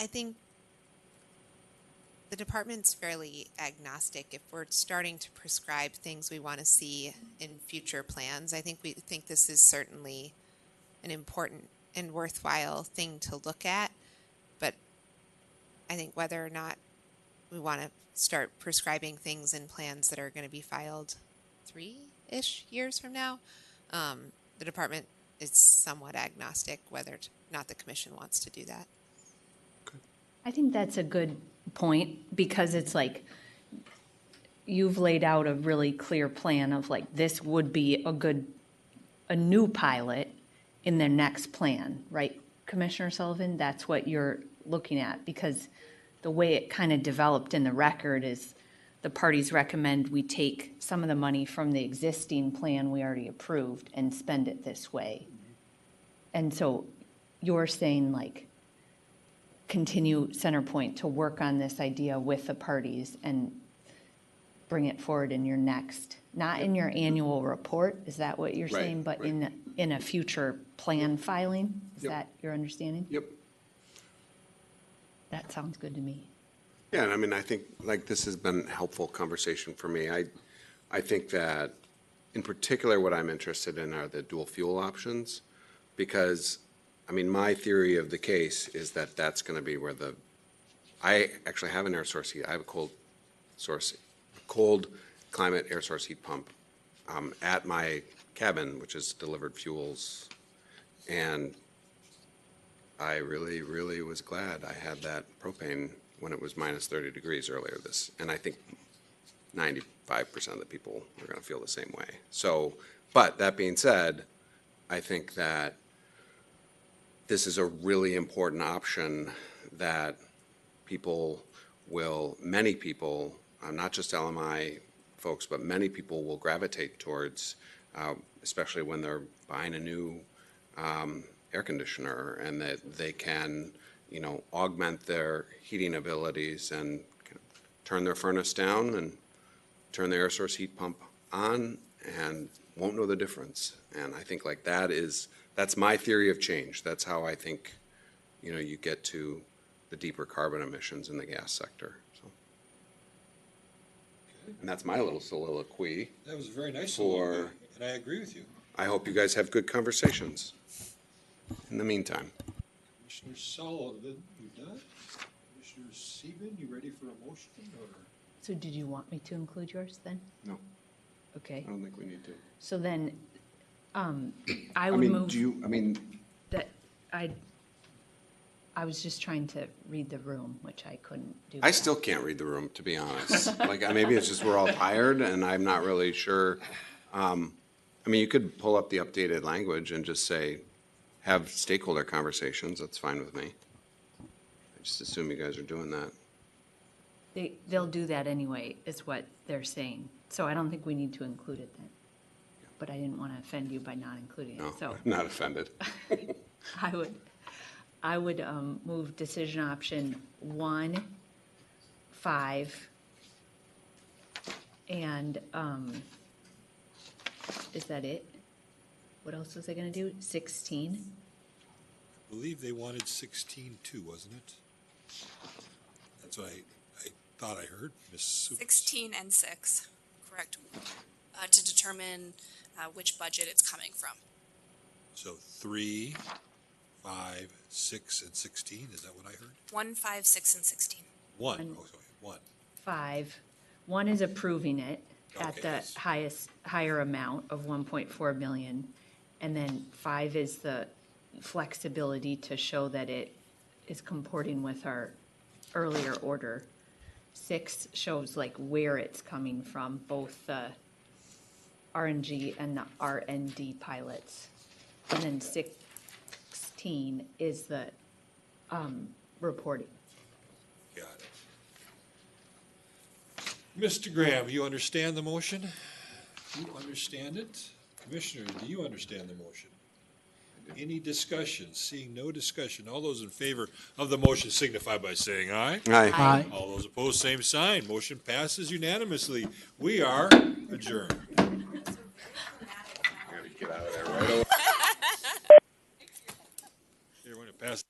I think the department's fairly agnostic. If we're starting to prescribe things we want to see in future plans, I think we think this is certainly an important and worthwhile thing to look at. But I think whether or not we want to start prescribing things in plans that are going to be filed 3-ish years from now, the department is somewhat agnostic whether or not the commission wants to do that. I think that's a good point, because it's like you've laid out a really clear plan of like this would be a new pilot in their next plan, right, Commissioner Sullivan? That's what you're looking at, because the way it kind of developed in the record is the parties recommend we take some of the money from the existing plan we already approved and spend it this way. And so you're saying like continue CenterPoint to work on this idea with the parties and bring it forward in your next, not in your annual report, is that what you're saying, but in a future plan filing? Is that your understanding? Yep. That sounds good to me. Yeah, and I mean, I think like this has been a helpful conversation for me. I think that in particular what I'm interested in are the dual fuel options, because I mean, my theory of the case is that that's going to be where I actually have an air source heat. I have a cold climate air source heat pump at my cabin, which is delivered fuels. And I really, really was glad I had that propane when it was minus 30 degrees earlier and I think 95% of the people are going to feel the same way. So, but that being said, I think that this is a really important option that many people, not just LMI folks, but many people will gravitate towards, especially when they're buying a new air conditioner, and that they can, augment their heating abilities and turn their furnace down and turn the air source heat pump on and won't know the difference. And I think like that's my theory of change. That's how I think, you get to the deeper carbon emissions in the gas sector. So, and that's my little soliloquy. That was a very nice soliloquy, and I agree with you. I hope you guys have good conversations in the meantime. Commissioner Sullivan, you done? Commissioner Sieben, you ready for a motion? Or? So did you want me to include yours then? No. Okay. I don't think we need to. So then, I would move. Do you, that I was just trying to read the room, which I couldn't do. I still can't read the room, to be honest. Like, maybe it's just we're all tired and I'm not really sure. I mean, you could pull up the updated language and just say, have stakeholder conversations. That's fine with me. I just assume you guys are doing that. They'll do that anyway, is what they're saying. So I don't think we need to include it then. But I didn't want to offend you by not including it. No, So I'm not offended. I would move decision option 1, 5, and is that it? What else was I going to do? 16? I believe they wanted 16 too, wasn't it? That's what I thought I heard, Ms. Supes. 16 and 6, correct, to determine which budget it's coming from. So 3, 5, 6, and 16, is that what I heard? 1, 5, 6, and 16. 1, oh, sorry, 1. 5. 1 is approving it at Okay, the yes. higher amount of 1.4 million. And then 5 is the flexibility to show that it is comporting with our earlier order. 6 shows like where it's coming from, both the RNG and the RND pilots. And then 16 is the reporting. Got it. Mr. Graham, you understand the motion? You understand it? Commissioners, do you understand the motion? Any discussion? Seeing no discussion, all those in favor of the motion signify by saying aye. Aye. Aye. All those opposed, same sign. Motion passes unanimously. We are adjourned. Get out of there right away. Here, we're going to pass.